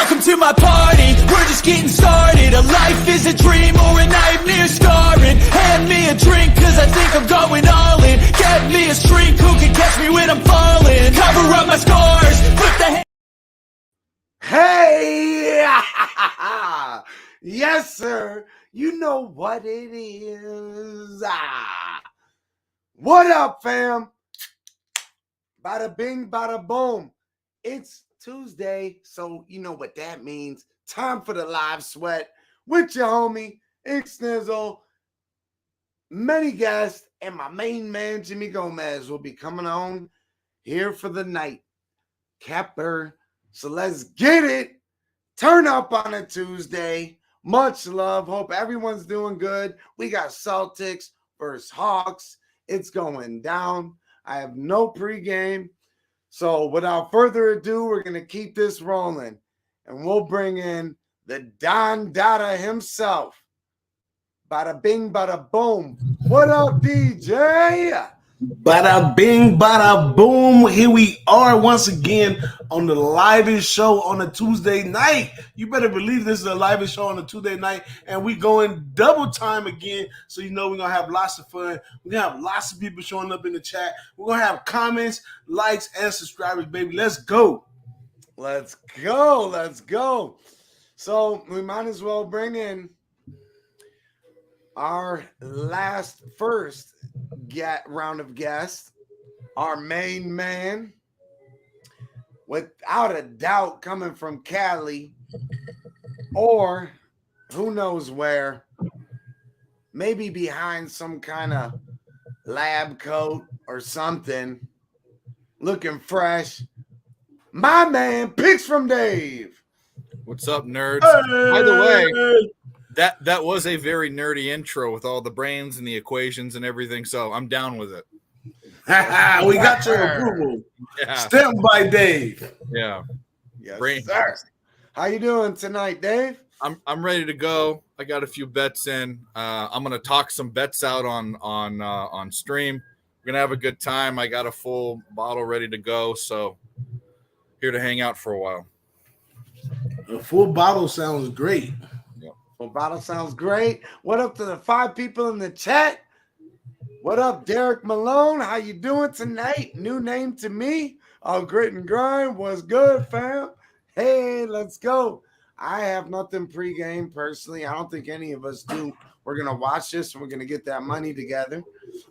Welcome to my party, we're just getting started. A life is a dream or a nightmare scarring. Hand me a drink cause I think I'm going all in. Get me a streak who can catch me when I'm falling. Cover up my scars, flip the Hey! Yes, sir. You know what it is. What up, fam? Bada bing, bada boom. It's Tuesday, so you know what that means. Time for the live sweat with your homie, IKSNIZOL. Many guests and my main man, Jimmy Gomez, will be coming on here for the night. Capper. So let's get it. Turn up on a Tuesday. Much love. Hope everyone's doing good. We got CELTICS versus HAWKS. It's going down. I have no pregame. So without further ado, we're going to keep this rolling. And we'll bring in the Don Dada himself. Bada bing, bada boom. What up, DJ? Bada bing, bada boom. Here we are once again on the livest show on a Tuesday night. You better believe this is the livest show on a Tuesday night. And we going double time again. So you know we're going to have lots of fun. We're going to have lots of people showing up in the chat. We're going to have comments, likes, and subscribers, baby. Let's go. Let's go. Let's go. So we might as well bring in our first round of guests, our main man, without a doubt coming from Cali or who knows where, maybe behind some kind of lab coat or something, looking fresh. My man, Picks from Dave. What's up, nerds? Hey. By the way, that was a very nerdy intro with all the brains and the equations and everything, so I'm down with it. We got your approval. Yeah. Step by Dave. Yeah. Yes, Brains. sir. How you doing tonight, Dave? I'm ready to go. I got a few bets in. I'm gonna talk some bets out on stream. We're gonna have a good time. I got a full bottle ready to go, so here to hang out for a while. A full bottle sounds great. Well, bottle sounds great. What up to the 5 people in the chat? What up, Derek Malone? How you doing tonight? New name to me. Grit and grind. What's good, fam? Hey, let's go. I have nothing pregame personally. I don't think any of us do. We're going to watch this and we're going to get that money together.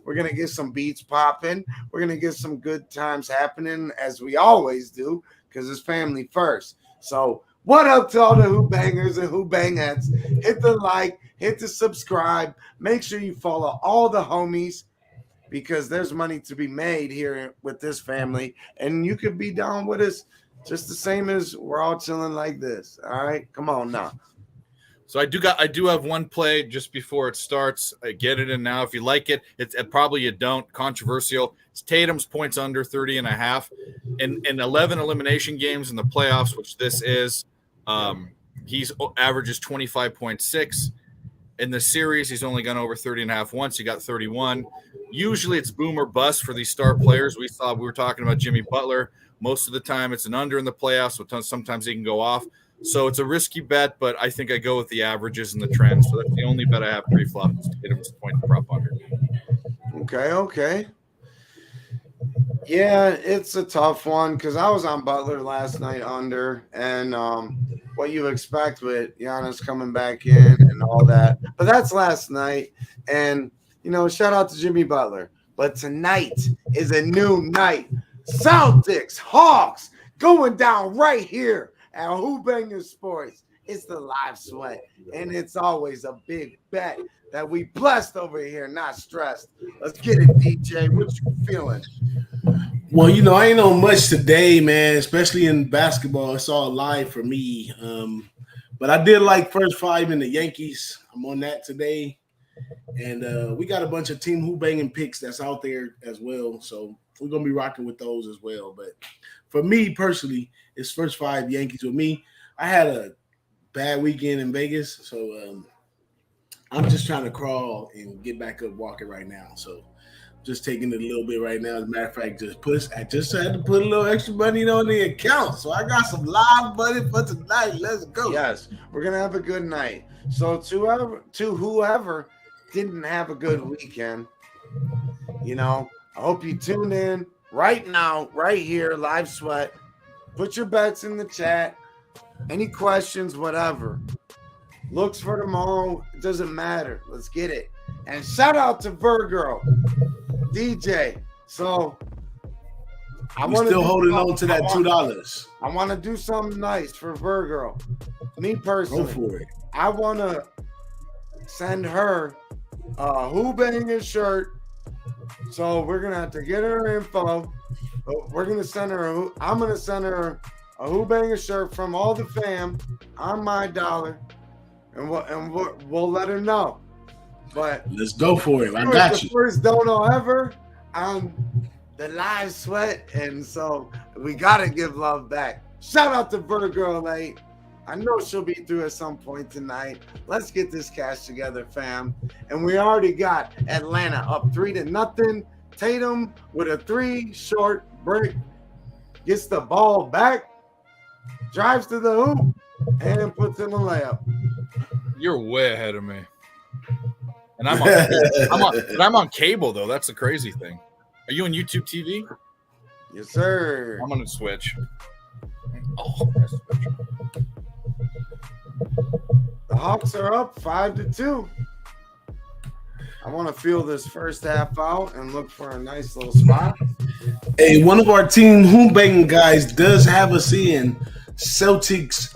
We're going to get some beats popping. We're going to get some good times happening as we always do because it's family first. So what up to all the Who-Bangers and Who-Bangettes? Hit the like, hit the subscribe. Make sure you follow all the homies because there's money to be made here with this family. And you could be down with us just the same as we're all chilling like this. All right? Come on now. So I do have one play just before it starts. I get it in now. If you like it, it's probably you don't. Controversial. It's Tatum's points under 30.5. In 11 elimination games in the playoffs, which this is, he's averages 25.6. In the series, he's only gone over 30.5 once. He got 31. Usually it's boom or bust for these star players. We were talking about Jimmy Butler. Most of the time it's an under in the playoffs, so sometimes he can go off. So it's a risky bet, but I think I go with the averages and the trends. So that's the only bet I have pre-flop is Tatum's point prop under. Okay. Yeah, it's a tough one because I was on Butler last night under, and what you expect with Giannis coming back in and all that. But that's last night, and shout out to Jimmy Butler. But tonight is a new night. Celtics, Hawks, going down right here at Who-Bangin Sports. It's the live sweat, and it's always a big bet that we blessed over here, not stressed. Let's get it, DJ. What you feeling? Well, I ain't know much today, man, especially in basketball. It's all live for me. But I did like first 5 in the Yankees. I'm on that today. And we got a bunch of Team Who-Bangin picks that's out there as well. So we're going to be rocking with those as well. But for me personally, it's first 5 Yankees with me. I had a bad weekend in Vegas. So I'm just trying to crawl and get back up walking right now. So just taking it a little bit right now. As a matter of fact, I just had to put a little extra money on the account. So I got some live money for tonight. Let's go. Yes, we're gonna have a good night. So to whoever didn't have a good weekend, you know, I hope you tune in right now, right here, live sweat. Put your bets in the chat. Any questions, whatever. Looks for tomorrow. It doesn't matter. Let's get it. And shout out to Virgo DJ. So I'm still holding on to that $2. I want to do something nice for Virgo. Me personally, Go for it. I want to send her a Who-Bangin shirt. So we're gonna have to get her info. We're gonna send her. I'm gonna send her a Who-Bangin shirt from all the fam on my dollar, and we'll let her know. But let's go for it. I got you. First dono ever on the live sweat, and so we gotta give love back. Shout out to Virgo LA. I know she'll be through at some point tonight. Let's get this cash together, fam. And we already got Atlanta up 3-0. Tatum with a 3 short break gets the ball back, drives to the hoop, and puts in a layup. You're way ahead of me. And I'm on cable though. That's the crazy thing. Are you on YouTube TV? Yes, sir. I'm gonna switch. Oh, I switch. The Hawks are up 5-2. I want to feel this first half out and look for a nice little spot. Hey, one of our team Who-Bangin guys does have us in Celtics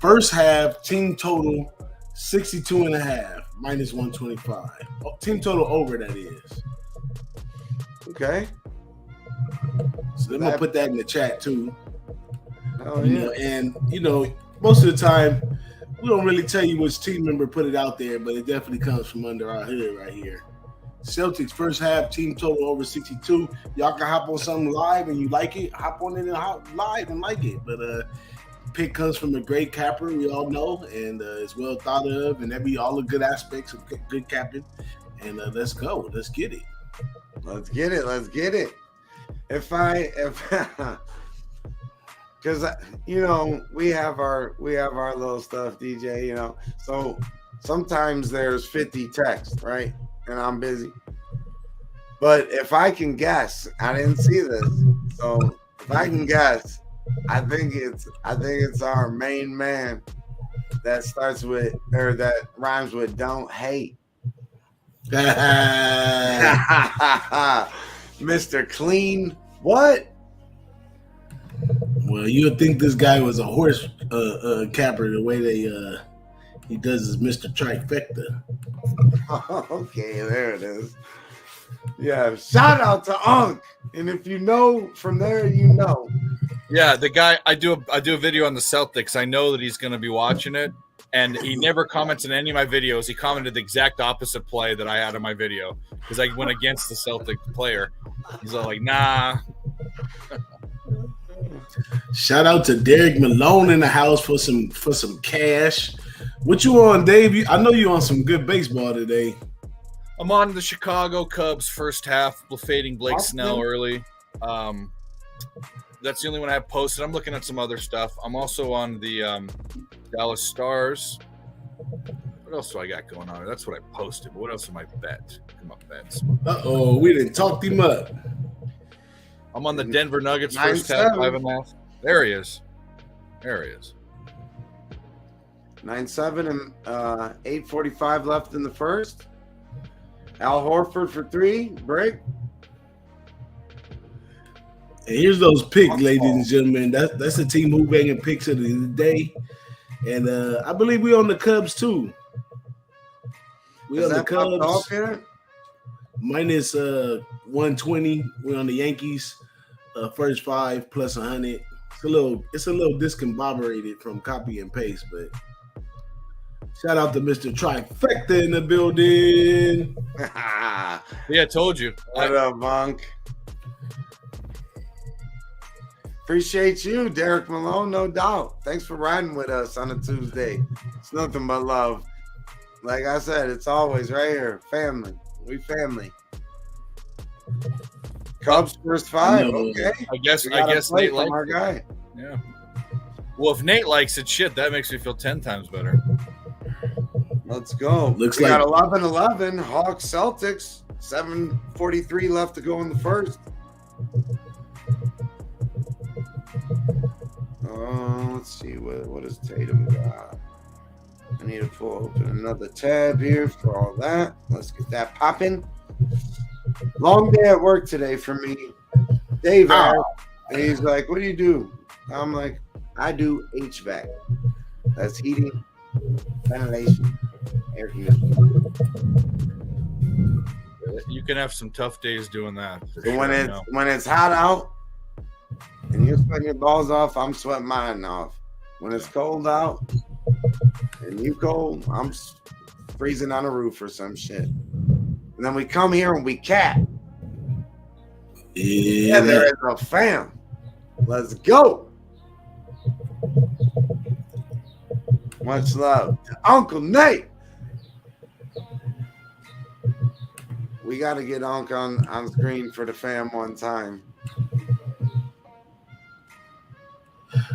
first half team total 62.5 minus 125. Team total over, that is. Okay. So they're gonna put that in the chat too. Oh yeah. And most of the time we don't really tell you which team member put it out there, but it definitely comes from under our hood right here. Celtics first half team total over 62. Y'all can hop on something live and you like it, hop on it and hop live and like it. But pick comes from a great capper, we all know, and it's well thought of, and that be all the good aspects of good capping. And let's go, let's get it. Let's get it. Let's get it. If because we have our little stuff, DJ. So sometimes there's 50 texts, right? And I'm busy. But if I can guess, I didn't see this. So if I can guess, I think it's our main man that starts with, or that rhymes with "don't hate." Mr. Clean. What? Well, you would think this guy was a horse capper the way he does his Mr. Trifecta. Okay, there it is. Yeah, shout out to Unk. And if you know from there, you know. Yeah, the guy, I do a video on the Celtics. I know that he's going to be watching it, and he never comments in any of my videos. He commented the exact opposite play that I had in my video because I went against the Celtic player. He's all like, nah. Shout out to Derek Malone in the house for some cash. What you on, Dave? I know you on some good baseball today. I'm on the Chicago Cubs first half, fading Blake Snell early. That's the only one I have posted. I'm looking at some other stuff. I'm also on the Dallas Stars. What else do I got going on? That's what I posted. But what else am I bet? Come up, bets. Uh-oh, we didn't talk him up. I'm on the Denver Nuggets first half, 5.5. There he is. 9-7 and 8:45 left in the first. Al Horford for 3, break. And here's those picks, ladies and gentlemen. That's the team Who-Bangin picks of the day. And I believe we on the Cubs too. We on the Cubs. Minus 120. We're on the Yankees. First 5 plus 100. It's a little discombobulated from copy and paste, but shout out to Mr. Trifecta in the building. Yeah, I told you. What up, Monk? Appreciate you, Derek Malone, no doubt. Thanks for riding with us on a Tuesday. It's nothing but love. Like I said, it's always right here. Family. We family. Cubs first 5. No. Okay. I guess Play Nate from likes our it. guy. Yeah. Well, if Nate likes it, shit, that makes me feel 10 times better. Let's go. Looks we like- got 11-11. Hawks Celtics. 7:43 left to go in the first. Let's see what does Tatum got. I need to open another tab here for all that. Let's get that popping. Long day at work today for me. Dave asked, and he's like, "What do you do?" I'm like, "I do HVAC. That's heating, ventilation, air conditioning." You can have some tough days doing that. So when it's hot out and you're sweating your balls off, I'm sweating mine off. When it's cold out and you cold, I'm freezing on a roof or some shit. And then we come here and we cat. Yeah, There is a fam. Let's go. Much love to Uncle Nate. We got to get Unc on screen for the fam one time.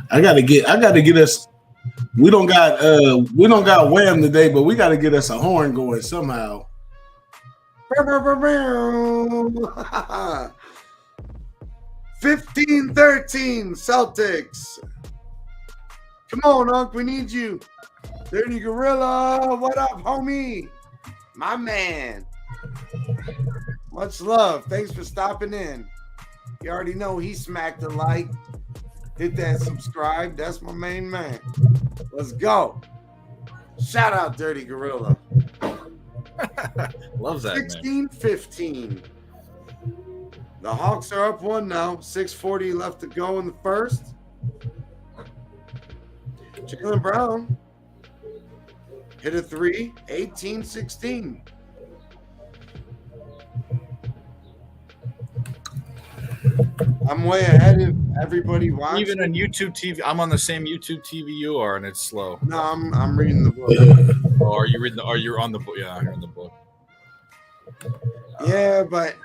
I gotta get us. We don't got Wham today, but we gotta get us a horn going somehow. 15-13 Celtics. Come on, Unc, we need you. Dirty Gorilla, what up, homie? My man. Much love. Thanks for stopping in. You already know he smacked the like. Hit that subscribe. That's my main man. Let's go. Shout out Dirty Gorilla. Loves that, 16-15. The Hawks are up 1 now. 6:40 left to go in the first. Jaylen Brown hit a 3. 18-16. I'm way ahead of everybody watching. Even on YouTube TV, I'm on the same YouTube TV you are, and it's slow. No, I'm reading the book. Oh, are you reading? Are you on the book? Yeah, you're in the book. Yeah, but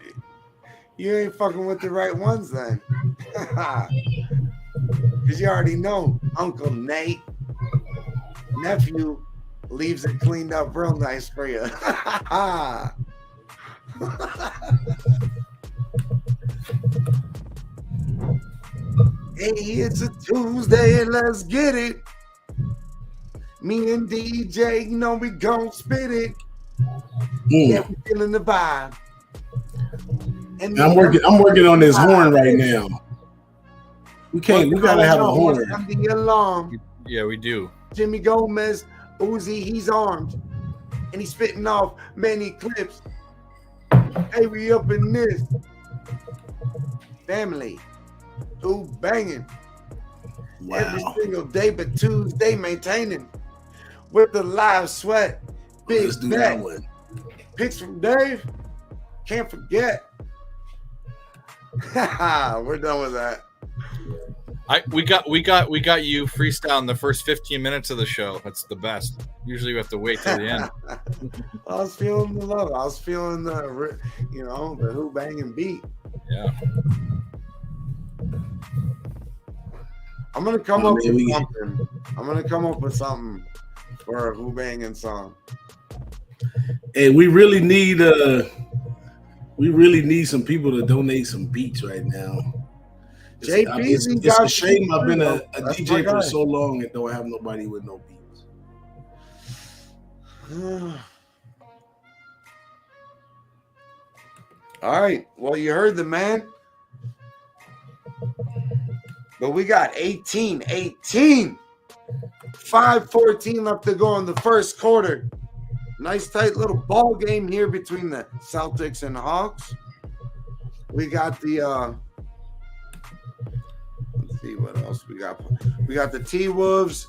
you ain't fucking with the right ones then. Because you already know Uncle Nate, nephew, leaves it cleaned up real nice for you. Hey, it's a Tuesday and let's get it. Me and DJ, you know we gon' spit it. Yeah, we feeling the vibe. And I'm working on this horn right now. We gotta have a horn. The alarm. Yeah, we do. Jimmy Gomez, Uzi, he's armed. And he's spitting off many clips. Hey, we up in this. Family. Who-Bangin. Wow. Every single day, but Tuesday maintaining. With the live sweat. Big Let's do bet. that one. Picks from Dave. Can't forget. We're done with that. We got you freestyling the first 15 minutes of the show. That's the best. Usually we have to wait till the end. I was feeling the love. I was feeling the Who-Bangin beat. Yeah. I'm gonna come up with something. I'm gonna come up with something for a Who-Bangin song. Hey, we really need some people to donate some beats right now. It's a shame I've been a DJ for so long and don't have nobody with no beats. All right. Well, you heard the man. But we got 18-18. 5:14 left to go in the first quarter. Nice tight little ball game here between the Celtics and the Hawks. We got the let's see what else we got. We got the T-Wolves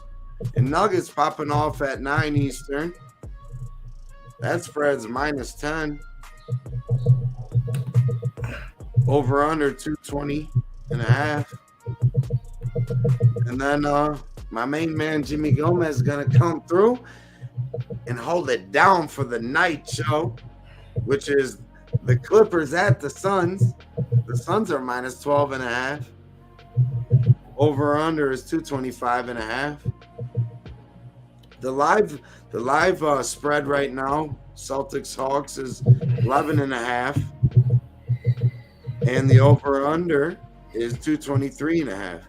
and Nuggets popping off at 9 Eastern. That spreads -10. Over under 220.5. And then my main man Jimmy Gomez is gonna come through and hold it down for the night show, which is The Clippers at the Suns. The Suns are minus 12.5. Over under is 225.5. The live spread right now, Celtics Hawks is 11.5. And the over under is 223.5.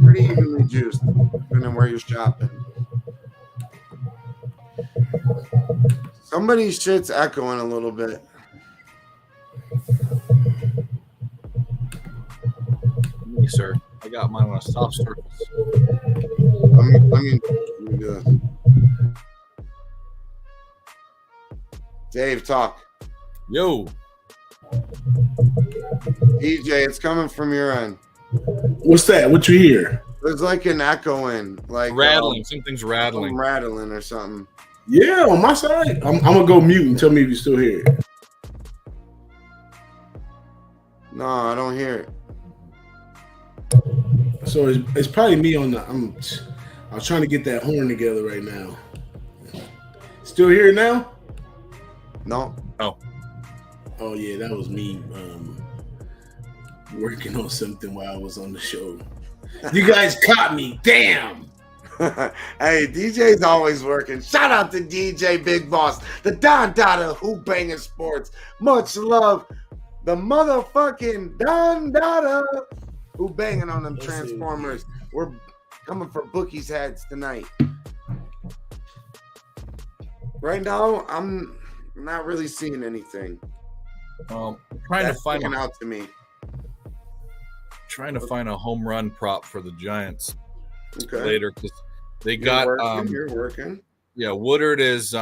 Pretty evenly juiced, depending on where you're shopping. Somebody's shit's echoing a little bit. Me, sir. I got mine on a soft surface. Let me do this. Dave, talk. Yo. DJ, it's coming from your end. What's that? What you hear? There's like an echo in, like Rattling. Something's rattling. Rattling or something. Yeah, on my side. I'm gonna go mute and tell me if you still hear it. No, I don't hear it. So it's probably me on the. I was trying to get that horn together right now. Still here now? No. Oh yeah, that was me working on something while I was on the show. You guys caught me. Damn. Hey, DJ's always working. Shout out to DJ Big Boss, the Don Dada Who-Bangin Sports. Much love. The motherfucking Don Dada Who-Bangin on them Transformers. We're coming for bookies' heads tonight. Right now, I'm not really seeing anything. Trying to find out to me. Trying to find a home run prop for the Giants later because they got you're working. Yeah, Woodard is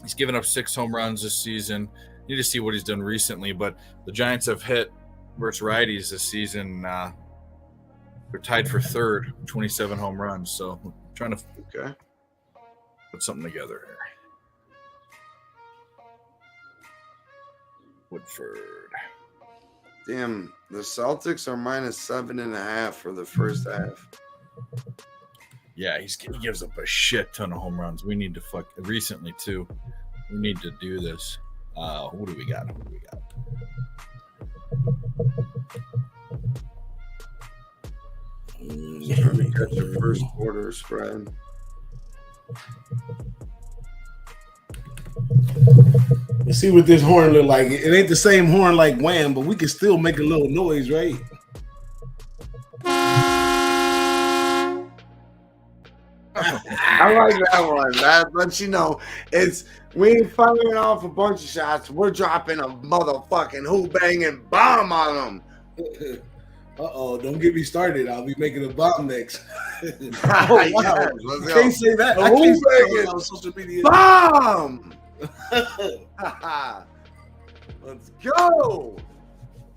he's given up 6 home runs this season. Need to see what he's done recently, but the Giants have hit versus righties this season. They're tied for third, 27 home runs. So I'm trying to put something together here. Woodford. Damn, the Celtics are minus 7.5 for the first half. Yeah, he gives up a shit ton of home runs. We need to recently too. We need to do this. Who do we got? Trying to catch your first quarter spread. Let's see what this horn look like. It ain't the same horn like Wham, but we can still make a little noise, right? I like that one. That lets you know we ain't firing off a bunch of shots. We're dropping a motherfucking Who-Bangin bomb on them. Uh-oh, don't get me started. I'll be making a bomb next. Oh, wow. Yeah, Let's I can't say that. I can't say that on social media. Bomb! Let's go.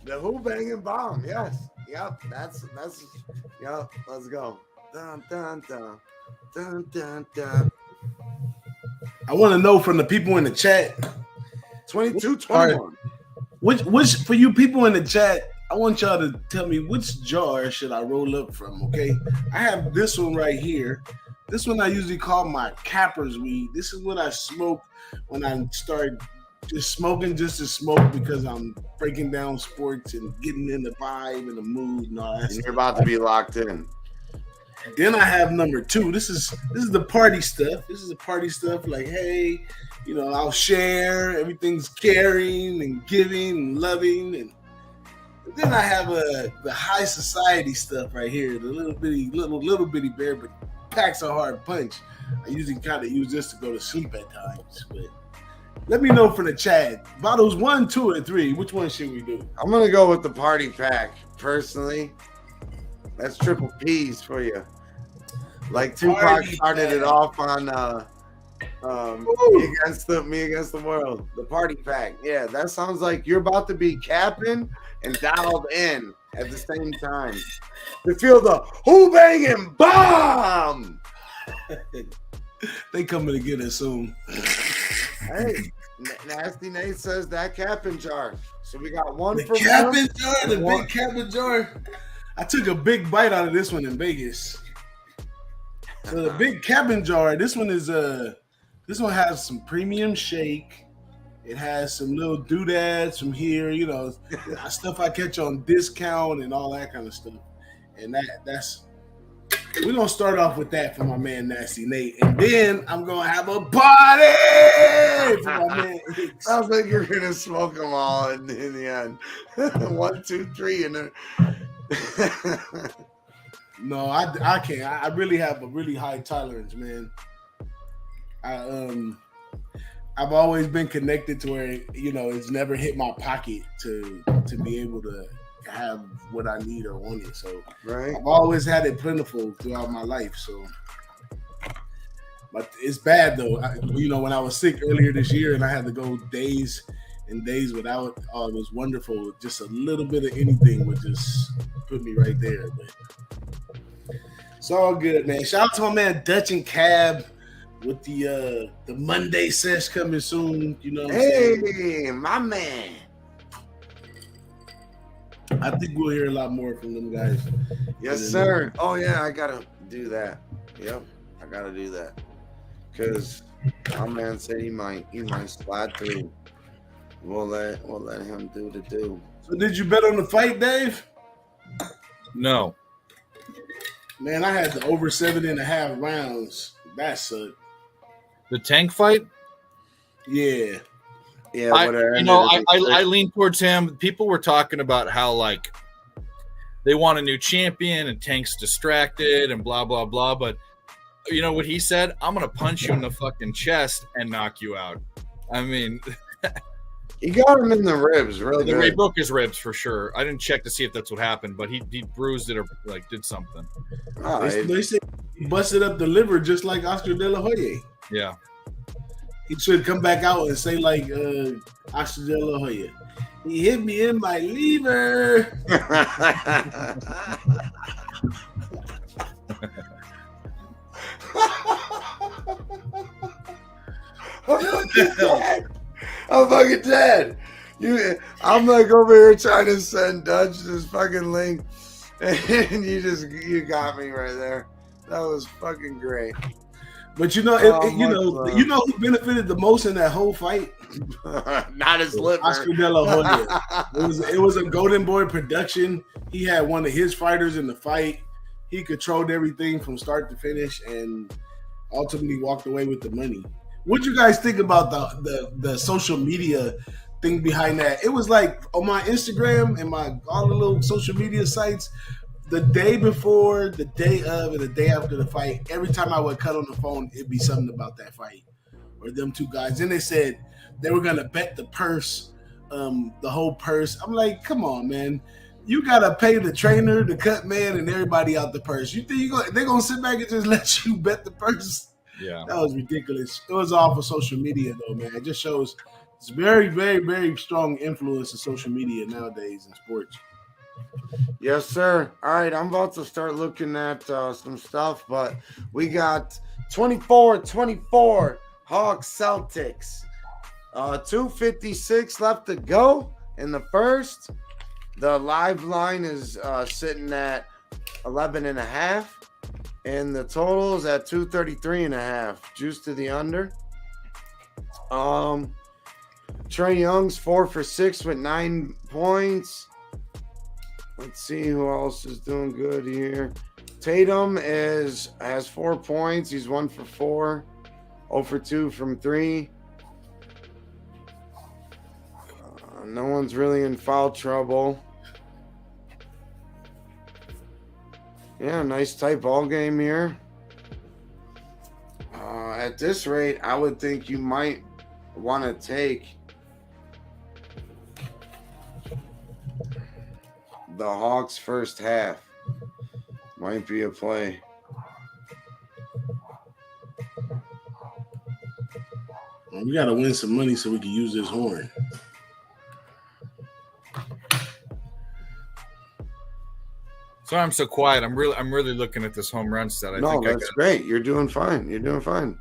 The Who-Bangin bomb. Yes. Yep. That's yep. Let's go. Dun dun dun. Dun dun dun. I want to know from the people in the chat. 22-21. Which for you people in the chat, I want y'all to tell me which jar should I roll up from, okay? I have this one right here. This one I usually call my capper's weed. This is what I smoke when I start just smoking just to smoke because I'm breaking down sports and getting in the vibe and the mood and all that. You're about to be locked in. Then I have number 2. This is the party stuff. This is the party stuff like, hey, I'll share. Everything's caring and giving and loving. And then I have the high society stuff right here, the little bitty bear, but packs a hard punch. I usually kind of use this to go to sleep at times. But let me know from the chat. Bottles 1, 2, and 3. Which one should we do? I'm gonna go with the party pack personally. That's triple P's for you. Like Tupac started it off on Me Against the World. The party pack. Yeah, that sounds like you're about to be capping and dialed in at the same time. To feel the Who-Bangin bomb. They coming to get us soon. Hey, Nasty Nate says that capping jar. So we got one the for capping jar, the big capping jar. I took a big bite out of this one in Vegas. So the big capping jar, this one is This one has some premium shake. It has some little doodads from here, you know, stuff I catch on discount and all that kind of stuff. And that's we're gonna start off with that for my man Nasty Nate, and then I'm gonna have a party for my man Hicks. Sounds like you're gonna smoke them all in the end. 1, 2, 3, and then. No, I can't. I really have a really high tolerance, man. I've always been connected to where, you know, it's never hit my pocket to be able to have what I need or want it. So right. I've always had it plentiful throughout my life. So, but it's bad though. You know, when I was sick earlier this year and I had to go days and days without, it was wonderful. Just a little bit of anything would just put me right there. But it's all good, man. Shout out to my man Dutch and Cab with the Monday sesh coming soon. You know what I'm saying? Hey, my man. I think we'll hear a lot more from them guys. Yes, sir. Oh yeah, I gotta do that. Yep, I gotta do that. Cause my man said he might slide through. We'll let him do the do. So did you bet on the fight, Dave? No. Man, I had the over 7.5 rounds. That sucked. The Tank fight? Yeah. Yeah, I lean towards him. People were talking about how like they want a new champion and Tank's distracted and blah blah blah. But you know what he said? I'm gonna punch you in the fucking chest and knock you out. I mean, he got him in the ribs, really good. He broke his ribs for sure. I didn't check to see if that's what happened, but he bruised it or like did something. They said he busted up the liver just like Oscar De La Hoya. Yeah. He should come back out and say like Oscar De La Hoya. He hit me in my liver. I'm fucking dead. I'm like over here trying to send Dutch this fucking link, and you got me right there. That was fucking great. But you know, you know who benefited the most in that whole fight? Not his liver. Oscar De La Hoya. It was a Golden Boy production. He had one of his fighters in the fight. He controlled everything from start to finish, and ultimately walked away with the money. What you guys think about the social media thing behind that? It was like on my Instagram and all the little social media sites. The day before, the day of, and the day after the fight, every time I would cut on the phone, it'd be something about that fight or them two guys. Then they said they were gonna bet the purse, the whole purse. I'm like, come on, man. You gotta pay the trainer, the cut man, and everybody out the purse. You think they're gonna sit back and just let you bet the purse? Yeah, that was ridiculous. It was all for social media, though, man. It just shows it's very, very, very strong influence of social media nowadays in sports. Yes, sir. All right, I'm about to start looking at some stuff, but we got 24-24 Hawks Celtics. 2:56 left to go in the first. The live line is sitting at 11.5, and the total is at 233.5. Juice to the under. Trae Young's 4 for 6 with 9 points. Let's see who else is doing good here. Tatum has 4 points. He's 1 for 4. 0 for 2 from 3. No one's really in foul trouble. Yeah, nice tight ball game here. At this rate, I would think you might want to take the Hawks first half. Might be a play. Well, we got to win some money so we can use this horn. Sorry, I'm so quiet. I'm really looking at this home run stat. That's great. You're doing fine. You're doing fine.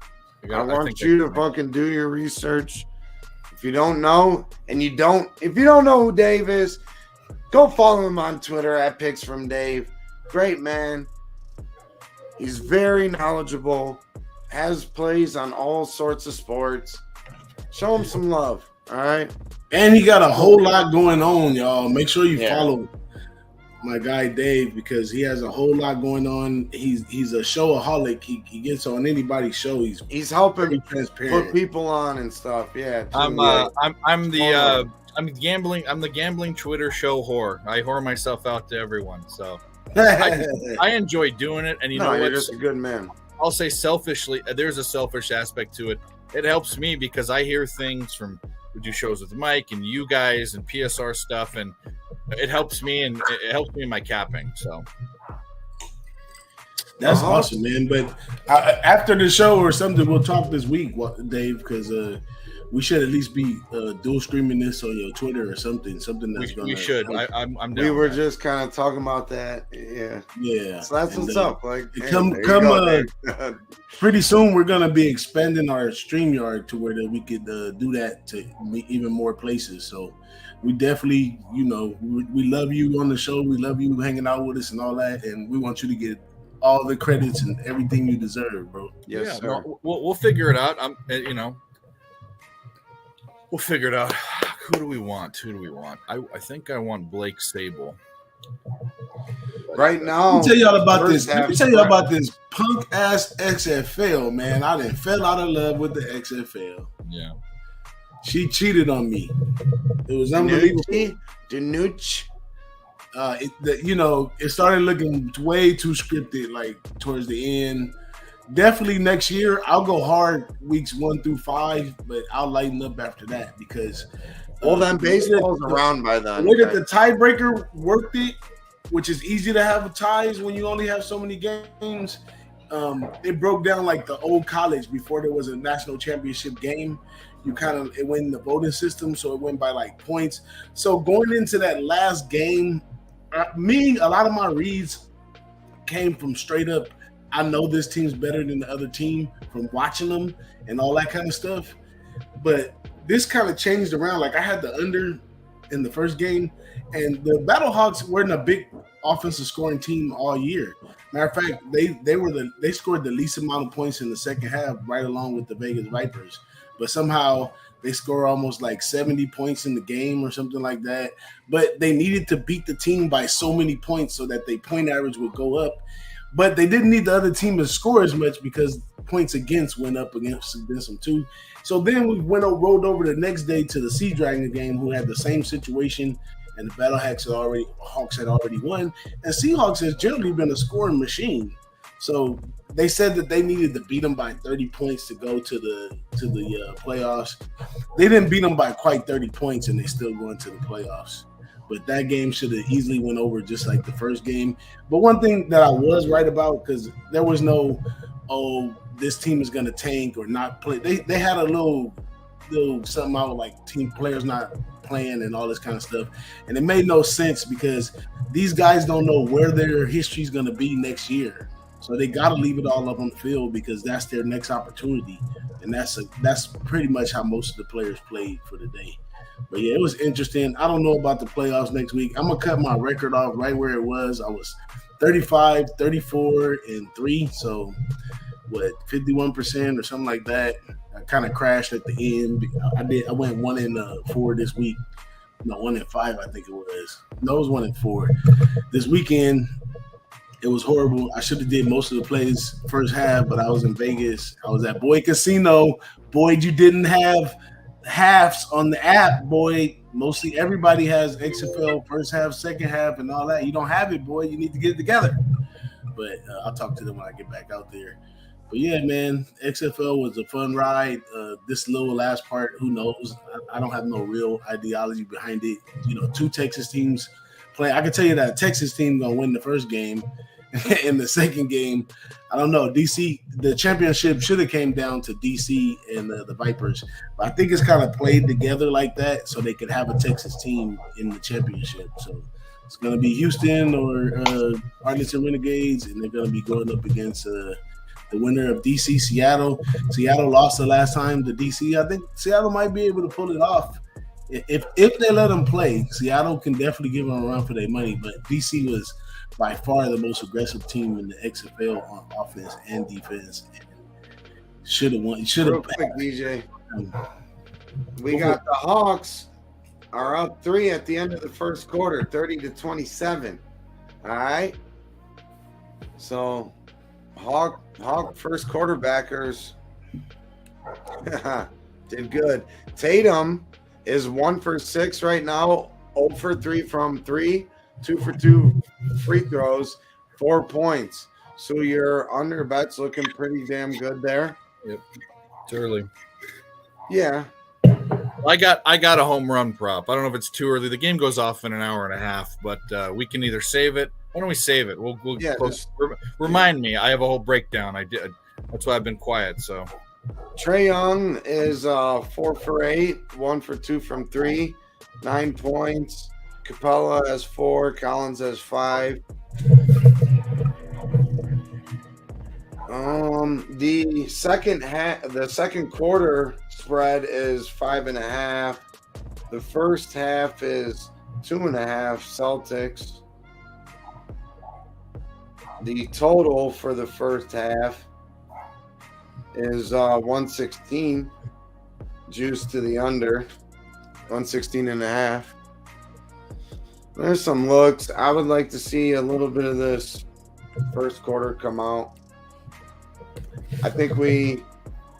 I want you to fucking do your research. If you don't know, if you don't know who Dave is, go follow him on Twitter at Picks from Dave. Great man. He's very knowledgeable. has plays on all sorts of sports. Show him some love, all right? And he got a whole lot going on, y'all. Make sure you Yeah. follow my guy Dave because he has a whole lot going on. He's a showaholic. He gets on anybody's show. He's helping very put transparent. people on and stuff. Yeah, I'm the gambling Twitter show whore. I whore myself out to everyone. So I enjoy doing it. And you know you're what? just a good man. I'll say selfishly, there's a selfish aspect to it. It helps me because I hear things from we do shows with Mike and you guys and PSR stuff, and it helps me and it helps me in my capping. So that's awesome, man. But after the show or something, we'll talk this week, Dave, because we should at least be dual streaming this on your Twitter or something that's we should. I'm down. We were just kind of talking about that. Yeah. So that's what's up. Like, pretty soon we're gonna be expanding our StreamYard to where that we could do that to even more places. So we definitely, we love you on the show. We love you hanging out with us and all that, and we want you to get all the credits and everything you deserve, bro. Yes, sir. We'll figure it out. We'll figure it out. Who do we want? I think I want Blake Sable. Right now, let me tell y'all about this. Let me tell y'all about this punk ass XFL, man. I done fell out of love with the XFL. Yeah. She cheated on me. It was unbelievable. Danucci. It started looking way too scripted, like towards the end. Definitely next year, I'll go hard weeks 1 through 5, but I'll lighten up after that because then baseball's around by then. The way that the tiebreaker worked it, which is easy to have ties when you only have so many games, it broke down like the old college before there was a national championship game. It went in the voting system, so it went by like points. So going into that last game, a lot of my reads came from straight up, I know this team's better than the other team from watching them and all that kind of stuff. But this kind of changed around. Like I had the under in the first game, and the Battlehawks weren't a big offensive scoring team all year. Matter of fact, they scored the least amount of points in the second half, right along with the Vegas Vipers. But somehow they score almost like 70 points in the game or something like that. But they needed to beat the team by so many points so that their point average would go up. But they didn't need the other team to score as much because points against went up against them too. So then we rolled over the next day to the Sea Dragon game, who had the same situation, and the Battlehawks had already won. And Seahawks has generally been a scoring machine. So they said that they needed to beat them by 30 points to go to the playoffs. They didn't beat them by quite 30 points, and they still go into the playoffs. But that game should have easily went over just like the first game. But one thing that I was right about, because there was no, this team is going to tank or not play. They had a little something out like team players not playing and all this kind of stuff. And it made no sense because these guys don't know where their history is going to be next year. So they got to leave it all up on the field because that's their next opportunity. And that's pretty much how most of the players played for the day. But yeah, it was interesting. I don't know about the playoffs next week. I'm going to cut my record off right where it was. I was 35, 34, and 3. So, 51% or something like that. I kind of crashed at the end. I went 1-4 this week. No, 1-5, I think it was. No, it was 1-4. This weekend, it was horrible. I should have did most of the plays first half, but I was in Vegas. I was at Boyd Casino. Boyd, you didn't have halves on the app, boy. Mostly everybody has XFL first half, second half, and all that. You don't have it, boy. You need to get it together. But I'll talk to them when I get back out there. But yeah, man, XFL was a fun ride. This little last part, who knows? I don't have no real ideology behind it. 2 Texas teams play. I can tell you that a Texas team gonna win the first game. In the second game, I don't know. DC, the championship should have came down to DC and the Vipers. But I think it's kind of played together like that so they could have a Texas team in the championship. So it's going to be Houston or Arlington Renegades, and they're going to be going up against the winner of DC, Seattle. Seattle lost the last time to DC. I think Seattle might be able to pull it off. If they let them play, Seattle can definitely give them a run for their money. But DC was by far the most aggressive team in the XFL on offense and defense. Should have won. Real quick, DJ. We got the Hawks are up 3 at the end of the first quarter, 30-27. All right. So Hawk first quarterbackers did good. Tatum is 1 for 6 right now, 0 for 3 from 3, 2 for 2 free throws, 4 points. So your under bet's looking pretty damn good there. Yep. It's early. Yeah. I got a home run prop. I don't know if it's too early. The game goes off in an hour and a half, but we can either save it. Why don't we save it? We'll remind me. I have a whole breakdown. I did. That's why I've been quiet. So Trae Young is 4 for 8, 1 for 2 from 3, 9 points. Capella has 4, Collins has 5. The second quarter spread is 5.5. The first half is 2.5 Celtics. The total for the first half is 116. Juice to the under, 116.5. There's some looks. I would like to see a little bit of this first quarter come out. I think we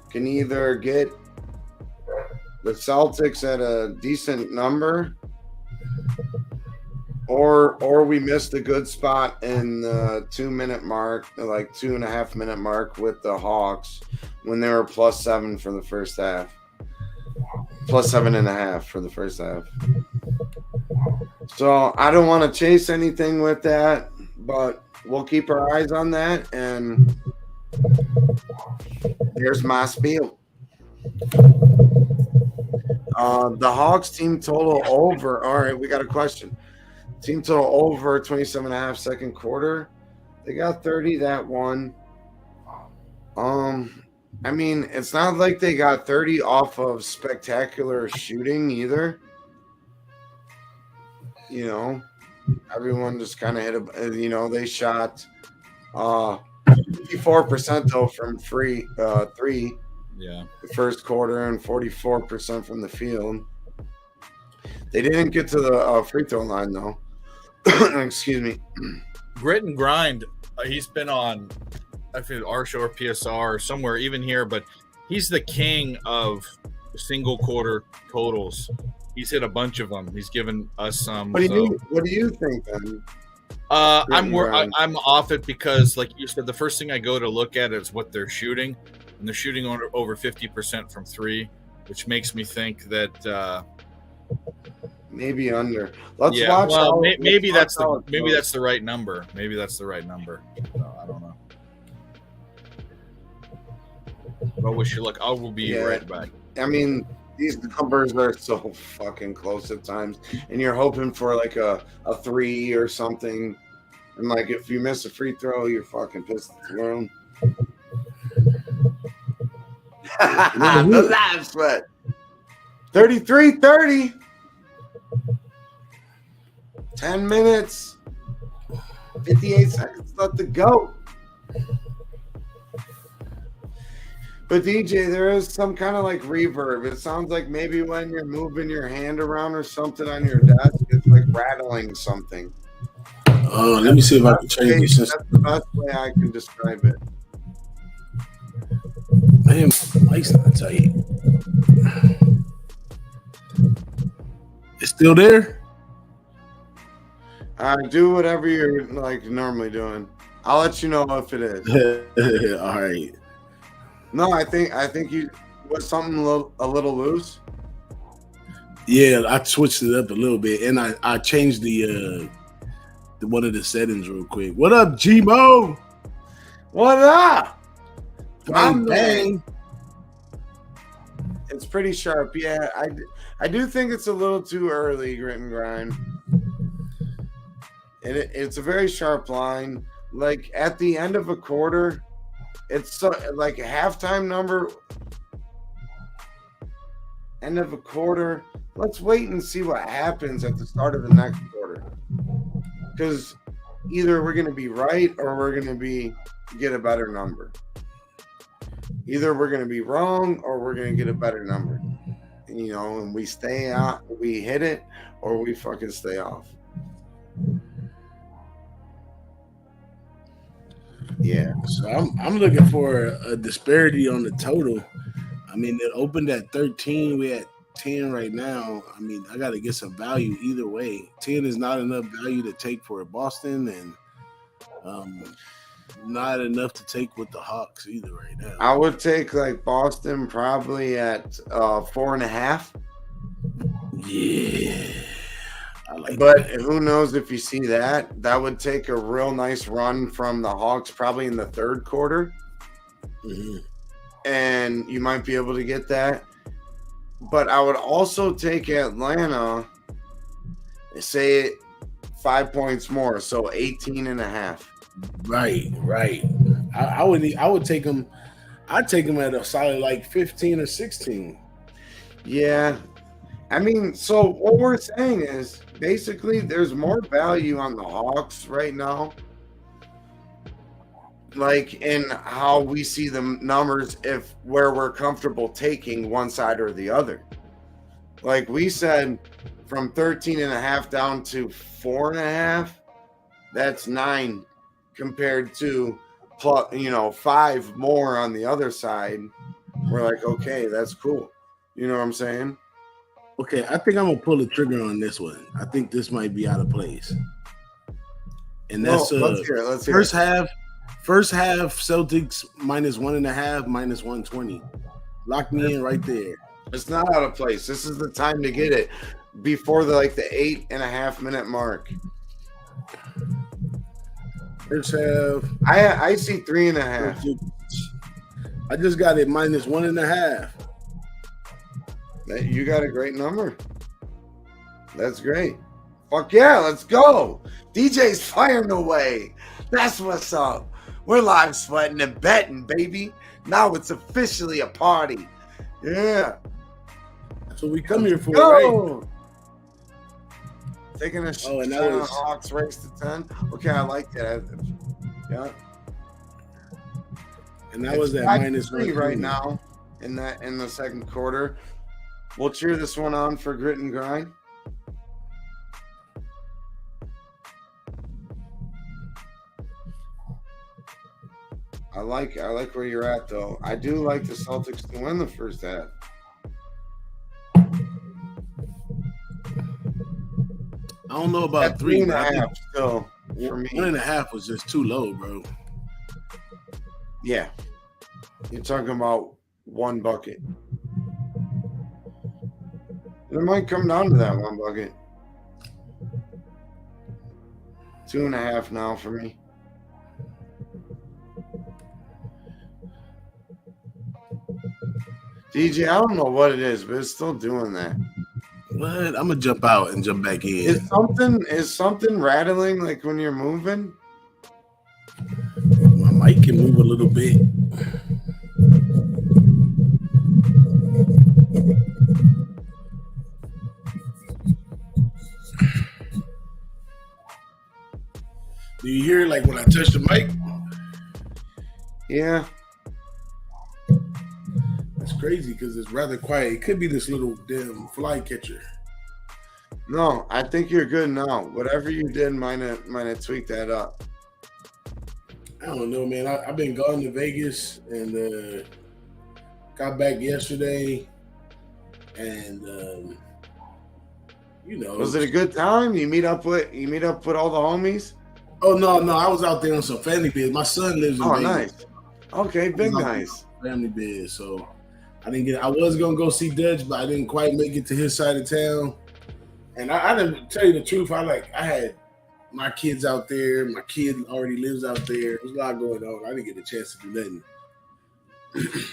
can either get the Celtics at a decent number, or we missed a good spot in the 2-minute mark, like 2.5-minute mark with the Hawks when they were +7 for the first half. +7.5 for the first half. So I don't want to chase anything with that, but we'll keep our eyes on that. And here's my spiel. The Hawks team total over. All right, we got a question. Team total over 27.5 second quarter. They got 30 that one. I mean, it's not like they got 30 off of spectacular shooting either. You know, everyone just kind of hit they shot 54% though from 3. Yeah. The first quarter and 44% from the field. They didn't get to the free throw line though. Excuse me. Grit and Grind. He's been on, I feel, our show or PSR or somewhere, even here, but he's the king of single quarter totals. He's hit a bunch of them. He's given us some. What do you think then? I'm off it because, like you said, the first thing I go to look at is what they're shooting, and they're shooting over 50% from 3, which makes me think that maybe under. Let's watch. Well, maybe that's the right number. Maybe that's the right number. No, I don't know. But wish you luck. I will be right back. I mean, these numbers are so fucking close at times, and you're hoping for like a 3 or something, and like if you miss a free throw, you're fucking pissed at the world. The live sweat. 33-30. 10 minutes. 58 seconds left to go. But DJ, there is some kind of like reverb. It sounds like maybe when you're moving your hand around or something on your desk, it's like rattling something. Let me see if I can change this. That's the best way I can describe it. Damn, my mic's not tight. It's still there? Do whatever you're like normally doing. I'll let you know if it is. All right. No, I think you was something a little loose. Yeah, I switched it up a little bit, and I changed the one of the settings real quick. What up, G-Mo? What up? Bang. It's pretty sharp. Yeah, I do think it's a little too early, Grit and Grind. And it's a very sharp line. Like at the end of a quarter, it's so, like a halftime number. End of a quarter. Let's wait and see what happens at the start of the next quarter. Because either we're going to be right or we're going to get a better number. Either we're going to be wrong or we're going to get a better number. You know, and we stay out, we hit it, or we fucking stay off. Yeah. So I'm looking for a disparity on the total. I mean, it opened at 13. We're at 10 right now. I mean, I got to get some value either way. 10 is not enough value to take for Boston, and not enough to take with the Hawks either right now. I would take like Boston probably at 4.5. Yeah. I like But that. who knows if you see that? That would take a real nice run from the Hawks probably in the third quarter. Mm-hmm. And you might be able to get that. But I would also take Atlanta, say it 5 points more, so 18.5. Right. I would take them. I'd take them at a solid like 15 or 16. Yeah. I mean, so what we're saying is basically there's more value on the Hawks right now. Like in how we see the numbers, if where we're comfortable taking one side or the other. Like we said, from 13.5 down to 4.5, that's 9 compared to plus, 5 more on the other side. We're like, okay, that's cool. You know what I'm saying? Okay, I think I'm gonna pull the trigger on this one. I think this might be out of place. And that's let's hear it. Let's hear first it. half. First half, Celtics -1.5, -120. Lock me in right there. It's not out of place. This is the time to get it before the 8.5 minute mark. First half, I see 3.5. I just got it -1.5. You got a great number. That's great. Fuck yeah, let's go. DJ's firing away. That's what's up. We're live sweating and betting, baby. Now it's officially a party. Yeah. That's what we come here for, Go. right? Taking a shot and that on was- Hawks race to 10. Okay, I like that. Yeah. And that was at -3 -1 right now in the second quarter. We'll cheer this one on for grit and grind. I like where you're at though. I do like the Celtics to win the first half. I don't know about At 3 but I 3.5 think still for me. 1.5 was just too low, bro. Yeah. You're talking about one bucket. It might come down to that one bucket. 2.5 now for me. DJ, I don't know what it is, but it's still doing that. What? I'm gonna jump out and jump back in. Is something rattling like when you're moving? My mic can move a little bit. Do you hear like when I touch the mic? Yeah. It's crazy because it's rather quiet. It could be this little damn fly catcher. No, I think you're good now. Whatever you did might have tweaked that up. I don't know, man. I've been gone to Vegas and got back yesterday, and Was it a good time? You meet up with all the homies? Oh no, I was out there on some family biz. My son lives in Oh, Vegas. nice. Okay, big nice. Family biz. So I didn't get. I was gonna go see Dutch, but I didn't quite make it to his side of town. And I didn't tell you the truth. I had my kids out there. My kid already lives out there. There's a lot going on. I didn't get a chance to do nothing.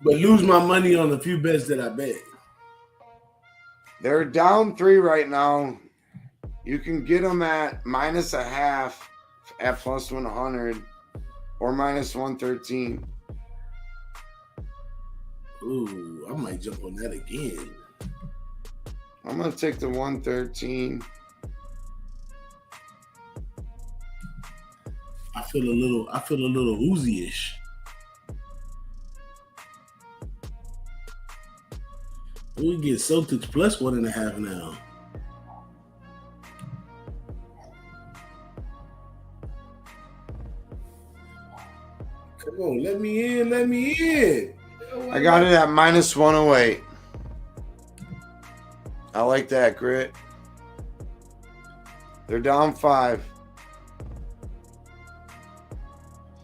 But lose my money on a few bets that I bet. They're down 3 right now. You can get them at -0.5 at +100 or -113. Ooh, I might jump on that again. I'm gonna take the 113. I feel a little woozy-ish. We get Celtics plus 1.5 now. Come on, let me in. Let me in. I got it at minus 108. I like that, Grit. They're down 5.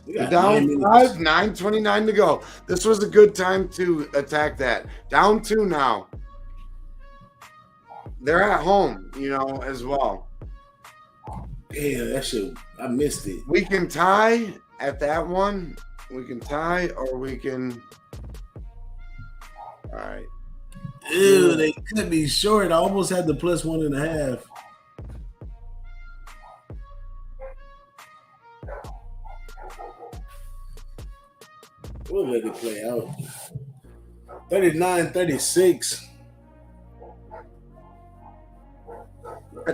They're down 5, 9:29 to go. This was a good time to attack that. Down 2 now. They're at home, as well. Yeah, that shit. I missed it. We can tie at that one. We can tie, or we can. All right. Ew, they could be short. I almost had the plus 1.5. We'll let it play out. 39-36.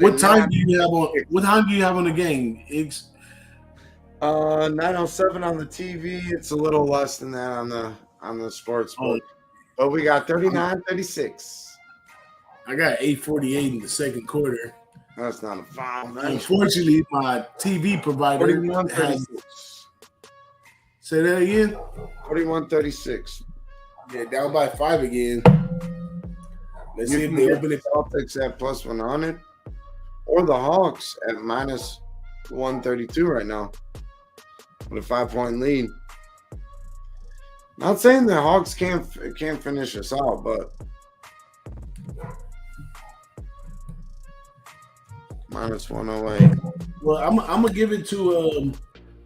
What time do you have on? What time do you have on the game? It's 9:07 on the TV. It's a little less than that on the sports book. But we got 39-36. I got 8:48 in the second quarter. That's not a foul. Unfortunately, my TV provider has. Say that again. 41-36. Yeah, down by 5 again. Let's see if they open it. Celtics at plus 100, or the Hawks at minus 132 right now with a 5-point lead. Not saying the Hawks can't finish us out, but minus 108. Well, I'm gonna give it to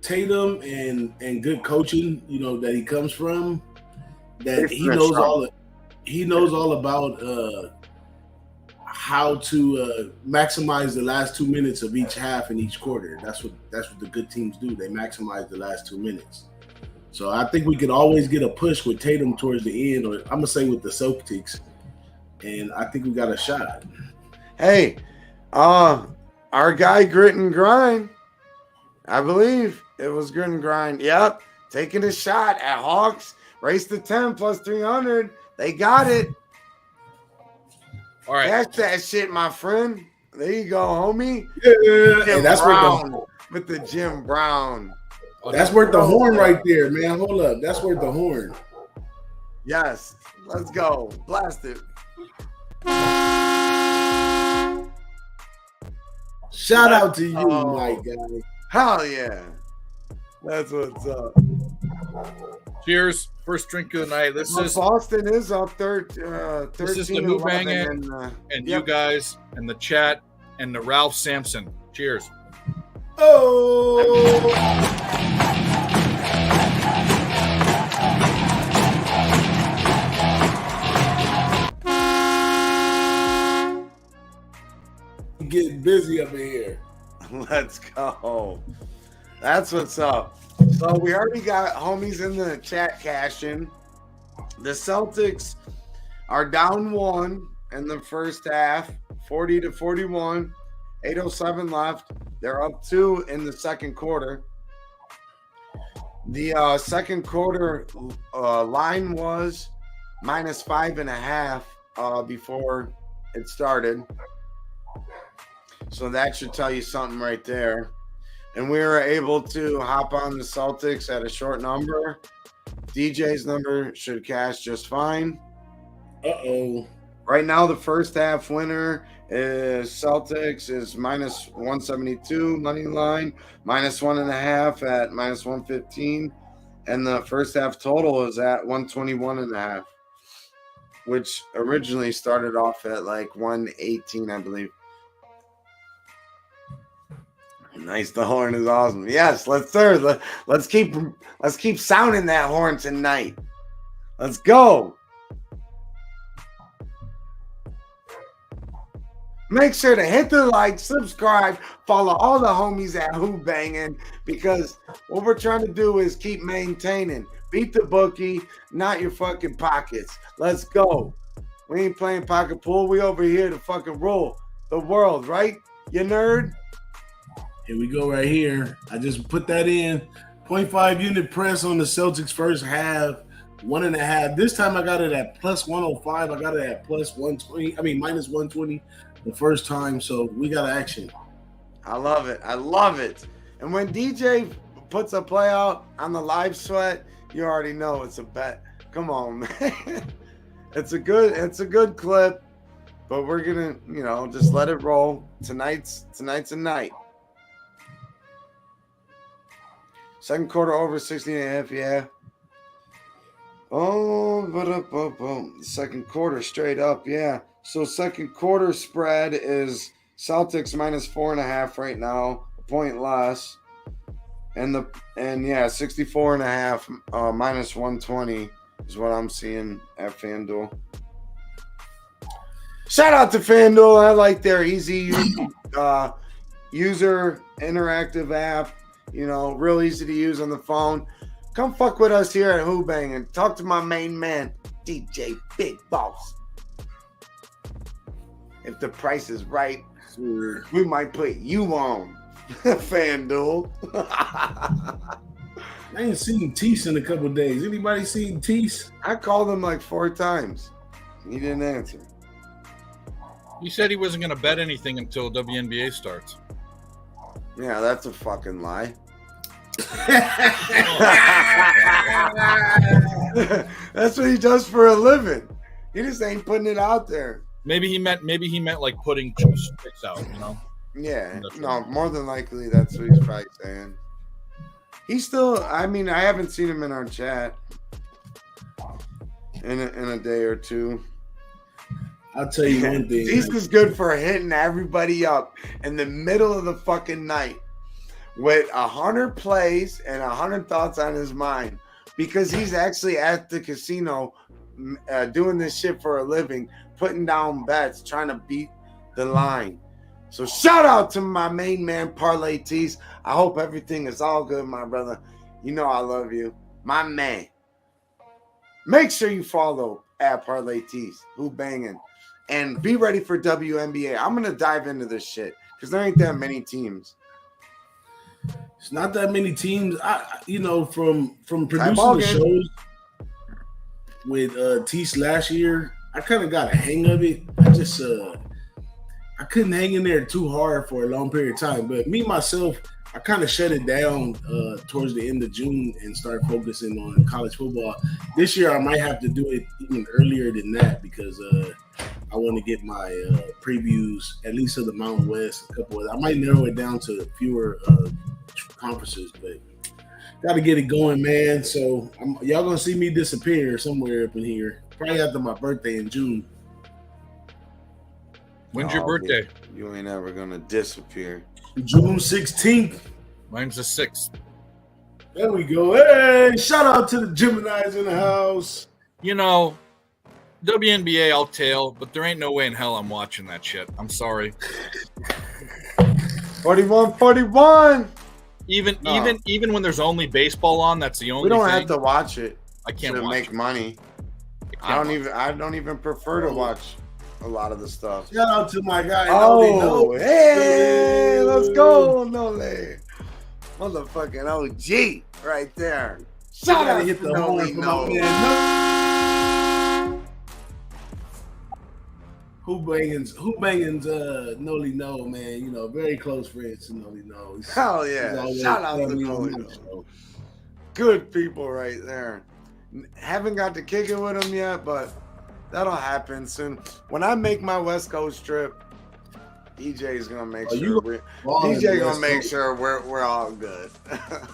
Tatum and good coaching. That he comes from. That he knows all about how to maximize the last 2 minutes of each half in each quarter. That's what the good teams do. They maximize the last 2 minutes. So I think we could always get a push with Tatum towards the end, or I'm gonna say with the Celtics, and I think we got a shot. Hey, our guy Grit and Grind, I believe it was Grit and Grind. Yep, taking a shot at Hawks. Race to 10 plus 300. They got it. All right. That's that shit, my friend. There you go, homie. Yeah, and that's with the Jim Brown. That's worth the horn right there, man. Hold up. That's worth the horn. Yes. Let's go. Blast it. Shout out to you, my guy. Hell yeah. That's what's up. Cheers. First drink of the night. This is Boston is up 13. This is the Who-Bangin and you guys and the chat and the Ralph Sampson. Cheers. Oh. Getting busy up in here. Let's go. That's what's up. So we already got homies in the chat cashing. The Celtics are down 1 in the first half, 40-41, 8:07 left. They're up 2 in the second quarter. The second quarter line was minus 5.5 before it started. So that should tell you something right there. And we were able to hop on the Celtics at a short number. DJ's number should cash just fine. Uh-oh. Right now, the first half winner is Celtics is minus 172 money line, minus 1.5 at minus 115. And the first half total is at 121.5, which originally started off at like 118, I believe. Nice, the horn is awesome. Yes, let's keep sounding that horn tonight. Let's go. Make sure to hit the like, subscribe, follow all the homies at Who-Bangin, because what we're trying to do is keep maintaining. Beat the bookie, not your fucking pockets. Let's go. We ain't playing pocket pool. We over here to fucking rule the world, right? You nerd? Here we go right here. I just put that in. 0.5 unit press on the Celtics first half. 1.5. This time I got it at plus 105. I got it at plus 120. I mean minus 120 the first time. So we got action. I love it. I love it. And when DJ puts a play out on the live sweat, you already know it's a bet. Come on, man. It's a good clip, but we're gonna, just let it roll. Tonight's a night. Second quarter over 16.5, yeah. Oh, second quarter straight up, yeah. So second quarter spread is Celtics minus 4.5 right now, a point less. And 64.5 minus 120 is what I'm seeing at FanDuel. Shout out to FanDuel. I like their easy user interactive app. Real easy to use on the phone. Come fuck with us here at Who-Bangin. Talk to my main man, DJ Big Boss. If the price is right, we might put you on FanDuel. I ain't seen Tease in a couple of days. Anybody seen Tease? I called him like 4 times. He didn't answer. He said he wasn't going to bet anything until WNBA starts. Yeah, that's a fucking lie. That's what he does for a living. He just ain't putting it out there. Maybe he meant like putting 2 sticks out, Yeah, no, more than likely that's what he's probably saying. He's still, I haven't seen him in our chat in a day or two. I'll tell you one thing. This is good for hitting everybody up in the middle of the fucking night with 100 plays and 100 thoughts on his mind, because he's actually at the casino doing this shit for a living, putting down bets, trying to beat the line. So shout out to my main man, Parlay Tees. I hope everything is all good, my brother. You know I love you. My man. Make sure you follow at Parlay Tees. Who-Bangin. And be ready for WNBA. I'm going to dive into this shit because there ain't that many teams. It's not that many teams. From producing the shows with Tease last year, I kind of got a hang of it. I couldn't hang in there too hard for a long period of time. But me, myself, I kind of shut it down towards the end of June and started focusing on college football. This year, I might have to do it even earlier than that because I want to get my previews, at least of the Mountain West. I might narrow it down to fewer conferences, but got to get it going, man. So y'all going to see me disappear somewhere up in here, probably after my birthday in June. When's your birthday? You ain't ever going to disappear. June 16th. Mine's the 6th. There we go. Hey, shout out to the Geminis in the house. WNBA I'll tail, but there ain't no way in hell I'm watching that shit. I'm sorry. 41-41. Even when there's only baseball on, that's the only We don't thing. have to watch it. I can't to watch make it. money. I don't even prefer to watch a lot of the stuff. Shout out to my guy. Hey, let's go, Nole. Motherfucking OG right there. Shout out hit to the horn for my man. Who-Bangin's Noli No, man. Very close friends to Noli No. Hell yeah. Shout out to Noli No. Good people right there. Haven't got to kick it with them yet, but that'll happen soon. When I make my West Coast trip, DJ's gonna make sure we're all good.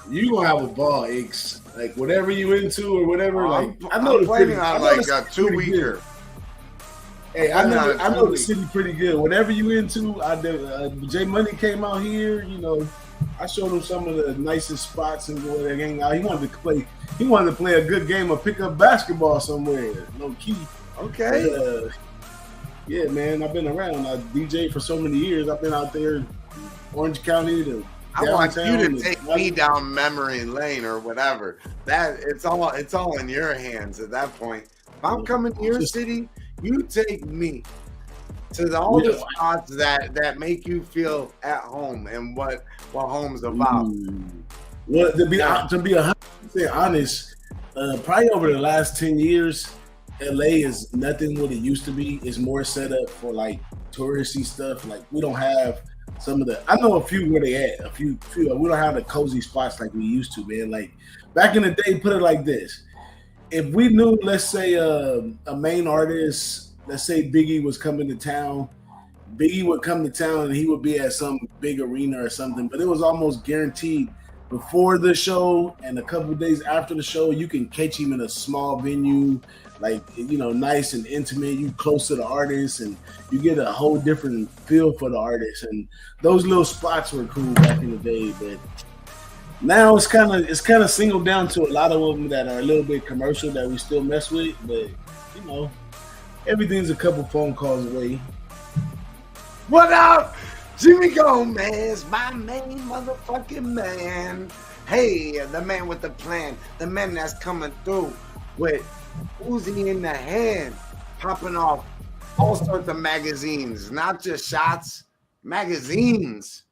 You gonna have a ball, X. Like whatever you into or whatever. I'm planning on like a 2-weeker. Hey, I know the city pretty good. Whatever you into, J Money came out here. I showed him some of the nicest spots and go there hang out. He wanted to play a good game of pickup basketball somewhere. No key. Okay. Yeah, man. I've been around. I DJ for so many years. I've been out there, Orange County to. I want you to take me down memory lane or whatever. That it's all in your hands at that point. If I'm coming to your city, you take me to all the spots that make you feel at home and what home's about. Well, to be 100% honest, Probably over the last 10 years, LA is nothing what it used to be. It's more set up for like touristy stuff. Like we don't have some of the. I know a few where they at. A few. We don't have the cozy spots like we used to, man. Like back in the day, put it like this: if we knew, let's say, a main artist, let's say Biggie was coming to town, Biggie would come to town and he would be at some big arena or something. But it was almost guaranteed before the show and a couple of days after the show, you can catch him in a small venue. Like, you know, nice and intimate, you close to the artist, and you get a whole different feel for the artist. And those little spots were cool back in the day, but now it's kind of singled down to a lot of them that are a little bit commercial that we still mess with. But you know, everything's a couple phone calls away. What up, Jimmy Gomez, my main motherfucking man. Hey, the man with the plan, the man that's coming through with Uzi in the hand, popping off all sorts of magazines, not just shots, magazines.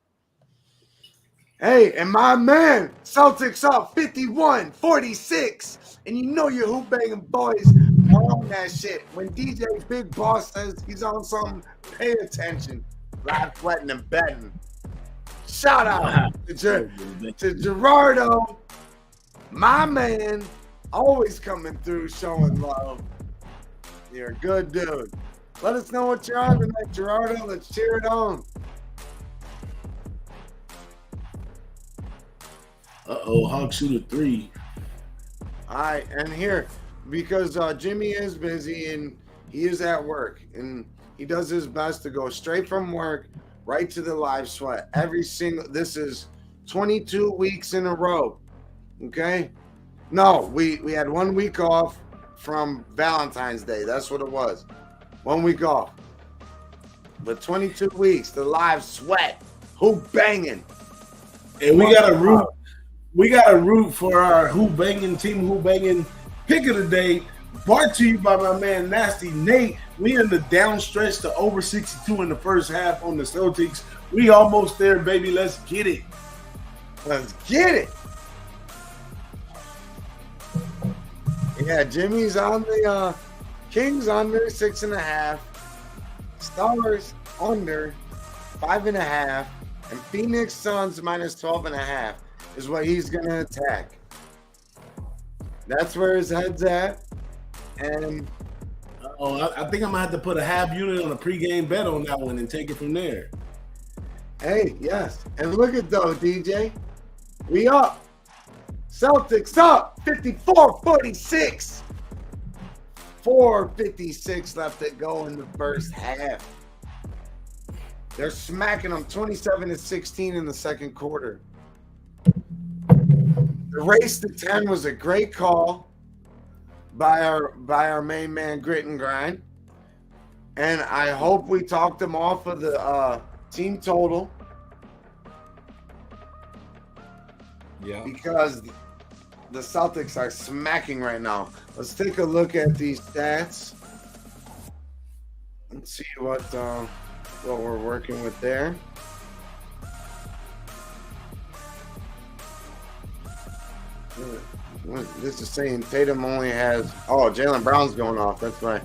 Hey, and my man, Celtics up 51-46. And you know your Who-Bangin boys are on that shit. When DJ Big Boss says he's on something, pay attention. Live sweating and betting. Shout out to Gerardo, my man, always coming through, showing love. You're a good dude. Let us know what you're on tonight, Gerardo. Let's cheer it on. Hawks shoot a 3. All right, and here, because Jimmy is busy and he is at work, and he does his best to go straight from work right to the live sweat. This is 22 weeks in a row, okay? No, we had 1 week off from Valentine's Day. That's what it was. 1 week off. But 22 weeks, the live sweat. Who-Bangin? And we got a root for our Who-Bangin team, Who-Bangin pick of the day, brought to you by my man Nasty Nate. We in the down stretch to over 62 in the first half on the Celtics. We almost there, baby. Let's get it. Let's get it. Yeah, Jimmy's on the Kings under 6.5, Stars under 5.5, and Phoenix Suns minus 12.5 is what he's gonna attack. That's where his head's at. And I think I'm gonna have to put a half unit on a pregame bet on that one and take it from there. Hey, yes. And look at though, DJ. We up. Celtics up 54-46. 4:56 left to go in the first half. They're smacking them 27-16 in the second quarter. The race to 10 was a great call by our main man, Grit and Grind. And I hope we talked him off of the team total. Yeah. Because the Celtics are smacking right now. Let's take a look at these stats. Let's see what we're working with there. This is saying Tatum only has. Oh, Jaylen Brown's going off. That's right.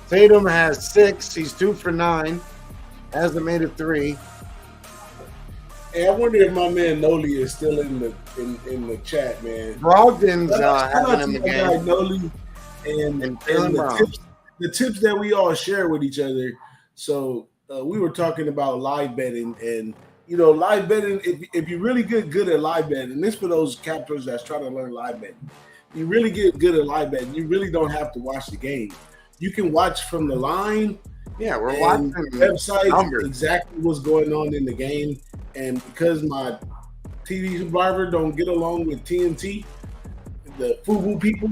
Tatum has 6. He's 2 for 9. Hasn't made a 3. Hey, I wonder if my man Noli is still in the chat, man. Brogdon's having him the game. Noli and the tips that we all share with each other. So we were talking about live betting, and you know, live betting. If you're really good at live betting, and this for those captors that's trying to learn live betting, you really get good at live betting. You really don't have to watch the game. You can watch from the line. Yeah, we're watching websites numbers. Exactly what's going on in the game. And because my TV survivor don't get along with TNT, the FUBU people,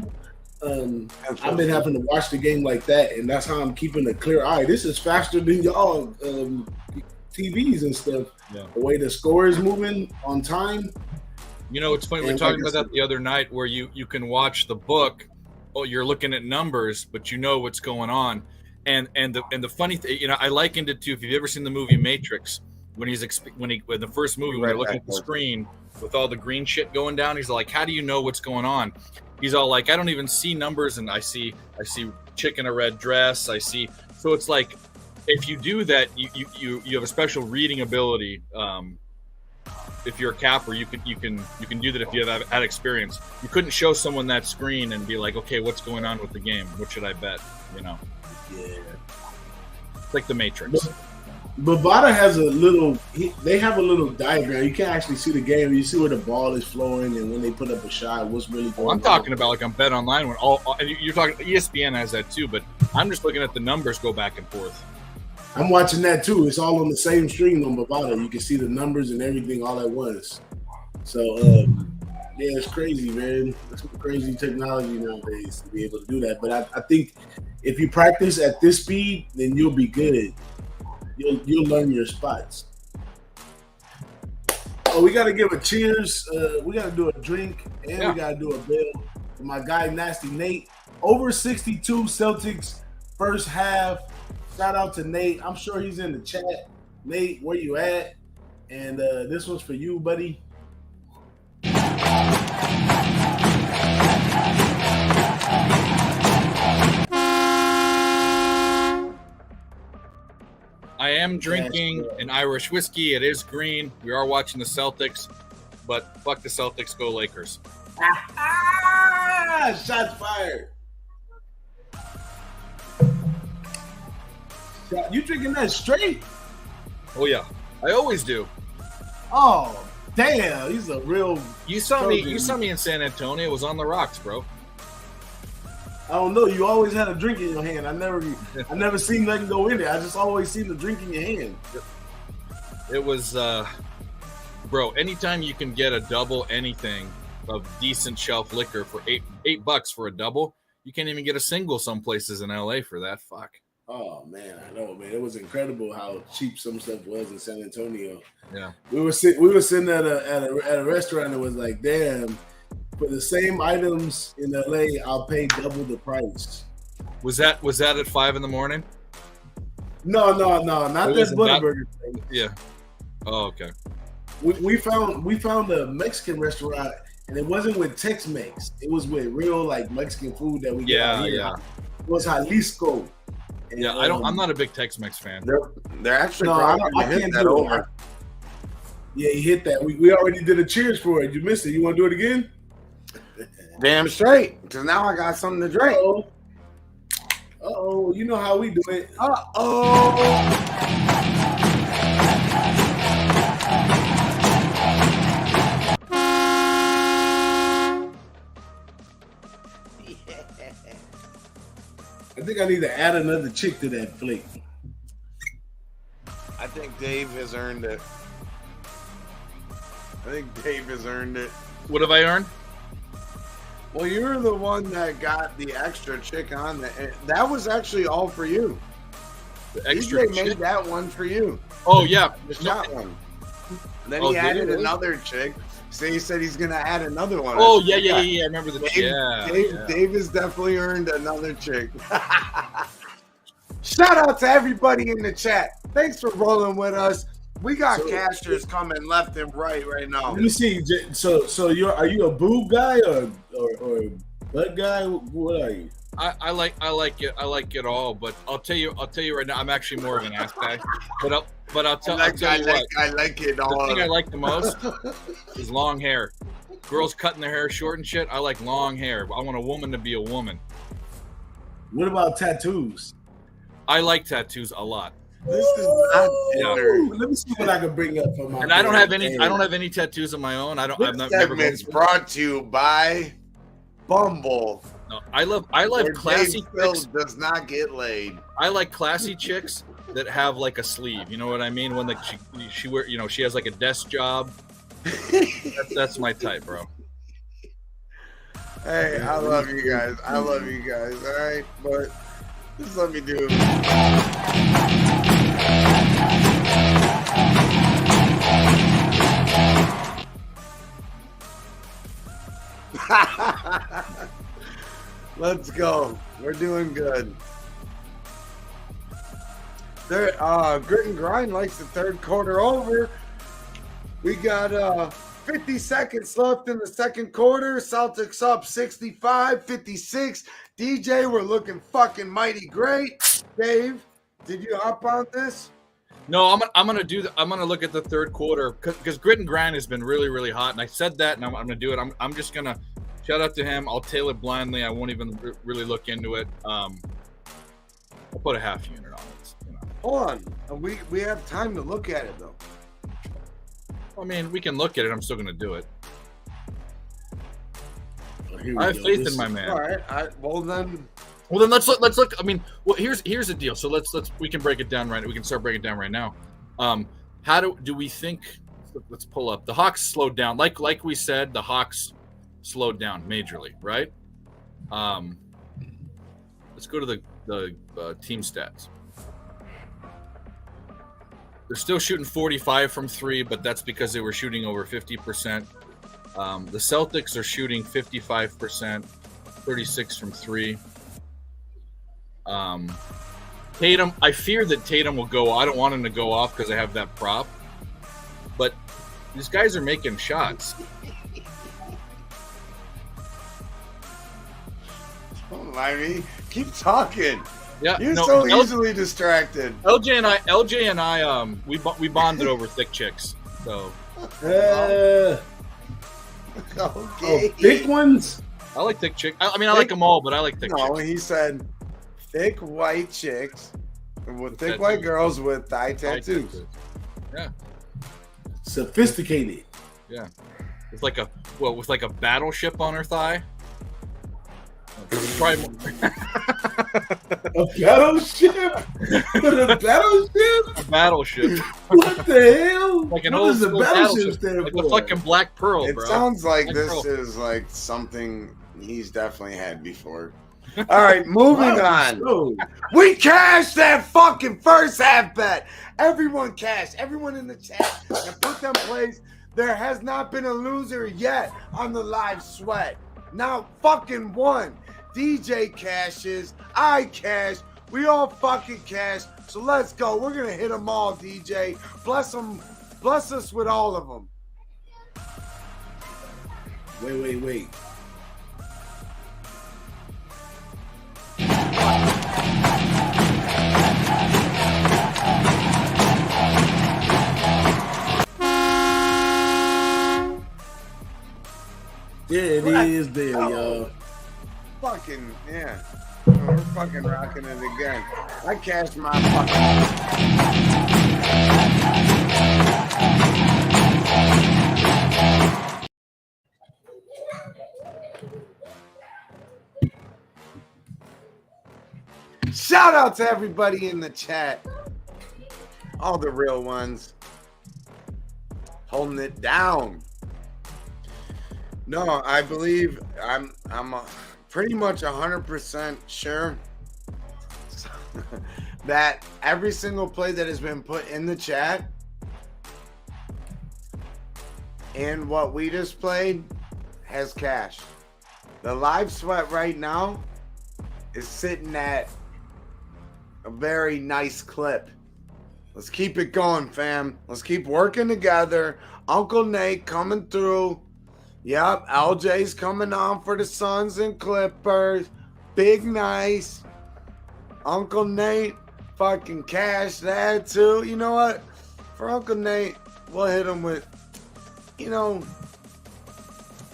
I've been having to watch the game like that, and that's how I'm keeping a clear eye. This is faster than y'all TVs and stuff. Yeah. The way the score is moving on time. You know, it's funny. We were talking about that the other night, where you can watch the book. Oh, you're looking at numbers, but you know what's going on. And the funny thing, you know, I likened it to, if you've ever seen the movie Matrix, when the first movie, when they're looking at the screen with all the green shit going down, he's like, how do you know what's going on? he's all like, I don't even see numbers, and I see chick in a red dress. I see. So it's like, if you do that, you have a special reading ability. If you're a capper, you can do that if you have had experience. You couldn't show someone that screen and be like, okay, what's going on with the game? What should I bet? You know? Yeah. It's like the Matrix. Bovada has a little. They have a little diagram. You can't actually see the game. You see where the ball is flowing, and when they put up a shot, what's really going on. I'm talking about like on Bet Online when you're talking. ESPN has that too, but I'm just looking at the numbers go back and forth. I'm watching that too. It's all on the same stream on Bovada. You can see the numbers and everything all at once. So yeah, it's crazy, man. It's crazy technology nowadays to be able to do that. But I think if you practice at this speed, then you'll be good. You'll learn your spots. Oh, we got to give a cheers. We got to do a drink, and we got to do a bill for my guy Nasty Nate. Over 62 Celtics first half. Shout out to Nate. I'm sure he's in the chat. Nate, where you at? And this one's for you, buddy. I am drinking an Irish whiskey. It is green. We are watching the Celtics, but fuck the Celtics, go Lakers. Shots fired. You drinking that straight? Oh yeah, I always do. Oh damn, he's a real. You saw me in San Antonio. It was on the rocks, bro. I don't know. You always had a drink in your hand. I never seen nothing go in there. I just always seen the drink in your hand. It was, bro. Anytime you can get a double anything of decent shelf liquor for $8 for a double, you can't even get a single some places in LA for that. Fuck. Oh man, I know, man. It was incredible how cheap some stuff was in San Antonio. Yeah, we were sitting at a restaurant and was like, damn, for the same items in LA, I'll pay double the price. Was that at 5 a.m? No, not this Butterburger thing. Yeah. Oh, okay. We found a Mexican restaurant, and it wasn't with Tex-Mex. It was with real like Mexican food that we got here. Yeah. It was Jalisco. And, yeah, I'm not a big Tex-Mex fan. They're actually I can't that do over. it. Yeah, you hit that. We already did a cheers for it. You missed it. You want to do it again? Damn straight. Because now I got something to drink. Uh-oh. You know how we do it. I think I need to add another chick to that flick. I think Dave has earned it. What have I earned? Well, you're the one that got the extra chick on that. That was actually all for you. The extra DJ made that one for you. Oh yeah, The shot one. And then he added another chick. So he said he's gonna add another one. Oh yeah. I remember the Dave has definitely earned another chick. Shout out to everybody in the chat. Thanks for rolling with us. We got cashers coming left and right now. Let me see. So are you a boob guy or butt guy? What are you? I like it all, but I'll tell you right now, I'm actually more of an ass guy. But I'll tell you what. I like it all. The thing I like the most is long hair. Girls cutting their hair short and shit. I like long hair. I want a woman to be a woman. What about tattoos? I like tattoos a lot. This is not Tinder. Let me see what I can bring up for my. And I don't have any tattoos of my own. This segment's brought to you by Bumble. No, I love classy chicks. Does not get laid. I like classy chicks that have like a sleeve. You know what I mean? When she wear, she has like a desk job. That's my type, bro. Hey, I love you guys. All right, but just let me do it. Let's go. We're doing good. Grit and Grind likes the third quarter over. We got 50 seconds left in the second quarter. Celtics up 65-56. DJ, we're looking fucking mighty great. Dave, did you hop on this? No, I'm gonna look at the third quarter because Grit and Grind has been really, really hot, and I said that, and I'm gonna do it. I'm just gonna shout out to him. I'll tail it blindly. I won't even really look into it. I'll put a half unit on it. You know. Hold on, we have time to look at it though. I mean, we can look at it. I'm still gonna do it. Oh, I have faith in my man. All right. Well then let's look. I mean, well, here's the deal. So we can break it down right. We can start breaking it down right now. How do we think? Let's pull up. The Hawks slowed down. Like we said, the Hawks slowed down majorly, right? Let's go to the team stats. They're still shooting 45 from three, but that's because they were shooting over 50%. The Celtics are shooting 55%, 36 from three. Tatum, I fear that Tatum will go. I don't want him to go off because I have that prop. But these guys are making shots. don't mind me. Keep talking. Yeah, You're so easily distracted. LJ and I, we bonded over thick chicks. So, okay. Oh, thick ones. I like thick chicks. I mean, I like them all, but I like thick chicks. No, he said thick white chicks with thick white girls with thigh tattoos. Yeah. Sophisticated. Yeah. With like a battleship on her thigh. Probably a battleship? A battleship? A battleship. What the hell? Like an what old does a battleship stand like for? the fucking Black Pearl, it bro. Sounds like Black this Pearl. is like something he's definitely had before. All right, moving on. So, We cashed that fucking first half bet. Everyone cashed. Everyone in the chat and put them plays. There has not been a loser yet on the live sweat. Not fucking one. DJ cashes. I cash. We all fucking cash. So let's go. We're gonna hit them all, DJ. Bless them. Bless us with all of them. wait. There it is, y'all. Fucking, yeah. We're fucking rocking it again. I cashed my fucking... Shout out to everybody in the chat. All the real ones. Holding it down. No, I believe I'm pretty much 100% sure that every single play that has been put in the chat and what we just played has cash. The live sweat right now is sitting at a very nice clip. Let's keep it going, fam. Let's keep working together. Uncle Nate coming through. Yep, LJ's coming on for the Suns and Clippers. Big nice. Uncle Nate fucking cash that too. You know what? For Uncle Nate, we'll hit him with,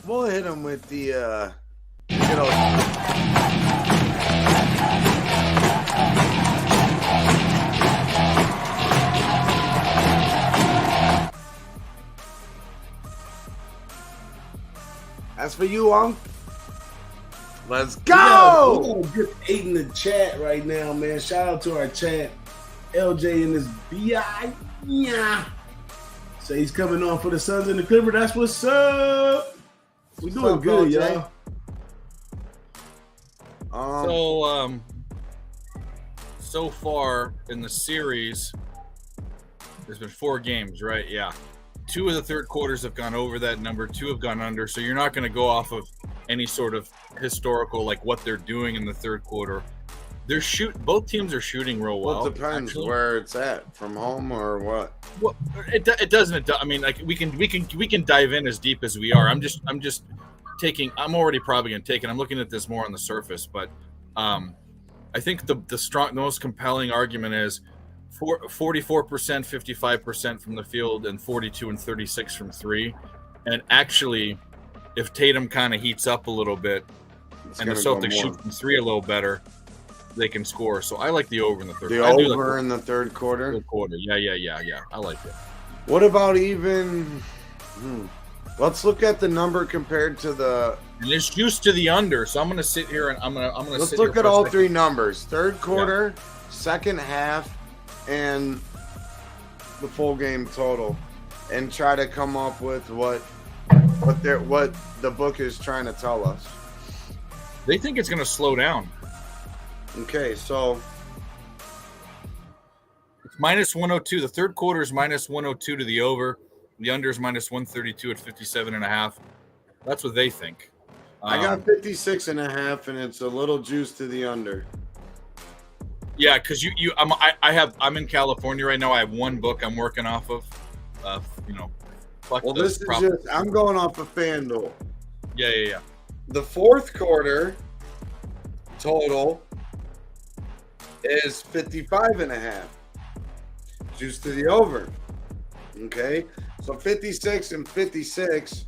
we'll hit him with the, That's for you, Unc. Let's go! We got a good 8 in the chat right now, man. Shout out to our chat. LJ and his BI. Yeah. So he's coming on for the Suns and the Clippers. That's what's up. We're doing up, good, LJ? y'all. So far in the series, there's been 4 games, right? Yeah. 2 of the third quarters have gone over that number. 2 have gone under. So you're not going to go off of any sort of historical, like what they're doing in the third quarter. Both teams are shooting real well. Well, it depends actually. where it's at, from home or what. Well, it doesn't. I mean, like we can dive in as deep as we are. I'm just taking. I'm already probably gonna take it. I'm looking at this more on the surface, but I think the most compelling argument is 44%, 55% from the field, and 42 and 36 from three. And actually, if Tatum kind of heats up a little bit, and the Celtics shoot from three a little better, they can score. So I like the over in the third. The over in the third quarter. Third quarter. Yeah. I like it. What about even? Let's look at the number compared to the. And it's juice to the under. So I'm going to sit here and I'm going to. Let's look at all three numbers: third quarter, second half, and the full game total, and try to come up with what the book is trying to tell us. They think it's going to slow down. Okay, so it's minus 102. The third quarter is minus 102 to the over. The under is minus 132 at 57.5. That's what they think. I got 56.5, and it's a little juice to the under. Yeah, because I'm in California right now. I have one book I'm working off of. Well, this is just I'm going off of FanDuel. Yeah. The fourth quarter total is 55.5. Juice to the over. Okay, so 56 and 56.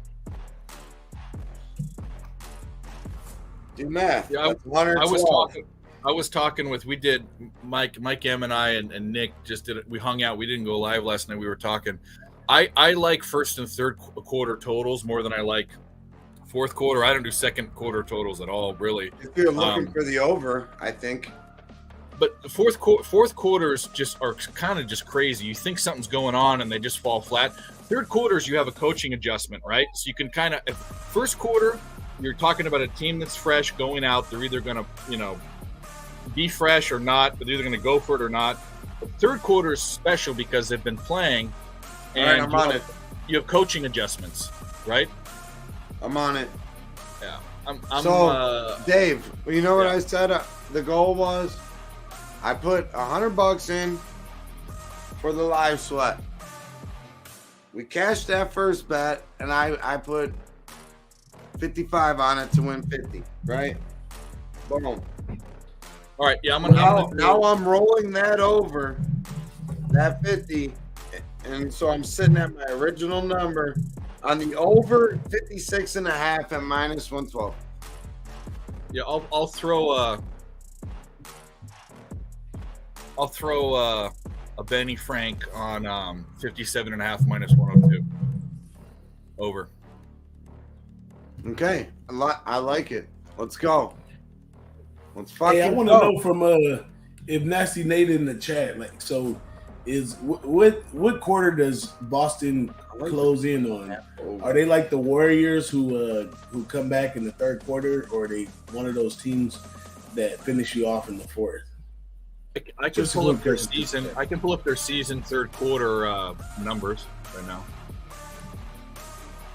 Do math. Yeah, I was talking with Mike M and I and Nick just did it. We hung out. We didn't go live last night. We were talking. I like first and third quarter totals more than I like fourth quarter. I don't do second quarter totals at all, really. If you're looking for the over, I think. But the fourth quarters just are kind of just crazy. You think something's going on and they just fall flat. Third quarters, you have a coaching adjustment, right? So you can kind of first quarter, you're talking about a team that's fresh going out. They're either going to, be fresh or not. But they're either going to go for it or not. But third quarter is special because they've been playing, and I'm on it. You have coaching adjustments, right? I'm on it. Yeah. Dave, you know what I said? The goal was I put $100 in for the live sweat. We cashed that first bet, and I put 55 on it to win 50. Right? Boom. All right. Yeah. Now I'm rolling that over that 50, and so I'm sitting at my original number on the over 56.5 at minus 112. Yeah. I'll throw a Benny Frank on 57.5 minus 102 over. Okay, I like it. Let's go. Let's fucking. Hey, I want to know from if Nasty Nate in the chat, like, so is what quarter does Boston close in on? Are they like the Warriors who come back in the third quarter, or are they one of those teams that finish you off in the fourth? I can pull up their season. I can pull up their season third quarter numbers right now.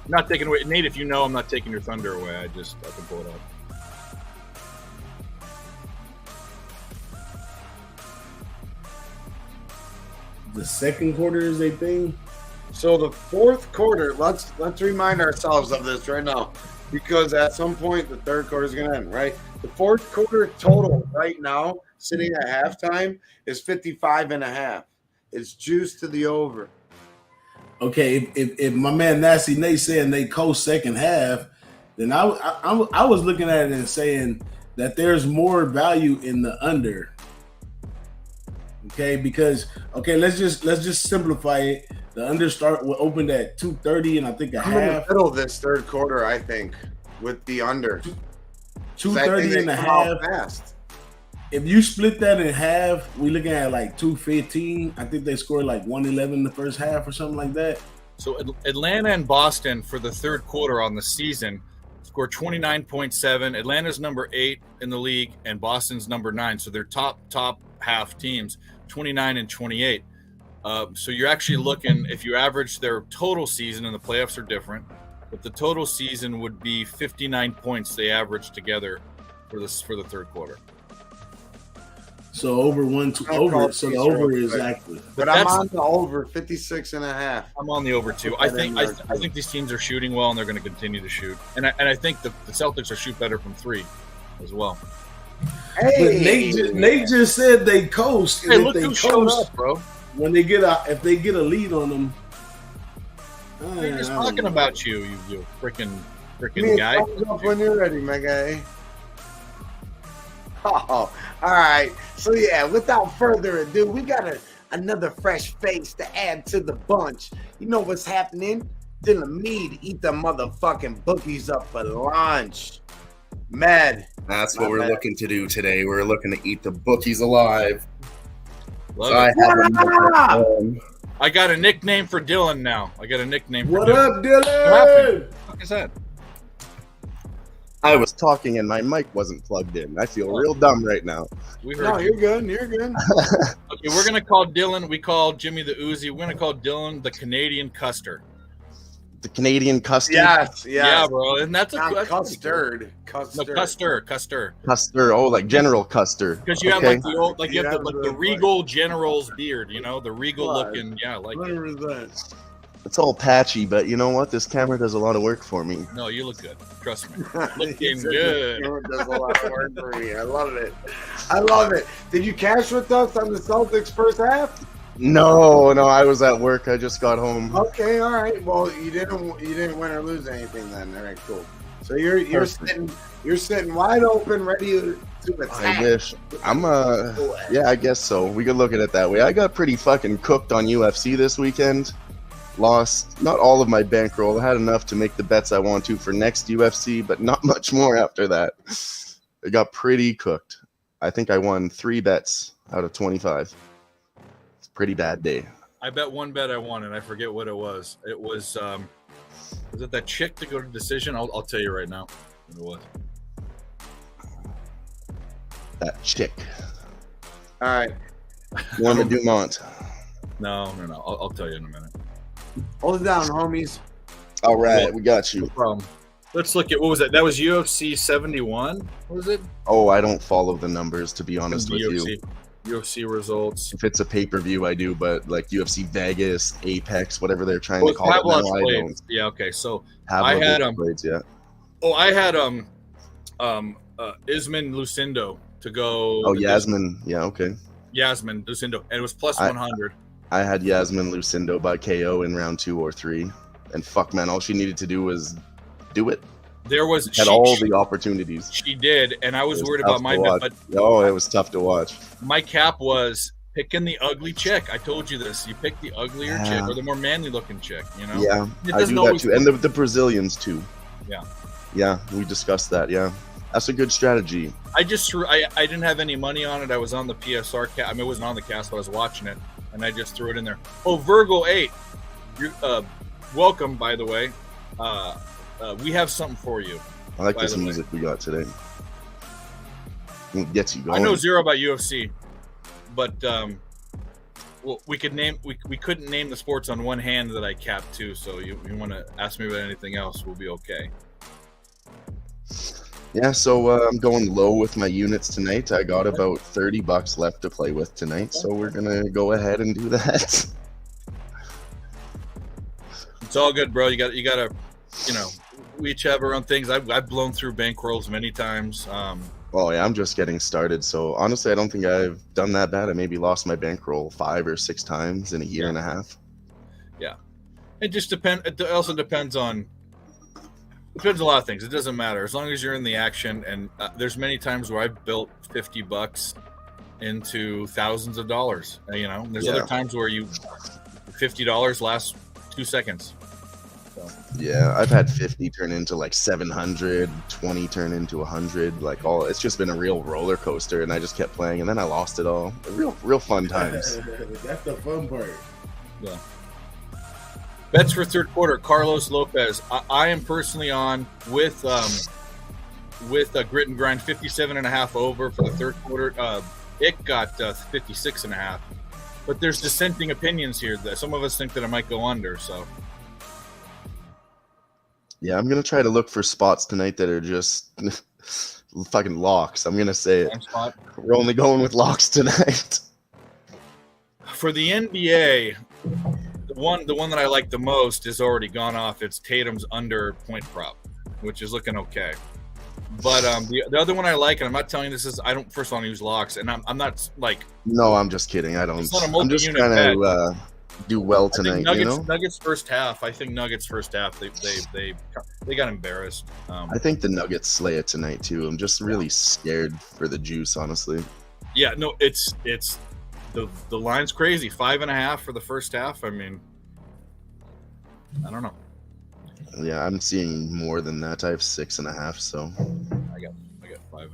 I'm not taking away, Nate. If you know, I'm not taking your thunder away. I can pull it up. The second quarter is a thing. So the fourth quarter. Let's remind ourselves of this right now, because at some point the third quarter is going to end. Right. The fourth quarter total right now, sitting at halftime, is 55.5. It's juice to the over. Okay, if my man Nasty Nate saying they coast second half, then I was looking at it and saying that there's more value in the under. Okay, because let's just simplify it. The under opened at 230, and I think I'm in the middle of this third quarter, I think, with the under 230 and a half. Fast. If you split that in half, we're looking at like 215. I think they scored like 111 in the first half or something like that. So Atlanta and Boston for the third quarter on the season scored 29.7. Atlanta's number 8 in the league, and Boston's number 9. So they're top half teams, 29 and 28. So you're actually looking, if you average their total season, and the playoffs are different, but the total season would be 59 points they average together for the third quarter. So over one to I'll call over. So the Caesar over real is quick. actually. But I'm on the over 56.5. I'm on the over too. I think these teams are shooting well, and they're going to continue to shoot. And I think the Celtics will shoot better from three as well. But Nate just said they coast. Hey, look who showed up, bro. When they if they get a lead on them. They're just talking about you freaking guy. Up when you're ready, my guy. Oh, all right. So yeah, without further ado, we got another fresh face to add to the bunch. You know what's happening? Dylan Mead eat the motherfucking bookies up for lunch. Mad. That's what we're looking to do today. We're looking to eat the bookies alive. I got a nickname for Dylan now. What up, Dylan? What happened? What is that? I was talking and my mic wasn't plugged in. I feel real dumb right now. We heard No, you. you're good. You're good. Okay, we're gonna call Dylan. We call Jimmy the Uzi. We're gonna call Dylan the Canadian Custer. The Canadian custard. Yes. Yeah, bro. And that's Not custard. custard. No, Custer. Custard. Oh, like General Custer. Because you have Okay. like the old, like you have the really regal general's beard. You know, the regal Right. looking. Yeah, like it. 100%. It's all patchy, but you know what? This camera does a lot of work for me. No, you look good. Trust me. Looking good. It does a lot of work for me. I love it. I love it. Did you cash with us on the Celtics first half? No, I was at work. I just got home. Okay, all right. Well, you didn't win or lose anything then. All right, cool. So you're sitting wide open, ready to attack. I wish. Yeah, I guess so. We could look at it that way. I got pretty fucking cooked on UFC this weekend. Lost not all of my bankroll. I had enough to make the bets I want to for next UFC, but not much more after that. I got pretty cooked. I think I won 3 bets out of 25. It's a pretty bad day. I bet one bet I won, and I forget what it was. It was it that chick to go to decision? I'll tell you right now what it was. That chick. All right. Norma Dumont. No. I'll tell you in a minute. Hold it down, homies. All right, we got you. Let's look at what was that? That was UFC 71. What was it? Oh, I don't follow the numbers, to be honest with you. UFC results. If it's a pay-per-view, I do, but like UFC Vegas, Apex, whatever they're trying to call it now, I don't. Yeah, okay. So I had Isman Lucindo to go. Oh, Yasmin. Yeah, okay. Yasmin Lucindo, and it was plus 100. I had Yasmin Lucindo by KO in round 2 or 3, and fuck, man, all she needed to do was do it. There was all the opportunities. She did, and I was worried about my bet, but it was tough to watch. My cap was picking the ugly chick. I told you this. You pick the uglier chick or the more manly looking chick. You know. Yeah, I do that too, and the Brazilians too. Yeah, we discussed that. Yeah, that's a good strategy. I just threw. I didn't have any money on it. I was on the PSR cast. I mean, it wasn't on the cast, but I was watching it, and I just threw it in there. Oh, Virgo 8, you welcome, by the way. We have something for you. I like this music we got today. It gets you going. I know zero about UFC, but well, we couldn't name the sports on one hand that I capped too. So you want to ask me about anything else, we'll be okay. Yeah, so I'm going low with my units tonight. I got about $30 left to play with tonight, so we're gonna go ahead and do that. It's all good, bro. You gotta, we each have our own things. I've blown through bankrolls many times. Oh yeah, I'm just getting started. So honestly, I don't think I've done that bad. I maybe lost my bankroll 5 or 6 times in a year and a half. Yeah, it just depends. It also depends on a lot of things. It doesn't matter as long as you're in the action. And there's many times where I've built $50 into thousands of dollars. There's other times where $50 lasts 2 seconds. So. Yeah, I've had 50 turn into like 700, 20 turn into 100. Like it's just been a real roller coaster, and I just kept playing, and then I lost it all. Real fun times. That's the fun part. Yeah. Bets for third quarter, Carlos Lopez. I am personally on with Grit and Grind 57.5 over for the third quarter. It got 56.5, but there's dissenting opinions here. That some of us think that it might go under. So. Yeah, I'm gonna try to look for spots tonight that are just fucking locks. I'm gonna say it. Slam spot. We're only going with locks tonight. For the NBA, the one that I like the most is already gone off. It's Tatum's under point prop, which is looking okay. But the other one I like, and I'm not telling you this is I don't first of all use locks, and I'm not like No, I'm just kidding. I don't. It's not a I'm just multi-unit trying to do well I think tonight. You know. Nuggets first half. I think Nuggets first half. They got embarrassed. I think the Nuggets slay it tonight too. I'm just really scared for the juice, honestly. Yeah, no, it's the line's crazy. 5.5 for the first half. I mean, I don't know. Yeah, I'm seeing more than that. I have 6.5. So I got 5.5.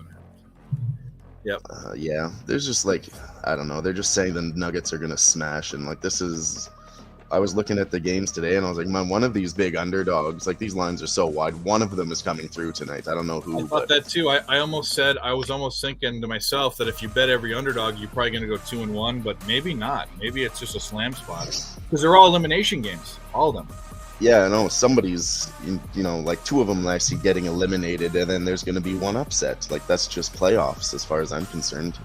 Yep. yeah, there's just like I don't know. They're just saying the Nuggets are gonna smash, and like this is. I was looking at the games today, and I was like, man, one of these big underdogs. Like these lines are so wide. One of them is coming through tonight. I don't know who. I thought that too. I was almost thinking to myself that if you bet every underdog, you're probably going to go 2-1, but maybe not. Maybe it's just a slam spot because they're all elimination games, all of them. Yeah, I know somebody's, you know, like two of them I see getting eliminated, and then there's going to be one upset. Like that's just playoffs, as far as I'm concerned.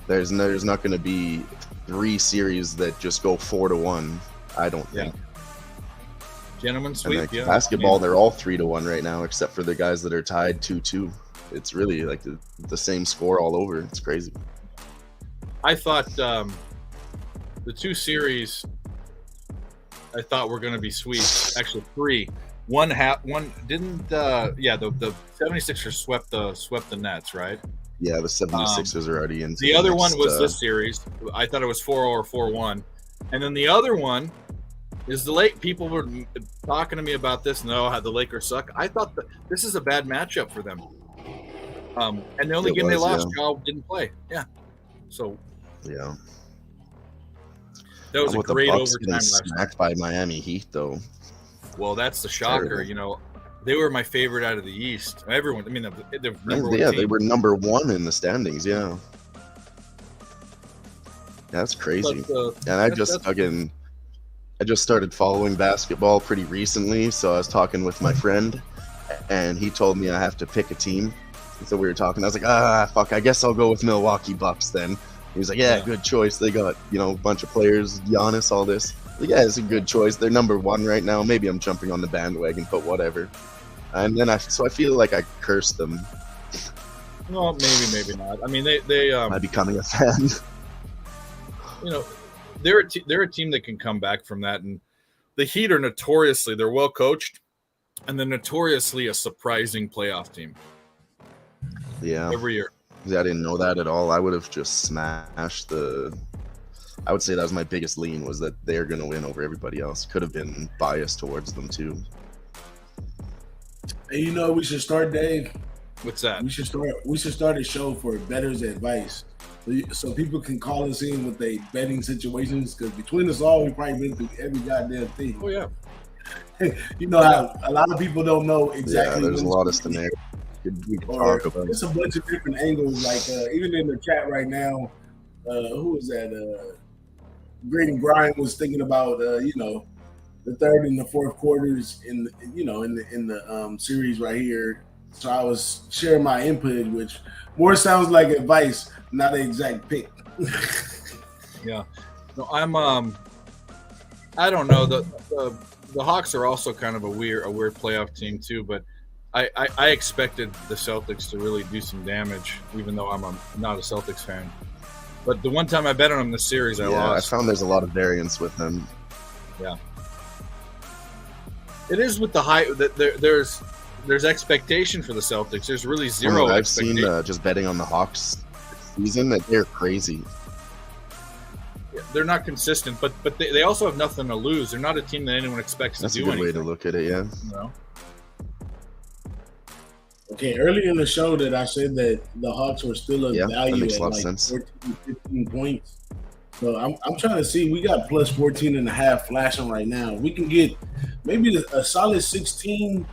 There's not going to be 3 series that just go 4-1. I don't think. Gentlemen sweep. And like basketball, they're all 3-1 right now, except for the guys that are tied 2-2. It's really like the same score all over. It's crazy. I thought the 2 series I thought were going to be sweeps. Actually, 3. One didn't. The 76ers swept the Nets, right? Yeah, the 76ers are already in. The other one was this series. I thought it was 4-0 or 4-1. And then the other one is the Lake. People were talking to me about this. No, how the Lakers suck. I thought this is a bad matchup for them. And the only game they lost, y'all didn't play. Yeah. So. Yeah. That was a great overtime last smacked by Miami Heat, though. Well, that's the shocker. Terrible. You know, they were my favorite out of the East. Everyone, I mean, the number one team. They were number 1 in the standings. Yeah, that's crazy. And I just started following basketball pretty recently. So I was talking with my friend, and he told me I have to pick a team. And so we were talking. I was like, fuck, I guess I'll go with Milwaukee Bucks then. He was like, yeah, good choice. They got, a bunch of players, Giannis, all this. Like, yeah, it's a good choice. They're number 1 right now. Maybe I'm jumping on the bandwagon, but whatever. And then I feel like I cursed them. Well, maybe not. I mean, they am I becoming a fan? They're a team that can come back from that. And the Heat are notoriously, they're well coached, and they're notoriously a surprising playoff team. Yeah. Every year. Yeah, I didn't know that at all. I would have just smashed I would say that was my biggest lean, was that they're going to win over everybody else. Could have been biased towards them too. And we should start, Dave. What's that? We should start a show for bettors advice, so people can call us in with their betting situations. Because between us all, we probably been through every goddamn thing. Oh yeah. How a lot of people don't know exactly. Yeah, there's a lot of scenarios we can talk about. It's a bunch of different angles. Like even in the chat right now, who was that? Grady Bryan was thinking about the third and the fourth quarters in the series right here. So I was sharing my input, which more sounds like advice, not an exact pick. Yeah, no, I don't know. The Hawks are also kind of a weird playoff team too, but I expected the Celtics to really do some damage, even though I'm not a Celtics fan. But the one time I bet on them this series, I lost. I found there's a lot of variance with them. Yeah, it is with the high. There's expectation for the Celtics. There's really zero. I've seen just betting on the Hawks this season that they're crazy. Yeah, they're not consistent, but they also have nothing to lose. They're not a team that anyone expects to do anything. That's a good way to look at it. Yeah. Okay, earlier in the show that I said that the Hawks were still a value at like 14, 15 points. So I'm trying to see. We got plus 14.5 flashing right now. We can get maybe a solid 16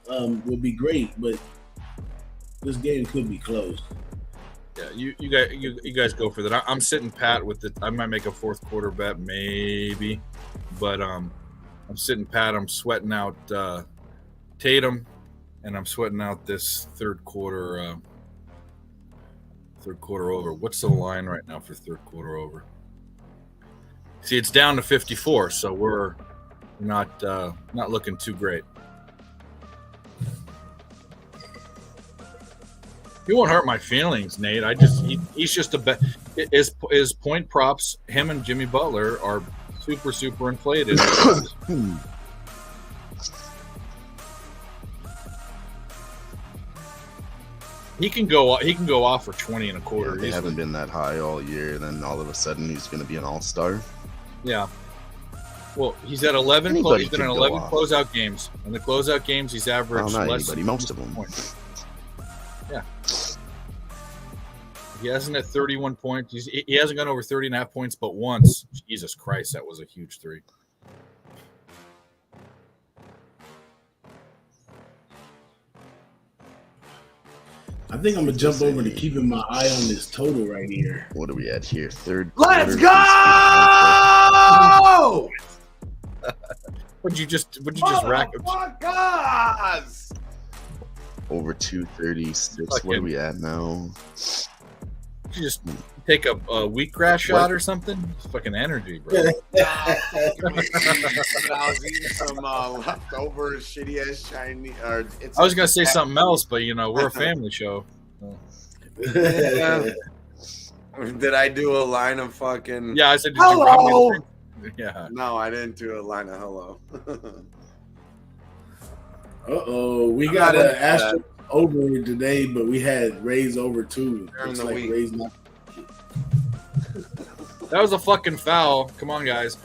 would be great, but this game could be close. Yeah, you guys go for that. I'm sitting pat with it. I might make a fourth quarter bet, maybe, but I'm sitting pat. I'm sweating out Tatum and I'm sweating out this third quarter over. What's the line right now for third quarter over? See, it's down to 54, so we're not looking too great. He won't hurt my feelings, Nate. He's just a bet. His point props, him and Jimmy Butler are super inflated. He can go off for 20 and a quarter. Yeah, they haven't been that high all year. Then all of a sudden, he's going to be an all-star. Yeah. Well, he's at 11. He's been in 11 closeout games. In the closeout games, he's averaged not less anybody, than most of them. Points. Yeah. He hasn't at 31 points. He hasn't gone over 30.5 points but once. Jesus Christ, that was a huge three. I think I'm gonna jump over to keeping my eye on this total right here. What are we at here? Third. Let's go! Would you just rack up? Motherfuckers! Over 236. What Fucking- are we at now? You just take a wheatgrass shot or something? It's fucking energy, bro. I was eating some leftover shitty ass Chinese. I was gonna say something else, but we're a family show. Yeah. Did I do a line of fucking? Yeah, I said. Hello. Yeah. No, I didn't do a line of hello. We I'm got not an into Astro over today, but we had Rays over too. During Looks the like week. Rays not. That was a fucking foul. Come on, guys.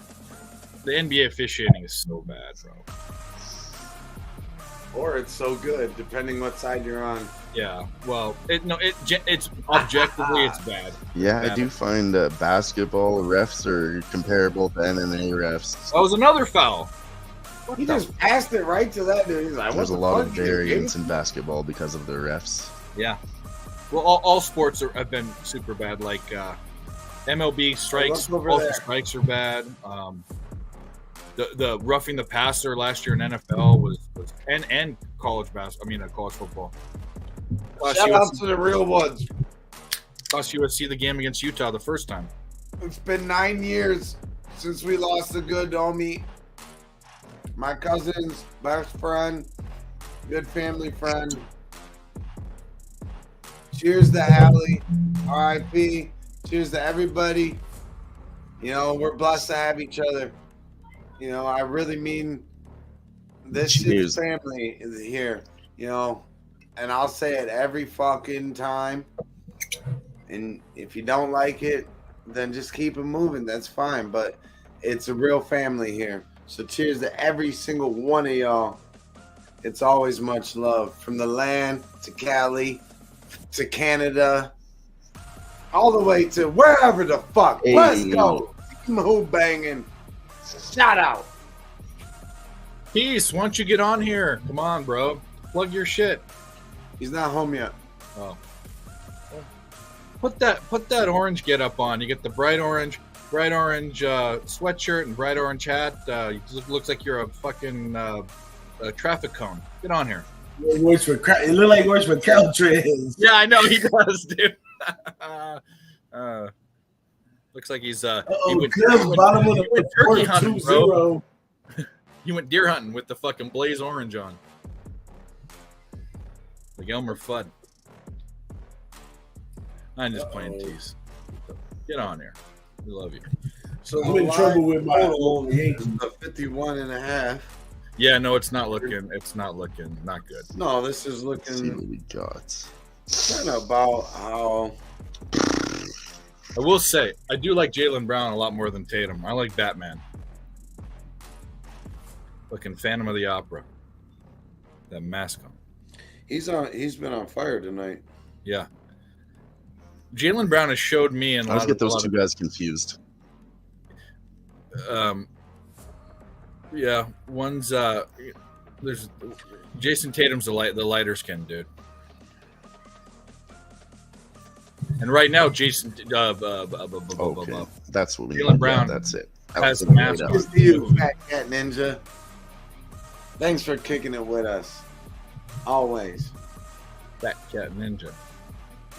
The NBA officiating is so bad, bro. Or it's so good, depending what side you're on. Yeah. Well, it's objectively it's bad. Yeah, I do find basketball refs are comparable to MMA refs. That was another foul. He just passed it right to that dude. He's like, There's a what the lot fuck of you doing? variance in basketball because of the refs. Yeah. Well, all sports have been super bad. Like MLB strikes, look over both there. the strikes are bad. The roughing the passer last year in NFL was and college basketball. I mean, college football. Shout out to the real ones. Cost USC the game against Utah the first time. It's been 9 years since we lost a good homie. My cousin's best friend, good family friend. Cheers to Allie, R.I.P. Cheers to everybody. We're blessed to have each other. I really mean this shit's family is here. And I'll say it every fucking time. And if you don't like it, then just keep it moving. That's fine. But it's a real family here. So cheers to every single one of y'all. It's always much love. From the land to Cali to Canada, all the way to wherever the fuck. Hey. Let's go. Who-Bangin. Shout out. Peace, why don't you get on here? Come on, bro. Plug your shit. He's not home yet. Oh. Put that orange get up on. You get the bright orange sweatshirt and bright orange hat. It looks like you're a fucking a traffic cone. Get on here. It looks like works for Caltrans. Yeah, I know he does, dude. Looks like he's bottom of the went turkey report, hunting, bro. 2-0. You went deer hunting with the fucking blaze orange on. Like Elmer Fudd. I'm just playing tease. Get on here. We love you. So I'm in trouble with my old Yankees. 51.5. Yeah, no, it's not looking not good. No, this is Let's see what looking we got. kind of about how I will say, I do like Jaylen Brown a lot more than Tatum. I like Batman. Fucking Phantom of the Opera. That mask on. he's been on fire tonight. Yeah. Jaylen Brown has showed me in I always get those two guys confused. Yeah, one's there's Jason Tatum's the lighter skinned dude. And right now, Jason Okay, that's what we Jaylen need. Brown Yeah, that's it. has That the was mask the on. Cheers to you, Fat Cat Ninja. Thanks for kicking it with us. Always. Fat Cat Ninja.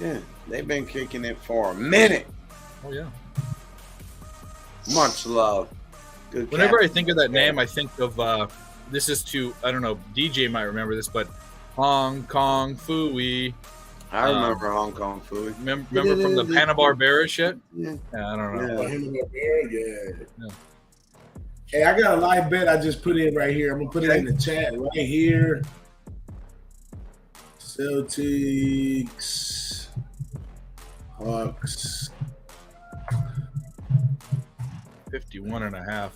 Yeah, they've been kicking it for a minute. Oh yeah. Much love. Good. Whenever I captain. think of that name, I think of this is to, I don't know, DJ might remember this, but Hong Kong Phooey. I remember Hong Kong food. Remember from the Hanna-Barbera shit? Yeah. I don't know. Yeah. Hey, I got a live bet I just put in right here. I'm gonna put it in the chat right here. Celtics, Hawks. 51.5.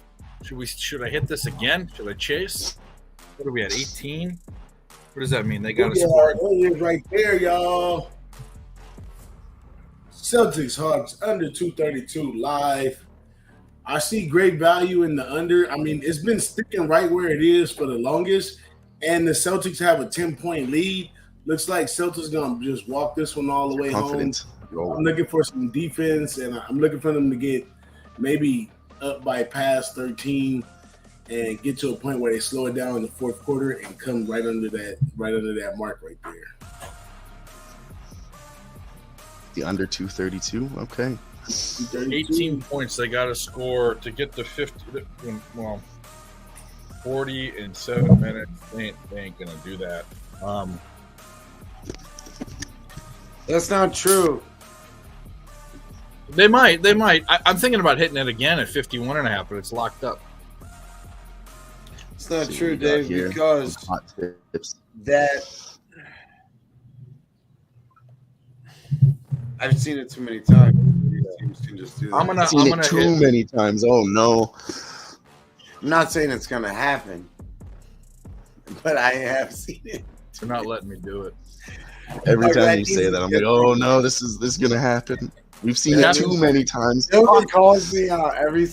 Should I hit this again? Should I chase? What are we at? 18? What does that mean? They got to score. It is right there, y'all. Celtics Hawks under 232 live. I see great value in the under. I mean, it's been sticking right where it is for the longest, and the Celtics have a 10-point lead. Looks like Celtics gonna just walk this one all the way home. I'm looking for some defense, and I'm looking for them to get maybe up by past 13 and get to a point where they slow it down in the fourth quarter and come right under that mark right there. The under 232. Okay. 18 points they got to score to get to 50. Well, 40 in 7 minutes. They ain't gonna do that. That's not true. They might. I'm thinking about hitting it again at 51.5, but it's locked up. It's not true, Dave, because hot tips. that I've seen it too many times. These teams can just do that. I've seen it too many times. Oh no! I'm not saying it's gonna happen, but I have seen it. They're not letting me do it. Every time you say that, I'm like, oh no, this is gonna happen. We've seen it too many times. Nobody calls me out every.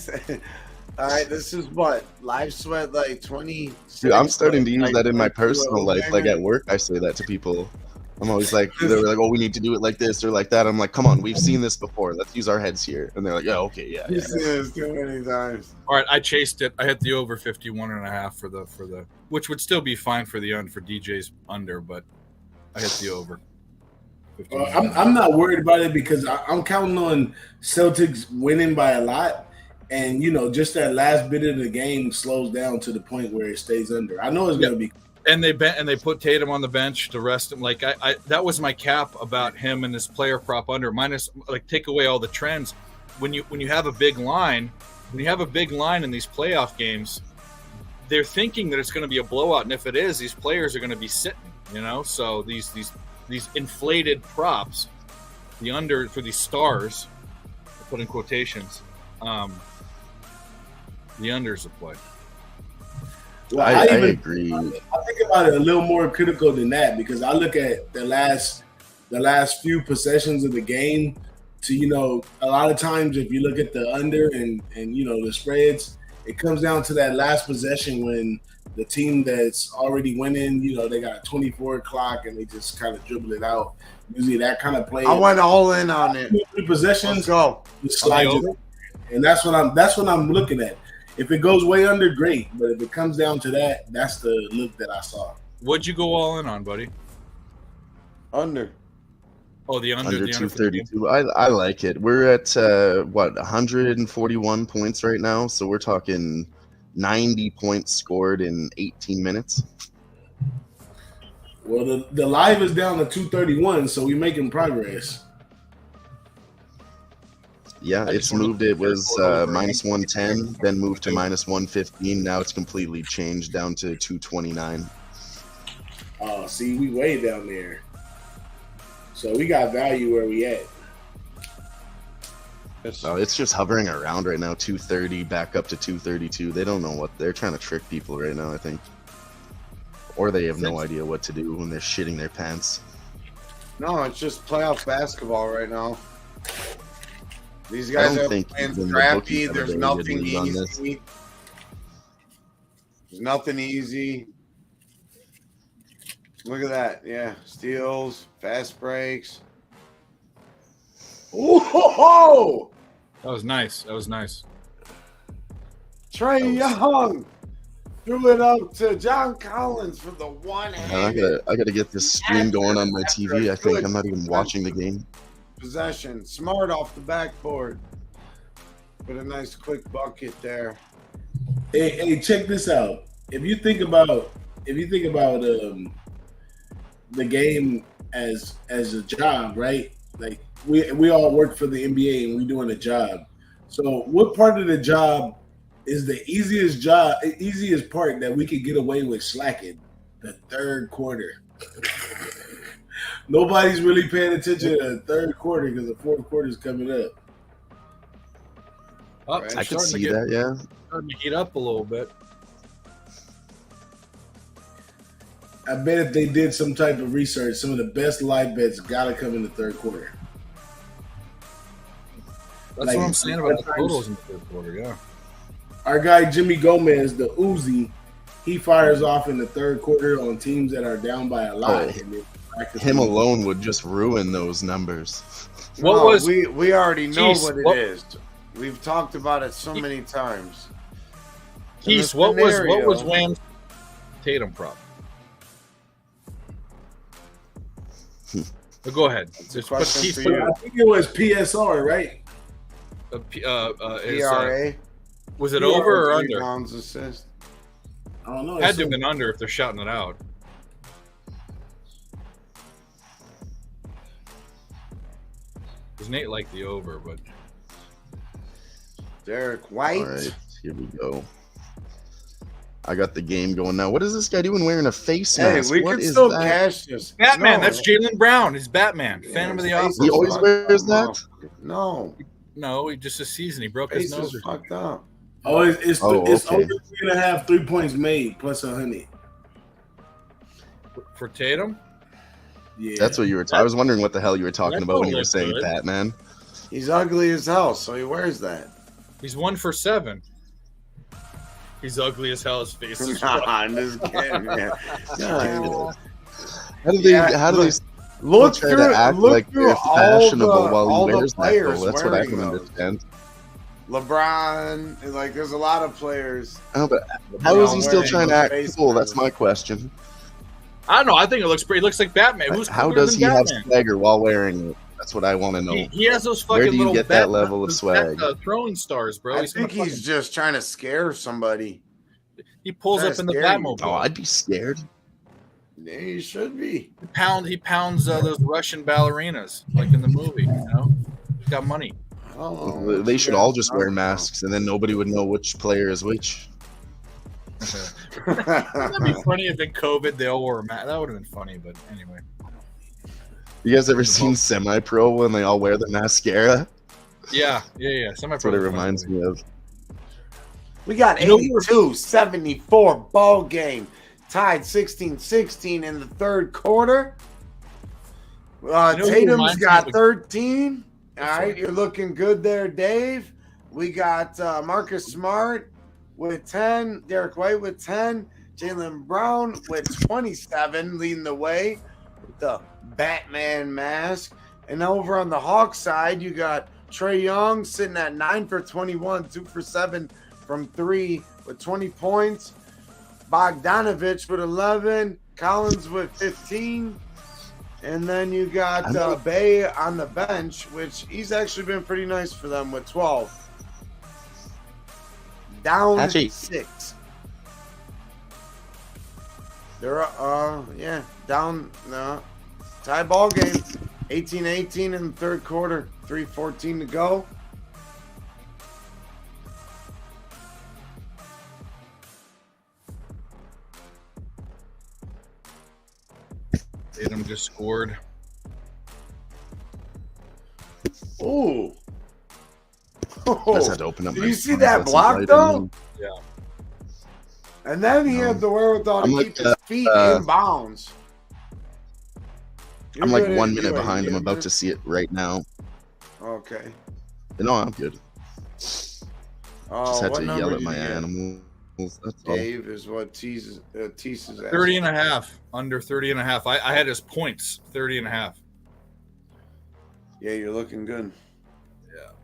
All right, this is what live sweat like 20. Dude, I'm starting to use that in my personal life. Like at work, I say that to people. I'm always like, they're like, oh, we need to do it like this or like that. I'm like, come on, we've seen this before. Let's use our heads here. And they're like, yeah, okay, yeah. You've seen this too many times. All right, I chased it. I hit the over 51.5 for the which would still be fine for the for DJ's under, but I hit the over. I'm not worried about it because I'm counting on Celtics winning by a lot, and just that last bit of the game slows down to the point where it stays under. I know it's going to be. And they put Tatum on the bench to rest him. Like I that was my cap about him and his player prop under minus, like, take away all the trends. When you have a big line, in these playoff games, they're thinking that it's going to be a blowout, and if it is, these players are going to be sitting. So these inflated props, the under for these stars, I put in quotations, the unders a play. Well, I agree. I think about it a little more critical than that because I look at the last few possessions of the game. To a lot of times if you look at the under and the spreads, it comes down to that last possession when the team that's already winning, they got 24 o'clock and they just kind of dribble it out. Usually that kind of play. I went all in on it. 3 possessions, go. And that's what I'm looking at. If it goes way under, great. But if it comes down to that, that's the look that I saw. What'd you go all in on, buddy? Under. Oh, the under 232. I like it. We're at 141 points right now, so we're talking 90 points scored in 18 minutes. Well, the live is down to 231, so we're making progress. Yeah, it's moved. It was minus 110, then moved to minus 115. Now it's completely changed down to 229. Oh, see, we way down there. So we got value where we at. Oh, it's just hovering around right now, 230 back up to 232. They don't know what they're trying to trick people right now, I think. Or they have no idea what to do when they're shitting their pants. No, it's just playoff basketball right now. These guys are playing scrappy. There's nothing easy. There's nothing easy. Look at that. Yeah. Steals, fast breaks. Threw it up to John Collins for the one-handed I gotta get this stream going on my TV. I think I'm not even watching the game. possession. Smart off the backboard. With a nice quick bucket there. Hey, check this out. If you think about the game as a job, right? Like we all work for the NBA and we doing a job. So what part of the job is the easiest part that we could get away with slacking? The third quarter. Nobody's really paying attention to the third quarter because the fourth quarter is coming up. Oh, Right. I can see that, yeah. Starting to heat up a little bit. I bet if they did some type of research, some of the best live bets gotta come in the third quarter. That's Like, what I'm saying about the sometimes- totals in the third quarter. Yeah. Our guy Jimmy Gomez, the Uzi, he fires off in the third quarter on teams that are down by a lot. Oh, him alone would just ruin those numbers. What No, was- we already know Jeez, what it is. We've talked about it so many times. In Keith, the what was scenario- Wham's Tatum prop? Go ahead. That's a Just put question Keith, for put, you. I think it was PSR, right? ERA. was it over or under? Rebounds, assist. I don't know. Had to have been under if they're shouting it out. Because Nate liked the over, but Derek White. All right, here we go. I got the game going now. What is this guy doing wearing a face Hey, mask? we What can is still that? cash this. Batman. No. That's Jaylen Brown. He's Batman. Phantom of the Face Opera. He is always fucked wears up. that? No, No, he just a season. He broke his face nose. is fucked up. Oh, it's Oh, it's okay. over 3.5 3 points made plus 100. For Tatum? Yeah, That's what you were. I was wondering what the hell you were talking That about when you don't were look saying good. Batman. He's ugly as hell, so he wears that. He's 1 for 7. He's ugly as hell. His face is Nah, I'm just kidding. Man. Nah. How do they? Yeah, how do they Look try through, to act look like through they're all fashionable the, while all he the wears that? players Though? That's what I wearing don't those. understand. LeBron, like there's a lot of players. Oh, but how is he still wearing trying to those act face cool? That's masks. my question. I don't know. I think it looks pretty. It looks like Batman. Who's How cooler does than he have Batman? swagger while wearing it? That's what I want to know. He has those fucking Where do you little get that bat- level of those swag? throwing stars, bro. I think he's just trying to scare somebody. he pulls trying up to in the scare you. Batmobile. Oh, I'd be scared. Yeah, he should be. He pounds those Russian ballerinas like in the movie. You know, he's got money. Oh, They should all just wear masks, and then nobody would know which player is which. Wouldn't that be funny if in COVID they all wore a mask? That would have been funny, but anyway. You guys ever seen Semi-Pro when they all wear the mascara? Yeah. That's what it reminds me of. We got You know, 82-74 ball game. Tied 16-16 in the third quarter. You know who Tatum's reminds me got of- 13. All right, you're looking good there, Dave. We got Marcus Smart with 10, Derek White with 10, Jaylen Brown with 27 leading the way with the Batman mask. And over on the Hawks side, you got Trae Young sitting at 9 for 21, 2 for 7 from 3 with 20 points. Bogdanovich with 11, Collins with 15. And then you got Bay on the bench, which he's actually been pretty nice for them with 12. Down Actually- 6. They're down tie ball game. 18-18 in the third quarter. 3:14 to go. Tatum just scored. Ooh. Just had to open up. Did my you see phone, that let some block, light though? in. And then he had the wherewithal to I'm keep like, his feet in bounds. I'm like 1 You minute are behind. I'm good, about man? to see it right now. Okay. No, I'm good. Oh, Just had what to number yell at did my you get? animals. That's all. Dave is what teases 30 and a half. Under 30 and a half. I had his points. 30 and a half. Yeah, you're looking good.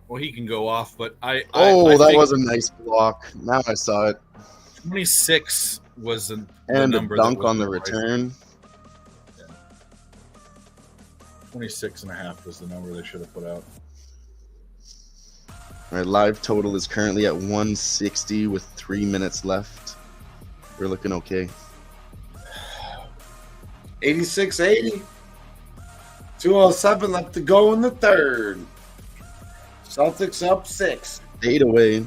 Well, he can go off, but I Oh, I that think was a nice block. Now I saw it. 26 was the And a number that dunk was on the right. return. 26.5 was the number they should have put out. All right, live total is currently at 160 with 3 minutes left. We're looking okay. 86-80. 2:07 left to go in the third. Celtics up 6. 8 away.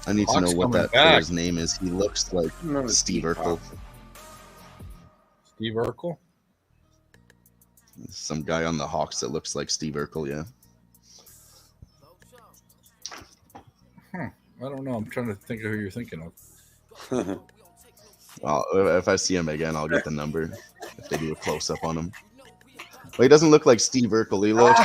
I need to Hawks know what coming that back. player's name is. He looks like Steve Urkel. Steve Urkel? Some guy on the Hawks that looks like Steve Urkel, yeah. I don't know. I'm trying to think of who you're thinking of. If I see him again, I'll get the number if they do a close-up on him. Well, he doesn't look like Steve Urkel. He looks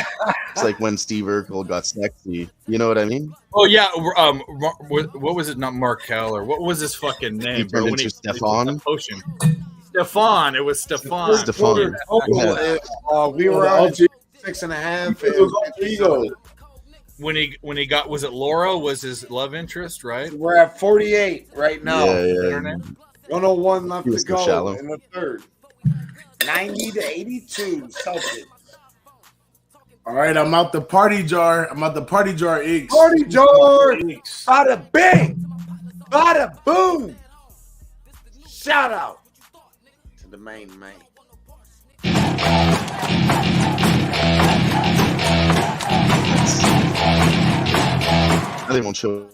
like when Steve Urkel got sexy. You know what I mean? Oh yeah, what was it? Not Mark Keller. What was his fucking name? He turned into Stefan. Potion. Stefan. It was Stefan. Stefan. Yeah. We were on 6.5. When he got, was it Laura? Was his love interest, right? We're at 48 right now. Yeah. Her name? 101 left He to was too go shallow. in the third. 90-82 Celtics. All right, I'm out the party jar. Iggs. Party jar. Iggs. Bada bing. Bada boom. Shout out to the main man. They won't show.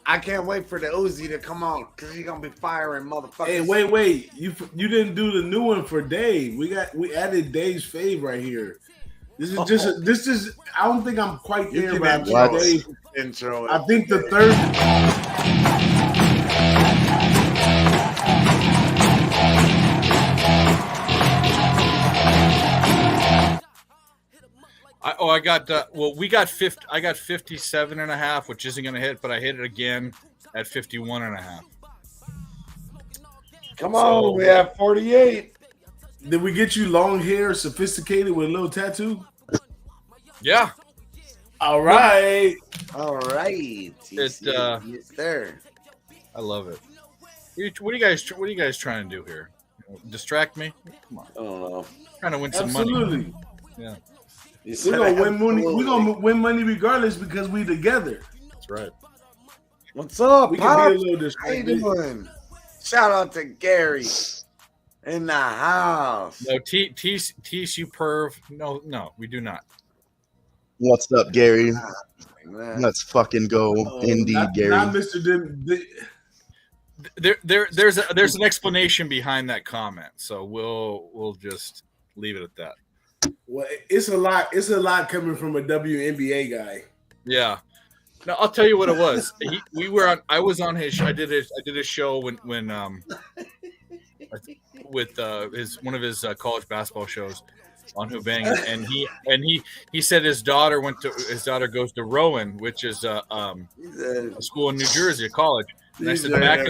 I can't wait for the Uzi to come on because he's gonna be firing motherfuckers. Hey, wait! You didn't do the new one for Dave. We added Dave's fave right here. This is I don't think I'm quite there about Dave. Intro. I think the third. I got we got 50. I got 57.5, which isn't going to hit, but I hit it again at 51.5. Come on, we have 48. Did we get you long hair, sophisticated with a little tattoo? Yeah. All right. All right. It, yes, sir. I love it. What are you guys trying to do here? Distract me? Come on. I don't know. Trying to win some money. Absolutely. Yeah. We're gonna win money. We're gonna win money regardless because we together. That's right. What's up, We Pop? can be a little How you distracted. doing? Shout out to Gary in the house. No, tease you perv. No, we do not. What's up, Gary? Man. Let's fucking go. Indeed, Not Gary. Mr. There's an explanation behind that comment, so we'll just leave it at that. Well, it's a lot. It's a lot coming from a WNBA guy. Yeah. No, I'll tell you what it was. I was on his. I did a show when with one of his college basketball shows on Who-Bangin, and he said his daughter goes to Rowan, which is a school in New Jersey, a college. And I said back in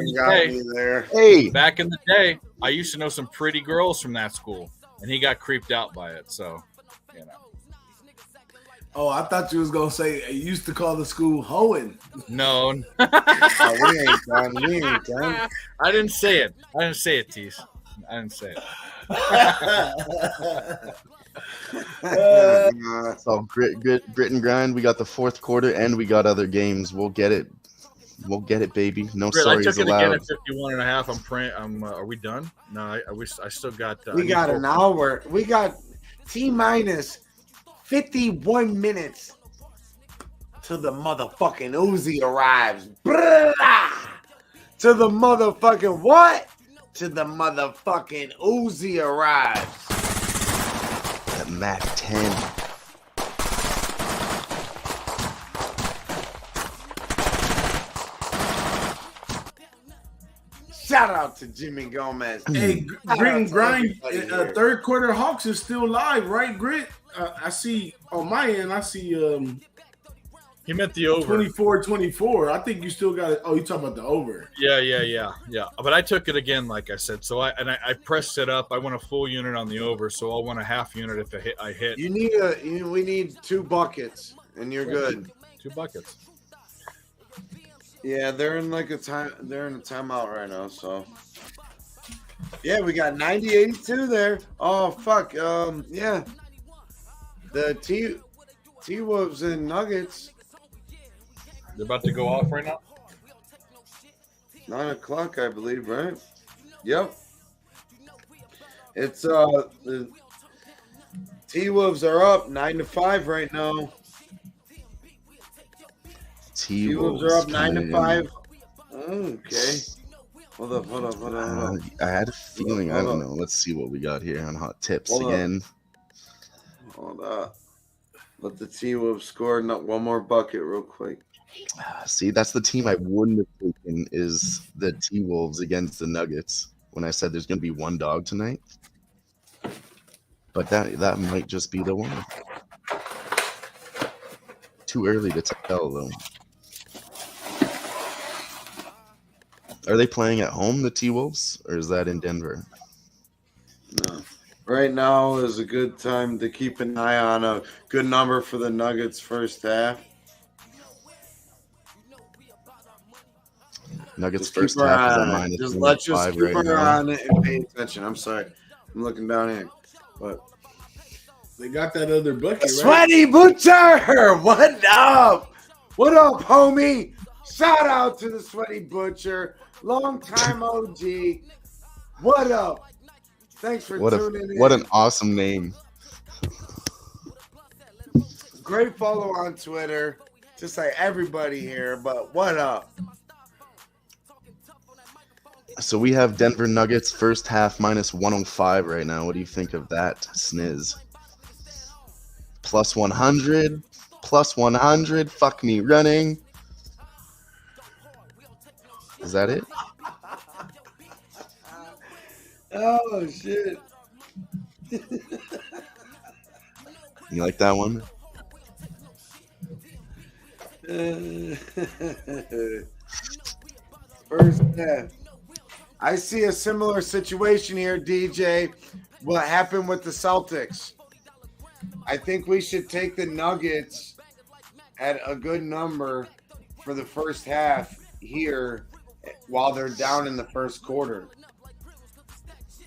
the day, I used to know some pretty girls from that school, and he got creeped out by it. So, you know. Oh, I thought you was gonna say you used to call the school hoeing. No, Oh, we ain't done. We ain't done. I didn't say it. Tease. I didn't say it. So grit and grind. We got the fourth quarter and we got other games. We'll get it. We'll get it, baby. No I sorries took it again allowed. at 51.5. I'm praying. Are we done? No, I wish I still got. We got an hour. We got T-minus 51 minutes till the motherfucking Uzi arrives. Blah! To the motherfucking what? To the motherfucking Uzi arrives. That Mac 10. Shout out to Jimmy Gomez. Hey, Shout Grit out and to grind. everybody here. Third quarter Hawks is still live, right? Grit. I see on my end. I see He meant the over. 24-24. I think you still got it. Oh, you talking about the over? Yeah. But I took it again, like I said. So I pressed it up. I won a full unit on the over, so I'll win a half unit if I hit. We need 2 buckets, and you're good. 2 buckets. Yeah, they're in a timeout right now. So yeah, we got 90-82 there. Oh fuck. Yeah. The T-Wolves and Nuggets. They're about to go off right now. 9 o'clock, I believe, right? Yep. It's the T-Wolves are up 9-5 right now. T-Wolves are up 9-5. Okay. Hold up. I had a feeling. I don't know. Let's see what we got here on Hot Tips again. Hold up. Let the T-Wolves score one more bucket real quick. See, that's the team I wouldn't have taken is the T-Wolves against the Nuggets when I said there's going to be 1 dog tonight. But that might just be the one. Too early to tell, though. Are they playing at home, the T-Wolves, or is that in Denver? No. Right now is a good time to keep an eye on a good number for the Nuggets first half. Nuggets first half is a minus. Just let's just keep right our now. eye on it and pay attention. I'm sorry. I'm looking down here. But They got that other bucket, right? Sweaty Butcher! What up? What up, homie? Shout out to the Sweaty Butcher. Long time OG. What up? Thanks for tuning in. What an awesome name. Great follow on Twitter. Just like everybody here, but what up? So we have Denver Nuggets first half minus 105 right now. What do you think of that, Sniz? Plus 100. Plus 100. Fuck me running. Is that it? Oh, shit. You like that one? First half. I see a similar situation here, DJ. What happened with the Celtics? I think we should take the Nuggets at a good number for the first half here while they're down in the first quarter.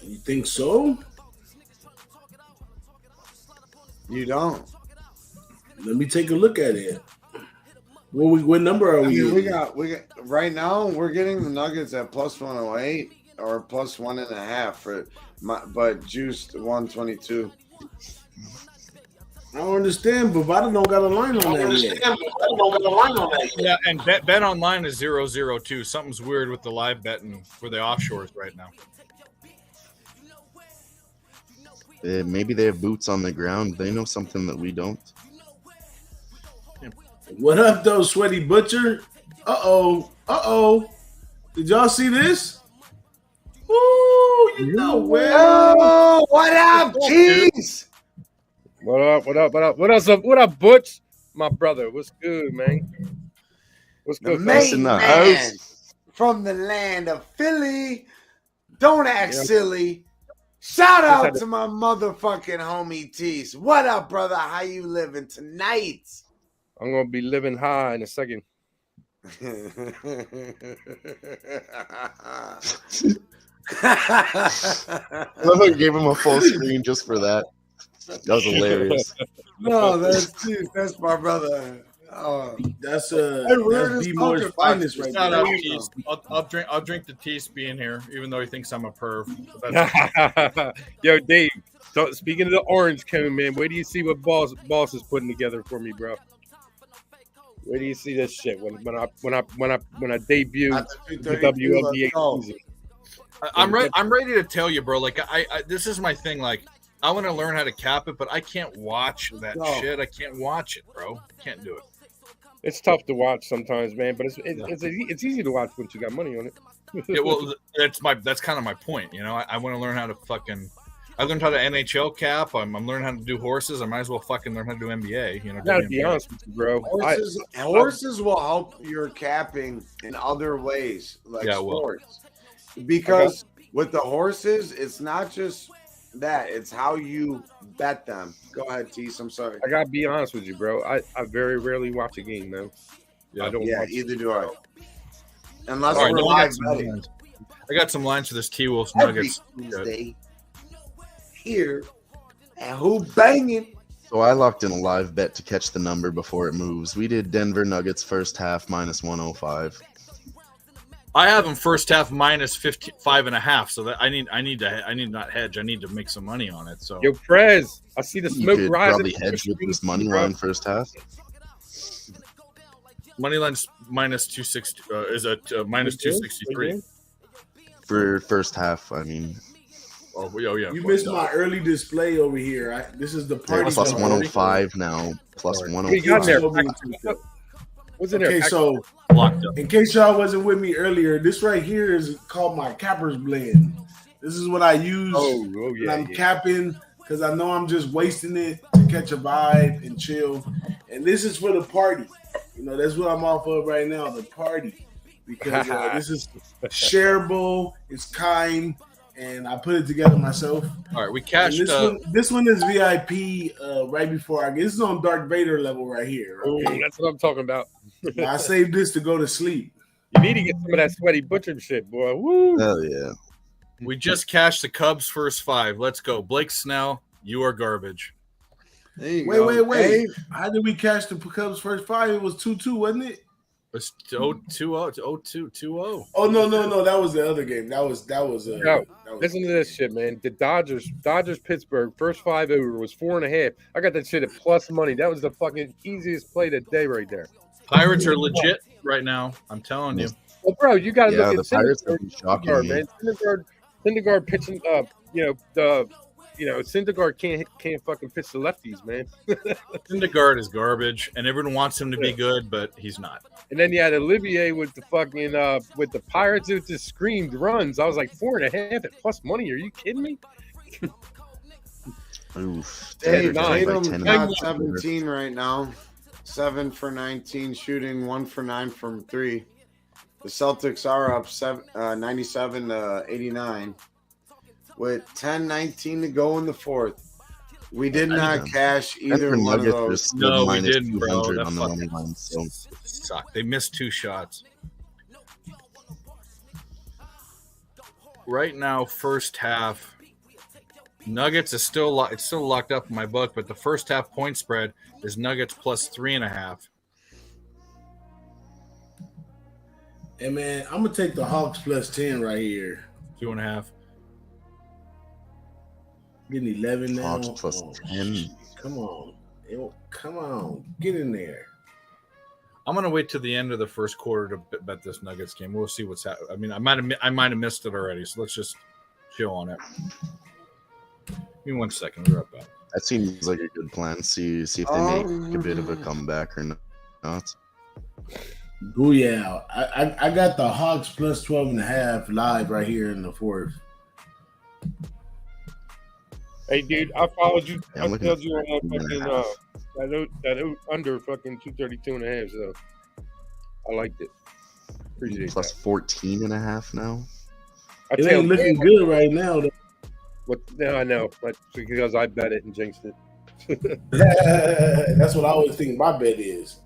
You think so? You don't? Let me take a look at it. What number are we? We got right now. We're getting the Nuggets at plus 108 or plus 1.5 but juiced 122. I don't understand, but I don't got a line on that yet. Yeah, and bet online is 002. Something's weird with the live betting for the offshores right now. Maybe they have boots on the ground. They know something that we don't. What up, though, Sweaty Butcher? Uh-oh. Did y'all see this? Woo, you know where. Oh, what up, Keys? What up, Butch? My brother, what's good, man? What's The good? main the man house. from the land of Philly. Don't act silly. Shout out to my motherfucking homie Tease. What up, brother? How you living tonight? I'm gonna be living high in a second. I love how you gave him a full screen just for that. That was hilarious. No, that's Tease. That's my brother. Oh, That's we're B just Moore's talking finest about right Shout there. out Tease. I'll drink the Tease being here, even though he thinks I'm a perv. Yo, Dave. So, speaking of the orange cone, man, where do you see what boss is putting together for me, bro? Where do you see this shit when I debut At the the 232, WNBA let's go. season? I'm ready to tell you, bro. Like I this is my thing. Like I want to learn how to cap it, but I can't watch that No. shit. I can't watch it, bro. Can't do it. It's tough to watch sometimes, man, but it's easy to watch once you got money on it. Yeah, well, that's kind of my point. You know, I want to learn how to fucking. I learned how to NHL cap. I'm learning how to do horses. I might as well fucking learn how to do NBA. You know, I gotta WNBA. be honest with you, bro. Horses will help your capping in other ways, like Yeah, it will. sports. Because with the horses, it's not just that; it's how you bet them. Go ahead, Tease. I'm sorry. I gotta be honest with you, bro. I very rarely watch a game, man. Yeah. I don't Yeah, watch either do I. Unless All right, we're now live betting. I got some lines for this T-Wolves Every Nuggets. Tuesday here at Who-Bangin. So I locked in a live bet to catch the number before it moves. We did Denver Nuggets first half minus 105. I have them first half minus 55.5. So that I need to not hedge. I need to make some money on it. So Yo, Prez, I see the You smoke could rising. probably hedge with this money line first half. money line's minus 260. Is it minus 263? For first half, I mean, Oh yeah. You missed my early display over here. This is the they're party. plus zone. 105 now. Plus Sorry. We got in 105. there. What's in there? Okay, so Locked up. in case y'all wasn't with me earlier, this right here is called my cappers blend. This is what I use when yeah, I'm capping because I know I'm just wasting it to catch a vibe and chill. And this is for the party. You know, that's what I'm off of right now, the party. Because this is shareable, it's kind, and I put it together myself. All right, we cashed. This one is VIP right before I get. This is on Darth Vader level right here. Okay? That's what I'm talking about. I saved this to go to sleep. You need to get some of that sweaty butcher shit, boy. Woo! Hell yeah. We just cashed the Cubs first 5. Let's go, Blake Snell. You are garbage. There you go. Wait. Dave. How did we catch the Cubs first 5? It was 2-2, wasn't it? It's 2-0. Oh no. That was the other game. That was Listen to this shit, man. The Dodgers Pittsburgh first 5 over was 4.5. I got that shit at plus money. That was the fucking easiest play of the day right there. Pirates are legit right now. I'm telling you. Well, bro, you got to Yeah, look the at Pirates have Syndergaard, been shocking me. man. Syndergaard pitching. Syndergaard can't fucking pitch the lefties, man. Syndergaard is garbage, and everyone wants him to be good, but he's not. And then you had Olivier with the fucking with the Pirates. It just screamed runs. I was like 4.5 at plus money. Are you kidding me? Oof. Dave, Denver's down by Tatum's 10 got and 17 right now. 7 for 19 shooting, 1 for 9 from 3. The Celtics are up 97 to 89 with 10-19 to go in the fourth. We did not cash either Denver one of Nuggets are those. still No, we minus didn't, bro. 200 That on the fucking money line. So sucked. They missed 2 shots. Right now, first half, Nuggets is still locked up in my book, but the first half point spread is Nuggets plus 3.5. Hey man, I'm gonna take the Hawks plus 10 right here. 2.5. Getting 11 now. Hawks plus 10. Shit. Come on, get in there. I'm gonna wait till the end of the first quarter to bet this Nuggets game. We'll see what's happening. I mean, I might have missed it already, so let's just chill on it. Give me 1 second. We're right back. That seems like a good plan. See if they make a bit of a comeback or not. Booyah. I got the Hawks plus 12.5 live right here in the fourth. Hey, dude, I followed you. Yeah, I I'm looking told at you on fucking that under fucking 232.5. So I liked it. Appreciate Plus that. 14.5 now. I It tell ain't you looking good right now, though. what? No, I know, but because I bet it and jinxed it. That's what I always think my bet is.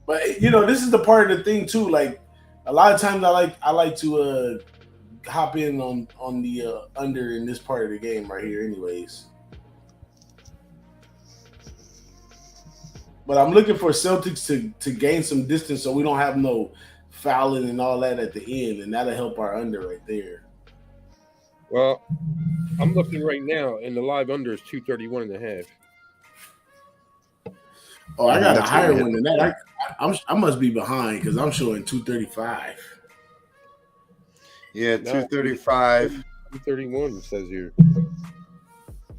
But this is the part of the thing too. Like a lot of times, I like to hop in on the under in this part of the game right here, anyways. But I'm looking for Celtics to gain some distance, so we don't have no fouling and all that at the end, and that'll help our under right there. Well, I'm looking right now, and the live under is 231.5. Oh, I got a That's higher what one than that. I must be behind because I'm showing 235. Yeah, 235. 231 says here.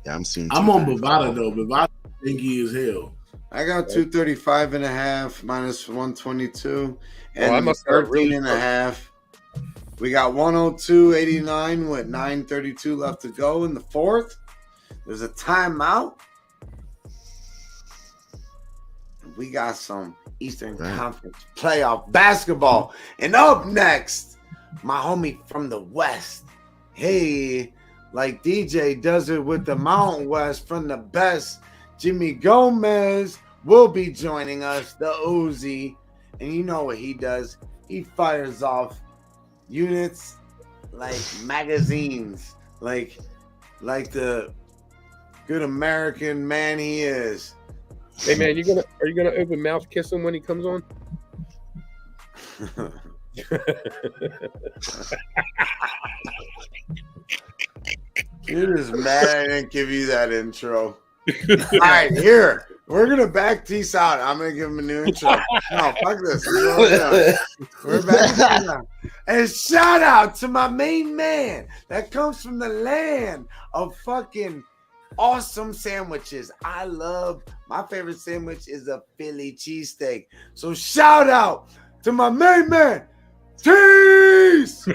Yeah, I'm seeing. I'm on 235. Bovada though. Bovada stinky as hell. I got 235.5 minus 122 and I must have 13.5. We got 102.89 with 9:32 left to go in the fourth. There's a timeout. We got some Eastern Conference playoff basketball. And up next, my homie from the West. Hey, like DJ does it with the Mountain West from the best. Jimmy Gomez will be joining us, the Uzi. And you know what he does? He fires off units like magazines, like the good American man he is. Hey man, are you gonna open mouth kiss him when he comes on? You're just mad I didn't give you that intro. All right, here. We're gonna back Tease out. I'm gonna give him a new intro. No, fuck this. We're back now. And shout out to my main man that comes from the land of fucking awesome sandwiches. I love my favorite sandwich is a Philly cheesesteak. So shout out to my main man, Tease. Hey!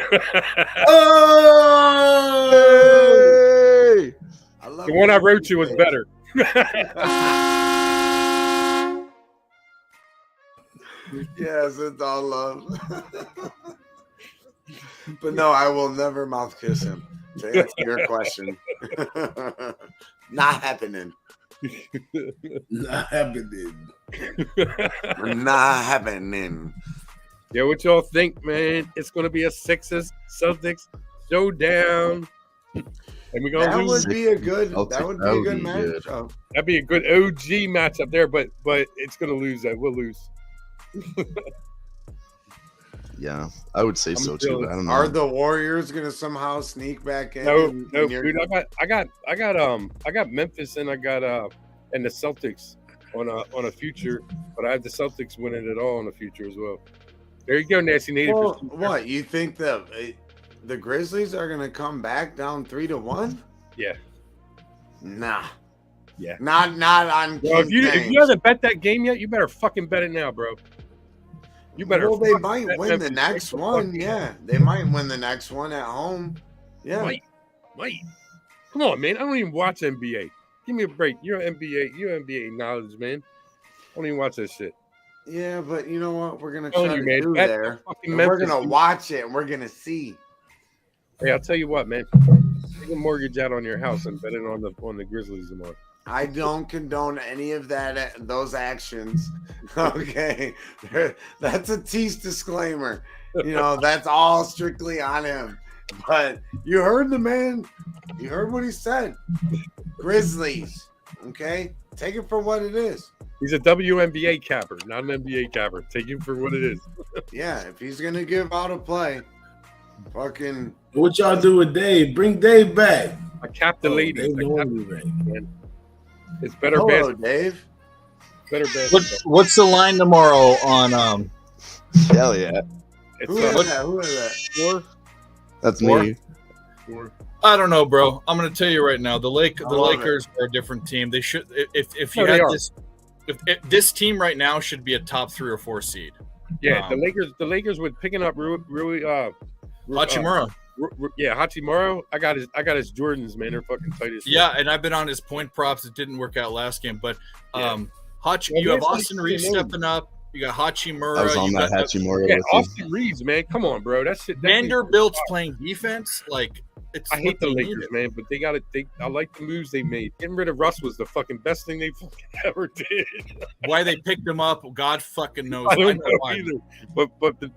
I love The one I wrote you was better. Yes, it's all love. But no, I will never mouth kiss him. To answer your question, not happening. Not happening. Not happening. Yeah, what y'all think, man? It's gonna be a Sixers Celtics showdown. And we're gonna That lose. would be a good. Celtics, That would be that a would good be match. good. Oh. That'd be a good OG matchup there, but it's gonna lose. That we'll lose. Yeah, I would say so too. But I don't know. Are the Warriors gonna somehow sneak back in? No, and you're- dude. I got Memphis and I got and the Celtics on a future, but I have the Celtics winning it all on the future as well. There you go, Nasty Native. Well, what you think the Grizzlies are gonna come back down 3-1? Yeah. Nah. Yeah. Not on. Well, if King you James. haven't bet that game yet, you better fucking bet it now, bro. You better. Well, they fucking might bet win the Memphis. next Make the one. fucking- Yeah, they might win the next one at home. Yeah. Might. Come on, man. I don't even watch NBA. Give me a break. You're NBA knowledge, man. I don't even watch that shit. Yeah, but you know what? We're gonna Telling try you, to man, do bet there. fucking And we're Memphis, gonna dude. watch it and we're gonna see. Hey, I'll tell you what, man. Take a mortgage out on your house and bet it on the Grizzlies tomorrow. I don't condone any of those actions. Okay, that's a Tease disclaimer. You know, that's all strictly on him. But you heard the man. You heard what he said. Grizzlies. Okay, take it for what it is. He's a WNBA capper, not an NBA capper. Take him for what it is. Yeah, if he's gonna give out a play, fucking. What y'all do with Dave? Bring Dave back. I cap the ladies. Dave I don't cap- want to be back. man. It's better Hello, basketball. Dave. Better basketball. What's the line tomorrow on Hell yeah, It's Who is that? Who is that? 4. that's Four? me. I don't know, bro. I'm going to tell you right now. The love Lakers are a different team. They should if you No, they had are. this if this team right now should be a top 3 or 4 seed. Yeah, the Lakers with picking up really Hachimura. Hachimura. I got his Jordans, man. They're fucking tight as shit. Yeah, and I've been on his point props. It didn't work out last game, but Yeah. you have that's Austin like Reeves the name. stepping up. You got Hachimura. I was on you that got Hachimura Yeah, with you. Austin Reeves, man. Come on, bro. That shit. that Vanderbilt's playing defense. Like it's. I hate what the they Lakers, needed. man, but they got it. I like the moves they made. Getting rid of Russ was the fucking best thing they fucking ever did. Why they picked him up? God fucking knows. I don't know know why. either. But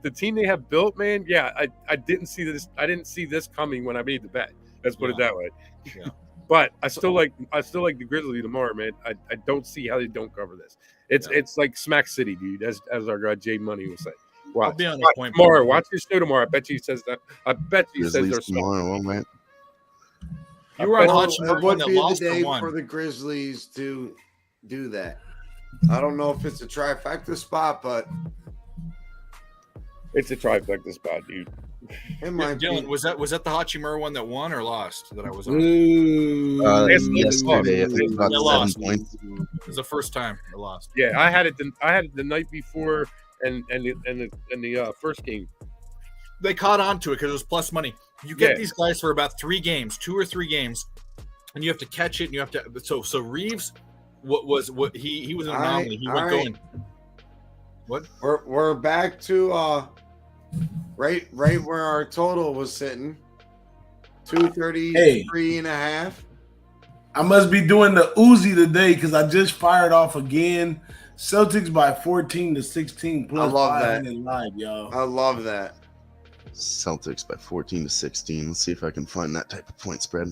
the team they have built, man. Yeah, I didn't see this. I didn't see this coming when I made the bet. Let's put it that way. Yeah. But I still like the Grizzlies tomorrow, man. I don't see how they don't cover this. It's like Smack City, dude. As our guy Jay Money was saying. I'll be on the point tomorrow. Watch your show tomorrow. I bet you he says that. I bet you he says Grizzlies there's something. tomorrow, oh, man. You were on Well, Hachimura it when would they be the lost or day won. for the Grizzlies to do that. I don't know if it's a trifecta spot, but It's a trifecta spot, dude. it might Dylan, be. was that the Hachimura one that won or lost that I was on? Ooh. Yesterday, I think about They 7 lost. points. It was the first time I lost. Yeah, I had it the night before and the first game. They caught on to it because it was plus money. You get Yeah. these guys for about 3 games, 2 or 3 games, and you have to catch it, and you have to. So Reeves, what he was an anomaly. He went going. What? We're back to right where our total was sitting. 233 and a half. I must be doing the Uzi today because I just fired off again. Celtics by 14-16 plus I love 500 live, y'all. I love that. Celtics by 14-16. Let's see if I can find that type of point spread.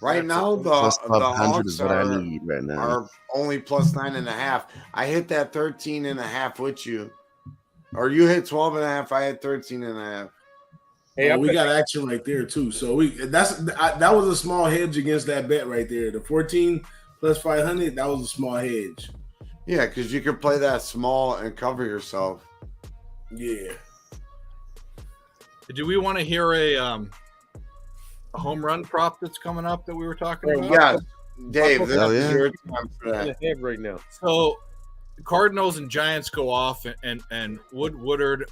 Right now, the Plus 500 Hawks is what I need right now. are only plus 9.5. I hit that 13.5 with you. Or you hit 12.5. I hit 13.5. Hey, we got action right there too. So that was a small hedge against that bet right there. The 14 plus 500, that was a small hedge. Yeah, because you could play that small and cover yourself. Yeah. Do we want to hear a home run prop that's coming up that we were talking about? Yeah, Dave, this is yeah. your time for that. Right now. So Cardinals and Giants go off, and Woodard,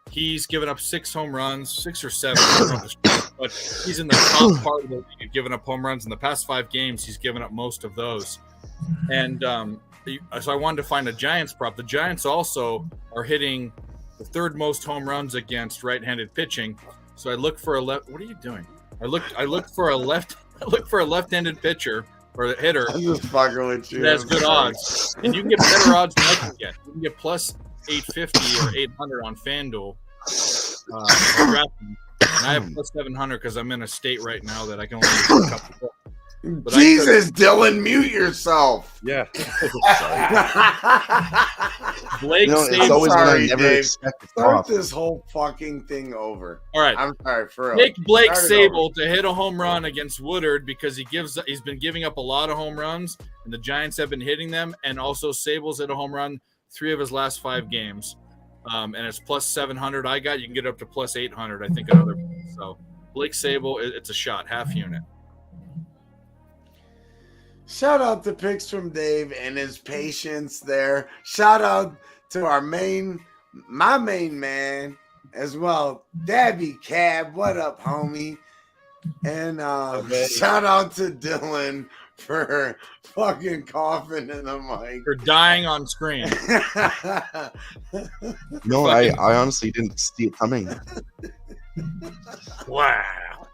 he's given up 6 home runs, 6 or 7, but he's in the top part of the league, giving up home runs in the past 5 games. He's given up most of those, and so I wanted to find a Giants prop. The Giants also are hitting the 3rd most home runs against right-handed pitching. So I look for a left. What are you doing? I look for a left-handed pitcher or a hitter. I'm just fucking with you. That has good odds, and you can get better odds than I can get. You can get plus 850 or 800 on FanDuel. And I have plus 700 because I'm in a state right now that I can only get a couple. But Jesus, Dylan, mute yourself. Yeah. Blake, it's always when I never expect it Start off. this whole fucking thing over. All right. I'm sorry, for real. Pick Blake Start it Sable to hit a home run against Woodard because he's been giving up a lot of home runs, and the Giants have been hitting them. And also, Sable's hit a home run 3 of his last 5 games, and it's plus 700. You can get up to plus 800. I think another. So Blake Sable, it's a shot, half unit. Shout out to Picks from Dave and his patience there. Shout out to my main man as well, Dabby Cab. What up, homie? And shout out to Dylan for fucking coughing in the mic. For dying on screen. No, I honestly didn't see it coming. Wow.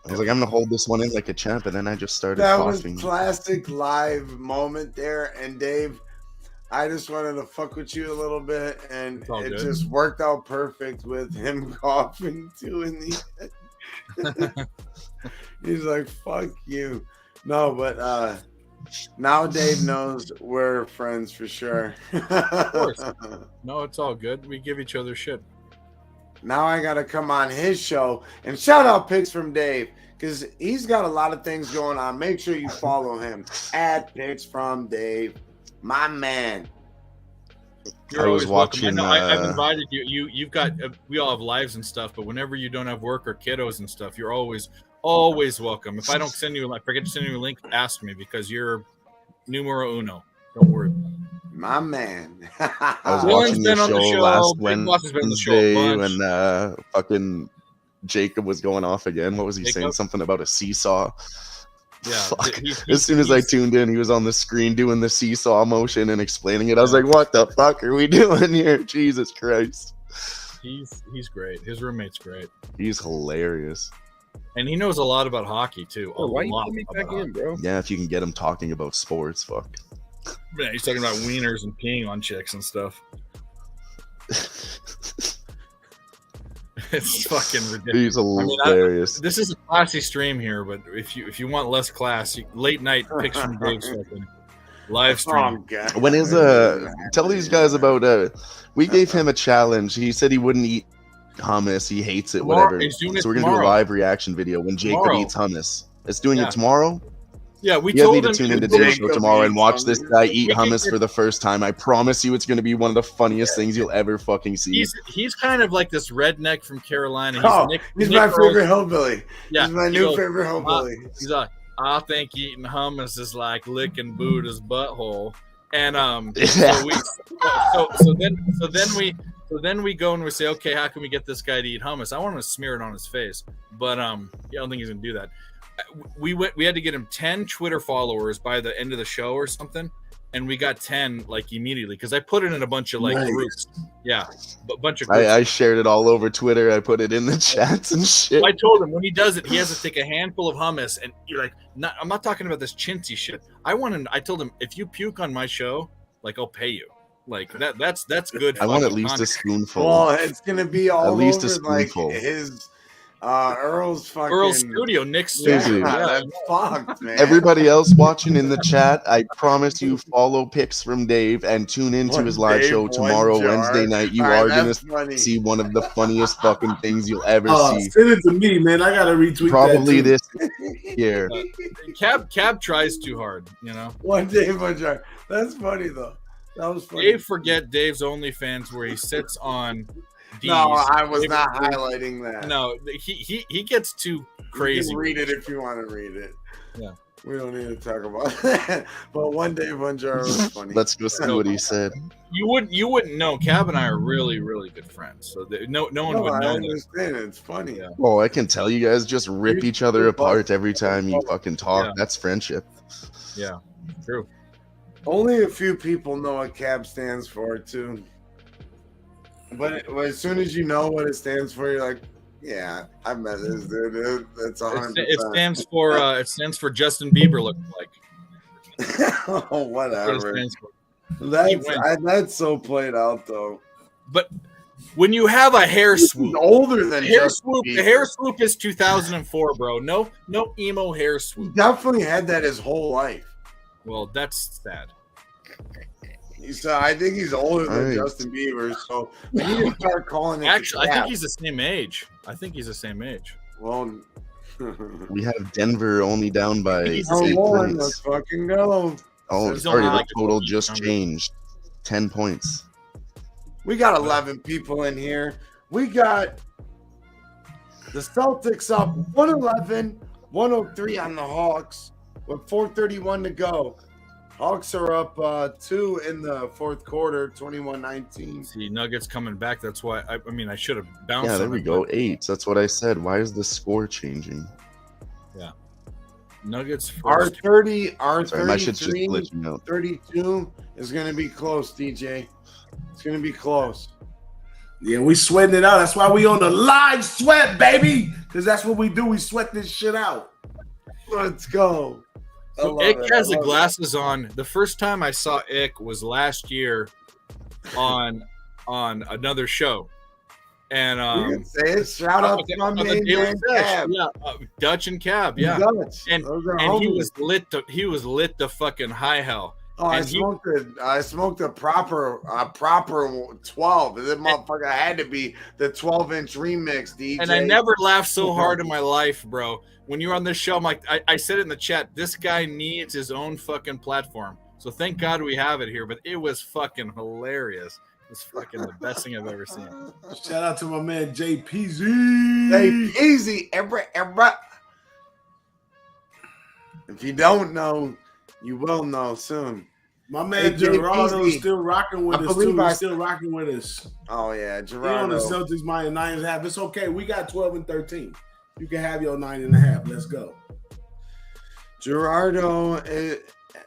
I was like, I'm gonna hold this one in like a champ, and then I just started That coughing. was classic live moment there. And Dave, I just wanted to fuck with you a little bit, and it just worked out perfect with him coughing too in the end. He's like, fuck you. No, but now Dave knows we're friends for sure. Of course. No, it's all good. We give each other shit. Now I got to come on his show and shout out Picks from Dave because he's got a lot of things going on. Make sure you follow him at Picks from Dave, my man. You're always watching. I've invited you. You've got. We all have lives and stuff, but whenever you don't have work or kiddos and stuff, you're always welcome. If I don't send you, forget to send you a link, ask me because you're numero uno. Don't worry. My man. I was watching your show last Wednesday when fucking Jacob was going off again. What was he saying? Something about a seesaw. Yeah. As soon as I tuned in, he was on the screen doing the seesaw motion and explaining it. I was like, what the fuck are we doing here? Jesus Christ. He's great. His roommate's great. He's hilarious. And he knows a lot about hockey, too. Why you put me back in, bro? Yeah, if you can get him talking about sports, fuck. Yeah, he's talking about wieners and peeing on chicks and stuff. It's fucking ridiculous. He's hilarious. This is a classy stream here, but if you want less class, late night Picks from Dave's fucking live stream. When is tell these guys about we gave him a challenge. He said he wouldn't eat hummus. He hates it, whatever. So we're gonna do a live reaction video when Jacob eats hummus. It's doing it tomorrow. Yeah, we told him to tune into Dave's show tomorrow and watch this guy eat hummus for the first time. I promise you, it's going to be one of the funniest things you'll ever fucking see. He's kind of like this redneck from Carolina. He's my favorite hillbilly. Yeah, he's my new favorite hillbilly. He's like, I think eating hummus is like licking Buddha's butthole. And so then we go and we say, okay, how can we get this guy to eat hummus? I want him to smear it on his face, but I don't think he's gonna do that. we had to get him 10 Twitter followers by the end of the show or something, and we got 10 like immediately because I put it in a bunch of like groups. Yeah, a bunch of groups. I shared it all over Twitter. I put it in the chats and shit. I told him when he does it, he has to take a handful of hummus, and you're like, I'm not talking about this chintzy shit. I told him if you puke on my show, like I'll pay you. Like that's good. I want at least a spoonful. Well, it's gonna be all at least over a spoonful. Like his Earl's studio, Nick's studio. Seriously. Fucked, man. Everybody else watching in the chat, I promise you follow pics from Dave and tune into his live show tomorrow, Wednesday night. You are gonna see one of the funniest fucking things you'll ever see. Send it to me, man. I gotta retweet probably that this year. Cab tries too hard, you know. One Dave, one jar. That's funny though. That was funny. Dave forget Dave's OnlyFans where he sits on. D's. No, I was not highlighting that. No, he gets too crazy. You can read it if you want to read it. Yeah, we don't need to talk about that. But One Dave, one jar was funny. Let's go see what he said. You wouldn't know. Cab and I are really good friends, so no one would know. I understand it. It's funny. Yeah. Oh, I can tell you guys just rip each other apart every time you fucking talk. Yeah. That's friendship. Yeah, true. Only a few people know what CAB stands for, too. But as soon as you know what it stands for, you're like, yeah, I met this dude. That's 100%. It stands for Justin Bieber looking like. Oh, whatever. That's so played out, though. But when you have a hair swoop, older than hair swoop, the hair swoop is 2004, bro. No emo hair swoop. He definitely had that his whole life. Well, that's sad. I think he's older than Justin Bieber, so we need to start calling it. Actually, I think he's the same age. Well, we have Denver only down by 8 points. points. Let's fucking go. Oh, sorry, the total just changed. 10 points. We got 11 people in here. We got the Celtics up 111, 103 on the Hawks with 4:31 to go. Hawks are up 2 in the fourth quarter, 21-19. See, Nuggets coming back. That's why I should have bounced. Yeah, there we go. 8. That's what I said. Why is the score changing? Yeah. Nuggets first. Our 30, our Sorry, my shit's just 33, glitching out. 32 is going to be close, DJ. It's going to be close. Yeah, we sweating it out. That's why we on the live sweat, baby. Because that's what we do. We sweat this shit out. Let's go. So Ick has the glasses on. The first time I saw Ick was last year on another show. And you can say it. Shout out to my main man, Cab. Yeah, Dutch and Cab, yeah. Dutch. And he was lit the fucking high hell. Oh, I smoked a proper 12. This motherfucker had to be the 12-inch remix, DJ. And I never laughed so hard in my life, bro. When you're on this show, I'm like, I said it in the chat, this guy needs his own fucking platform. So thank God we have it here, but it was fucking hilarious. It's fucking the best thing I've ever seen. Shout out to my man JPZ. JPZ, ever. If you don't know, you will know soon. My man Gerardo is still rocking with us too. He's still rocking with us. Oh yeah, Gerardo. On the Celtics -9.5. It's okay. We got 12 and 13. You can have your 9.5. Let's go. Gerardo,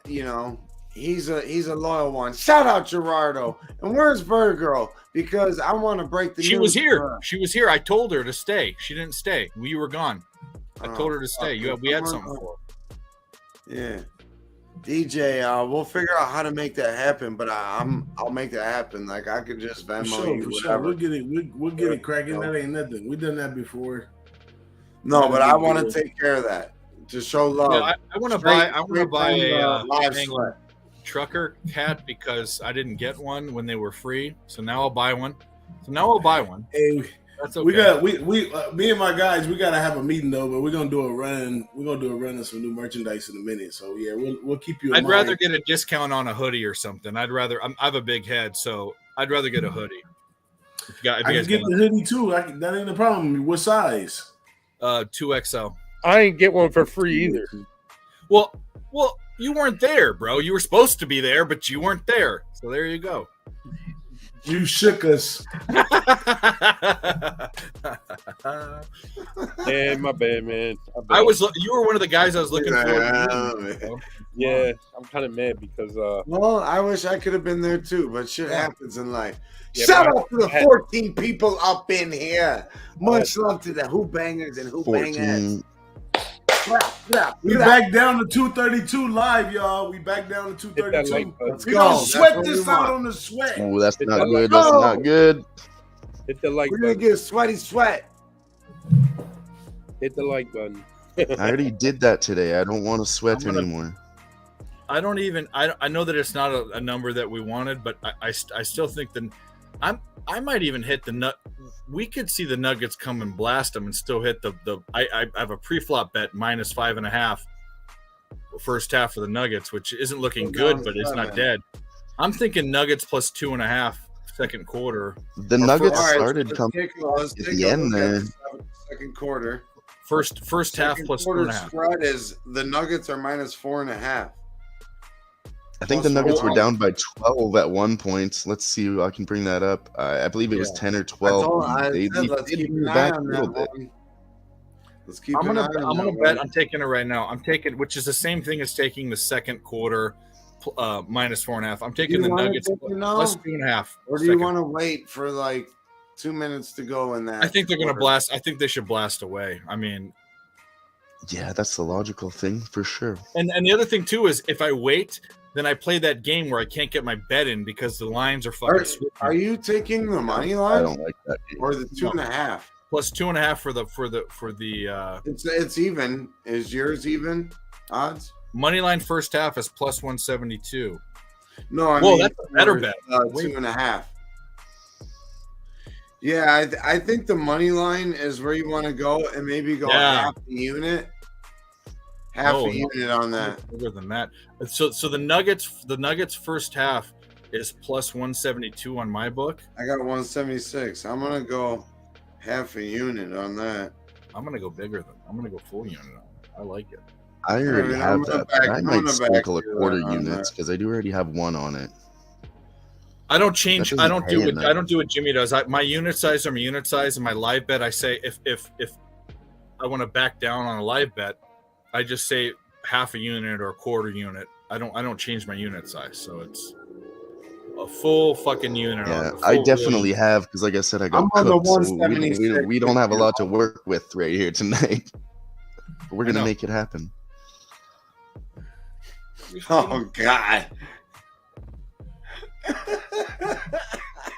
he's a loyal one. Shout out Gerardo. And where's Bird Girl? Because I want to break the news. She was here. She was here. I told her to stay. She didn't stay. We were gone. I told her to stay. We had something for her. Yeah. DJ, we'll figure out how to make that happen, but I'll make that happen. Like I could just Venmo you, whatever. We'll get it. We'll get it cracking. That ain't nothing. We've done that before. No, but I want to take care of that to show love. Yeah, I want to buy a live trucker cat because I didn't get one when they were free. So now I'll buy one. Hey, that's okay. Me and my guys, we gotta have a meeting though. But we're gonna do a run. We're gonna do a run of some new merchandise in a minute. So yeah, we'll keep you. I'd rather get a discount on a hoodie or something. I have a big head, so I'd rather get a hoodie. I can get the hoodie too. That ain't a problem. What size? 2XL. I ain't get one for free either. Well, you weren't there, bro. You were supposed to be there, but you weren't there. So there you go. You shook us. Yeah, my bad, man. You were one of the guys I was looking for. Yeah, I'm kind of mad because Well, I wish I could have been there too, but shit happens in life. Yeah, Shout but out to the 14 people up in here. Much love to the Who-Bangers and Who-Bangers. 14. We back down to 232 live, y'all. We back down to hit that 232. like button. Let's We go. gonna That's sweat what we this out want. on the sweat. Oh, that's Hit not that good. like That's button. not good. Hit the like We're gonna button. get sweaty sweat. Hit the like button. I already did that today. I don't want to sweat anymore. I don't even. I know that it's not a number that we wanted, but I still think that I might even hit the nut. We could see the Nuggets come and blast them and still hit the. I have a pre-flop bet minus 5.5 first half for the Nuggets, which isn't looking good, but it's not dead. I'm thinking Nuggets plus 2.5 second quarter. The Nuggets All right, started let's coming take at the end there. Second quarter. First half Second plus quarter 2.5. spread is the Nuggets are minus 4.5. I think the Plus Nuggets were 4. down by 12 at one point. Let's see if I can bring that up. I believe it was 10 or 12. Let's keep an eye on that one. Let's keep I'm an eye gonna on that bet. one. I'm taking it right now. I'm taking, which is the same thing as taking the second quarter minus 4.5. I'm taking the Nuggets plus 2.5. Or do you want to wait for like 2 minutes to go in that? I think they're gonna blast. I think they should blast away. I mean, Yeah, that's the logical thing for sure. and the other thing too is if I wait, then I play that game where I can't get my bet in because the lines are fucking. Are you taking the money I line don't like that. or the 2.5? Plus 2.5 for the It's even. Is yours even odds? money line first half is plus 172. No, I Whoa, mean that's a better for, bet. 2.5. Yeah, I think the money line is where you want to go and maybe go half the unit. Half a unit on that. Bigger than that. So the Nuggets first half is plus 172 on my book. I got 176. I'm gonna go half a unit on that. I'm gonna go bigger than. I'm gonna go full unit on it. I like it. I already I'm have gonna that. back- I I'm might gonna sprinkle a back you quarter on units because I do already have one on it. I don't change. That I don't do doesn't what pay I don't do what Jimmy does. My unit size are my unit size, and my live bet. I say if I want to back down on a live bet, I just say half a unit or a quarter unit. I don't change my unit size, so it's a full fucking unit. Yeah, on I definitely have because, like I said, I got I'm on the cooked, so 176. we don't have a lot to work with right here tonight. But we're gonna know. make it happen. Oh God.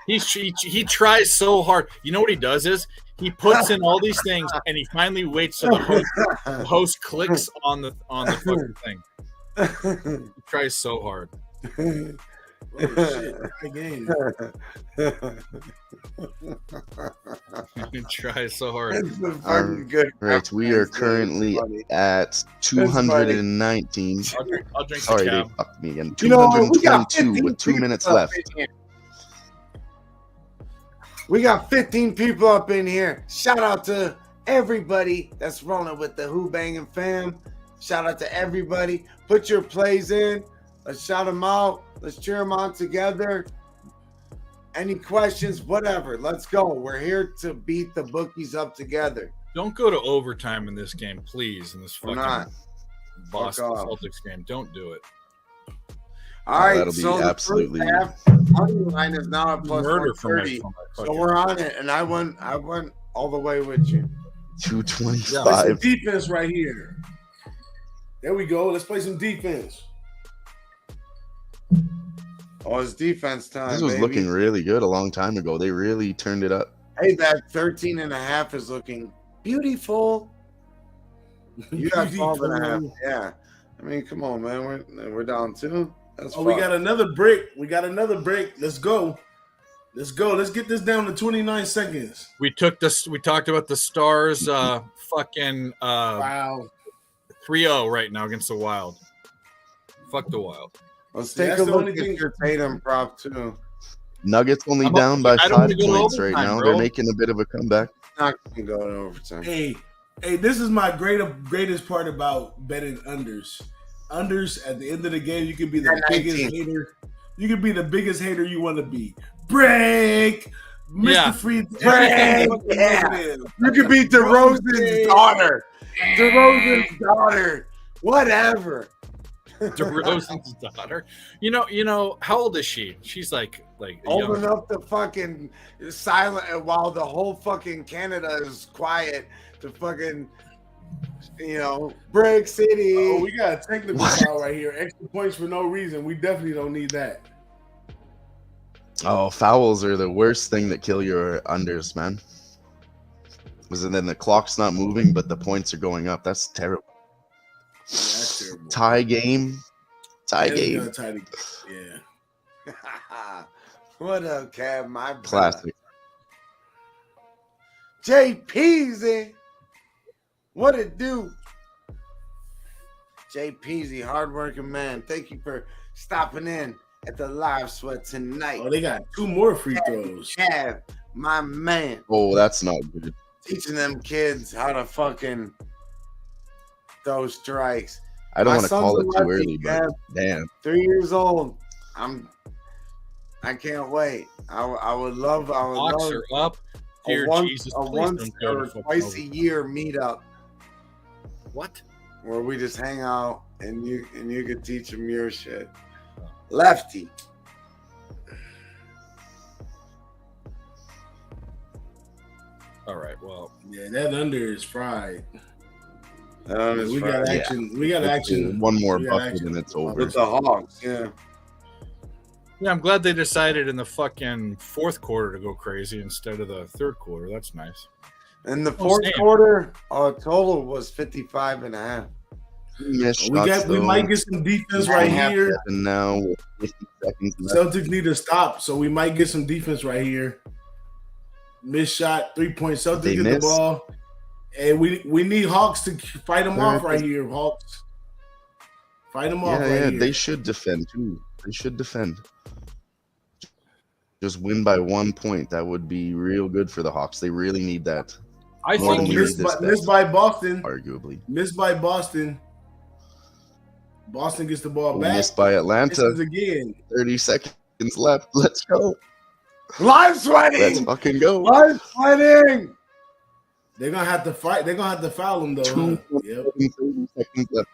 He tries so hard. You know what he does is he puts in all these things, and he finally waits till the host clicks on the fucking thing. He tries so hard. Oh, shit. Again. He tries so hard. It's a fucking good. Right, we are currently at 219. I'll drink Sorry, the they cab. fucked me again. You know, we got 222 15 with 2 people minutes up left. in here. We got 15 people up in here. Shout out to everybody that's rolling with the Who-Bangin fam. Shout out to everybody. Put your plays in. Let's shout them out. Let's cheer them on together. Any questions? Whatever. Let's go. We're here to beat the bookies up together. Don't go to overtime in this game, please. In this We're fucking not. Boston Fuck off. Celtics game, don't do it. All right. That'll be so absolutely- the first half money line is now at plus Murder for my 130. So fucking- we're on it, and I went all the way with you. 225. Play some defense right here. There we go. Let's play some defense. Oh, it's defense time. This was baby. looking really good a long time ago. They really turned it up. Hey, that 13.5 is looking beautiful. You got 12.5. Yeah. I mean, come on, man. We're down 2. That's Oh, we fine. got another break. Let's go. Let's get this down to 29 seconds. We talked about the Stars fucking Wow. 3-0 right now against the Wild. Fuck the Wild. Let's Yeah, take that's a the look only at thing- your Tatum prop too. Nuggets only I'm down by I don't 5 wanna go to points right overtime, now. bro. They're making a bit of a comeback. Not gonna go to overtime. Hey, this is my greatest part about betting unders. Unders at the end of the game, you can be the Yeah, biggest 19. hater. You can be the biggest hater you want to be. Break. Mr. Yeah. Free. Break. Yeah. You could be DeRozan's daughter. DeRozan's daughter. Whatever. DeRozan's daughter. You know, how old is she? She's like Old young. enough to fucking silent while the whole fucking Canada is quiet to fucking, Break City. Oh, we got a technical foul right here. Extra points for no reason. We definitely don't need that. Oh, fouls are the worst thing that kill your unders, man. Because then the clock's not moving, but the points are going up. That's terrible. Yeah, that's terrible. Tie game. Yeah. What up, Cab? My brother. Classic. JPZ. What it do? JPZ, hardworking man. Thank you for stopping in at the live sweat tonight. Oh, they got 2 more free throws. Cab, my man. Oh, that's not good. Teaching them kids how to fucking throw strikes. I don't My want to son's call a it too lefty, early, but Cab. damn. 3 years old. I can't wait. I would love Hawks are up. Dear Jesus, please once don't go or to fucking twice a over. year meetup What? where we just hang out and you could teach them your shit. Lefty. All right. Well, Yeah, that under is fried. It's We got Friday. action. We got action. One more We got bucket action. and it's over. With the Hawks, yeah. yeah, I'm glad they decided in the fucking fourth quarter to go crazy instead of the third quarter. That's nice. And the fourth Sam. quarter, total was 55.5. We might get some defense right here. And now with 50 seconds left. Celtics need to stop, so we might get some defense right here. Missed shot, 3-point. Celtics They get miss. the ball. And we need Hawks to fight them off right here, Hawks. Fight them off right Yeah, here. they should defend too. They should defend. Just win by 1 point. That would be real good for the Hawks. They really need that, I More think than you're Missed by Boston. arguably. Missed by Boston. Boston gets the ball back. Missed by Misses Atlanta. again. 30 seconds left. Let's go. Live Let's sweating! fucking go. Live sweating! They're gonna have to fight. They're gonna have to foul him though. Huh? Yep. 30 seconds left.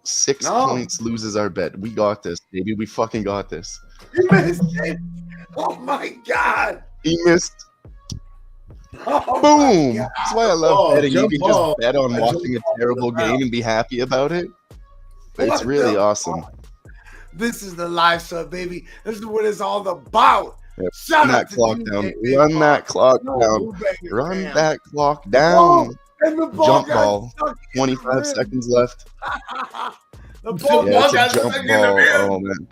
6 No. points loses our bet. We got this, baby. We fucking got this. You missed it! Oh my god! He missed. Oh Boom! my God. That's why I love Oh, betting. You jump can ball. just bet on I watching jump a terrible ball. game and be happy about it. It's What really the awesome. fuck? This is the live sub, baby. This is what it's all about. Yep. Shout Run out that to clock you, down. baby. Run that clock No, down. Who-Bangin, Run man. that clock down. And the ball Jump got ball. stuck in the 25 rim. seconds left. The ball, Yeah, got it's a stuck jump in the ball. rim. Oh man,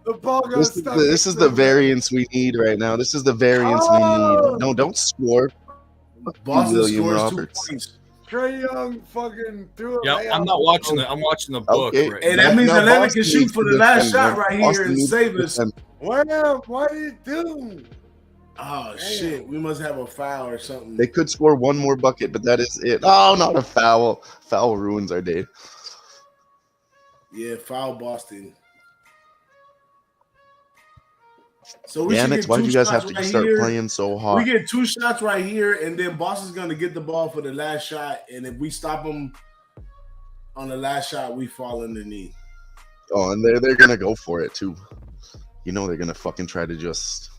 the ball got this is stuck. this is the variance we need right now. This is the variance we need. No, don't score. Boston William scores Roberts. 2 points. Trey Young fucking threw it. Yeah, I'm not watching the. I'm watching the book. Okay. Right Hey, now. that means No, Atlanta Boston can shoot needs for to the last defend, shot man. right here Boston and needs to save us. defend. What did it do? Oh shit, we must have a foul or something. They could score one more bucket, but that is it. Oh, not a foul. Foul ruins our day. Yeah, foul Boston. So we Damn should it! get Why'd 2 you guys have shots to right start here. playing so We hard? get 2 shots right here, and then Boston's gonna get the ball for the last shot. And if we stop them on the last shot, we fall underneath. Oh, and they're gonna go for it too. You know they're gonna fucking try to just.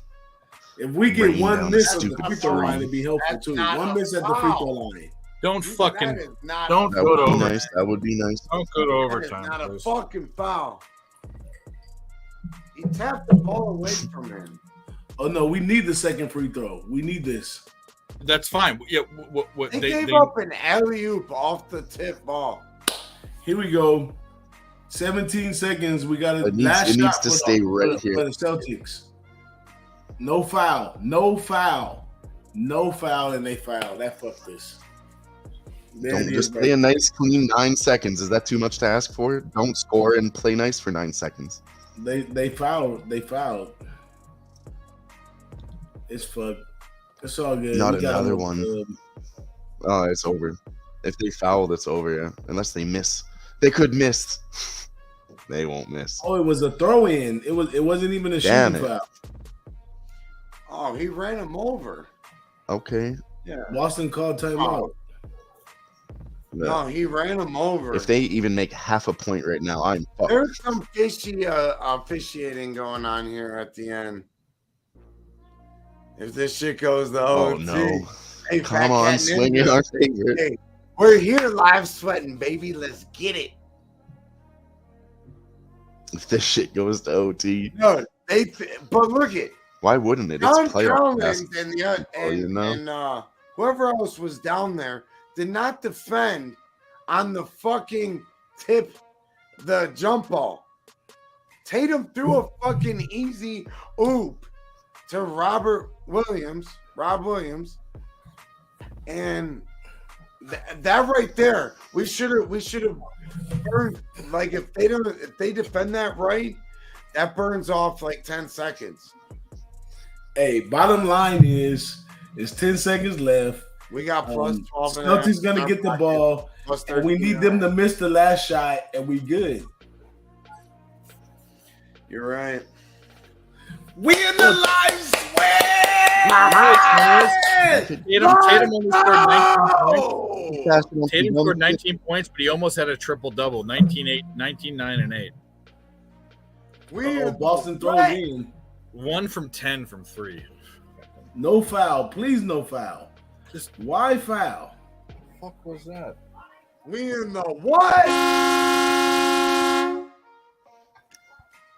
If we get Rain one down miss a at the stupid free throw three. line, it'd be helpful That's too. not One a miss at the free foul. throw line. Don't fucking. That is not Don't That go to would be overtime. nice. That would be nice. Don't go to That is overtime. not a please. fucking foul. He tapped the ball away from him. Oh no, we need the second free throw. We need this. That's fine. Yeah. What They they gave up an alley-oop off the tip ball. Here we go. 17 seconds. We got a It needs- last it shot needs to for stay the, right for, here. for the Celtics. No foul. No foul. No foul, and they foul. That fucked us. There Don't it is, just bro. play a nice, clean 9 seconds. Is that too much to ask for? Don't score and play nice for 9 seconds. They fouled. They fouled. It's fucked. It's all good. Not We got another them, one. Oh, it's over. If they foul, it's over. Yeah, unless they miss. They could miss. They won't miss. Oh, it was a throw in. It wasn't even a Damn shooting it. foul. Oh, he ran him over. Okay. Yeah. Boston called timeout. No, he ran him over. If they even make half a point right now, I'm fucked. There's some fishy officiating going on here at the end. If this shit goes to Oh OT. no. Hey, Come on, swing in our favorite. Hey, we're here live sweating, baby. Let's get it. If this shit goes to OT. No, but look it. Why wouldn't it? It's John playoff Collins basketball, and whoever else was down there did not defend on the fucking tip, the jump ball. Tatum threw a fucking easy oop to Rob Williams, and that right there, we should have burned. Like if they defend that right, that burns off like 10 seconds. Hey, bottom line is 10 seconds left. We got plus 12. Celtics gonna get the ball, and we need them to miss the last shot, and we good. You're right. We in the live sweat. Tatum only scored 19 points. Tatum scored 19 points, but he almost had a triple-double, 19-8, 19-9, and 8. Boston throws in. 1 from 10 from 3. No foul. Please, no foul. Just why foul? What the fuck was that? We in the what?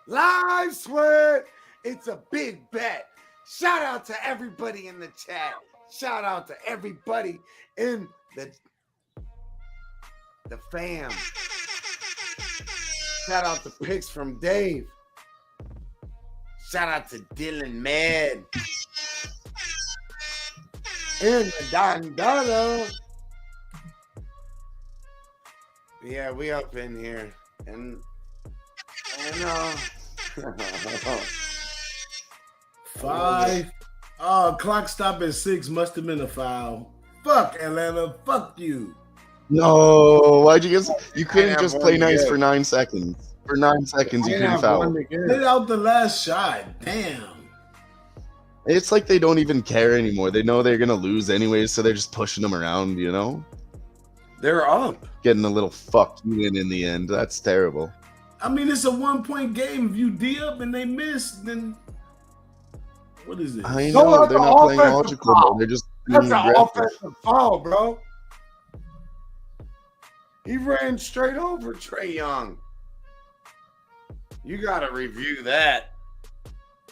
Live sweat. It's a big bet. Shout out to everybody in the chat. Shout out to everybody in the fam. Shout out to picks from Dave. Shout out to Dylan Mad. And the Dondada. Yeah, we up in here. And Five. Oh, clock stop at 6. Must have been a foul. Fuck Atlanta. Fuck you. No, why'd you guys? You couldn't just play nice for 9 seconds. For 9 seconds, you couldn't foul. Hit out the last shot. Damn. It's like they don't even care anymore. They know they're gonna lose anyways, so they're just pushing them around. You know, they're up, getting a little fuck you in the end. That's terrible. I mean, it's a 1-point game. If you D up and they miss, then what is it? I know they're not playing logical. Foul. They're just that's an offensive foul, bro. He ran straight over Trae Young. You gotta review that.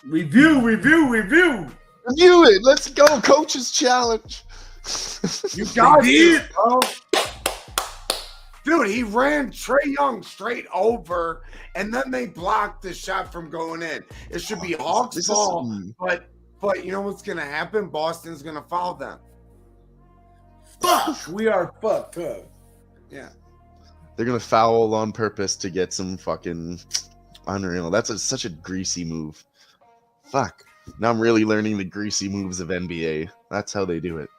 Review it. Let's go, coach's challenge. You got it, bro. Dude, he ran Trae Young straight over, and then they blocked the shot from going in. It should be Hawks' ball, but you know what's gonna happen? Boston's gonna foul them. Fuck, we are fucked up. Yeah, they're gonna foul on purpose to get some fucking unreal. That's such a greasy move. Fuck. Now I'm really learning the greasy moves of NBA. That's how they do it.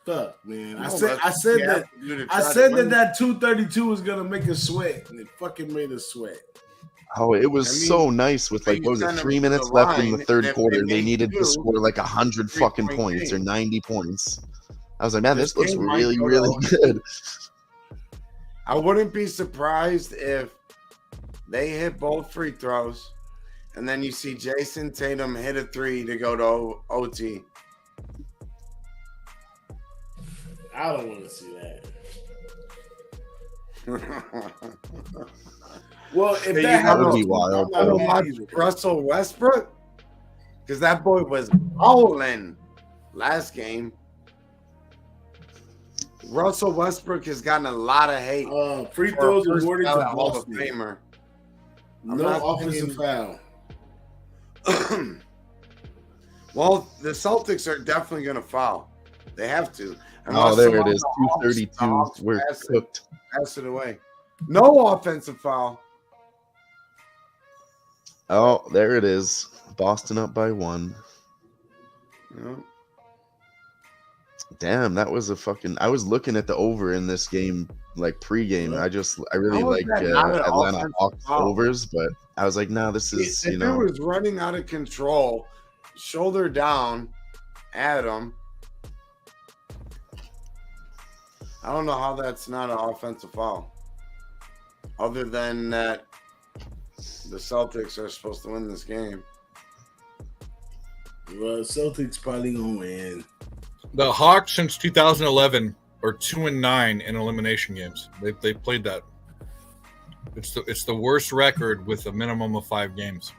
Fuck, man. I said that 232 was gonna make us sweat, and it fucking made us sweat. Oh, it was so nice with like, what was it, 3 minutes left in the third quarter. They needed to score like 100 fucking points or 90 points. I was like, man, this looks really, really good. I wouldn't be surprised if they hit both free throws, and then you see Jason Tatum hit a 3 to go to OT. I don't want to see that. Well, if that would be wild. I don't watch Russell Westbrook because that boy was bowling last game. Russell Westbrook has gotten a lot of hate. Free throws awarded to Hall of Boston. Famer. No offensive foul. Well, the Celtics are definitely going to foul. They have to. Oh, there it is. 232. We're cooked. Pass it away. No offensive foul. Oh, there it is. Boston up by 1. Yeah. Damn, that was a fucking. I was looking at the over in this game, like pregame. I really like Atlanta Hawks overs, but I was like, no, this is, If it was running out of control, shoulder down at him. I don't know how that's not an offensive foul. Other than that, the Celtics are supposed to win this game. Well, Celtics probably gonna win. The Hawks since 2011 are 2-9 in elimination games. They played that. It's the worst record with a minimum of 5 games.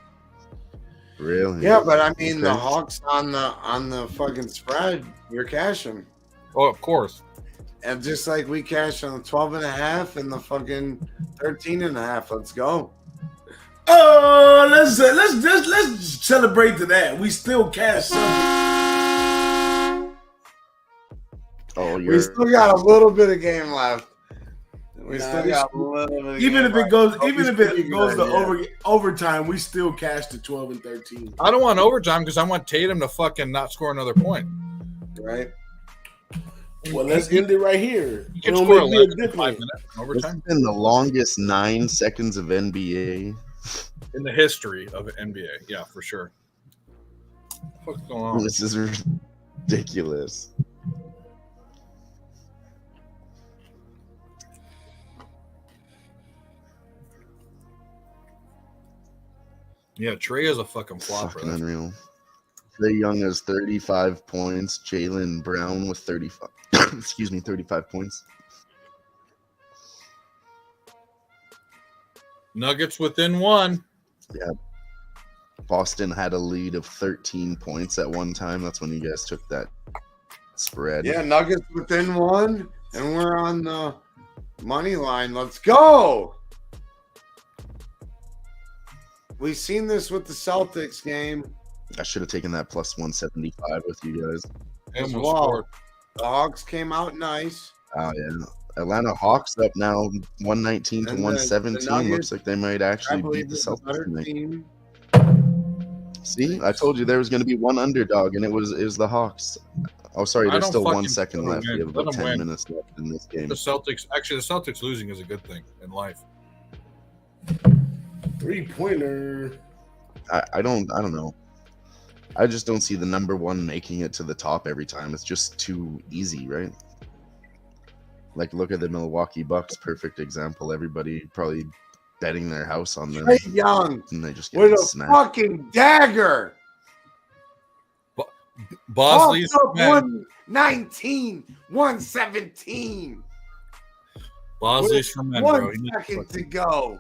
Really? Yeah, but I mean, Okay. the Hawks on the fucking spread, you're cashing. Oh, of course. And just like we cashed on the 12.5 and the fucking 13.5. Let's go. Oh, let's celebrate to that. We still cash something. Oh, We still got a little bit of game left. We Nah, still got a little bit of Even game if it left. goes, But even we if it still goes good, to overtime, we still cash the 12 and 13. I don't want overtime because I want Tatum to fucking not score another point. right? Well, let's end it right here. You can It'll score make me a 11 in 5 difference. minutes in This overtime has been the longest 9 seconds of NBA. in the history of NBA. Yeah, for sure. What's going on? This is ridiculous. Yeah, Trey is a fucking flop. Fucking Bro. unreal. Trae Young has 35 points. Jaylen Brown with 35. Excuse me, 35 points. Nuggets within 1. Boston had a lead of 13 points at one time. That's when you guys took that spread. Yeah, Nuggets within 1, and we're on the money line. Let's go. We've seen this with the Celtics game. I should have taken that plus 175 with you guys. And As we'll well. score. The Hawks came out nice. Oh, yeah. Atlanta Hawks up now 119 to And the 117. Nuggets, Looks like they might I actually beat believe the it's a Celtics better tonight. team. See, I told you there was going to be one underdog, and it was the Hawks. Oh, sorry, I there's don't still 1 fucking second let left. 'em We win. have Let about 'em 10 win. minutes left in this game. The Celtics losing is a good thing in life. 3-pointer. I don't know. I just don't see the number 1 making it to the top every time. It's just too easy, right? Like, look at the Milwaukee Bucks, perfect example. Everybody probably betting their house on them, Trae Young and they just with get a smacked. fucking dagger. Bosley's Hawks up men. 119, 117. Bosley's for men, bro. 1 second to go.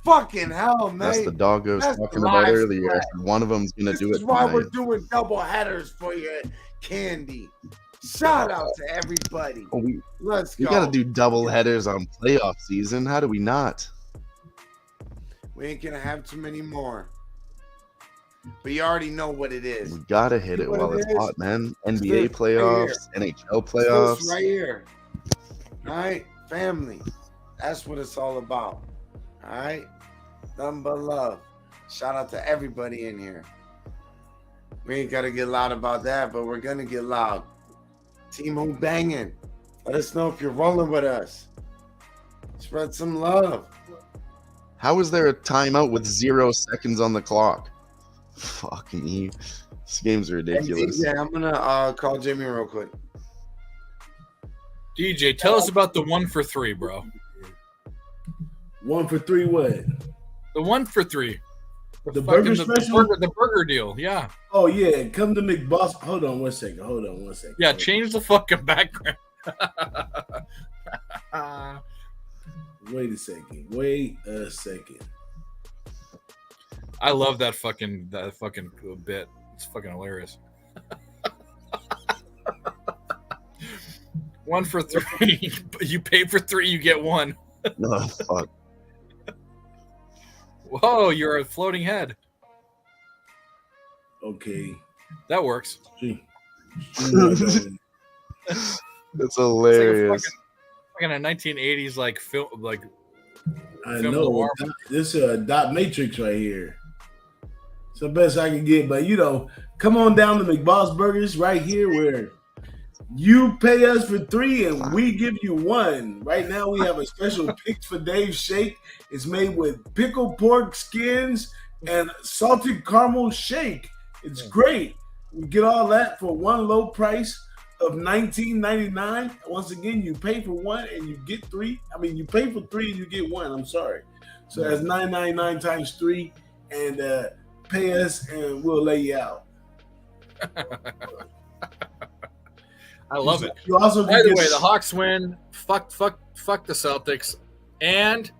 Fucking hell, man. That's the dog I was That's talking live about earlier. spread. One of them's gonna This do is it why we're tonight. doing double headers for you, Candy. Shout out to everybody. Oh, we Let's go. gotta do double headers on playoff season. How do we not? We ain't gonna have too many more. But you already know what it is. We gotta hit it What while it it's is? hot, man. It's NBA this right here. playoffs, NHL It's playoffs. this right here. All right, family. That's what it's all about. All right, nothing but love. Shout out to everybody in here. We ain't gotta get loud about that, but we're gonna get loud. Team Who-Bangin. Let us know if you're rolling with us. Spread some love. How is there a timeout with 0 seconds on the clock? Fuck me. This game's ridiculous. Yeah, I'm gonna call Jimmy real quick. DJ, tell us about the 1 for 3, bro. 1 for 3 what? The 1 for 3. The burger special? The burger deal. Yeah. Oh, yeah. Come to McBoss. Hold on 1 second. Yeah, change the fucking background. Wait a second. I love that fucking bit. It's fucking hilarious. 1 for 3. You pay for 3, you get 1. No, fuck. Whoa, you're a floating head. Okay. That works. That's hilarious. Fucking a 1980s like film, like I film know. noir. This is a dot matrix right here. It's the best I can get. But, come on down to McBoss Burgers right here where you pay us for 3 and we give you 1. Right now we have a special Picks for Dave shake. It's made with pickled pork skins and salted caramel shake. It's great. You get all that for one low price of $19.99. Once again, you pay for one and you get three. I mean, you pay for three and you get one. I'm sorry. So that's $9.99 times 3, and pay us and we'll lay you out. I love it. You also By the way, the Hawks win. Fuck the Celtics. And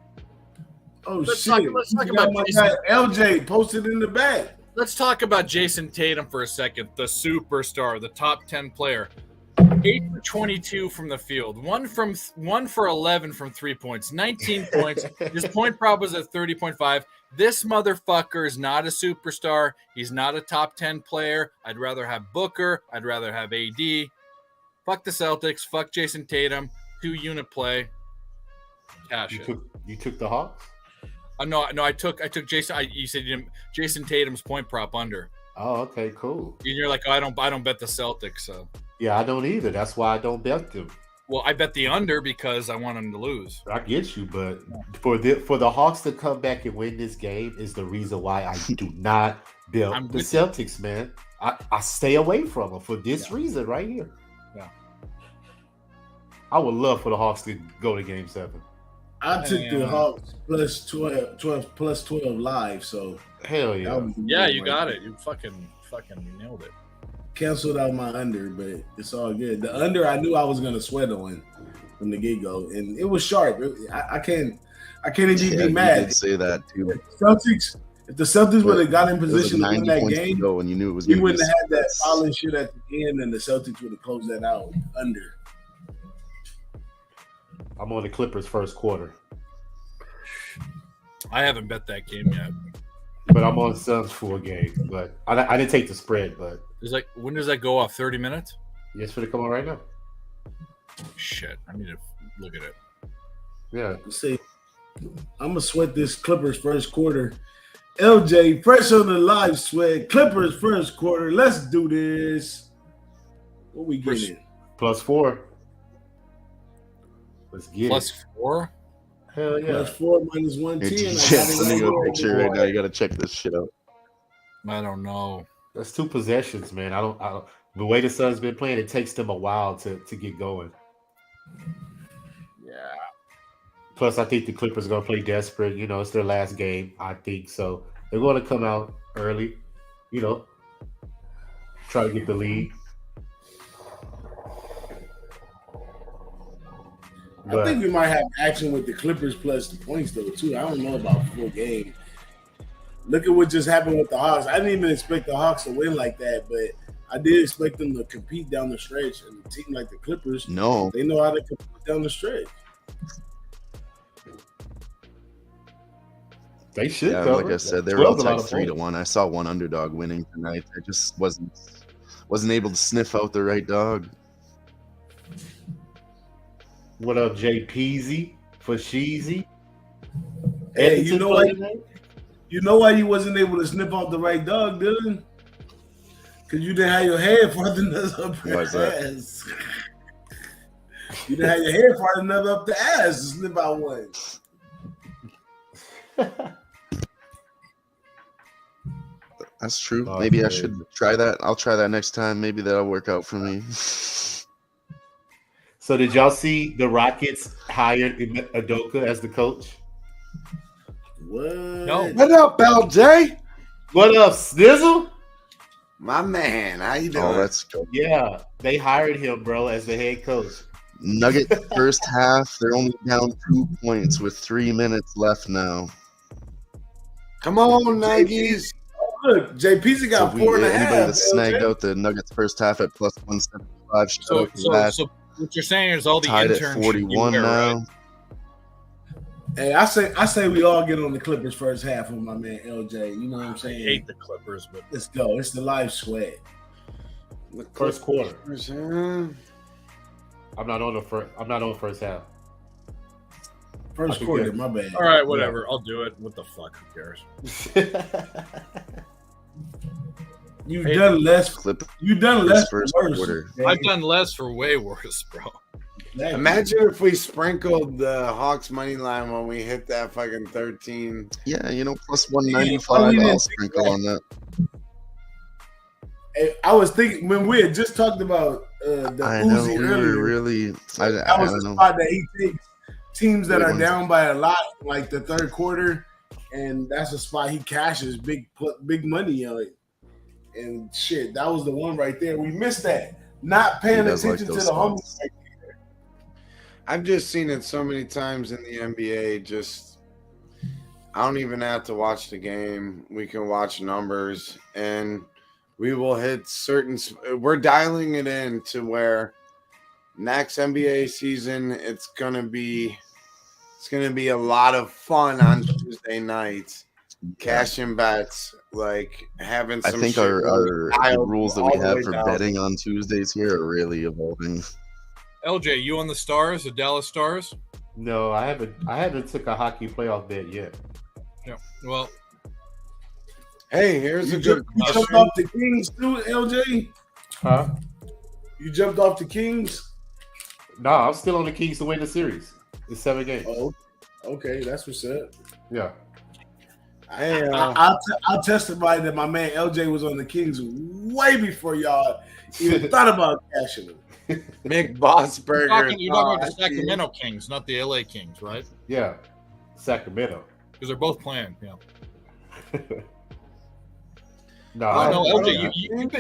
let's talk about my guy LJ posted in the back. Let's talk about Jason Tatum for a second, the superstar, the top 10 player. 8 for 22 from the field, 1 for 11 from 3 points, 19 points. His point prop was at 30.5. This motherfucker is not a superstar. He's not a top 10 player. I'd rather have Booker. I'd rather have AD. Fuck the Celtics. Fuck Jason Tatum. 2-unit play. Cash it. You took the Hawks? No. I took Jason. You said Jason Tatum's point prop under. Oh, okay, cool. And you're like, oh, I don't bet the Celtics. So yeah, I don't either. That's why I don't bet them. Well, I bet the under because I want them to lose. I get you, but for the Hawks to come back and win this game is the reason why I do not bet the Celtics, man. I stay away from them for this reason right here. Yeah. I would love for the Hawks to go to Game 7. I took the Hawks plus 12 live, so hell yeah. Yeah, you got it. You fucking nailed it. Canceled out my under, but it's all good. The under I knew I was gonna sweat on from the get-go, and it was sharp. I can't even be mad. You did say that too. If the Celtics would have got in position to win that game, to and you knew it was we wouldn't have had that foul shit at the end, and the Celtics would have closed that out under. I'm on the Clippers first quarter. I haven't bet that game yet. But I'm on Suns full game. But I didn't take the spread, but when does that go off? 30 minutes? Yes, for the come on right now. Shit. I need to look at it. Yeah. See, I'm gonna sweat this Clippers first quarter. LJ, fresh on the live sweat. Clippers first quarter. Let's do this. What we getting? +4. Let's get +4? Hell yeah. +4 minus 110. Sending you a picture right now. You gotta check this shit out. I don't know. That's 2 possessions, man. I don't. The way the Suns been playing, it takes them a while to get going. Yeah. Plus, I think the Clippers are gonna play desperate. You know, it's their last game. I think so. They're going to come out early. You know, try to get the lead. I think we might have action with the Clippers plus the points, though, too. I don't know about full game. Look at what just happened with the Hawks. I didn't even expect the Hawks to win like that, but I did expect them to compete down the stretch. And a team like the Clippers, they know how to compete down the stretch. They should. Yeah, like I said, they were all tied 3-1. I saw one underdog winning tonight. I just wasn't able to sniff out the right dog. What up, Jay Peasy for Sheezy? Hey, you know what? You know why you wasn't able to snip out the right dog, Dylan? Because you didn't have your head far enough up your ass. You didn't have your head far enough up the ass to snip out one. That's true. Maybe I should try that. I'll try that next time. Maybe that'll work out for me. So did y'all see the Rockets hired Udoka as the coach? What? No. What up, LJ? What up, Snizzle? My man, how you doing? Oh, let's go. Yeah, they hired him, bro, as the head coach. Nugget first half. They're only down 2 points with 3 minutes left now. Come on, Nuggies. Look, JP's got 4.5. Anybody that snagged out the Nuggets first half at plus 175. So what you're saying is all the tied interns at 41 now. Right? Hey, I say we all get on the Clippers first half with my man LJ. You know what I'm saying? I hate the Clippers, but let's go. It's the live sweat. First quarter. I'm not on first half. First quarter, my bad. All right, whatever. I'll do it. What the fuck? Who cares? You've done less for first worse. Quarter. I've done less for way worse, bro. Imagine if we sprinkled the Hawks money line when we hit that fucking 13. Yeah, plus 195. I'll sprinkle on that. Hey, I was thinking when we had just talked about the I know Uzi we earlier. were really. That was I the don't know. spot that he takes teams that Big are ones. down by a lot, like the third quarter, and that's a spot he cashes big money on it. And shit, that was the one right there. We missed that. Not He paying does like attention to those the homies. spots. I've just seen it so many times in the NBA. Just I don't even have to watch the game. We can watch numbers, and we will hit certain. We're dialing it in to where next NBA season it's gonna be a lot of fun on Tuesday nights. Cashing bets, like having I some. think shit the dialed rules that all we the have way for down. betting on Tuesdays here are really evolving. LJ, you on the Stars, the Dallas Stars? No, I haven't took a hockey playoff bet yet. Yeah. Well, Hey, here's a good You jumped question. off the Kings too, LJ. Huh? You jumped off the Kings. No, I'm still on the Kings to win the series. It's 7 games. Oh, okay, that's what's up. Yeah. Hey, I'll testify that my man LJ was on the Kings way before y'all even thought about cashing him. Mick Bossberger. you're talking about the Sacramento Kings, not the LA Kings, right? Yeah. Sacramento. Because they're both playing. Yeah. No, I know, Oh, LJ, yeah.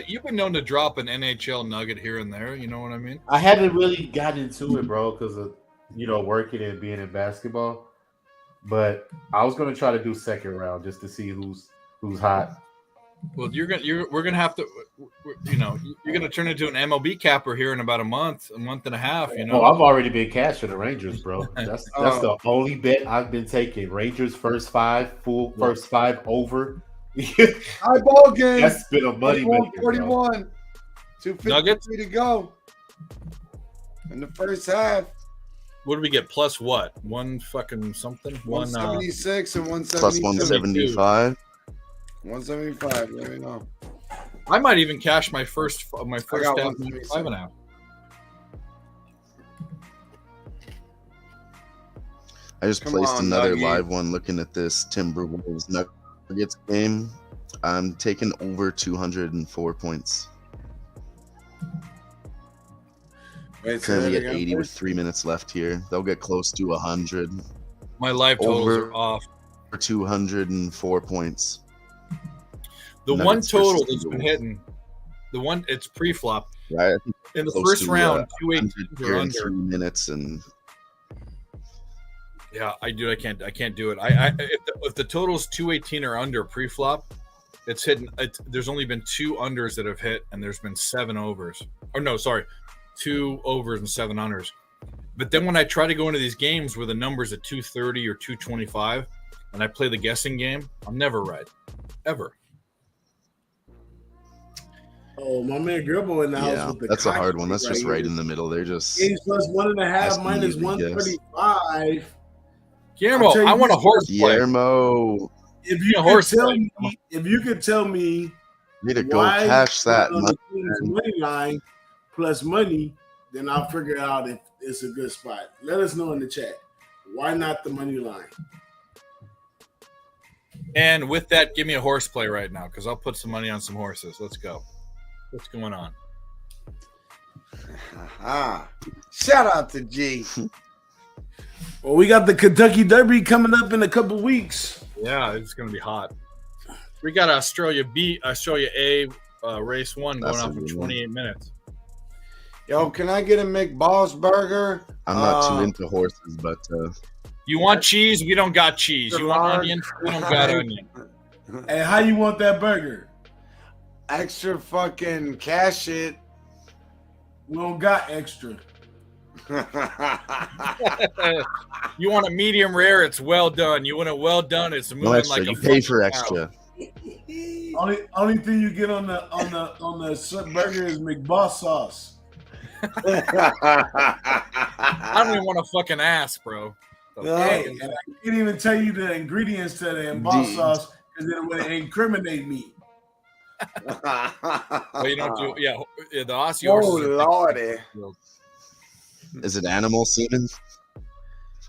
you've been known to drop an NHL nugget here and there. You know what I mean? I haven't really gotten into it, bro, because of working and being in basketball. But I was gonna try to do second round just to see who's hot. Well, we're gonna have to, you're gonna turn into an MLB capper here in about a month and a half. You know, Oh, I've already been cashing the Rangers, bro. That's the only bet I've been taking. Rangers first five over. High ball game. That's been a money maker, bro. 41. 253 to go in the first half. what do we get? Plus what? One fucking something. 176 and Plus 172. 175. 175. There we go. I might even cash my first got half 176. 5.5. I just Come placed on, another Dougie. live one looking at this Timberwolves Nuggets game. I'm taking over 204 points. Wait, say Currently that at again, 80 with please. 3 minutes left here. They'll get close to 100 My live totals Over. are off. for 204 points. The Nuggets one versus total that's been Timberwolves. hitting, it's pre-flop Right? I think in the close first to, round. 100 218 here or in under. 3 minutes, and Yeah, I can't do it. If the total's 218 or under pre-flop, it's hitting. There's only been 2 unders that have hit, and there's been 7 overs. Or no, sorry, 2 overs and 7 unders. But then when I try to go into these games where the number's at 230 or 225, and I play the guessing game, I'm never right, ever. Oh, my man Gribble in the house yeah, with the that's a hard one. cock That's just right right here. in the middle. They're just Kings plus 1.5 asking minus you to guess. 135. Guillermo, I'll tell you I want a this, horse play. Guillermo. If Yeah, you could horse tell play. me, if you could tell me Need to go why cash that. on the Kings money line plus money, then I'll figure out if it's a good spot. Let us know in the chat. Why not the money line? And with that, give me a horse play right now because I'll put some money on some horses. Let's go. What's going on? Ah, shout out to G. Well, we got the Kentucky Derby coming up in a couple weeks. Yeah, it's going to be hot. We got Australia A, race 1 going That's a on for good one. 28 minutes. Yo, can I get a McBoss burger? I'm not too into horses, but You want cheese? We don't got cheese. You want Large. onion? We don't got onion. And how you want that burger? Extra fucking cash it. We don't got extra. You want a medium rare? It's well done. You want it well done? It's moving no extra. like a You pay for fucking extra. Only thing you get on the burger is McBoss sauce. I don't even want to fucking ask, bro. Hey, and I can't even tell you the ingredients to the emboss D- sauce because it would incriminate me. But you don't do, yeah. The Aussie Oh horses are- lordy! Is it animal semen?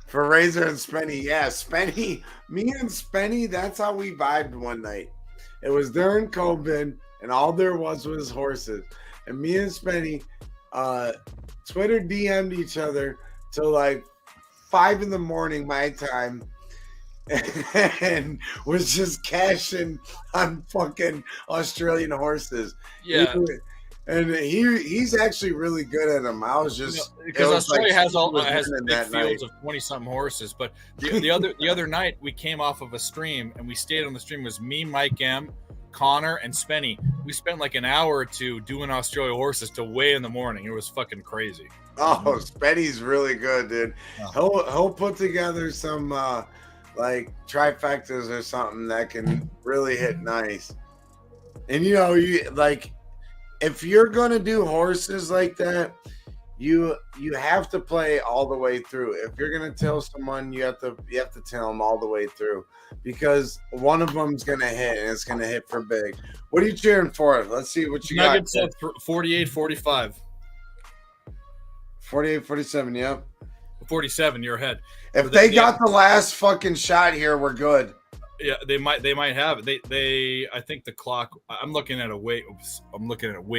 For Razor and Spenny, yeah, Spenny. Me and Spenny, that's how we vibed one night. It was during COVID. and all there was horses. And me and Spenny, Twitter DM'd each other till like 5 in the morning my time, and was just cashing on fucking Australian horses. Yeah. And he's actually really good at them. I was just because Australia has big that fields of 20-something horses. But the other night we came off of a stream and we stayed on the stream. It was me, Mike M, Connor, and Spenny. We spent like an hour or two doing Australia horses till way in the morning. It was fucking crazy. Oh, Spenny's really good, dude. He'll put together some like trifectas or something that can really hit nice. And you like, if you're gonna do horses like that, you have to play all the way through. If you're gonna tell someone, you have to tell them all the way through, because one of them's gonna hit, and it's gonna hit for big. What are you cheering for? Let's see what you Nuggets got. at 48-45. 48-47, yep. 47, you're ahead. If they got the last fucking shot here, we're good. Yeah, they might have it. They I think the clock. I'm looking at it way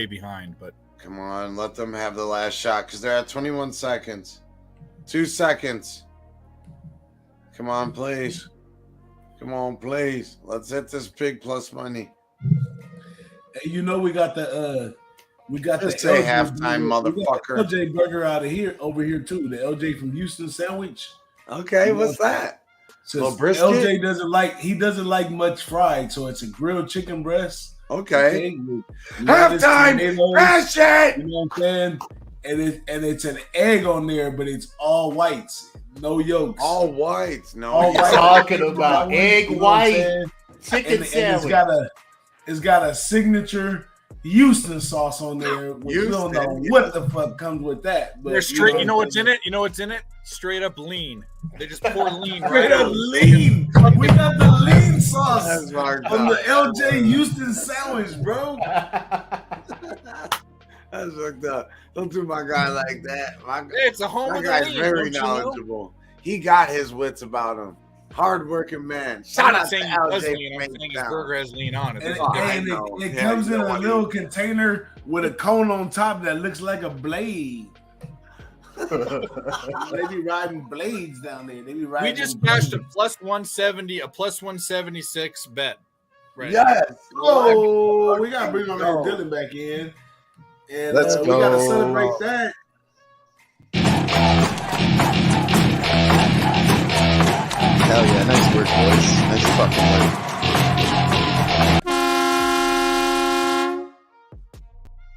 behind, but come on, let them have the last shot because they're at 21 seconds. 2 seconds. Come on, please. Come on, please. Let's hit this big plus money. Hey, we got the Just say halftime, motherfucker. LJ burger over here too. The LJ from Houston sandwich. Okay, what's that? So LJ doesn't like much fried, so it's a grilled chicken breast. Okay. Halftime, crash it. You know what I'm saying? And it's an egg on there, but it's all whites, no yolks. All whites, no. All white. Talking about egg white chicken sandwich. It's got a signature Houston sauce on there. We don't know what the fuck comes with that. But they're straight. You know what's in it? You know what's in it? Straight up lean. They just pour lean. Straight up lean. We got the lean sauce on the LJ Houston sandwich, bro. That's fucked up. Don't do my guy like that. It's a home. My guy's very knowledgeable. He got his wits about him. Hardworking man. Shout out to LJ. I'm saying his burger has lean on it. It comes in a little container with a cone on top that looks like a blade. They be riding blades down there. We just cashed a plus 170, a plus 176 bet. Right. Yes. Oh, we gotta bring on that Dylan back in. And let's go. We gotta celebrate that. Hell yeah, nice work, boys. Nice fucking work.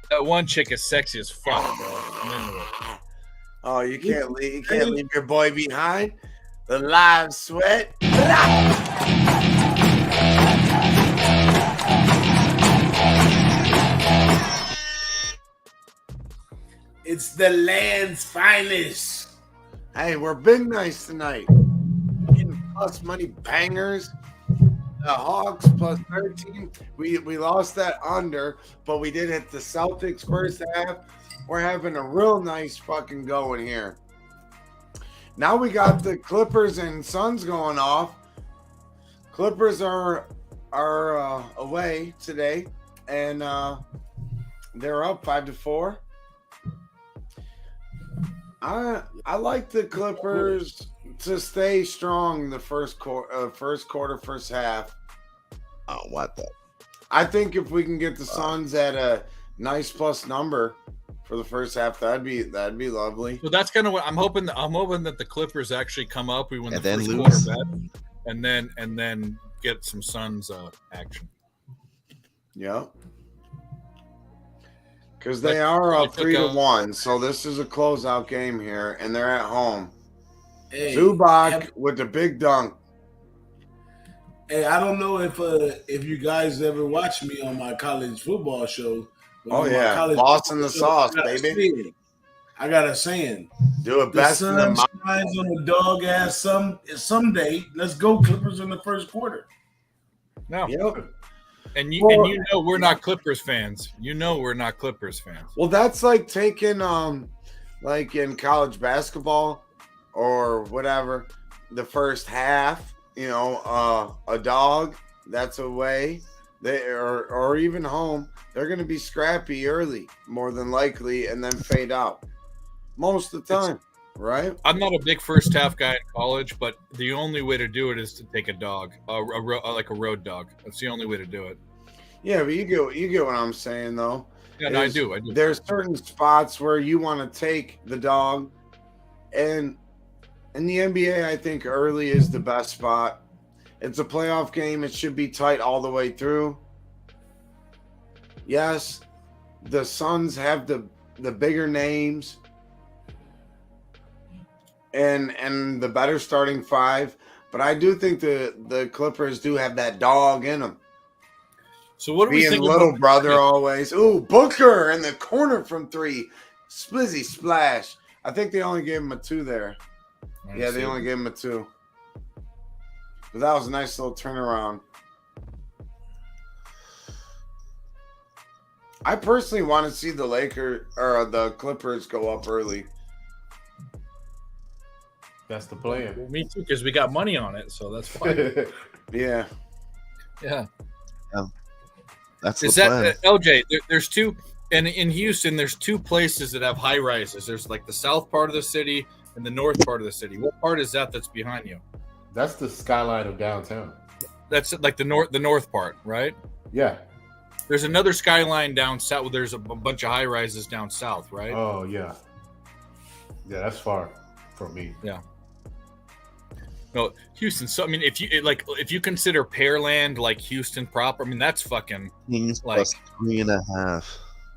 That one chick is sexy as fuck, bro. Oh, you can't leave your boy behind. The live sweat. It's the land's finest. Hey, we're big nice tonight. Plus money bangers. The Hawks plus 13. We lost that under, but we did hit the Celtics first half. We're having a real nice fucking going here. Now we got the Clippers and Suns going off. Clippers are away today, and they're up 5-4. I like the Clippers to stay strong the first quarter, first half. Oh, what the? I think if we can get the Suns at a nice plus number for the first half, that'd be lovely. So that's kind of what I'm hoping. I'm hoping that the Clippers actually come up. We win the first lose. quarter bet, and then get some Suns action. Yeah. Because they are up 3-1, so this is a closeout game here, and they're at home. Hey, Zubac with the big dunk. Hey, I don't know if you guys ever watched me on my college football show. Oh yeah, Boss in the Sauce, baby. I got a saying. Do it best in the shines on the dog ass someday. Let's go Clippers in the first quarter. No. Yep. And you know we're not Clippers fans. You know we're not Clippers fans. Well, that's like taking like in college basketball or whatever, the first half, a dog, that's away. or even home, they're going to be scrappy early, more than likely, and then fade out most of the time, right? I'm not a big first half guy in college, but the only way to do it is to take a dog, like a road dog. That's the only way to do it. Yeah, but you get what I'm saying, though. Yeah, no, I do. There's certain spots where you want to take the dog, and in the NBA, I think early is the best spot. It's a playoff game. It should be tight all the way through. Yes, the Suns have the bigger names and the better starting five, but I do think the Clippers do have that dog in them. So what do we think little about brother always? Ooh, Booker in the corner from three. Splizzy splash. I think they only gave him a 2 there. Yeah, they only gave him a 2. But that was a nice little turnaround. I personally want to see the Clippers go up early. That's the plan. Well, me too, because we got money on it, so that's fine. Yeah. Yeah. That's Is the that plan. LJ? There's two, and in Houston, there's 2 places that have high rises. There's like the south part of the city and the north part of the city. What part is that's behind you? That's the skyline of downtown. That's like the north part, right? Yeah. There's another skyline down south. There's a bunch of high rises down south, right? Oh yeah. Yeah, that's far from me. Yeah. No, Houston. So I mean, if you consider Pearland like Houston proper, I mean that's fucking Kings like plus 3.5.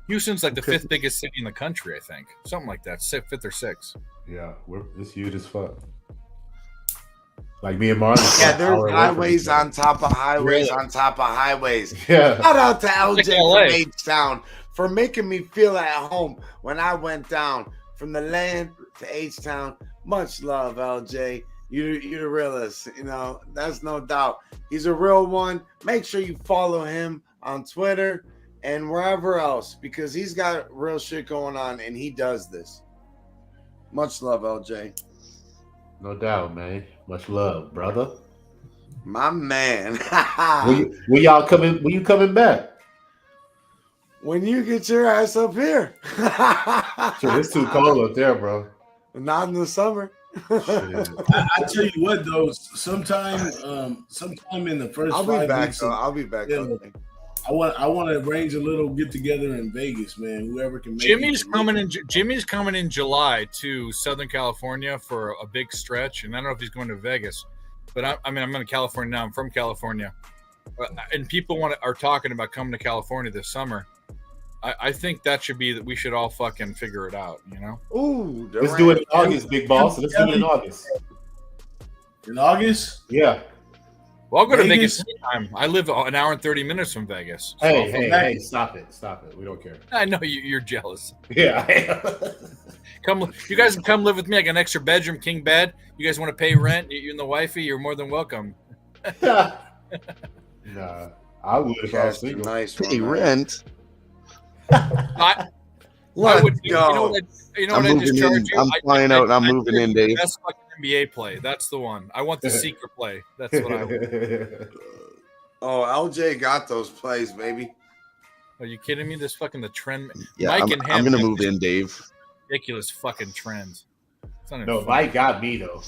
Houston's like the 5th biggest city in the country, I think, something like that, 5th or 6th. Yeah, it's huge as fuck. Like me and Martin. Yeah, there's highways on top of highways on top of highways. Yeah. Shout out to LJ LA. from H-Town for making me feel at home when I went down from the land to H-Town. Much love, LJ. You're the realest, that's no doubt. He's a real one. Make sure you follow him on Twitter and wherever else because he's got real shit going on and he does this. Much love, LJ. No doubt, man. Much love, brother. My man. When y'all coming? When you coming back? When you get your ass up here. Shit, it's too cold up there, bro. Not in the summer. I tell you what, though, sometime in the first I'll 5 be back. weeks, I'll be back. Yeah. I want to arrange a little get together in Vegas, man. Whoever can make Jimmy's coming in July to Southern California for a big stretch, and I don't know if he's going to Vegas, but I'm in California now. I'm from California, and people are talking about coming to California this summer. I think that should be that we should all fucking figure it out, Ooh, let's do it in August, big boss. Let's do it in August. In August? Yeah. Well, I'll go to Vegas anytime. I live an hour and 30 minutes from Vegas. So Hey, stop it. We don't care. I know you're jealous. Yeah. You guys can come live with me. I got an extra bedroom, king bed. You guys want to pay rent? You and the wifey, you're more than welcome. Nah, I would if I was single. Nice Pay rent. I Let's You go. know what I'm I just moving charge in. you? I'm flying out and I'm moving in, Dave. Best fucking NBA play. That's the one. I want the secret play. That's what I want. Oh, LJ got those plays, baby. Are you kidding me? This fucking the trend. Yeah, Mike I'm and him gonna have move in, Dave. ridiculous fucking trends. It's not even No, funny. Mike got me though.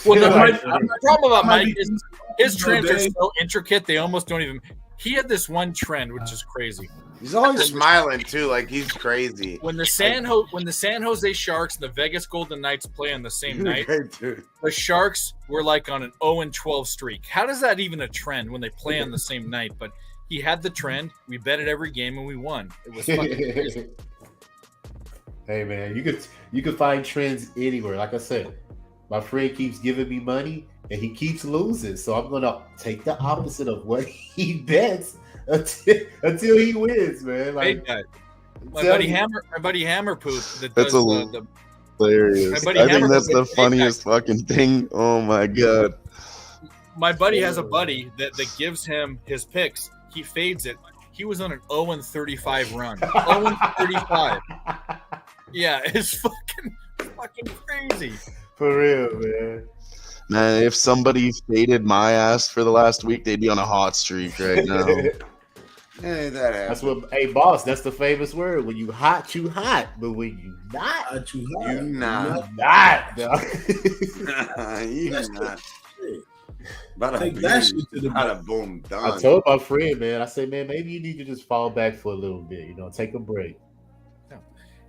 Well, Yeah, the problem about might Mike be- is his No, trends are Dave. so intricate they almost don't even. He had this one trend which is crazy. He's always smiling too, like he's crazy. When the San Jose Sharks and the Vegas Golden Knights play on the same night, Dude. the Sharks were like on an 0-12 streak. How does that even a trend when they play on the same night? But he had the trend. We bet it every game and we won. It was fucking crazy. Hey man, you could find trends anywhere. Like I said, my friend keeps giving me money and he keeps losing, so I'm gonna take the opposite of what he bets until he wins, man. Hey, Like guys, my buddy Hammerpoop that That's does a the Hilarious. My buddy I think Hammer that's the was a big funniest fucking thing. Oh my god. my buddy has a buddy that gives him his picks. He fades it. He was on an 0-35 run. 0-35. Yeah, it's fucking crazy. for real, man. Man, if somebody faded my ass for the last week, they'd be on a hot streak right now. Hey, that That's happens. what. Hey, boss. That's the famous word. When you hot, you hot. But when you not, Not you You hot. not. not. dog. You That's not. shit. Bada Take that bing, shit to the bada boom, I done. told my friend, man. I said, man, maybe you need to just fall back for a little bit. You know, take a break.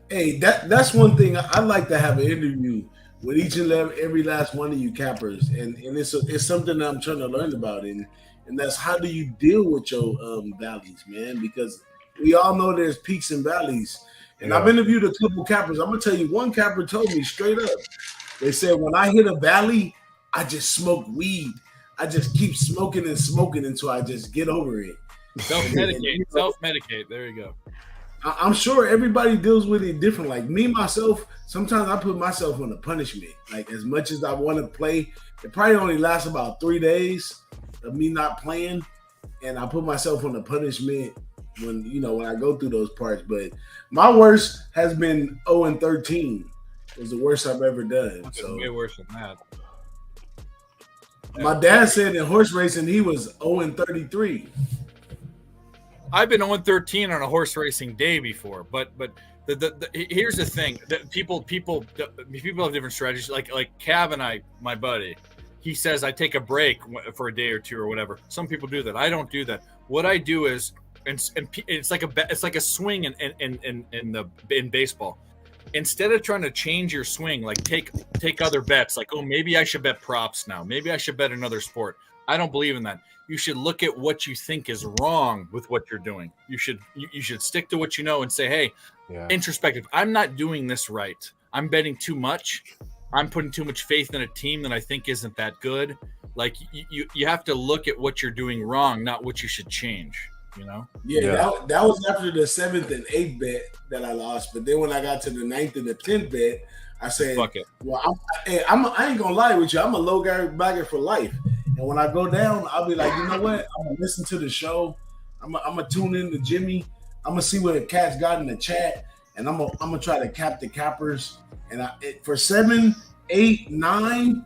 Hey, that's one thing I like to have an interview with each and every last one of you cappers, and it's something that I'm trying to learn about, and that's how do you deal with your valleys, man? Because we all know there's peaks and valleys, and I've Yeah. interviewed a couple cappers. I'm gonna tell you, one capper told me straight up, they said when I hit a valley, I just smoke weed. I just keep smoking and smoking until I just get over it. Self-medicate. Self-medicate. There you go. I'm sure everybody deals with it different. Like me, myself, sometimes I put myself on a punishment. Like as much as I want to play, it probably only lasts about 3 days of me not playing. And I put myself on a punishment when I go through those parts. But my worst has been 0-13. It was the worst I've ever done. It's So way worse than that. my dad said in horse racing he was 0-33. I've been 0-13 on a horse racing day before, but here's the thing: that people have different strategies. Like Cav and I, my buddy, he says I take a break for a day or two or whatever. Some people do that. I don't do that. What I do is, and it's like a swing in baseball. Instead of trying to change your swing, like take other bets, like, oh, maybe I should bet props now. Maybe I should bet another sport. I don't believe in that. You should look at what you think is wrong with what you're doing. You should stick to what you know and say, hey, introspective. I'm not doing this right. I'm betting too much. I'm putting too much faith in a team that I think isn't that good. Like you have to look at what you're doing wrong, not what you should change. You know? Yeah. That was after the 7th and 8th bet that I lost. But then when I got to the 9th and the 10th bet, I said, fuck it. Well, I ain't gonna lie with you. I'm a low guy bagger for life. And when I go down, I'll be like, you know what? I'm gonna listen to the show. I'm gonna tune in to Jimmy. I'm gonna see what the cats got in the chat, and I'm gonna try to cap the cappers. And for 7, 8, 9,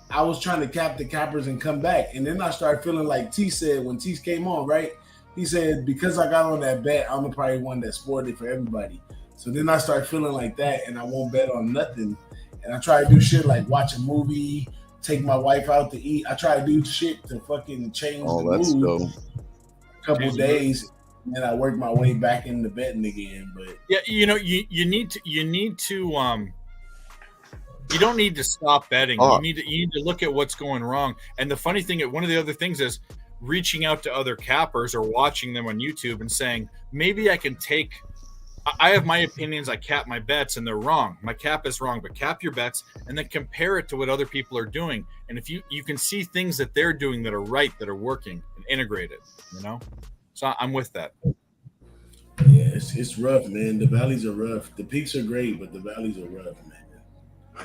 I was trying to cap the cappers and come back. And then I started feeling like T said when T came on, right? He said because I got on that bet, I'm probably one that spoiled it for everybody. So then I started feeling like that, and I won't bet on nothing. And I try to do shit like watch a movie, take my wife out to eat. I try to do shit to fucking change the mood. A couple days, and then I work my way back into betting again. But yeah, you need to you don't need to stop betting. You need to look at what's going wrong. And the funny thing, one of the other things is reaching out to other cappers or watching them on YouTube and saying, maybe I can take. I have my opinions. I cap my bets, and they're wrong. My cap is wrong, but cap your bets and then compare it to what other people are doing. And if you can see things that they're doing that are right, that are working, and integrate it. So I'm with that. Yeah, it's rough, man. The valleys are rough. The peaks are great, but the valleys are rough, man.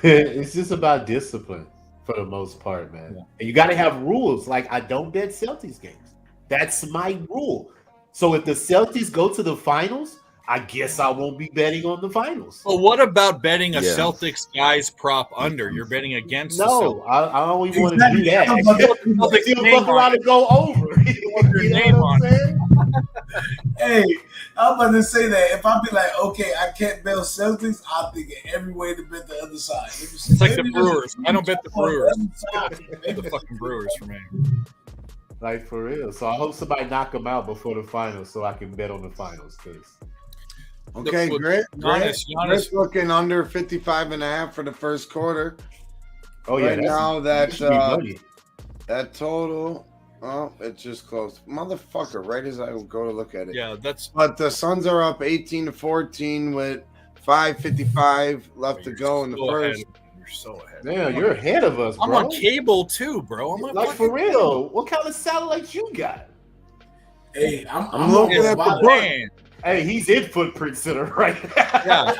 It's just about discipline for the most part, man. Yeah. And you got to have rules. Like I don't bet Celtics games. That's my rule. So if the Celtics go to the finals, I guess I won't be betting on the finals. Well, what about betting a Celtics guys prop under? You're betting against the Celtics. I don't even want to do that. Still fuck around and go over. Your name on it. Hey, I'm about to say that if I be like, okay, I can't bet Celtics, I'll think of every way to bet the other side. It's like the Brewers. I don't bet the Brewers. The fucking Brewers for me. Like for real. So I hope somebody knock them out before the finals so I can bet on the finals. Okay, Grit's looking under 55.5 for the first quarter. Oh yeah, right now that total. Oh, it's just close, motherfucker. Right as I go to look at it. Yeah, But the Suns are up 18-14 with 5:55 left to go in the first. You're so ahead. Yeah, you're ahead of us, bro. I'm on cable too, bro. I'm like for real. What kind of satellite you got? Hey, I'm looking at the book. Hey, he's in Footprint Center right now.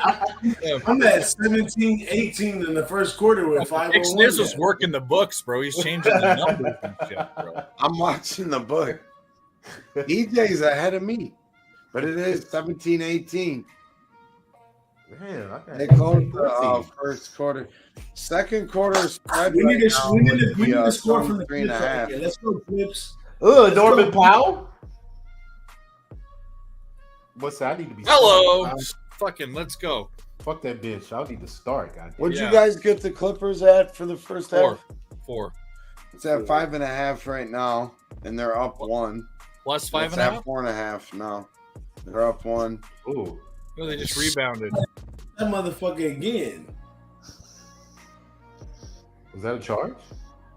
Yeah. I'm at 17-18 in the first quarter with 5. IKSNIZOL's working the books, bro. He's changing the numbers and shit, bro. I'm watching the book. EJ's ahead of me, but it is 17-18. Man, they closed the first quarter. Second quarter spread. We need to score from the 3.5. Let's go, Clips. Norman Powell. What's that? I need to be. Hello. starting. Fucking let's go. Fuck that bitch. I need to start. God. What'd Yeah. you guys get the Clippers at for the first half? 4. It's at 5.5 right now, and they're up 1. Plus It's 5.5. at 4.5 now. They're up 1. Ooh. No, they just rebounded. That motherfucker again. Was that a charge?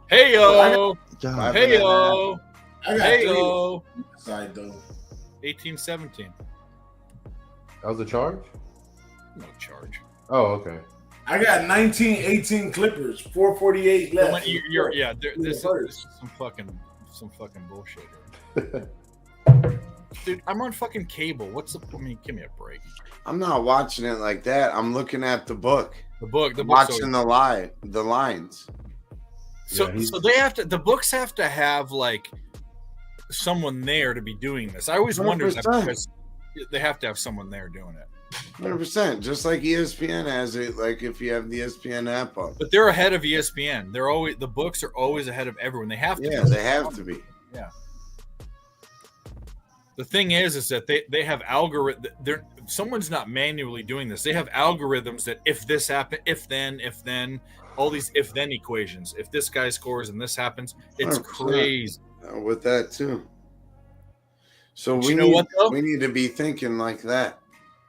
Hey yo. God. Hey yo. I got Hey 3 yo. side though. 18-17. That was a charge? No charge. Oh, okay. I got 19-18 Clippers, 4:48 left. Yeah. This is some fucking bullshit here. Dude, I'm on fucking cable. Give me a break. I'm not watching it like that. I'm looking at the book. The book. Watching the lines. So Yeah, he's- they have to. The books have to have like someone there to be doing this. I always wondered that 100%. because they have to have someone there doing it. 100%. Just like ESPN has it, like if you have the ESPN app up. But they're ahead of ESPN. The books are always ahead of everyone. They have to. Yeah, be. they have to be. Yeah. The thing is that they have algorithm. Someone's not manually doing this. They have algorithms that if this happens, if then, all these if then equations. If this guy scores and this happens, it's 100%. crazy. With that too. So But we you know need, what, though? we need to be thinking like that.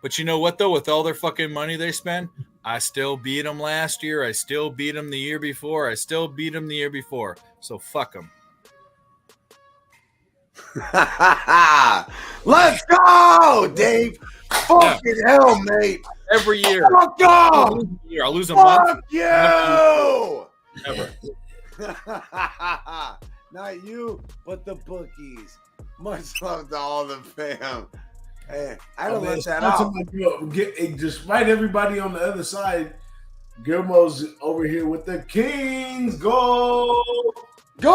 But you know what though? With all their fucking money they spend, I still beat them last year. I still beat them the year before. I still beat them the year before. So fuck them. Let's go, Dave. Fucking hell, mate. Every year. Fuck off. I'll lose a month. Fuck you. Ever. Not you, but the bookies. Much love to all the fam. Hey, I don't let that out. Just right, everybody on the other side. Gilmo's over here with the Kings. Go! Go!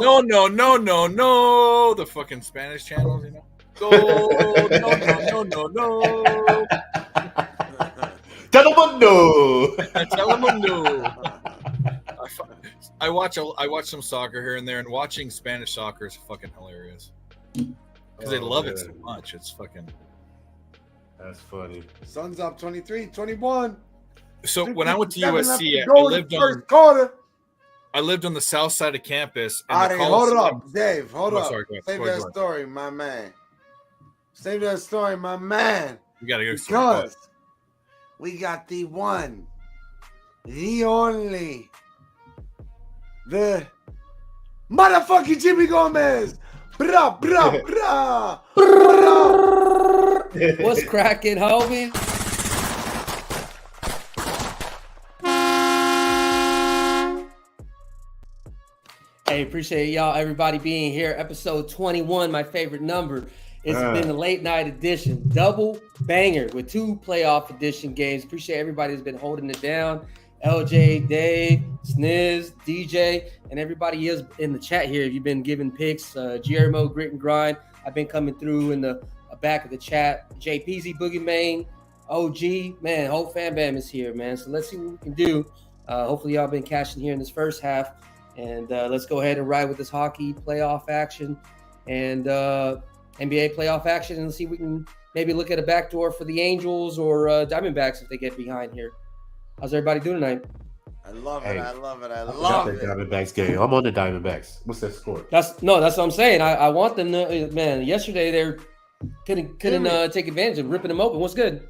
No. The fucking Spanish channels, you know. Go! No. Telemundo! Telemundo. I watch some soccer here and there, and watching Spanish soccer is fucking hilarious because they love it so much. It's fucking. That's funny. Sun's up 23-21. So when I went to 57 left USC, go in the first quarter. I lived on the south side of campus. And Ari, hold up, Dave. Hold up. Sorry, Save go that ahead. story, my man. Save that story, my man. We gotta go. Because we got the one, the only, the motherfucking Jimmy Gomez. Bra, bra, bra, bra. What's cracking, homie? Hey, appreciate y'all, everybody being here. Episode 21, my favorite number. It's been a late night edition, double banger with 2 playoff edition games. Appreciate everybody who's been holding it down. LJ, Dave, Sniz, DJ, and everybody is in the chat here. You've been giving picks, Guillermo, Grit and Grind. I've been coming through in the back of the chat. JPZ, Boogie Main, OG, man, whole fan bam is here, man. So let's see what we can do. Hopefully y'all been cashing here in this first half. And let's go ahead and ride with this hockey playoff action and NBA playoff action and see if we can maybe look at a backdoor for the Angels or Diamondbacks if they get behind here. How's everybody doing tonight? I love it. I love it. I Got love that it. Diamondbacks game. I'm on the Diamondbacks. What's that score? That's what I'm saying. I want them to, man. Yesterday they couldn't take advantage of ripping them open. What's good?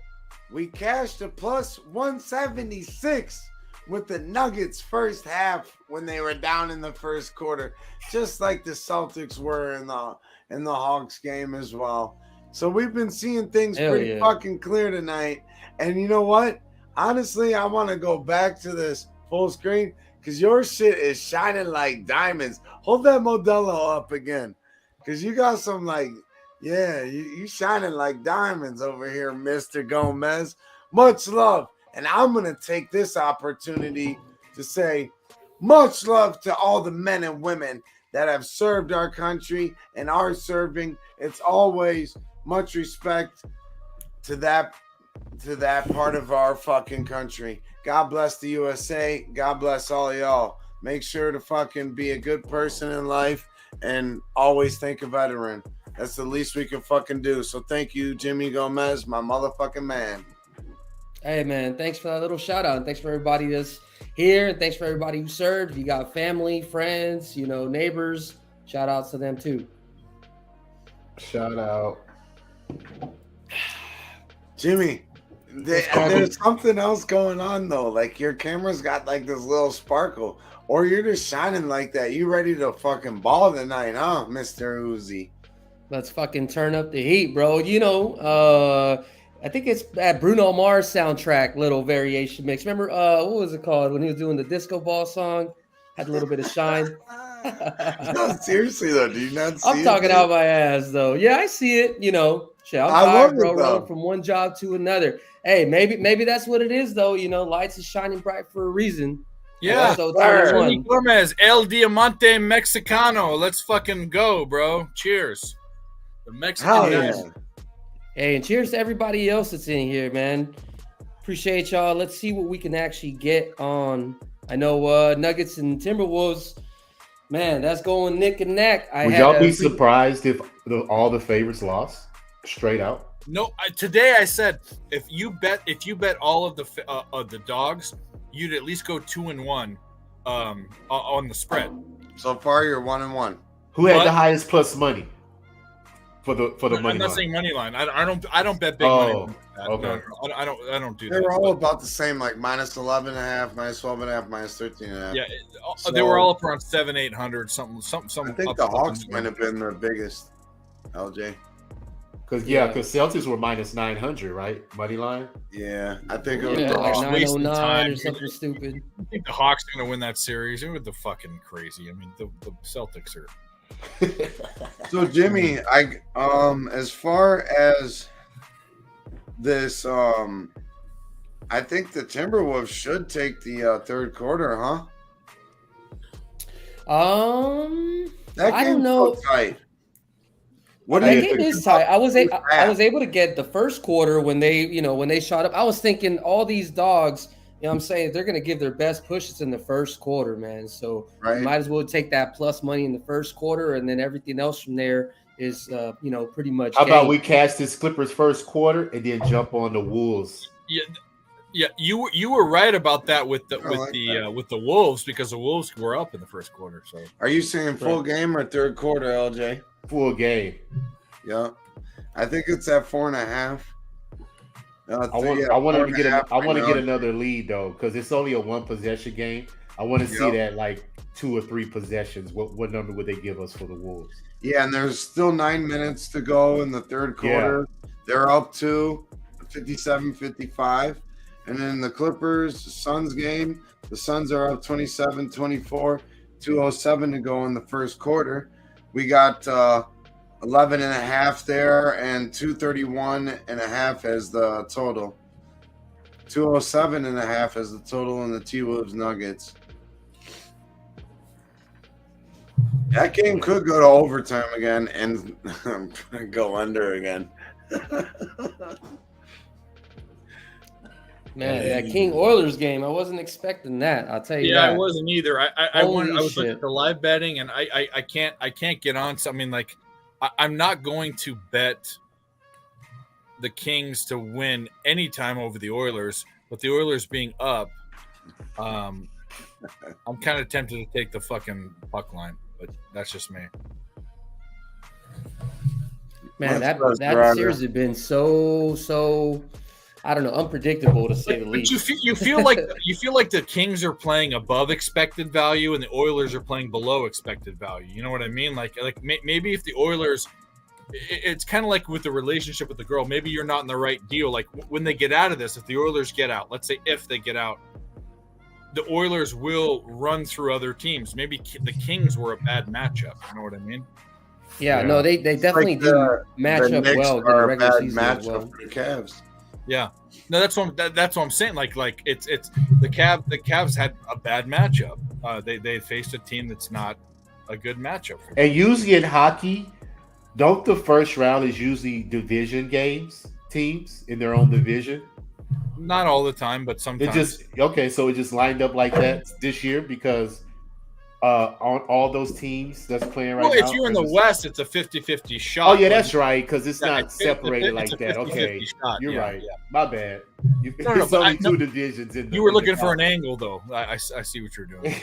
We cashed a plus 176 with the Nuggets first half when they were down in the first quarter, just like the Celtics were in the Hawks game as well. So we've been seeing things pretty fucking clear tonight. And you know what? Honestly, I want to go back to this full screen because your shit is shining like diamonds. Hold that Modelo up again because you got some you shining like diamonds over here, Mr. Gomez. Much love. And I'm going to take this opportunity to say much love to all the men and women that have served our country and are serving. It's always much respect to that part of our fucking country. God bless the USA. God bless all y'all. Make sure to fucking be a good person in life and always thank a veteran. That's the least we can fucking do. So thank you, Jimmy Gomez, my motherfucking man. Hey man, thanks for that little shout out. And thanks for everybody that's here. And thanks for everybody who served. If you got family, friends, neighbors, shout outs to them too. Shout out. Jimmy, there's something else going on though. Like your camera's got like this little sparkle, or you're just shining like that. You ready to fucking ball tonight, huh, Mr. Uzi? Let's fucking turn up the heat, bro. I think it's that Bruno Mars soundtrack, little variation mix. Remember, what was it called when he was doing the disco ball song? Had a little bit of shine. No, seriously though, do you not see I'm talking out my ass though. Yeah, I see it. Shit, I'm I tired, love it, bro. though. Running from one job to another. Hey, maybe that's what it is though. Lights is shining bright for a reason. Yeah. So Jimmy Gomez, El Diamante Mexicano. Let's fucking go, bro. Cheers. The Mexican Hell guys. yeah. Hey, and cheers to everybody else that's in here, man. Appreciate y'all. Let's see what we can actually get on. I know Nuggets and Timberwolves, man, that's going neck and neck. Would y'all be surprised if all the favorites lost straight out? No, today I said if you bet all of the dogs, you'd at least go 2-1 on the spread. So far, you're 1-1. Who had the highest plus money for the money I'm not line? saying money line. I don't bet big money. Okay. No, I don't do They that. were all about the same, like -11.5, -12.5, -13.5. Yeah, So- they were all up around 700-800 something. I think the Hawks might have been the biggest. LJ. Because Celtics were -900, right? Money line. Yeah, I think it was the like Hawks. 909 or something stupid. I think the Hawks are going to win that series. It was the fucking crazy. I mean, the Celtics are. So Jimmy, as far as this, I think the Timberwolves should take the third quarter, huh? That I don't game's know. so tight. What do That you game think? is tight. I was able to get the first quarter when they shot up. I was thinking all these dogs, I'm saying they're going to give their best pushes in the first quarter, man. So Right. you might as well take that plus money in the first quarter, and then everything else from there is, pretty much. How about game. we catch this Clippers first quarter and then jump on the Wolves? Yeah, you were right about that with the that. with the Wolves, because the Wolves were up in the first quarter. So Are you saying full game or third quarter, LJ? Full game. Yeah, I think it's at 4.5. I want to get another lead though, because it's only a one possession game. I want to see that like 2 or 3 possessions. What number would they give us for the Wolves? Yeah, and there's still 9 minutes to go in the third quarter. They're up to 57-55. And then the Clippers, Suns game, the Suns are up 27-24, 2:07 to go in the first quarter. We got 11.5 there and 231.5 as the total. 207.5 as the total in the T-Wolves Nuggets. That game could go to overtime again and go under again. Man, that King Oilers game, I wasn't expecting that. I'll tell you. yeah, that. I wasn't either. I Holy was looking shit. at the live betting, and I can't get on. So, I mean, like, I'm not going to bet the Kings to win anytime over the Oilers, but the Oilers being up, I'm kind of tempted to take the fucking puck line, but that's just me. Man, That's that series has been so I don't know, unpredictable to say the But least. you feel like the Kings are playing above expected value and the Oilers are playing below expected value. You know what I mean? Like maybe if the Oilers, it's kind of like with the relationship with the girl. Maybe you're not in the right deal. Like when they get out of this, if the Oilers get out, let's say if they get out, the Oilers will run through other teams. Maybe the Kings were a bad matchup. You know what I mean? Yeah, no, they definitely didn't match up well in the Are a regular bad season as matchup well. for the Cavs. Yeah. No, that's what I'm saying. Like it's the Cavs had a bad matchup. They faced a team that's not a good matchup. And usually in hockey, don't the first round is usually division teams in their own division? Not all the time, but sometimes. So it just lined up like that this year because on all those teams that's playing right Well, now? if you're in the Or is it- West, it's a 50-50 shot. Oh yeah, that's right. Because it's Yeah, not it's separated like a that. 50-50 Okay, shot. you're Yeah, right. yeah. My bad. No, It's but only no, two divisions in the. You were in the looking for an conference. angle, though. I see what you're doing.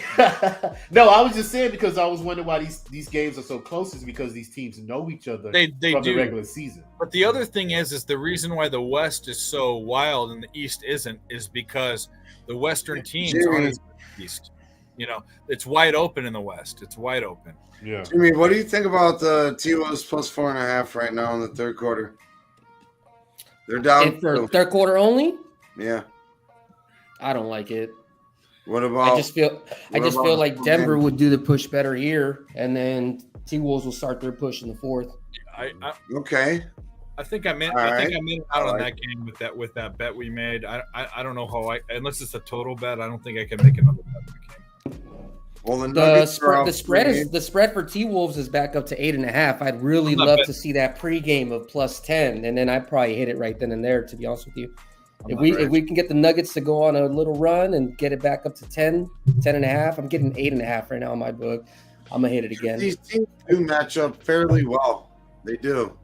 No, I was just saying because I was wondering why these games are so close is because these teams know each other They from do. the regular season. But the other thing is the reason why the West is so wild and the East isn't is because the Western teams aren't as good as the East. You know, it's wide open in the West. It's wide open. Yeah. Jimmy, what do you think about the T-Wolves plus 4.5 right now in the third quarter? They're down. And for third quarter only, Yeah. I don't like it. What about? I just feel like Denver would do the push better here, and then T-Wolves will start their push in the fourth. Okay. I think I meant All right. out All on right. that game with that bet we made. I don't know how unless it's a total bet. I don't think I can make another bet in the game. Well, The spread for T-Wolves is back up to 8.5. I'd really I'm not love betting. to see that pregame of plus 10, and then I'd probably hit it right then and there. To be honest with you, if we can get the Nuggets to go on a little run and get it back up to 10.5, I'm getting 8.5 right now in my book. I'm gonna hit it again. These teams do match up fairly well. They do.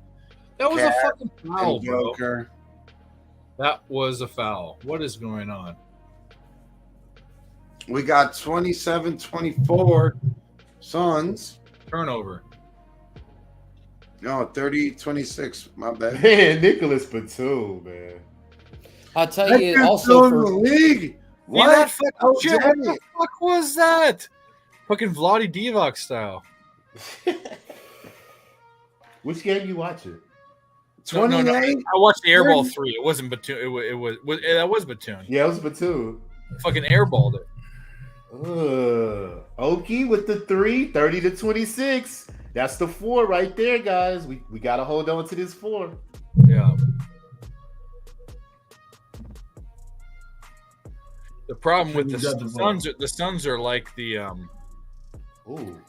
That was Cat a fucking foul, and bro. Joker. That was a foul. What is going on? We got 27-24 Suns. Turnover. No, 30-26. My bad. Man, Nicholas Batum, man. I'll tell That you dude's also still in for the league. What? What? That fucking Oh, shit, what Jimmy. the fuck was that? Fucking Vlade Divac style. Which game you watching? No, 28. I watched the Airball 3. It wasn't Batum. That was Batum. Yeah, it was Batum. Fucking airballed it. Okie with the 3, 30-26. That's the 4 right there, guys. We gotta hold on to this 4. Yeah. The problem with the Suns are like the Ooh.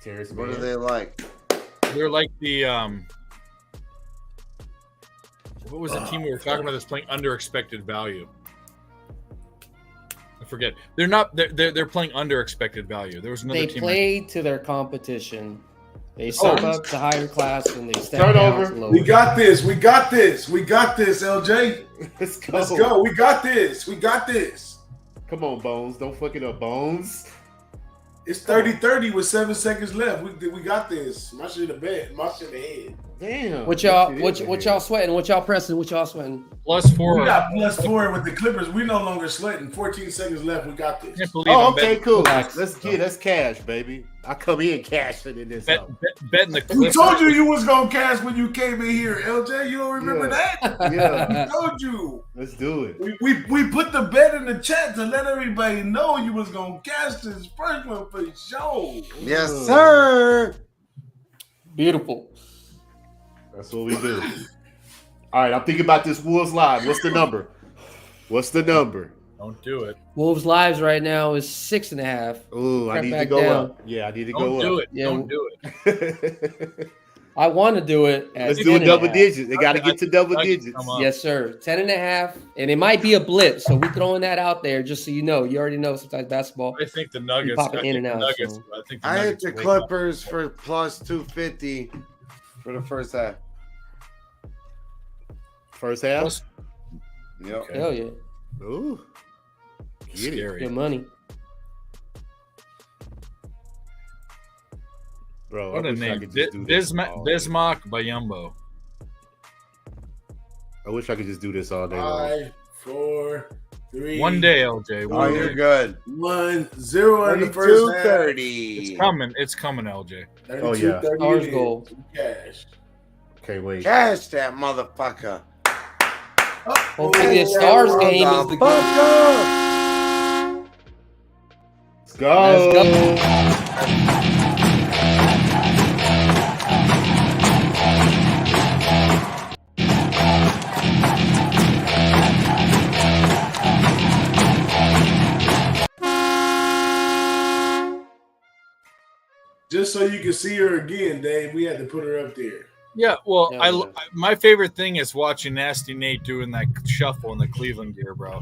Terrence What are Mann. they like? they're like the what was the team we were talking about that's playing under expected value? I forget. They're not. They're playing under expected value. There was another they team. play to their competition. They step up to higher class and they step Turnover. down to lower. We got this. We got this. We got this, LJ. Let's go. Let's go. We got this. We got this. Come on, Bones. Don't fuck it up, Bones. It's 30-30 with 7 seconds left. We got this. My shit a bet. My shit ahead. Damn. What y'all sweating? What y'all pressing? What y'all sweating? +4. We got +4 with the Clippers. We no longer sweating. 14 seconds left. We got this. Can't believe Oh, I'm okay, betting, cool. Relax. That's cash, baby. I come in cashing in this. out. betting the We Clippers. told you was gonna cash when you came in here, LJ. You don't remember Yeah. that? Yeah, We told you. let's do it. We put the bet in the chat to let everybody know you was gonna cash this first one for sure. Yes, sir. Beautiful. That's what we do. All right, I'm thinking about this Wolves live. What's the number? What's the number? Don't do it. Wolves lives right now is 6.5. Ooh, I Prep need to back go down. up. Yeah, I need to Don't go do up. it. Yeah. Don't do it. I want to do it. At Let's do a 10.5. double digits. They got to get to double I can digits. come up. Yes, sir. 10.5, and it might be a blip. So we're throwing that out there just so you know. You already know sometimes basketball. I think the Nuggets. popping I in think and the out, Nuggets. so. I think the I hit Nuggets the wake up. Clippers for +250 for the first half. First half. Plus- Yep. Okay. Hell yeah, Ooh, get it. Scary. good money. Bro. What I a wish I name. could just do this all day. Bismack Bayumbo. I wish I could just do this all day long. 5, 4, 3. One day, LJ. Oh, One you're day. good. 1-0 in the first half. 32-30. It's coming. It's coming, LJ. 32, Oh, yeah. 30 Ours it is. goal. Cash. Okay, wait. Cash that motherfucker. Hopefully the Stars game is the good. Let's go. Let's go. Just so you can see her again, Dave, we had to put her up there. Yeah, well, Yeah, yeah. my favorite thing is watching Nasty Nate doing that shuffle in the Cleveland gear, bro.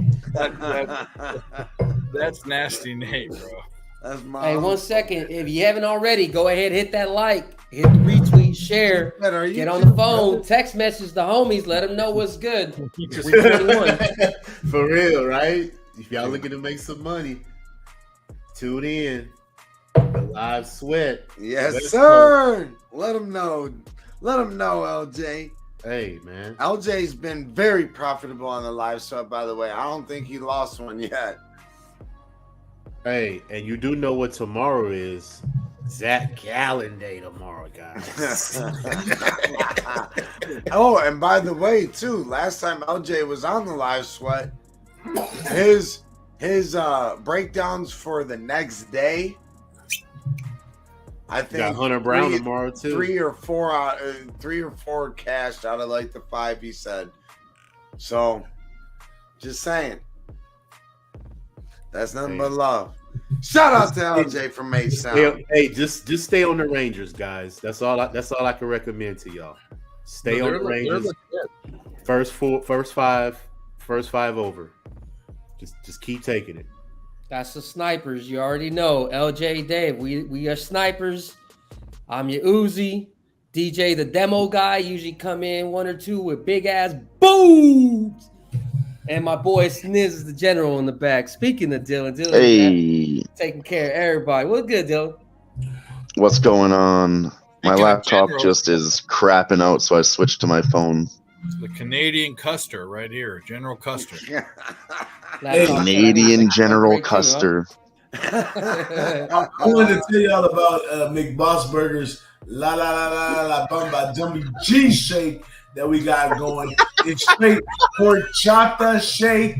That's Nasty Nate, bro. That's my. Hey, 1 second. If you haven't already, go ahead, hit that like, hit the retweet, share, get on the phone, text message the homies, let them know what's good. 321. For real, right? If y'all looking to make some money, tune in. The live sweat. Yes, Let's sir. Let them know. Let them know, LJ. Hey, man. LJ's been very profitable on the live sweat, by the way. I don't think he lost one yet. Hey, and you do know what tomorrow is. Zach Gallen Day tomorrow, guys. Oh, and by the way, too, last time LJ was on the live sweat, his breakdowns for the next day, I think Got Hunter Brown tomorrow too. 3 or 4 cashed out of like the 5 he said. So, just saying, that's nothing but love. Shout out to LJ from H-Town. Hey, just stay on the Rangers, guys. That's all I can recommend to y'all. Stay on the Rangers. First five over. Just keep taking it. That's the snipers. You already know. LJ Dave. We are snipers. I'm your Uzi. DJ the demo guy. Usually come in 1 or 2 with big ass boobs. And my boy Sniz is the general in the back. Speaking of Dylan, Hey, taking care of everybody. What's good, Dylan? what's going on? My Speaking of laptop general- just is crapping out, so I switched to my phone. The Canadian Custer right here, General Custer. Canadian General Custer. I wanted to tell y'all about McBossburger's La La La La La Bamba Jumby G shake that we got going. It's straight horchata shake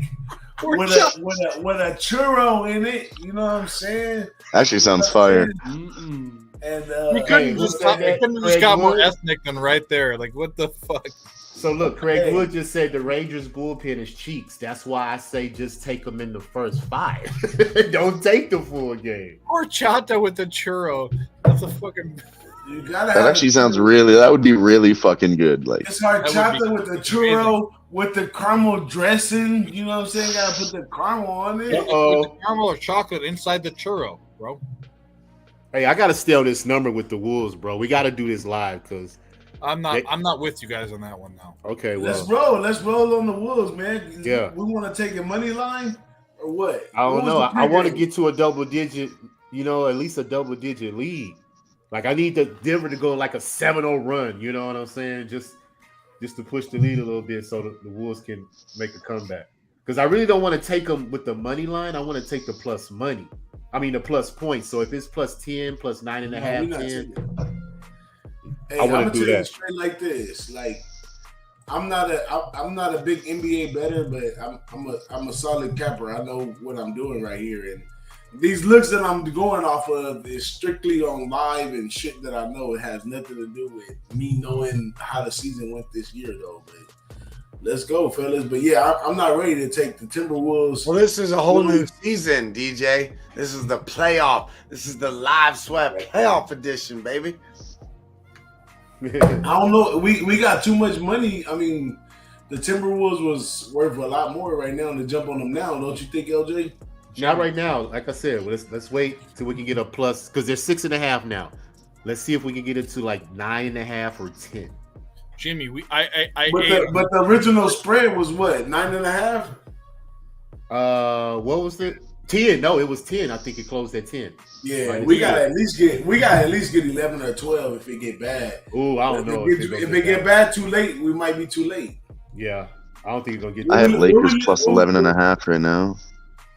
with a churro in it. You know what I'm saying? Actually sounds fire. And We couldn't just got more ethnic than right there. Like, what the fuck? So look, Craig Wood just said the Rangers bullpen is cheeks. That's why I say just take them in the first 5. Don't take the full game. Horchata with the churro. That's a fucking. you gotta That actually sounds that would be really fucking good. Like, it's horchata with the churro with the caramel dressing. You know what I'm saying? Gotta put the caramel on it. With the caramel or chocolate inside the churro, bro. Hey, I gotta steal this number with the Wolves, bro. We gotta do this live because I'm not with you guys on that one now. okay, well, Let's roll on the Wolves, man. Yeah. We want to take a money line or what? I don't know. I want to get to a double digit, at least a double digit lead. Like I need the Denver to go like a 7-0 run. You know what I'm saying? Just to push the lead a little bit so the Wolves can make a comeback. Because I really don't want to take them with the money line. I want to take the plus money. I mean the plus points. So if it's plus 10, plus 9.5, 10. Hey, I want to to do that straight like this. Like, I'm not a big NBA bettor, but I'm a solid capper. I know what I'm doing right here, and these looks that I'm going off of is strictly on live and shit that I know. It has nothing to do with me knowing how the season went this year, though. But let's go, fellas. But yeah, I'm not ready to take the Timberwolves. Well, this is a whole new season, DJ. This is the playoff. This is the live sweat playoff edition, baby. I don't know. We got too much money. I mean, the Timberwolves was worth a lot more right now to jump on them now. Don't you think, LJ? Not right now. Like I said, let's wait till we can get a plus because they're 6.5 now. Let's see if we can get it to like 9.5 or 10. Jimmy, but the original spread was what, 9.5? What was it? 10. No, it was 10. I think it closed at 10. Yeah, Like, we gotta at least get 11 or 12 if it get bad. Oh, I don't know. If it get bad too late, we might be too late. Yeah, I don't think it's gonna get. I have Lakers plus 11.5 right now.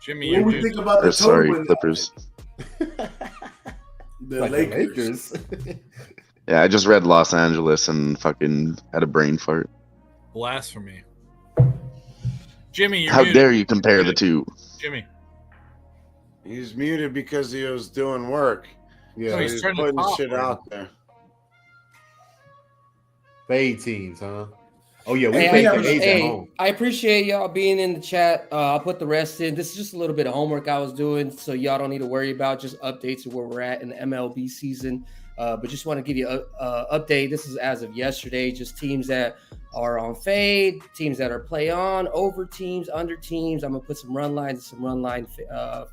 Jimmy, what do we think about the sorry, total Clippers. The Like Lakers. Yeah, I just read Los Angeles and fucking had a brain fart. Blasphemy. Jimmy, you're How muted. dare you compare the two? Jimmy. He's muted because he was doing work. Yeah, So he's he's trying to putting talk, shit man. out there. fade teams, huh? Oh yeah, we Hey, fade the A's at home. I appreciate y'all being in the chat. I'll put the rest in. This is just a little bit of homework I was doing, so y'all don't need to worry about just updates of where we're at in the MLB season. But just want to give you a update. This is as of yesterday. Just teams that are on fade, teams that are play on, over teams, under teams. I'm gonna put some run lines and some run line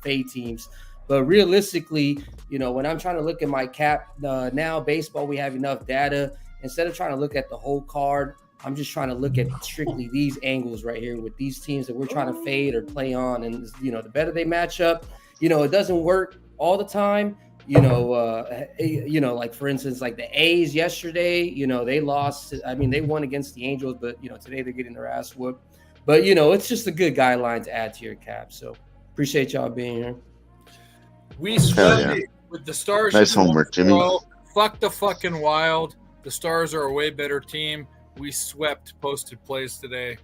fade teams But realistically, when I'm trying to look at my cap now, baseball, we have enough data. Instead of trying to look at the whole card, I'm just trying to look at strictly these angles right here with these teams that we're trying to fade or play on. And, the better they match up, it doesn't work all the time. Like for instance, like the A's yesterday, they lost. I mean, they won against the Angels, but, today they're getting their ass whooped. But, it's just a good guideline to add to your cap. So appreciate y'all being here. We swept it with the Stars. Nice homework, Jimmy. Fuck the fucking Wild. The Stars are a way better team. We swept posted plays today.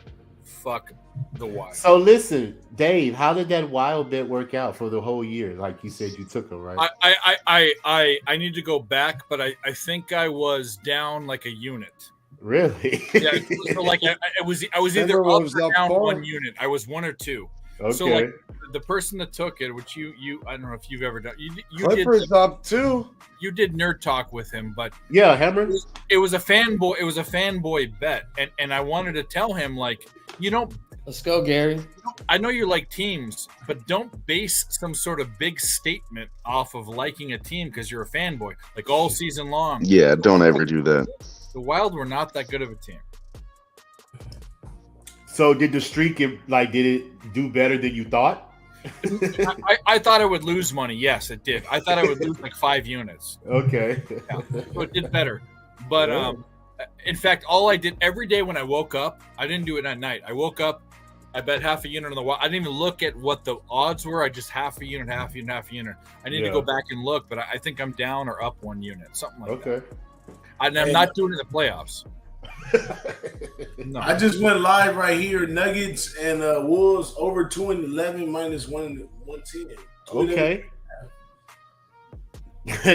Fuck the Wild. So listen, Dave, how did that Wild bet work out for the whole year? Like you said, you took them, right? I need to go back, but I think I was down like a unit. Really? Yeah. So like I was either up or down 1 unit. I was 1 or 2. Okay. So like the person that took it, which you I don't know if you've ever done. You Clippers did up 2. You did nerd talk with him, but yeah, Hammer. It was a fanboy. It was a fanboy bet, and I wanted to tell him like, let's go, Gary. I know you like teams, but don't base some sort of big statement off of liking a team because you're a fanboy, like all season long. Yeah, don't ever do that. The Wild were not that good of a team. So did the streak did it do better than you thought? I thought I would lose money. Yes, it did. I thought I would lose like 5 units. Okay. Yeah, so it did better. But in fact, all I did every day when I woke up, I didn't do it at night. I woke up, I bet half a unit on the Wild. I didn't even look at what the odds were. I just half a unit. I need to go back and look, but I think I'm down or up 1 unit, something like that. And I'm not doing it in the playoffs. No. I just went live right here. Nuggets and Wolves over 2-11 minus 110. Okay.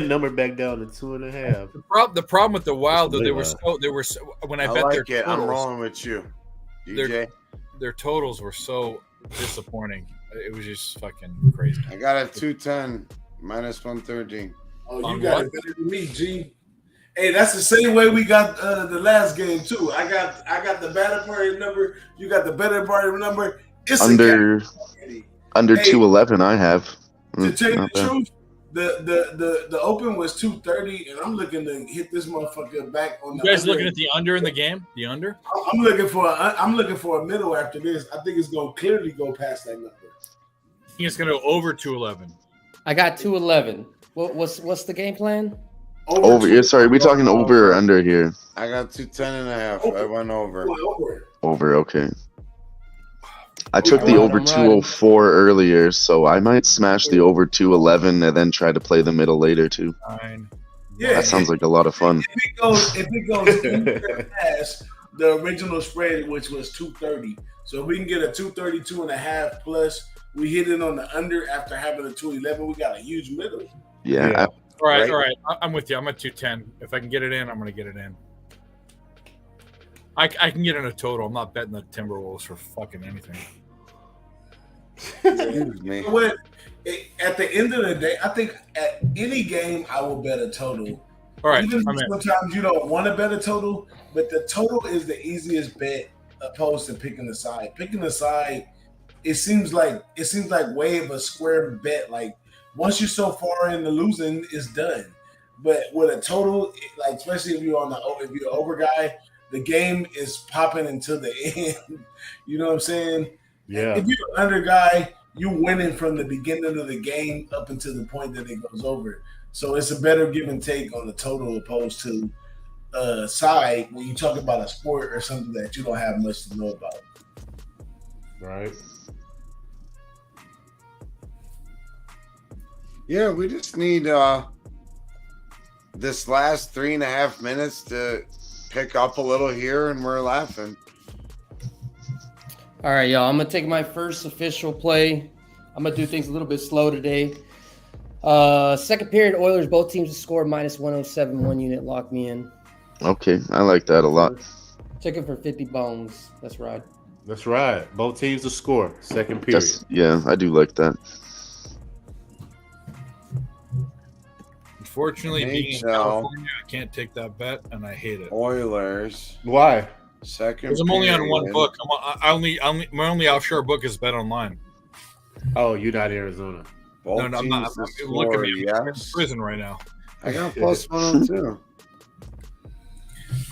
Number back down to 2.5. The problem with the Wild though, they were so when I bet like their it. totals, I'm rolling with you, DJ. Their totals were so disappointing. It was just fucking crazy. I got a 210 minus 113. Oh, you got it better than me, G. Hey, that's the same way we got the last game too. I got the better party number. You got the better party number. It's under 211. I have. To tell you the truth, the open was 230, and I'm looking to hit this motherfucker back on. You guys looking at the under in the game? The under? I'm looking for a middle after this. I think it's gonna clearly go past that number. I think it's gonna go over 211. I got 211. What's the game plan? Over. Sorry, we talking over or under here? I got 210.5. I went over. Over. Okay. I took the over 204 earlier, so I might smash the over 211 and then try to play the middle later too. Fine. Yeah, that sounds like a lot of fun. If it goes past the original spread, which was 230, so if we can get a 232.5 plus, we hit it on the under after having a 211. We got a huge middle. Yeah. All right. I'm with you. I'm at 210. If I can get it in, I'm going to get it in. I can get in a total. I'm not betting the Timberwolves for fucking anything. Excuse me. At the end of the day, I think at any game I will bet a total. All right. Even sometimes you don't want to bet a total, but the total is the easiest bet opposed to picking the side. Picking the side, it seems like way of a square bet. Like once you're so far into losing, it's done. But with a total, like especially if you're if you're an over guy, the game is popping until the end. You know what I'm saying? Yeah. If you're an under guy, you're winning from the beginning of the game up until the point that it goes over. So it's a better give and take on the total opposed to side when you talk about a sport or something that you don't have much to know about. Right. Yeah, we just need this last 3.5 minutes to pick up a little here, and we're laughing. All right, y'all. I'm gonna take my first official play. I'm gonna do things a little bit slow today. Second period, Oilers, both teams to score minus 107, 1 unit. Lock me in. Okay, I like that a lot. Took it for 50 bones. That's right. That's right. Both teams to score. Second period. Yeah, I do like that. Unfortunately, being in California, I can't take that bet, and I hate it. Oilers. Why? Second. Because I'm only on one book. My only offshore book is Bet Online. Oh, you're not Arizona. Both No, I'm teams not. to Look at me. score, I'm in yes. prison right now. I got plus 102.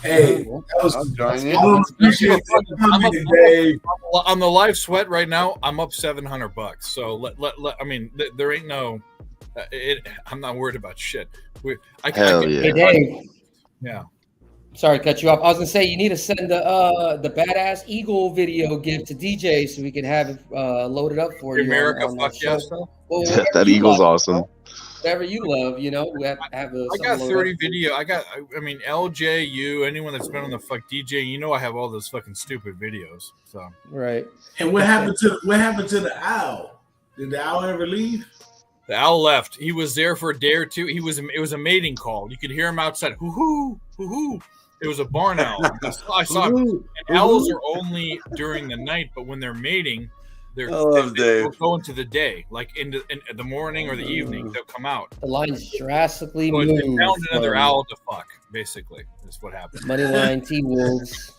Hey, Well, that was I'll join I you. don't appreciate that comment, Dave. On the live sweat right now, I'm up $700. So I mean, there ain't no. I'm not worried about shit. Hell yeah. Hey, Dave. Yeah. Sorry to cut you off. I was gonna say you need to send the badass eagle video gift to DJ so we can have it loaded up for you. America, on fuck that show. yes. Well, That you eagle's love, awesome. Whatever you love, we have a. I got 30 video. I mean, LJ, you, anyone that's been on the fuck DJ, I have all those fucking stupid videos. So Right. And what happened to the owl? Did the owl ever leave? the owl left. He was there for a day or two. It was a mating call. You could hear him outside. Hoo hoo, hoo hoo. It was a barn owl. I saw him. And owls are only during the night, but when they're mating, they'll go into the day, like in the morning or the evening. They'll come out. The line's drastically So moved. they found another owl to fuck. Basically, that's what happened. Moneyline T-Wolves.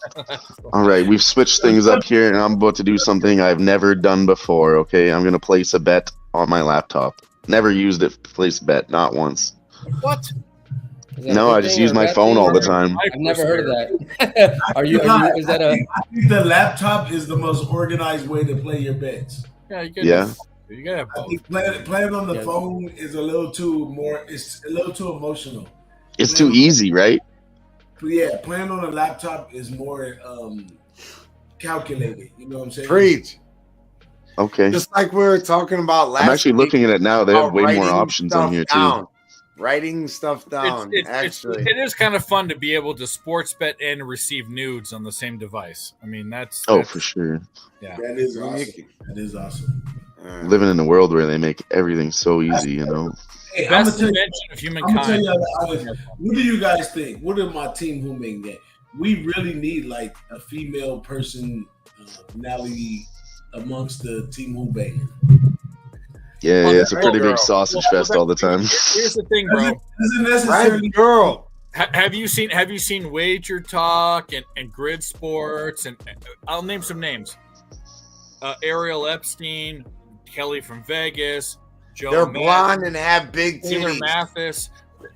All right, we've switched things up here, and I'm about to do something I've never done before, okay? I'm going to place a bet on my laptop. Never used it to place a bet, not once. What? No, I just use my phone all the time. I've never heard of that. Is that a? I think the laptop is the most organized way to play your bets. Yeah, you gotta have I both. think playing on the phone is a little too It's a little too emotional. It's too easy, right? Yeah, playing on a laptop is more calculated. You know what I'm saying? Preach. Okay. Just like we were talking about last I'm actually week looking at it now. They have about way more writing options on stuff here, down. too. Writing stuff down, actually. It is kind of fun to be able to sports bet and receive nudes on the same device. I mean, that's For sure. Yeah, that is awesome. That is awesome. Living in a world where they make everything so easy, Hey, best I'm invention of gonna humankind. tell you, what do you guys think? What are my team who make that? We really need like a female personality amongst the team who bang. Yeah, it's a pretty big sausage fest all the time. Here's the thing, bro. Doesn't necessarily girl. Have you seen Wager Talk and Grid Sports and I'll name some names. Ariel Epstein, Kelly from Vegas, Joe. They're Madden, blonde and have big Taylor titties. Mathis.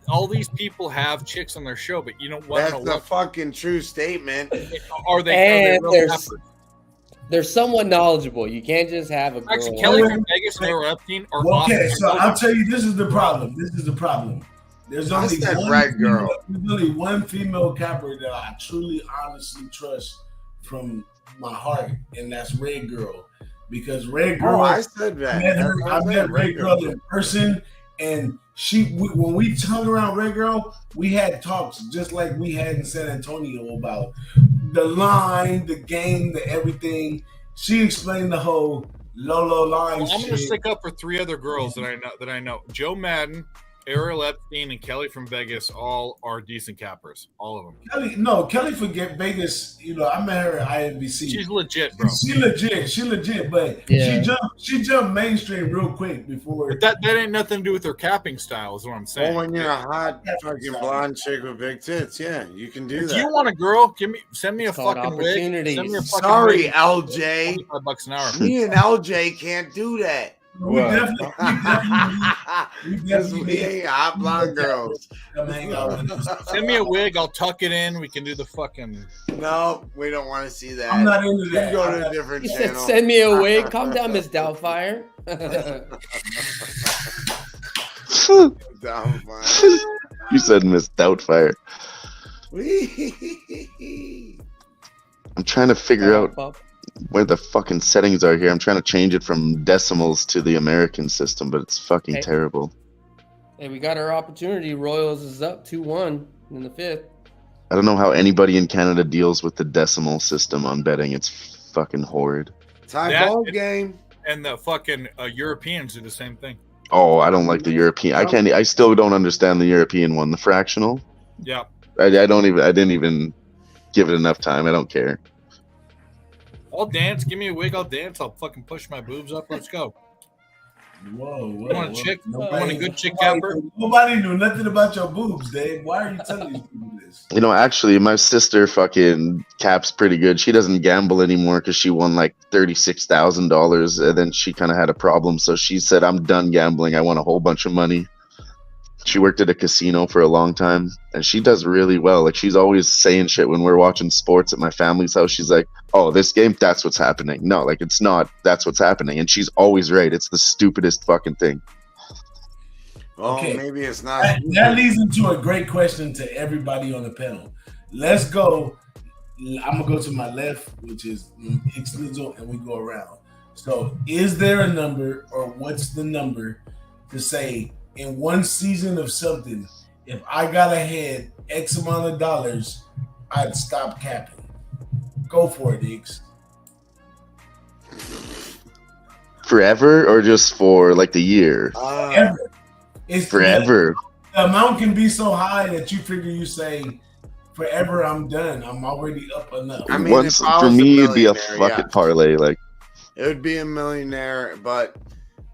All these people have chicks on their show, but you don't want to That's know a what fucking true statement. are they And real there's peppers? they're somewhat knowledgeable. You can't just have a girl. Actually, Kelly from Vegas and Ariel Epstein are Okay, awesome. so I'll tell you, this is the problem. There's I only said one red girl. There's only one female capper that I truly, honestly trust from my heart, and that's Red Girl. Because Red Girl, I said that. I met Red Girl in person, and when we hung around Red Girl, we had talks just like we had in San Antonio about the line, the game, the everything. She explained the whole Lolo line. I'm going to shit. stick up for three other girls that I know. Joe Madden, Ariel Epstein, and Kelly from Vegas all are decent cappers. All of them. Kelly forget Vegas. I met her at INBC. She's legit, bro. She legit, but she jumped mainstream real quick before. But that ain't nothing to do with her capping style, is what I'm saying. Well, when you're a hot fucking blonde chick with big tits, yeah, you can do If that. you want a girl, send me a called fucking wig. opportunities. Send me a fucking Sorry, wig. LJ. $25 an hour. Me and LJ can't do that. We definitely Because we ain't hot blonde girls. come hang out with us. Send me a wig. I'll tuck it in. We can do the fucking. No, we don't want to see that. I'm not into You that. go to a different He said, channel. "Send me a wig." Calm down, Miss Doubtfire. Downfire. You said Miss Doubtfire. Wee. I'm trying to figure out where the fucking settings are here. I'm trying to change it from decimals to the American system, but it's fucking Hey. terrible. Hey, we got our opportunity. Royals is up 2-1 in the fifth. I don't know how anybody in Canada deals with the decimal system on betting. It's fucking horrid. Tie That- ball game. And the fucking Europeans do the same thing. Oh, I don't like the European. I still don't understand the European one. The fractional. Yeah. I didn't even give it enough time. I don't care. I'll dance. Give me a wig. I'll dance. I'll fucking push my boobs up. Let's go. Whoa. You want a chick? You want a Nobody, good chick capper? nobody knew nothing about your boobs, Dave. Why are you telling these people this? You know, actually, my sister fucking caps pretty good. She doesn't gamble anymore because she won like $36,000, and then she kind of had a problem. So she said, "I'm done gambling. I want a whole bunch of money." She worked at a casino for a long time, and she does really well. Like, she's always saying shit when we're watching sports at my family's house. She's like, "Oh, this game, that's what's happening." No, like, it's not. That's what's happening, and she's always right. It's the stupidest fucking thing. Well, Okay. maybe it's not. That leads into a great question to everybody on the panel. Let's go. I'm gonna go to my left, which is IKSNIZOL, and we go around. So, is there a number, or what's the number to say in one season of something, if I got ahead X amount of dollars, I'd stop capping? Go for it, X. Forever, or just for like the year? Forever. It's Forever. The amount can be so high that you figure, you say, forever, I'm done. I'm already up enough. I mean, Once if I for was me, it'd be a millionaire, fucking yeah. parlay. Like, It would be a millionaire, but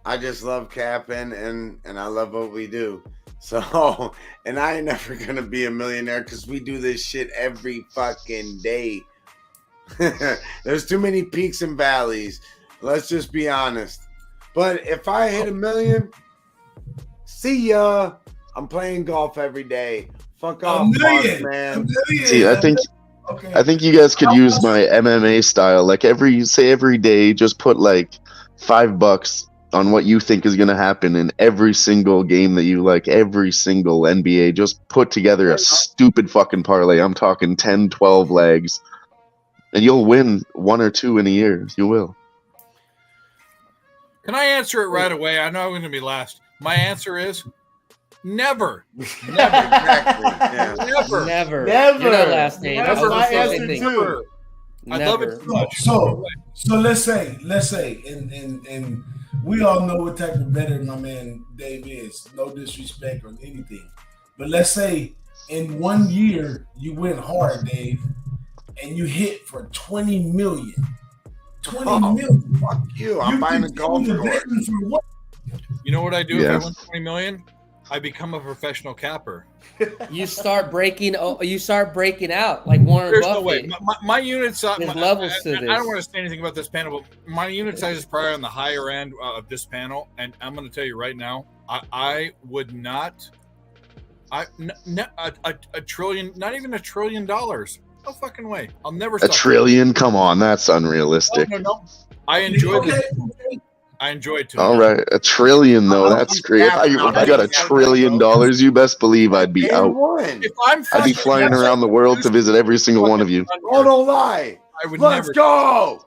I just love capping and I love what we do. So, and I ain't never gonna be a millionaire because we do this shit every fucking day. There's too many peaks and valleys. Let's just be honest. But if I hit $1 million, see ya. I'm playing golf every day. Fuck off, boss man. see, I think you guys could use my MMA style. Like, every day, just put like $5 on what you think is gonna happen in every single game that you like, every single NBA. Just put together a stupid fucking parlay. I'm talking 10, 12 legs, and you'll win 1 or 2 in a year. You will. Can I answer it right away? I know I'm going to be last. My answer is never. Exactly. Yeah. Never. You're not last name. That's I was my gonna say answer same thing. too. I love it too much. So let's say, and we all know what type of bettor my man Dave is. No disrespect or anything, but let's say in 1 year you went hard, Dave, and you hit for 20 million. 20 million. Fuck you. I'm buying a golf course. You know what I do if Yeah. I win 20 million? I become a professional capper. You start breaking out like Warren There's Buffett. no way. My unit size. There's levels to I this. don't want to say anything about this panel, but my unit size is probably on the higher end of this panel, and I'm going to tell you right now, I would not. A trillion, not even $1 trillion. No fucking way. I'll never. A stop. trillion? Come on, that's unrealistic. No. I enjoy this. I enjoy it too. All right, $1 trillion though. That's great. If I got $1 trillion, you best believe I'd be out. If I'm I'd be flying around the world to visit every single one of you. Oh, don't lie. I would Let's never. go.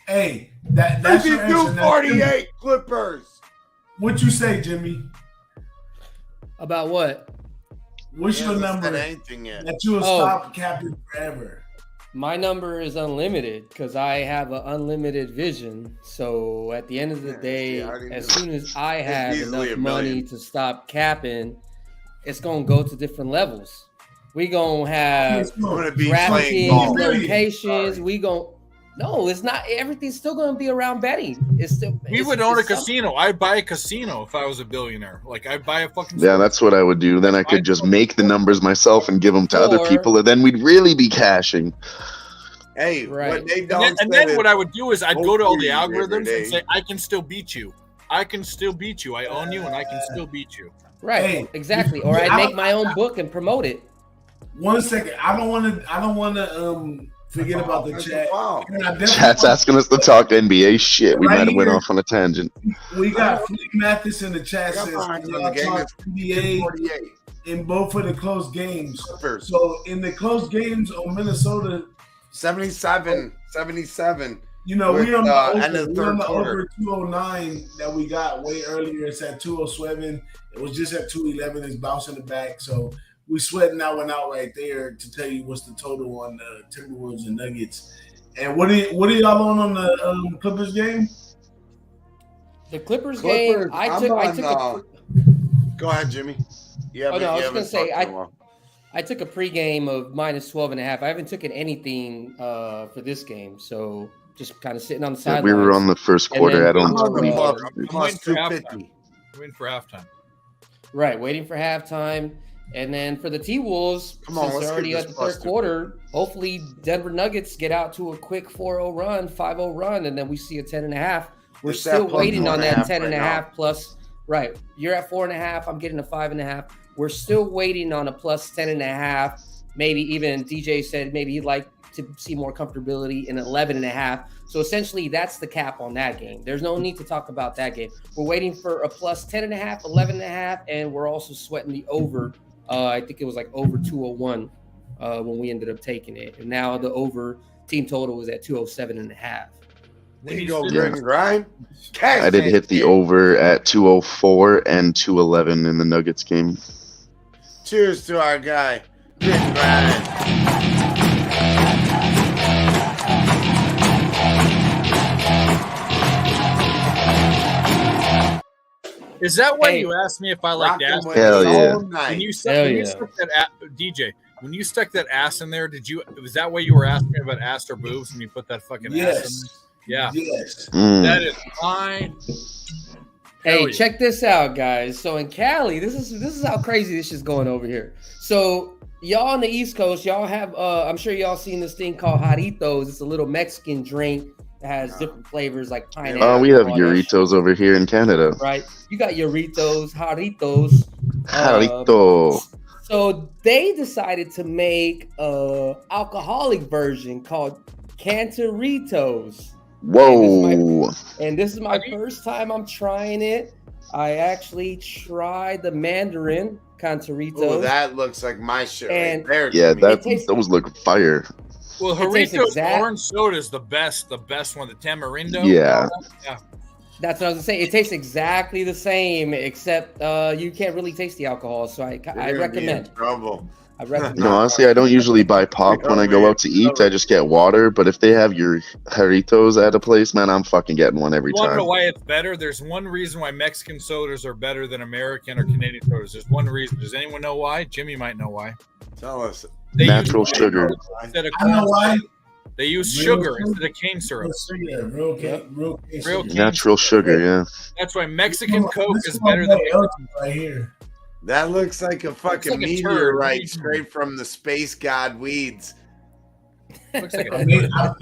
Hey, that's your answer. 52-48 Clippers. What you say, Jimmy? About what? What's your number Said anything yet. that you will stop capping forever? My number is unlimited because I have an unlimited vision. So at the end of the day, as soon as I have easily enough $1 money million. to stop capping, it's gonna go to different levels. We gonna have I'm gonna be playing DraftKings golf. locations. We gon' no, it's not. Everything's still gonna be around betting. It's still. We would own a casino. I'd buy a casino if I was a billionaire. Like, I'd buy a fucking. Yeah, that's what I would do. Then I could just make the numbers myself and give them to other people, and then we'd really be cashing. Hey, Right. what they And don't then what I would do is I'd go to all the Hopefully every algorithms day. and say, I can still beat you. I can still beat you. I own you, and I can still beat you. Right, Hey, exactly. Or I make my own book and promote it. 1 second. I don't want to forget about the chat. Wow. And I definitely Chat's asking us to talk NBA shit. We Right might have went here. off on a tangent. We got Fleet Mathis in the chat Got says behind you in y'all the game. talk NBA 48 in both of the close games. Clippers. So in the close games on Minnesota, 77. you know, With, we on the end of the third quarter. over 209 that we got way earlier. It's at 207. It was just at 211. It's bouncing it back. So we sweating that one out right there to tell you what's the total on the Timberwolves and Nuggets. And what are y'all on the Clippers game? The Clippers game, I took Go ahead, Jimmy. Yeah, Oh, no, I was gonna say, I took a pregame of -12.5. I haven't taken anything for this game, so just kind of sitting on the Yeah, sidelines. we were on the first And quarter. then- I I'm don't. on the I'm plus waiting plus for 250. Waiting for halftime. Right, waiting for halftime. And then for the T-Wolves, Come on, since let's they're already get at this the third plus quarter, hopefully Denver Nuggets get out to a quick 4-0 run, 5-0 run, and then we see a 10.5. We're It's that still plus waiting on that 4.5 10.5 right now. plus. Right, you're at 4.5. I'm getting a 5.5. We're still waiting on a plus 10.5. Maybe even DJ said maybe he'd like to see more comfortability in 11.5. So essentially, that's the cap on that game. There's no need to talk about that game. We're waiting for a plus 10.5, 11.5, and we're also sweating the over. I think it was like over 201 when we ended up taking it. And now the over team total was at 207.5. There you go, grit and grind. I did hit the over at 204 and 211 in the Nuggets game. Cheers to our guy. Grit and grind. Is that why Hey, you asked me if I like Rocking ass? with Hell us yeah. all night. When you stuck, Hell when you yeah. stuck that DJ, when you stuck that ass in there, was that why you were asking me about ass or boobs when you put that fucking ass in Yes. there? Yeah, Yes. that is fine. Hey, Hell yeah. check this out, guys. So in Cali, this is how crazy this is going over here. So y'all on the East Coast, y'all have I'm sure y'all seen this thing called Jarritos. It's a little Mexican drink that has different flavors like pineapple. We have all that shit, Doritos over here in Canada. right? You got Jarritos, Jarritos. Jarrito. So they decided to make a alcoholic version called Cantaritos. Whoa. And this is my first time I'm trying it. I actually tried the Mandarin Cantaritos. Oh, that looks like my shit And- right there. Yeah, Jimmy. those look fire. Well, It tastes Jarritos exact- orange soda is the best one. The tamarindo. Yeah. Yeah. That's what I was gonna say. It tastes exactly the same, except you can't really taste the alcohol. So I You're gonna be in recommend. trouble. I recommend. You know, honestly, I don't usually buy pop when I go out to eat. I just get water. But if they have your Jarritos at a place, man, I'm fucking getting one every You want to know time. why it's better? There's one reason why Mexican sodas are better than American or Canadian sodas. There's one reason. Does anyone know why? Jimmy might know why. Tell us. They Natural use sugar. instead of I know why. They use Real sugar sugar. instead of cane syrup. Real cane Real sugar. cane Natural sugar, yeah. That's why Mexican Coke This is one better than right Mexican. right here. That looks like a fucking like a turd. meteorite straight from the space god weeds. Looks like I a made it down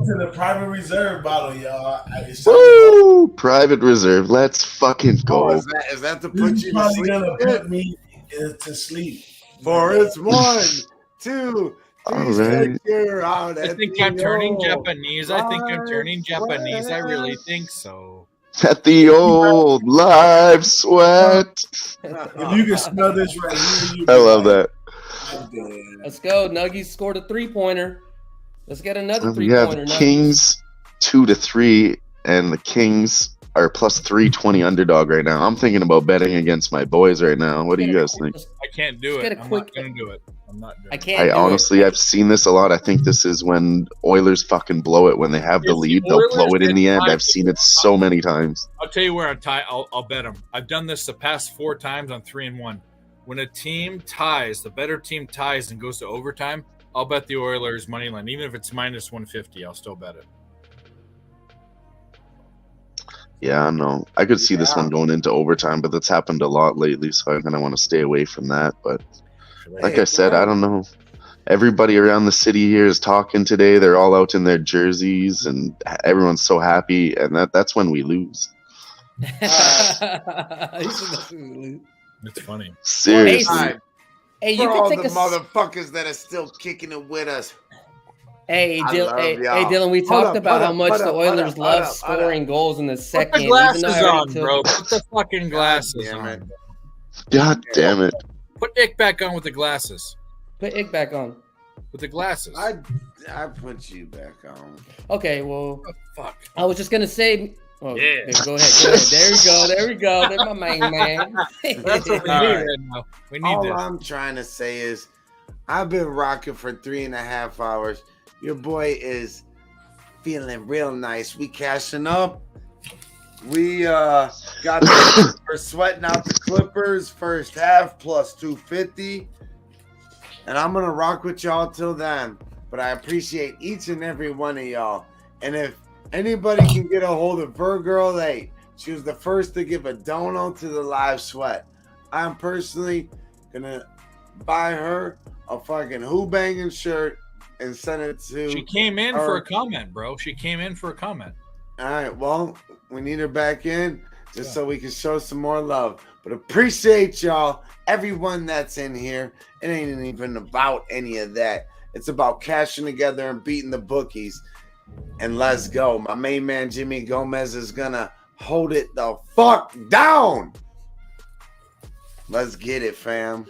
to the private reserve bottle, y'all. Woo! Private reserve. Let's fucking Oh, go. is that to This put is you to probably sleep? gonna put me to sleep. For it's 1, 2, 3 All right. steps you're out I at think the I'm turning old Japanese. I think I'm turning live Japanese. I really sweat. think so. At the old live sweat. If you can smell this right here, you I love that. Let's go. Nuggies scored a 3-pointer. Let's get another We have 3-pointer. Kings 2-3, and the Kings are plus 320 underdog right now. I'm thinking about betting against my boys right now. What do you guys think? I can't do Let's it. get a I'm quick- not going to do it. I'm not doing I it. can't. I do honestly, it. I've seen this a lot. I think this is when Oilers fucking blow it. When they have the If the lead, they'll blow Oilers it in the get end. tied- I've seen it so many times. I'll tell you where I'll bet them. I've done this the past 4 times on 3-1. When a team ties, the better team ties and goes to overtime, I'll bet the Oilers money line. Even if it's minus 150, I'll still bet it. Yeah, I know. I could see this one going into overtime, but that's happened a lot lately, so I kind of want to stay away from that. But like I said, I don't know. Everybody around the city here is talking today. They're all out in their jerseys, and everyone's so happy. And that's when we lose. It's funny. Seriously. Time Hey, for you all can the take a. motherfuckers that are still kicking it with us. Hey, I Dylan, love hey, y'all. Dylan, we Hold talked up, about hold how up, much hold the up, hold Oilers up, love hold up, hold scoring goals in the Put second. the even though glasses I already on, took- bro. Put the fucking glasses damn it. on. God damn it. Put Nick back on with the glasses. Put Ick back on. With the glasses. I put you back on. Okay, well, Oh, fuck. I was just gonna say. Oh, Yeah. Go ahead. There we go. There's my main man. That's what we need All right now. We need All this. I'm trying to say is, I've been rocking for 3.5 hours. Your boy is feeling real nice. We cashing up. We we're sweating out the Clippers first half plus 250. And I'm gonna rock with y'all till then. But I appreciate each and every one of y'all. And if anybody can get a hold of her girl, hey, she was the first to give a dono to the live sweat. I'm personally gonna buy her a fucking Who-Bangin shirt and send it to. She came in her. for a comment, bro. She came in for a comment. All right, well, we need her back in just so we can show some more love. But appreciate y'all, everyone that's in here. It ain't even about any of that. It's about cashing together and beating the bookies. And let's go. My main man, Jimmy Gomez, is going to hold it the fuck down. Let's get it, fam.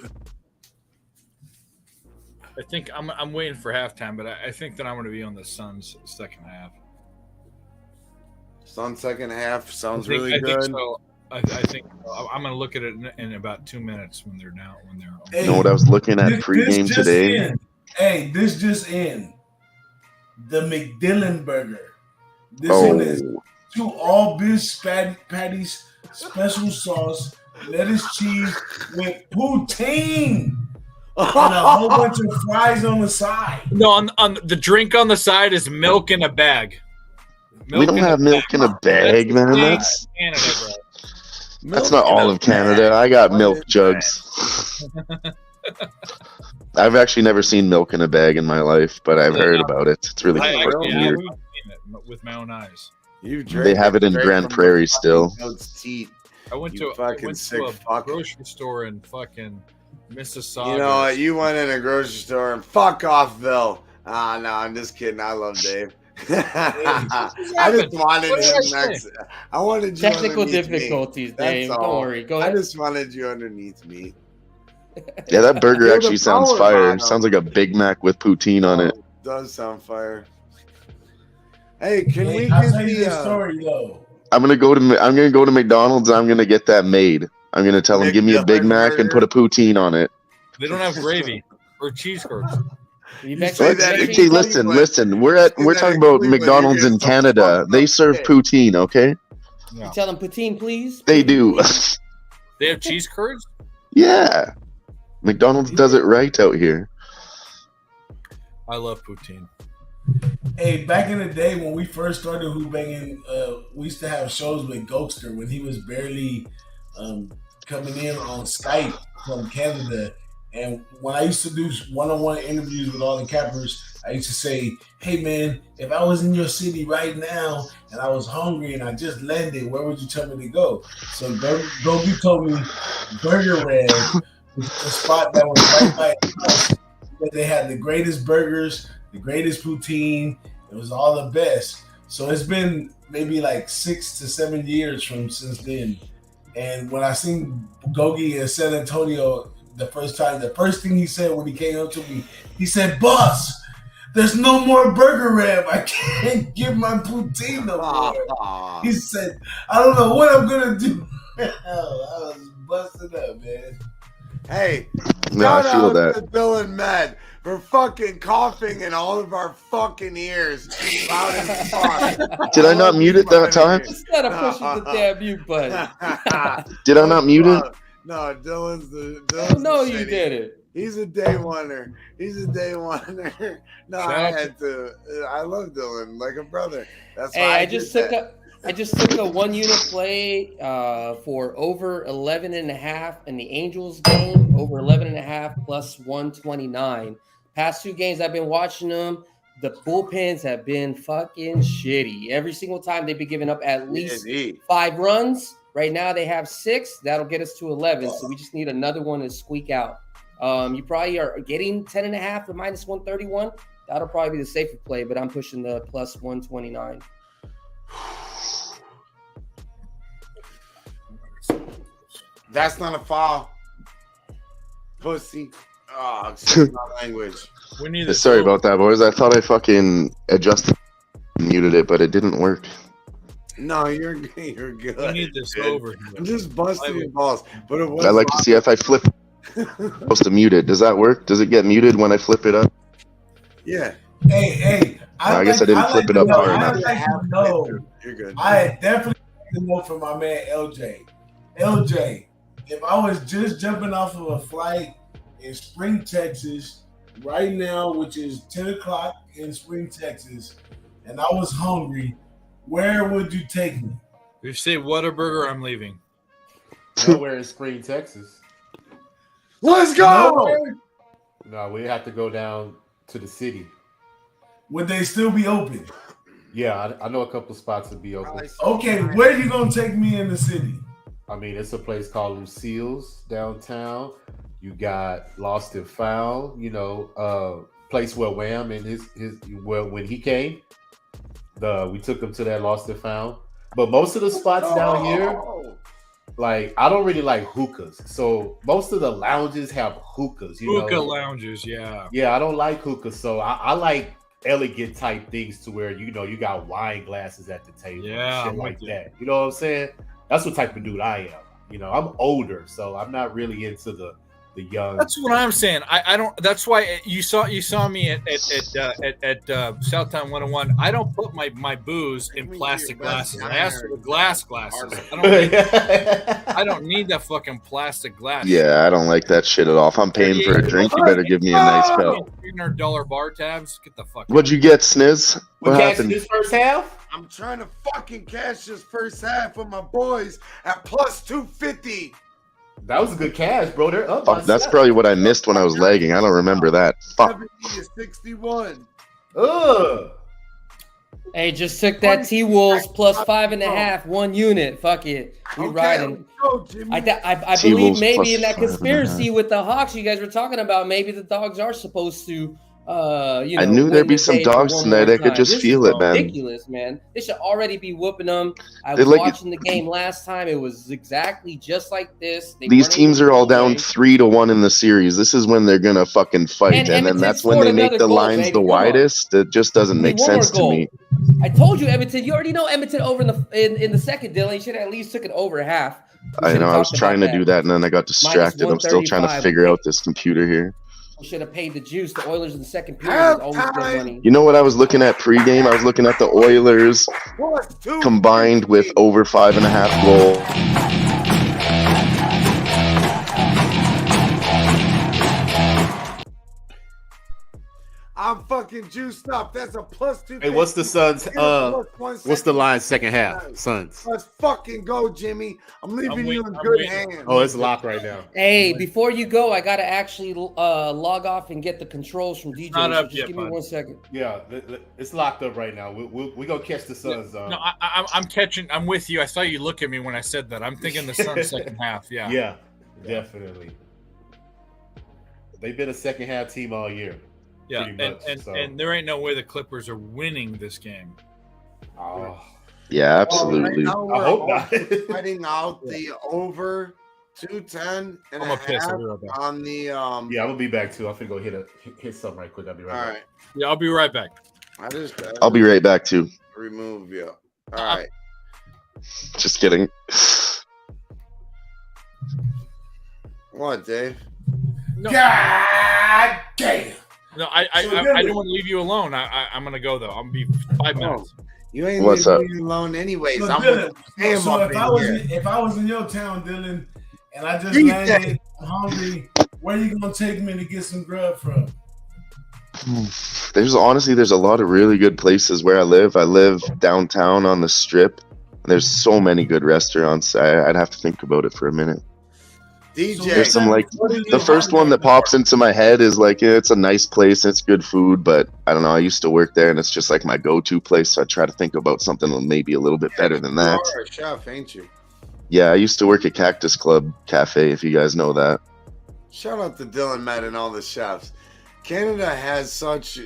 I think I'm waiting for halftime, but I think that I'm going to be on the Suns second half. Sun second half sounds I really think good. so. I think I'm going to look at it in about 2 minutes when they're down. You know what I was looking at pregame just today? In. Hey, this just in. The McDillin burger. This one is 2 all-beef patties, special sauce, lettuce, cheese with poutine, and a whole bunch of fries on the side. No, on the drink on the side is milk in a bag. We don't have milk in a bag, man. That's Canada, bro. That's not all of Canada. I got milk jugs. I've actually never seen milk in a bag in my life, but I've heard about it. It's really fucking weird. I've seen it with my own eyes. They have it in Grand Prairie still. I went to a grocery store in fucking Mississauga. You know what? You went in a grocery store and fuck off, Bill. No, I'm just kidding. I love Dave. I just wanted him next. I wanted you technical difficulties, Dave. Don't worry. Go ahead. I just wanted you underneath me. Yeah, that burger actually sounds fire. Sounds like a Big Mac with poutine on it. Does sound fire. Hey, can we I'll get tell you the the story though? I'm gonna go to McDonald's. And I'm gonna get that made. I'm gonna tell them, give me a Big Mac and put a poutine on it. They don't have gravy or cheese curds. Okay, listen. We're talking about McDonald's in Canada. They serve poutine, okay? You tell them poutine, please. They do. They have cheese curds? Yeah. McDonald's does it right out here. I love poutine. Hey, back in the day when we first started Who-Bangin, we used to have shows with Gokster when he was barely coming in on Skype from Canada. And when I used to do one-on-one interviews with all the cappers, I used to say, hey, man, if I was in your city right now and I was hungry and I just landed, where would you tell me to go? So Gogi told me Burger Red was a spot that was right by his house. They had the greatest burgers, the greatest poutine. It was all the best. So it's been maybe like 6 to 7 years since then. And when I seen Gogi in San Antonio the first thing he said when he came up to me, he said, boss, there's no more Burger Red. I can't get my poutine no more. He said, I don't know what I'm going to do. I was busted up, man. Hey, I feel shout out that. to Bill and Med for fucking coughing in all of our fucking ears. Loud as fuck. Did I not mute it that time? Instead of pushing the damn mute button. Did I not mute it? No, Dylan's no, the you shitty. did it. He's a day oneer. No, I had to. I love Dylan like a brother. That's why I just took a 1 unit play for over 11.5 in the Angels game, over 11.5 plus 129. Past 2 games I've been watching them. The bullpens have been fucking shitty. Every single time they've been giving up at least 5 runs. Right now they have 6. That'll get us to 11. So we just need another one to squeak out. You probably are getting 10.5 or minus 131. That'll probably be the safer play, but I'm pushing the plus 129. That's not a foul. Pussy. Oh, excuse my language. We need Sorry about that, boys. I thought I fucking adjusted and muted it, but it didn't work. No, you're good. We need this over. I'm just busting your balls. But it was I like to see if I flip supposed to mute it. Does that work? Does it get muted when I flip it up? Yeah. Hey. I guess I didn't flip it up hard enough. You're good. I definitely like to know from my man LJ. LJ, if I was just jumping off of a flight in Spring, Texas, right now, which is 10 o'clock in Spring, Texas, and I was hungry, where would you take me? If you say Whataburger, I'm leaving. Nowhere in Spring, Texas. Let's go. No, we have to go down to the city. Would they still be open? Yeah, I know a couple spots would be open. Okay, where you gonna take me in the city? I mean, it's a place called Lucille's downtown. You got Lost and Found, place where Wham and his when he came, we took him to that Lost and Found. But most of the spots down here, like I don't really like hookahs. So most of the lounges have hookahs. Hookah lounges, yeah. Yeah, I don't like hookahs. So I like elegant type things to where you got wine glasses at the table, yeah, shit like that. You know what I'm saying? That's what type of dude I am. I'm older, so I'm not really into the young. That's what I'm saying. I don't. That's why you saw me at Southtown 101. I don't put my booze in plastic glasses. I asked for the glass glasses. I don't need that fucking plastic glass. Yeah, I don't like that shit at all. If I'm paying for a drink, you better give me a nice cup. $300 bar tabs. Get the fuck. What'd you get, Sniz? What happened? This first half? I'm trying to fucking cash this first half for my boys at plus 250. That was a good cash, bro. They're up. Fuck, that's probably what I missed when I was lagging. I don't remember that. Fuck. 70 to 61. Ugh. Hey, just took that T-Wolves plus 5.5, 1 unit. Fuck it. We riding. I believe maybe in that conspiracy with the Hawks you guys were talking about, maybe the dogs are supposed to I knew there'd be some dogs tonight. I could just feel it, man. Ridiculous, man. They should already be whooping them. I was watching the game last time. It was exactly just like this. These teams are all down 3-1 in the series. This is when they're gonna fucking fight, and then that's when they make the lines the widest. It just doesn't make sense to me. I told you, Edmonton. You already know Edmonton over in the second, Dylan. You should have at least took it over half. I know. I was trying to do that, and then I got distracted. I'm still trying to figure out this computer here. Should have paid the juice. The Oilers in the second period always good money. You know what I was looking at pregame? I was looking at the Oilers combined with over 5.5 goals. I'm fucking juiced up. That's a plus 2. Hey, what's the Suns? What's the line second half? Suns. Let's fucking go, Jimmy. I'm leaving you in good hands. Oh, it's locked right now. Hey, before you go, I gotta actually log off and get the controls from DJ. Not up just yet, give me 1 second. Yeah, it's locked up right now. We gonna catch the Suns. No, I'm catching. I'm with you. I saw you look at me when I said that. I'm thinking the Suns second half. Yeah. Yeah, definitely. They've been a second half team all year. Yeah, and there ain't no way the Clippers are winning this game. Oh, yeah, absolutely. Right now I hope not. Fighting out the over 210 and a half on the Yeah, I'm gonna be back too. I'm gonna go hit something right quick. I'll be right back. All right. Yeah, I'll be right back. I'll be right back too. Remove you. All right. Just kidding. What, Dave? No. God damn. No, I don't want to leave you alone. I'm gonna go though. I'm gonna be 5 minutes. You ain't What's up? leaving me alone anyways. So, I'm Dylan, if I was in your town, Dylan, and I just landed hungry, where you gonna take me to get some grub from? There's a lot of really good places where I live. I live downtown on the Strip. There's so many good restaurants. I'd have to think about it for a minute. DJ. There's some the first one that pops into my head is it's a nice place, it's good food, but I don't know. I used to work there, and it's just like my go-to place. So I try to think about something maybe a little bit better than that. You're a chef, ain't you? Yeah, I used to work at Cactus Club Cafe, if you guys know that. Shout out to Dylan, Matt, and all the chefs. Canada has such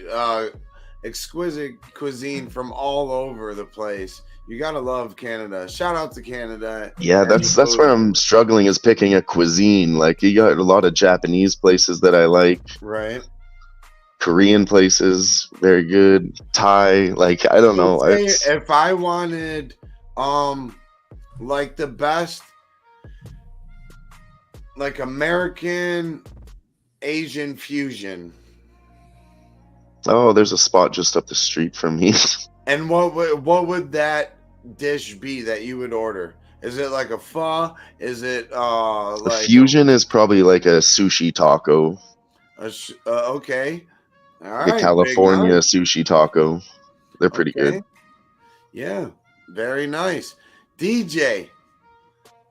exquisite cuisine from all over the place. You gotta love Canada. Shout out to Canada. Yeah, that's where I'm struggling, is picking a cuisine. Like, you got a lot of Japanese places that I like. Right. Korean places, very good. Thai, I don't know. If I wanted the best American Asian fusion. Oh, there's a spot just up the street from me. And what would that dish be that you would order? Is it like a pho? Is it the fusion is probably like a sushi taco. Okay. All right. The California sushi taco. They're pretty good. Yeah, very nice. DJ,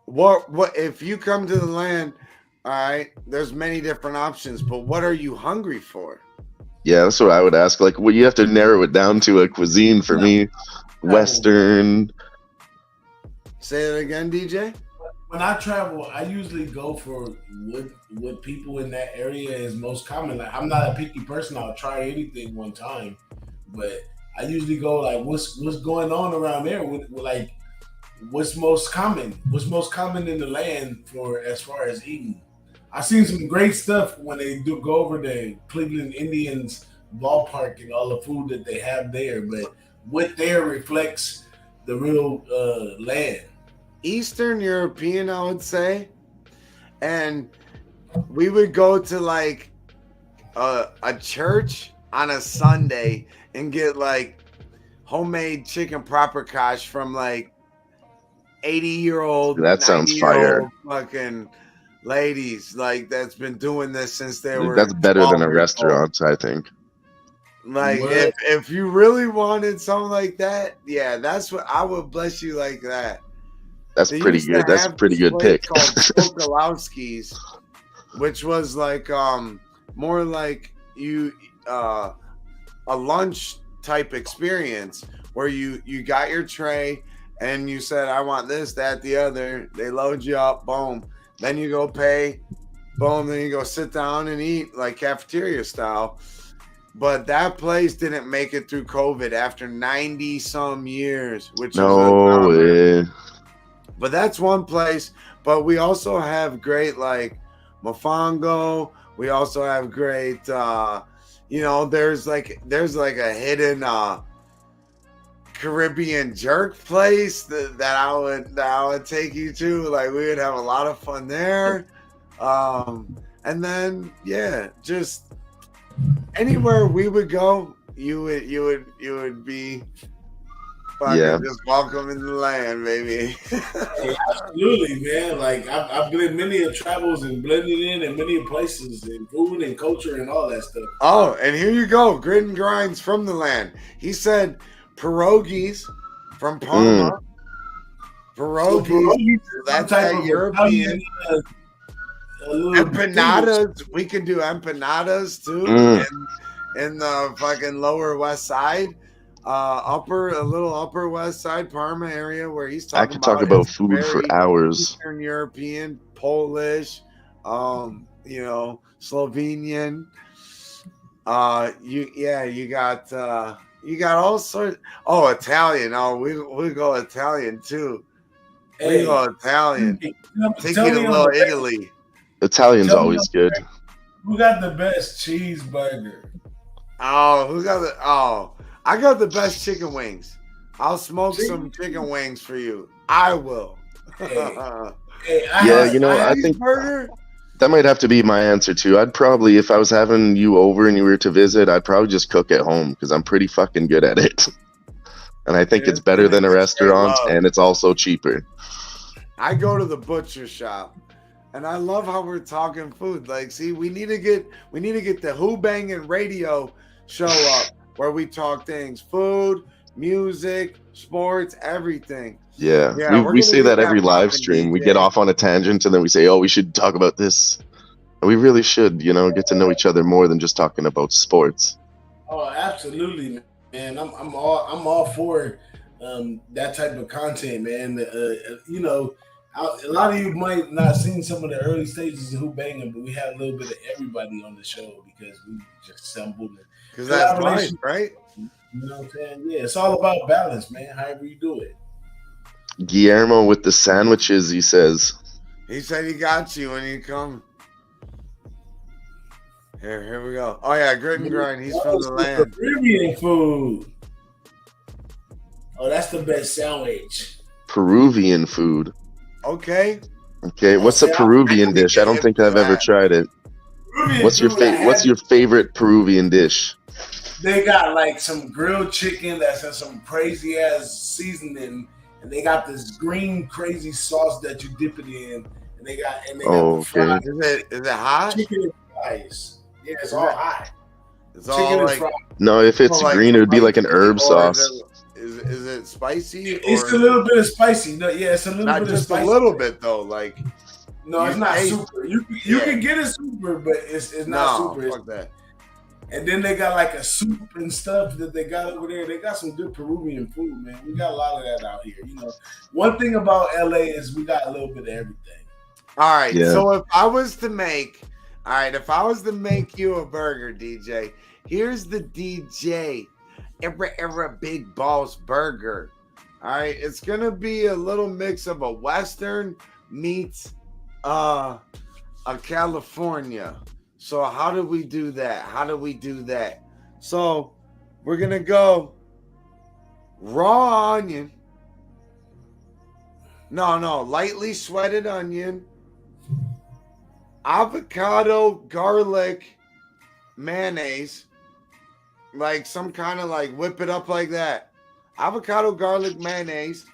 what if you come to the land? All right, there's many different options, but what are you hungry for? Yeah, that's what I would ask. Like, well, you have to narrow it down to a cuisine for me. Western. Say it again, DJ. When I travel, I usually go for what people in that area is most common. Like, I'm not a picky person. I'll try anything one time, but I usually go like, what's going on around there? Like, what's most common? What's most common in the land for as far as eating? I've seen some great stuff when they do go over the Cleveland Indians ballpark and all the food that they have there, but what there reflects the real land. Eastern European, I would say. And we would go to like a church on a Sunday and get like homemade chicken paprikash from like 80-year-old. That sounds fire. Fucking ladies like that's been doing this since they were. That's better than a restaurant, I think. Like if you really wanted something like that, yeah, that's what I would bless you like that. That's pretty good. That's a pretty good pick. Called Kokolowski's, which was like more like you a lunch type experience where you got your tray and you said, I want this, that, the other. They load you up, boom. Then you go pay, boom. Then you go sit down and eat like cafeteria style. But that place didn't make it through COVID after 90 some years, which no way. But that's one place. But we also have great like mofongo. We also have great there's like a hidden Caribbean jerk place that I would take you to. Like we would have a lot of fun there. And then just anywhere we would go, you would be just welcome in the land, baby. Hey, absolutely, man. Like I've been in many travels and blended in many places and food and culture and all that stuff. Oh, and here you go, grit and grinds from the land. He said pierogies from Parma. Pierogies, that's that European. Empanadas, we can do empanadas too in the fucking lower west side, a little upper west side Parma area where he's talking. I could talk about food for hours. Eastern European, Polish, Slovenian. You got all sorts. Oh, Italian. Oh, we go Italian too. We go Italian. Take you to little Italy. Italian's always good. Who got the best cheeseburger? I got the best chicken wings. I'll smoke some chicken wings for you. I will. I think that might have to be my answer too. I'd probably, if I was having you over and you were to visit, I'd probably just cook at home because I'm pretty fucking good at it. And I think it's better than a restaurant, and it's also cheaper. I go to the butcher shop. And I love how we're talking food. Like, see, we need to get the Who-Bangin radio show up where we talk things, food, music, sports, everything. Yeah, we say that every live stream. We get off on a tangent and then we say, "Oh, we should talk about this." And we really should, get to know each other more than just talking about sports. Oh, absolutely, man. I'm all for that type of content, man. A lot of you might not seen some of the early stages of Who-Bangin, but we had a little bit of everybody on the show because we just assembled it. Because that's life, right? You know what I'm saying? Yeah, it's all about balance, man. However you do it. Guillermo with the sandwiches, he says. He said he got you when you come. Here we go. Oh yeah, grit and grind. He's from the land. Peruvian food. Oh, that's the best sandwich. Peruvian food. Okay. What's a Peruvian dish? I don't think I've ever tried it. What's your favorite Peruvian dish? They got like some grilled chicken that's in some crazy ass seasoning, and they got this green crazy sauce that you dip it in, and they got fries. Is it hot? Chicken and fries. Yeah, it's all hot. It's Chicken all is like fried. No, if it's like green, it would be like an spicy, herb or sauce. Is it spicy? It's or a little bit of spicy. No, yeah, it's a little not bit of just spicy. a little bit though. Like No, it's you not taste- super. You yeah. can get it super, but it's not no, super. fuck that. And then they got like a soup and stuff that they got over there. They got some good Peruvian food, man. We got a lot of that out here. You know, one thing about LA is we got a little bit of everything. All right. Yeah. So if I was to make you a burger, DJ, here's the DJ Ever Big Balls Burger. All right. It's gonna be a little mix of a Western meets a California. So how do we do that? So we're gonna go raw onion. No, lightly sweated onion, avocado, garlic, mayonnaise, like some kind of like whip it up like that. Avocado, garlic, mayonnaise.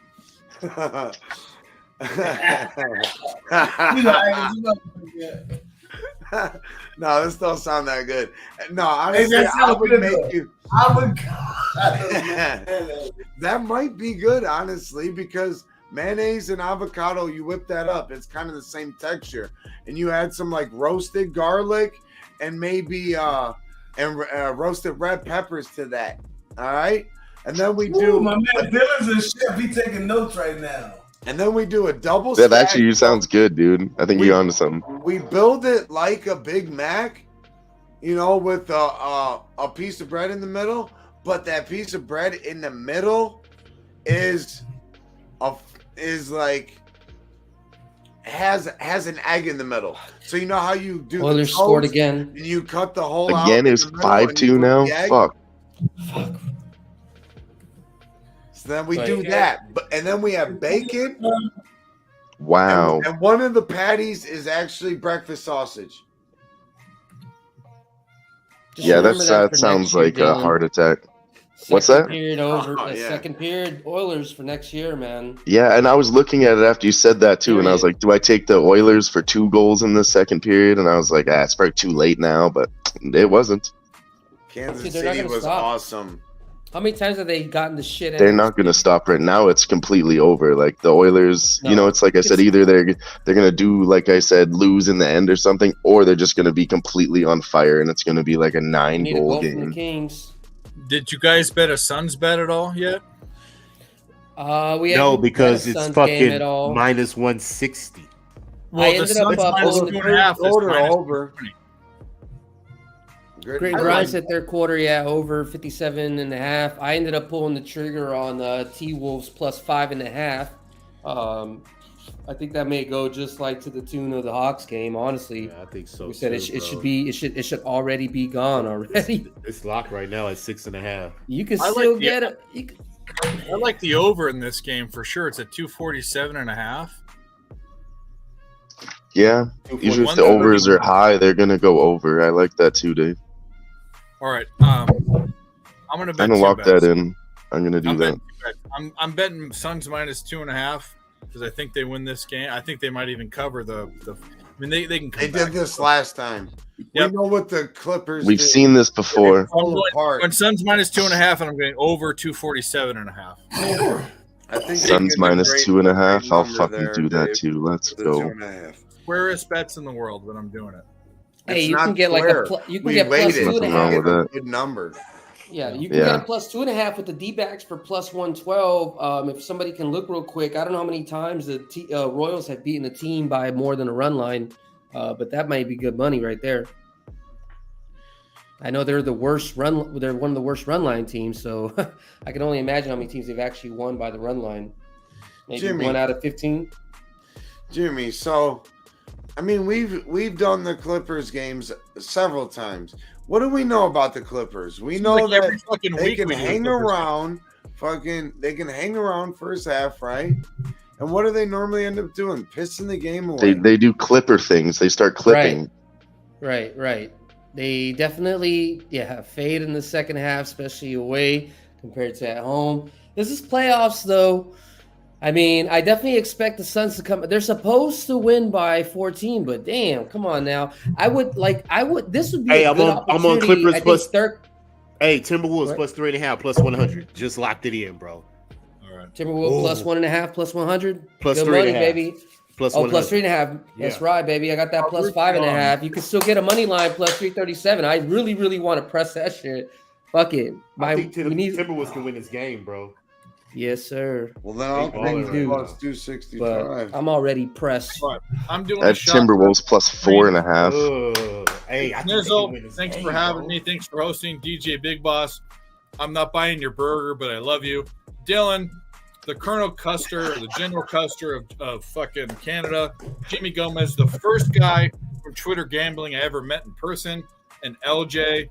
No, this don't sound that good. No, honestly, that I sounds would good, make though. you. Avocado. That might be good, honestly, because mayonnaise and avocado, you whip that up. It's kind of the same texture, and you add some like roasted garlic and maybe roasted red peppers to that. All right, and then we do. Ooh, my man Dylan's a chef. He taking notes right now. And then we do a double. That stack. actually sounds good, dude. I think you're onto something. We build it like a Big Mac, you know, with a piece of bread in the middle. But that piece of bread in the middle has an egg in the middle. So you know how you do. Oilers scored again. You cut the hole out. Again, it's 5-2 now. Fuck. So then we But- do that, and then we have bacon. Wow. And one of the patties is actually breakfast sausage. Just Yeah, remember that for sounds next year, like a Dylan. heart attack. Second What's that? Period over. Oh, yeah. Second period Oilers for next year, man. Yeah, and I was looking at it after you said that too, and I was like, do I take the Oilers for 2 goals in the second period? And I was like, it's probably too late now, but it wasn't. Kansas Dude, they're not City gonna was stop. awesome. How many times have they gotten the shit? They're not going to stop right now. It's completely over. Like the Oilers, you know, it's like I said, either they're going to do, like I said, lose in the end or something, or they're just going to be completely on fire, and it's going to be like a 9-goal From the game. Kings. Did you guys bet a Suns bet at all yet? We No, haven't because bet a it's Suns game fucking at all. minus 160. Well, I the ended up Suns minus pulling 2.5 is quarter minus over. 220. Great Grimes at their quarter, over 57.5. I ended up pulling the trigger on T-Wolves plus 5.5. I think that may go just like to the tune of the Hawks game. Honestly, Yeah, I think so. we said too, it should already be gone already. It's locked right now at 6.5. You can I like still the- get it. I like the over in this game for sure. It's at 247.5. Yeah, usually if the overs are high, they're going to go over. I like that too, Dave. All right. I'm gonna bet. I'm going to two lock bets. that in. I'm going to do I'm that. betting two bets. I'm betting Suns minus 2.5 because I think they win this game. I think they might even cover the. I mean, they can come They back. did this last time. Yep. We know what the Clippers We've did. seen this before. They fall apart. When Suns minus 2.5, and I'm going over 247.5. I think Suns minus 2.5. I'll fucking do that Dave. too. Let's The go. 2.5. Squarest bets in the world, but I'm doing it. Hey, It's you can not get like square. a you can We get plus waited. Nothing 2.5. wrong with that. Good number. Yeah, you can Yeah. get a plus 2.5 with the D-backs for plus 112. If somebody can look real quick, I don't know how many times the Royals have beaten a team by more than a run line, but that might be good money right there. I know they're the worst run. They're one of the worst run line teams, so I can only imagine how many teams they've actually won by the run line. Maybe Jimmy. 1 out of 15. Jimmy, so I mean we've done the Clippers games several times. What do we know about the Clippers? We know like every that fucking they week can we do the hang Clippers. around. They can hang around first half, right? And what do they normally end up doing? Pissing the game away. They do Clipper things. They start clipping. Right. They definitely fade in the second half, especially away compared to at home. This is playoffs, though. I mean, I definitely expect the Suns to come. They're supposed to win by 14, but damn, come on now. This would be Hey, a I'm good on opportunity. Clippers I think plus. third. Hey, Timberwolves What? plus 3.5, plus 100. Just locked it in, bro. All right. Timberwolves plus Ooh. 1.5, plus 100. Plus Good 3.5. money, baby. Plus Oh, 100. plus 3.5. That's Yeah. right, baby. I got that plus 5.5. You can still get a money line plus 337. I really, really want to press that shit. Fuck it. I think we need. Timberwolves can win this game, bro. Yes, sir. Well, then I'll balling take right plus now. 265. But I'm already pressed. But I'm doing At a shot. Timberwolves plus 4.5. Hey, I think they can Nizzle, win this thanks game, for having bro. me. Thanks for hosting. DJ Big Boss. I'm not buying your burger, but I love you. Dylan, the Colonel Custer, the General Custer of fucking Canada. Jimmy Gomez, the first guy from Twitter gambling I ever met in person. And LJ,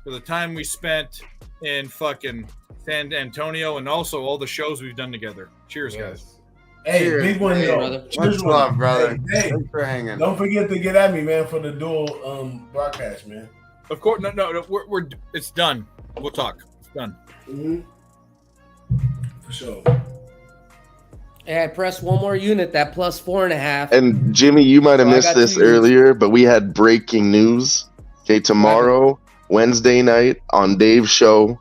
for the time we spent in fucking San Antonio and also all the shows we've done together. Cheers, guys. Hey, Cheers, big one, man. yo. Brother. Much love, brother. Hey, Thanks for hanging. don't forget to get at me, man, for the dual broadcast, man. Of course, no, we're it's done. We'll talk. It's done. For sure. Hey, I pressed one more unit, that plus 4.5. And Jimmy, you might have So I missed got this 2 units. earlier, but we had breaking news. Okay, tomorrow, Wednesday night on Dave's show,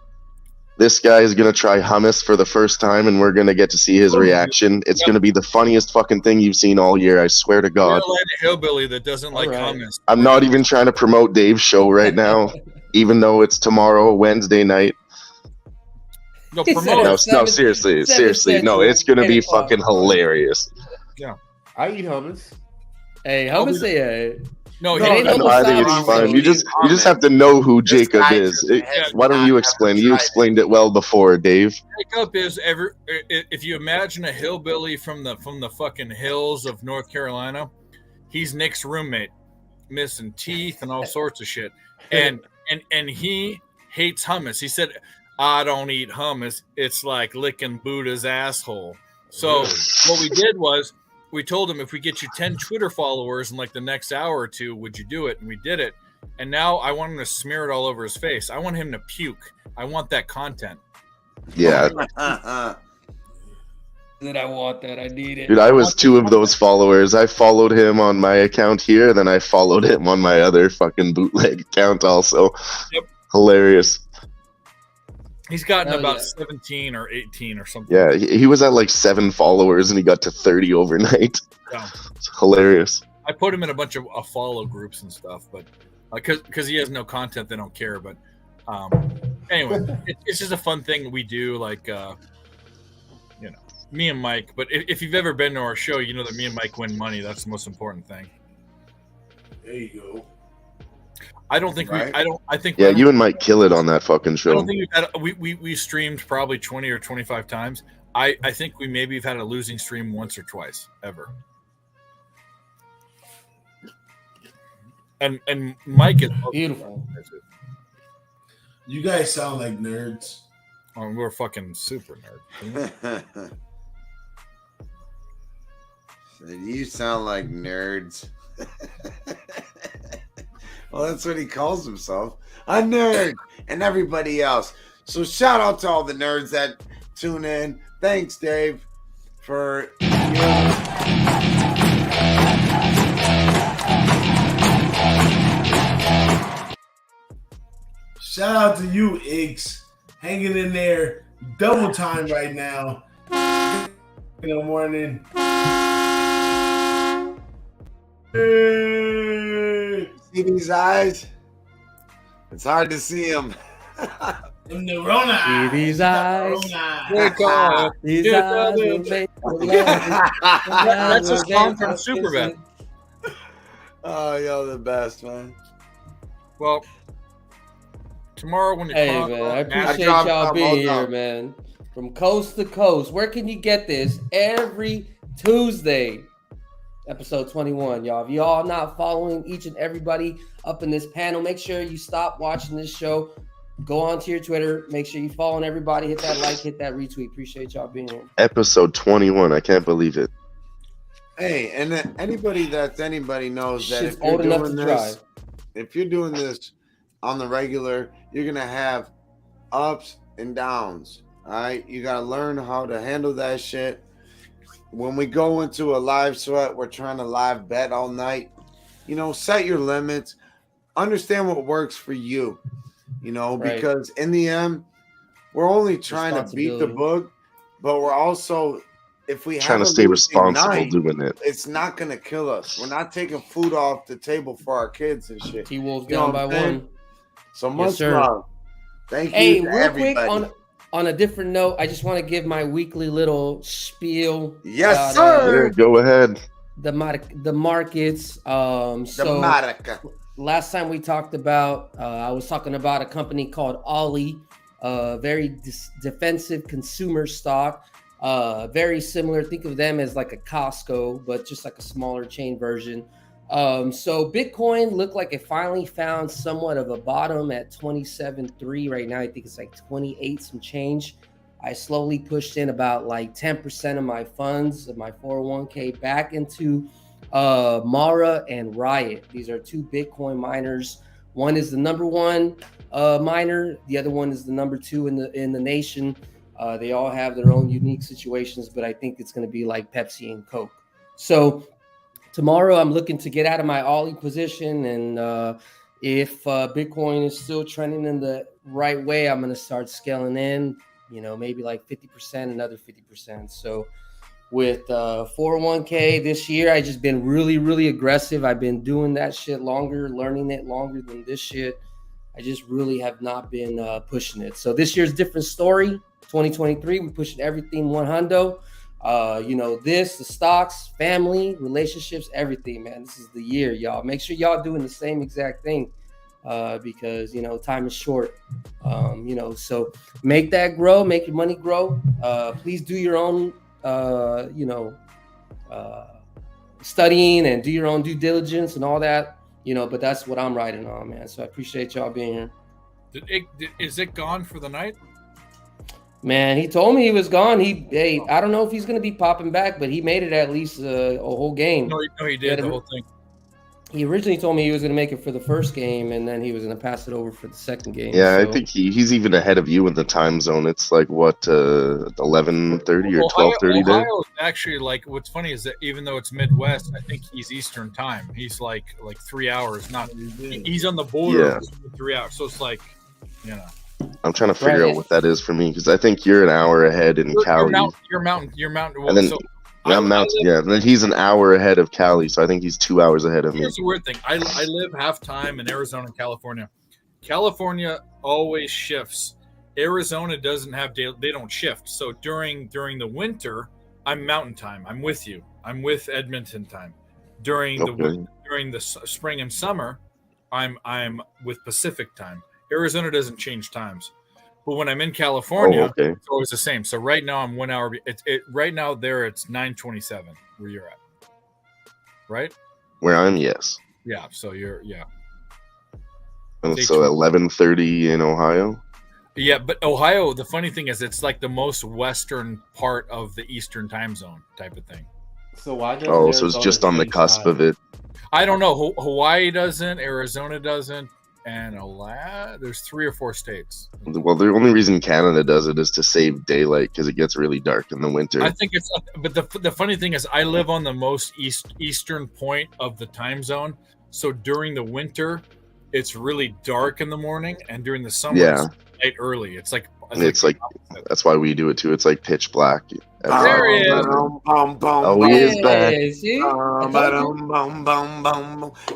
this guy is going to try hummus for the first time, and we're going to get to see his reaction. It's going to be the funniest fucking thing you've seen all year, I swear to God. Carolina hillbilly that doesn't like right. hummus. I'm not even trying to promote Dave's show right now, even though it's tomorrow, Wednesday night. No, He promote. No, said- no, seriously, 7 seriously. No, Central, it's going to 8 be o'clock. fucking hilarious. I eat hummus. Hey, how much say No, No, he- ain't no No, I think it's Hummus. fine. You just have to know who This Jacob guy is. just has Why don't not you ever explain? You tried explained it well before, Dave. Jacob is if you imagine a hillbilly from the fucking hills of North Carolina, he's Nick's roommate, missing teeth and all sorts of shit. And he hates hummus. He said, I don't eat hummus. It's like licking Buddha's asshole. So what we did was we told him, if we get you 10 Twitter followers in like the next hour or two, would you do it? And we did it. And now I want him to smear it all over his face. I want him to puke. I want that content. Yeah, that? I want that. I need it. dude, I was 2 of those followers. I followed him on my account here, then I followed him on my other fucking bootleg account also. Yep. Hilarious. He's gotten Hell about yeah. 17 or 18 or something. Yeah, he was at like 7 followers and he got to 30 overnight. Yeah. It's hilarious. I put him in a bunch of follow groups and stuff, but because he has no content, they don't care. But anyway, it's just a fun thing we do, like me and Mike. But if you've ever been to our show, you know that me and Mike win money. That's the most important thing. There you go. I don't think Right. I think Yeah, you and Mike kill it on that fucking I show. don't think we've had we streamed probably 20 or 25 times. I think we maybe have had a losing stream once or twice ever. And Mike is Beautiful. You guys sound like nerds. Oh, we're fucking super nerd. You sound like nerds. Well, that's what he calls himself. A nerd and everybody else. So shout out to all the nerds that tune in. Thanks, Dave, for Shout out to you, Iggs. Hanging in there. Double time right now. In the morning. Hey. see these eyes. It's hard to see them. Them the Rona See eyes. these The eyes. Rona eyes. These Yeah, eyes will make you love. That's a song from Superbad. Oh, you're the best, man. Well, tomorrow when you Hey call, man, I appreciate dropped y'all some, being hold here, on. man. From coast to coast. Where can you get this? Every Tuesday. Episode 21, y'all. If y'all not following each and everybody up in this panel, make sure you stop watching this show. Go on to your Twitter. Make sure you following everybody. Hit that like, hit that retweet. Appreciate y'all being here. Episode 21. I can't believe it. Hey, and then anybody knows that Shit's if you're old enough doing to this, drive. if you're doing this on the regular, you're gonna have ups and downs. All right, you gotta learn how to handle that shit. when we go into a live sweat, we're trying to live bet all night. You know, set your limits. Understand what works for you. You know, Right. because in the end, we're only trying to beat the book, but we're also, if we Trying have to a stay losing responsible night, doing it. it's not gonna kill us. We're not taking food off the table for our kids and shit. T-Wolves You know down what by I'm saying? one. So Yes, much sir. love. Thank Hey, you to real everybody. quick, on a different note, I just want to give my weekly little spiel. Yes, about, sir. Yeah, go ahead. The markets. The So Marica. last time we talked about, I was talking about a company called Ollie, very defensive consumer stock. Very similar. Think of them as like a Costco, but just like a smaller chain version. So Bitcoin looked like it finally found somewhat of a bottom at 27.3 right now. I think it's like 28 some change. I slowly pushed in about like 10% of my funds of my 401k back into Mara and Riot. These are two Bitcoin miners. One is the number one miner. The other one is the number two in the nation. They all have their own unique situations, but I think it's going to be like Pepsi and Coke. So tomorrow I'm looking to get out of my Ollie position. And if Bitcoin is still trending in the right way, I'm going to start scaling in, you know, maybe like 50%, another 50%. So with 401k this year, I just been really, really aggressive. I've been doing that shit longer, learning it longer than this shit. I just really have not been pushing it. So this year's different story. 2023, we pushing everything 100. You know, the stocks, family, relationships, everything, man. This is the year, y'all. Make sure y'all doing the same exact thing because, you know, time is short. You know, so make that grow, make your money grow. Please do your own, you know, studying and do your own due diligence and all that, you know, but that's what I'm riding on, man. So I appreciate y'all being here. Is it gone for the night? Man, he told me he was gone. I don't know if he's going to be popping back, but he made it at least a whole game. No, he did the whole thing. He originally told me he was going to make it for the first game, and then he was going to pass it over for the second game. Yeah, so. I think he's even ahead of you in the time zone. It's like, what, 11:30 or 12:30 there? Ohio actually, like, what's funny is that even though it's Midwest, I think he's Eastern time. He's like 3 hours. He's on the border of 3 hours. So it's like, you know. I'm trying to figure out what that is for me because I think you're an hour ahead in Cali. You're mountain. Well, and then I'm mountain. Yeah, and then he's an hour ahead of Cali, so I think he's 2 hours ahead of me. Here's the weird thing. I live half time in Arizona and California. California always shifts. Arizona doesn't have they don't shift. So during the winter, I'm mountain time. I'm with you. I'm with Edmonton time. During the spring and summer, I'm with Pacific time. Arizona doesn't change times, but when I'm in California, it's always the same. So right now I'm 1 hour. Right now there it's 9:27 where you're at, right? Where I'm, yes. Yeah. So you're And so 11:30 in Ohio. Yeah, but Ohio. The funny thing is, it's like the most western part of the Eastern time zone type of thing. So why does so it's just on the cusp of it. I don't know. Hawaii doesn't. Arizona doesn't. And there's 3 or 4 states. Well, the only reason Canada does it is to save daylight because it gets really dark in the winter. I think it's, but the funny thing is, I live on the most eastern point of the time zone. So during the winter, it's really dark in the morning, and during the summer, it's light early. It's like that's why we do it too. It's like pitch black. There he is. Oh, he is back.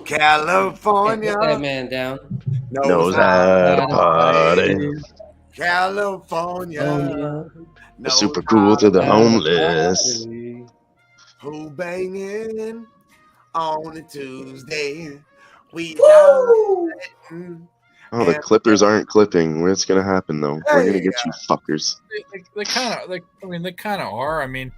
California. Put that man down. Knows how to party. California. Super cool to the homeless. Who-Bangin on a Tuesday. Oh, the Clippers aren't clipping. What's gonna happen though? We're gonna get you fuckers. They kind of are. I mean,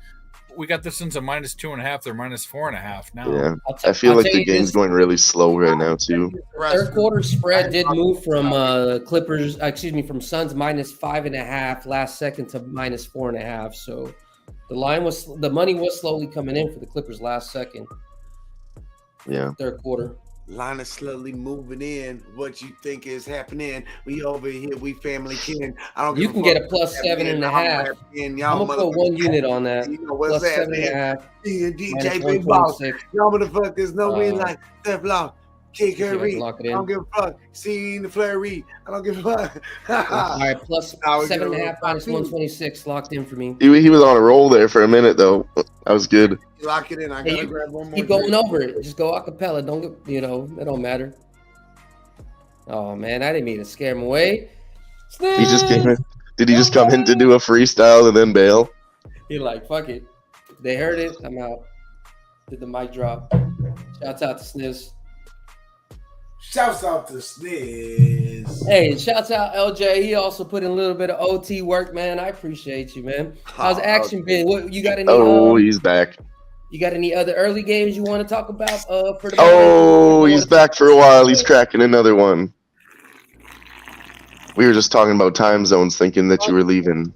we got this one's a -2.5. They're -4.5 now. Yeah, I feel like the game's going really slow right now too. Third quarter spread did move from from Suns -5.5 last second to -4.5. So the money was slowly coming in for the Clippers last second. Yeah. Third quarter. Line is slowly moving in. What you think is happening? We over here, we family kin. I don't. You give can fuck get a plus what's 7.5. happening. Y'all I'm gonna put 1 motherfuckers- unit on that. You know what's Plus that? 7.5. DJ minus Big Boss. 126. Y'all motherfuckers know we Uh, like Steph Law, Kid see if I can Curry. lock it I in. don't give a fuck. Seeing the flurry. I don't give a fuck. All right, plus Now we get a 7.5 little minus too. 126 locked in for me. He was on a roll there for a minute though. That was good. Lock it in. I Hey, gotta you grab one more. Keep going drink. over it. Just go a cappella. Don't get, it don't matter. Oh man, I didn't mean to scare him away. He just came in. Did he just come in to do a freestyle and then bail? He like, fuck it. They heard it. I'm out. Did the mic drop. Shouts out to Sniz. Shouts out to Sniz. Hey, shouts out LJ. He also put in a little bit of OT work, man. I appreciate you, man. How's action been? What you got any? He's back. You got any other early games you want to talk about? For the He's back for a while. He's cracking another one. We were just talking about time zones, thinking that you were leaving.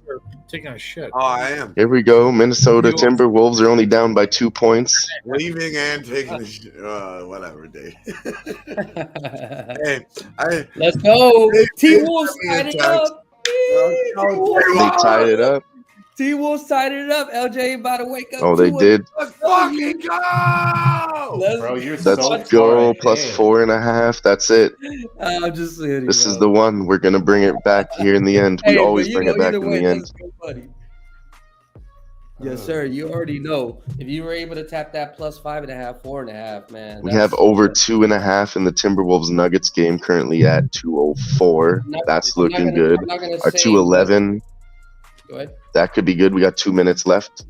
Taking a shit. Oh, I am Here we go. Minnesota Timberwolves are only down by 2 points. leaving and taking a shit. Whatever, Dave. Hey, Let's go. Hey, T-Wolves hey, tied it hey, up. They tied it up. T-Wolves tied it up. LJ about to wake up. Oh, they to it. did. let's fucking go! Let's Bro, you're Let's so go. far Plus ahead. 4.5. That's it. I'm just saying. This is the one. We're going to bring it back here in the end. We always bring it back in the end. let's go, buddy. Yes, sir. You already know. If you were able to tap that plus 5.5, 4.5, man. We have over 2.5 in the Timberwolves Nuggets game, currently at 204. That's looking good. Our 211. Go ahead. That could be good. We got 2 minutes left.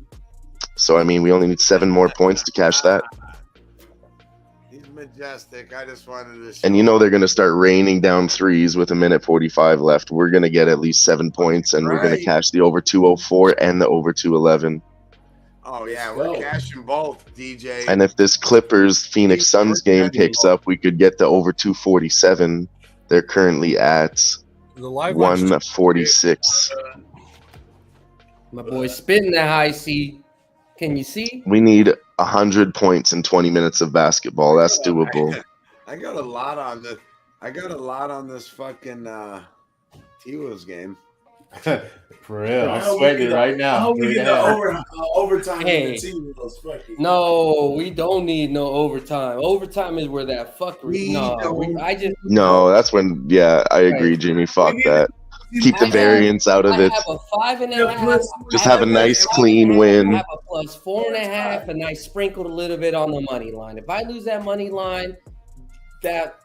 So, I mean, we only need 7 more points to cash that. He's majestic. I just wanted to show And you know they're going to start raining down threes with 1:45 left. We're going to get at least 7 points, and we're going to Right. cash the over 204 and the over 211. Oh, yeah, we're go. cashing both, DJ. And if this Clippers Phoenix Suns game picks up, we could get the over 247. They're currently at The live 146. My boy spitting that high C. Can you see? We need 100 points in 20 minutes of basketball. That's doable. I got a lot on this. I got a lot on this fucking T-Wolves game. For real, I'm sweating it right I now. hope we get the overtime Hey. in the team. Fuck it. No, we don't need no overtime. Overtime is where that fuckery. I just No, that's when, yeah, I agree, Jimmy. Fuck that. Keep the variance out of I it. have a 5.5. Just have a nice, clean win. I have a plus 4.5, and I sprinkled a little bit on the money line. If I lose that money line, that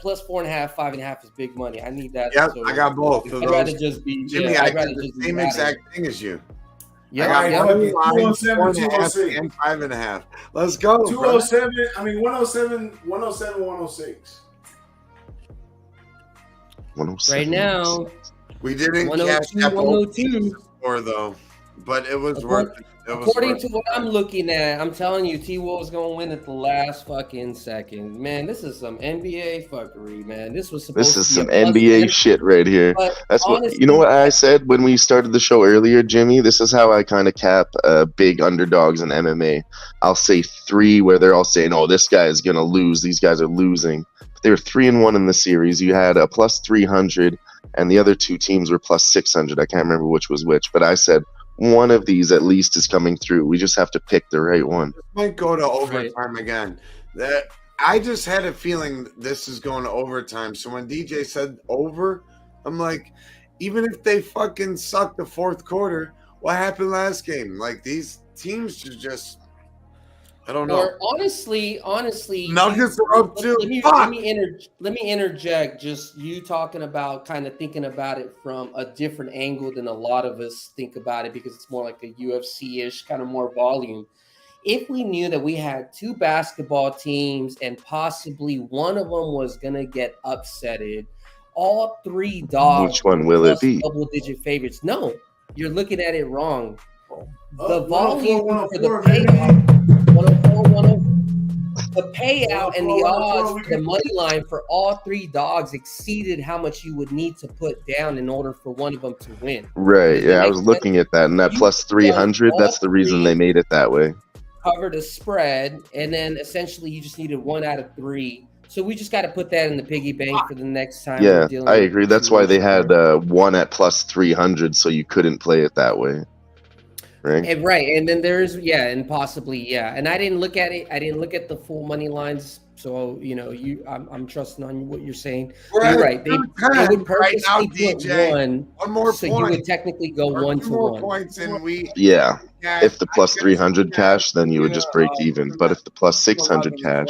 plus 4.5, 5.5 is big money. I need that. Yep, so I got both of I'd those. rather just be Jimmy, yeah, I I'd rather did the just be same rather. exact thing as you. Yeah, I got yeah. money line, 207, 4.5, and 5.5. Let's go, bro. 207. I mean 107, 106. 107. Right now, We didn't 102, cash that 102. score though, but it was worth it. It was According worth to what I'm looking at, I'm telling you, T-Wolves going to win at the last fucking second. Man, this is some NBA fuckery, man. This was supposed This is to some be a plus NBA 10, shit right here. but That's what honestly, you know. What I said when we started the show earlier, Jimmy. This is how I kind of cap big underdogs in MMA. I'll say 3 where they're all saying, "Oh, this guy is gonna lose. These guys are losing." But they were 3-1 in the series. You had a plus 300, and the other 2 teams were plus 600. I can't remember which was which, but I said one of these at least is coming through. We just have to pick the right one. Might go to overtime again. That I just had a feeling this is going to overtime. So when DJ said over, I'm like, even if they fucking suck the fourth quarter, what happened last game? Like these teams should just, I don't know. Or honestly, Nuggets are up too. Let Fuck. me interject. Just you talking about kind of thinking about it from a different angle than a lot of us think about it, because it's more like a UFC-ish kind of more volume. If we knew that we had 2 basketball teams and possibly one of them was gonna get upsetted, all 3 dogs. Which one will it be? Double-digit favorites. No, you're looking at it wrong. The 104, volume for the 104, payout, 104, 104. The payout and the 104, odds, the money line for all 3 dogs exceeded how much you would need to put down in order for one of them to win. Right. Yeah, I was looking at that, and that You plus 300. That's the reason they made it that way. Covered a spread, and then essentially you just needed 1 out of 3 So we just got to put that in the piggy bank for the next time. Yeah, we're dealing I with agree. That's why they had one at plus 300, so you couldn't play it that way. Right. And right, and then there's and possibly and I didn't look at it. I didn't look at the full money lines, so I'm trusting on what you're saying. You're right. They would purposely now, put DJ. one more so point. you would technically go Or 1 2 to more 1. points, and If the plus 300 cash, then you would just break even. But if the plus 600 cash,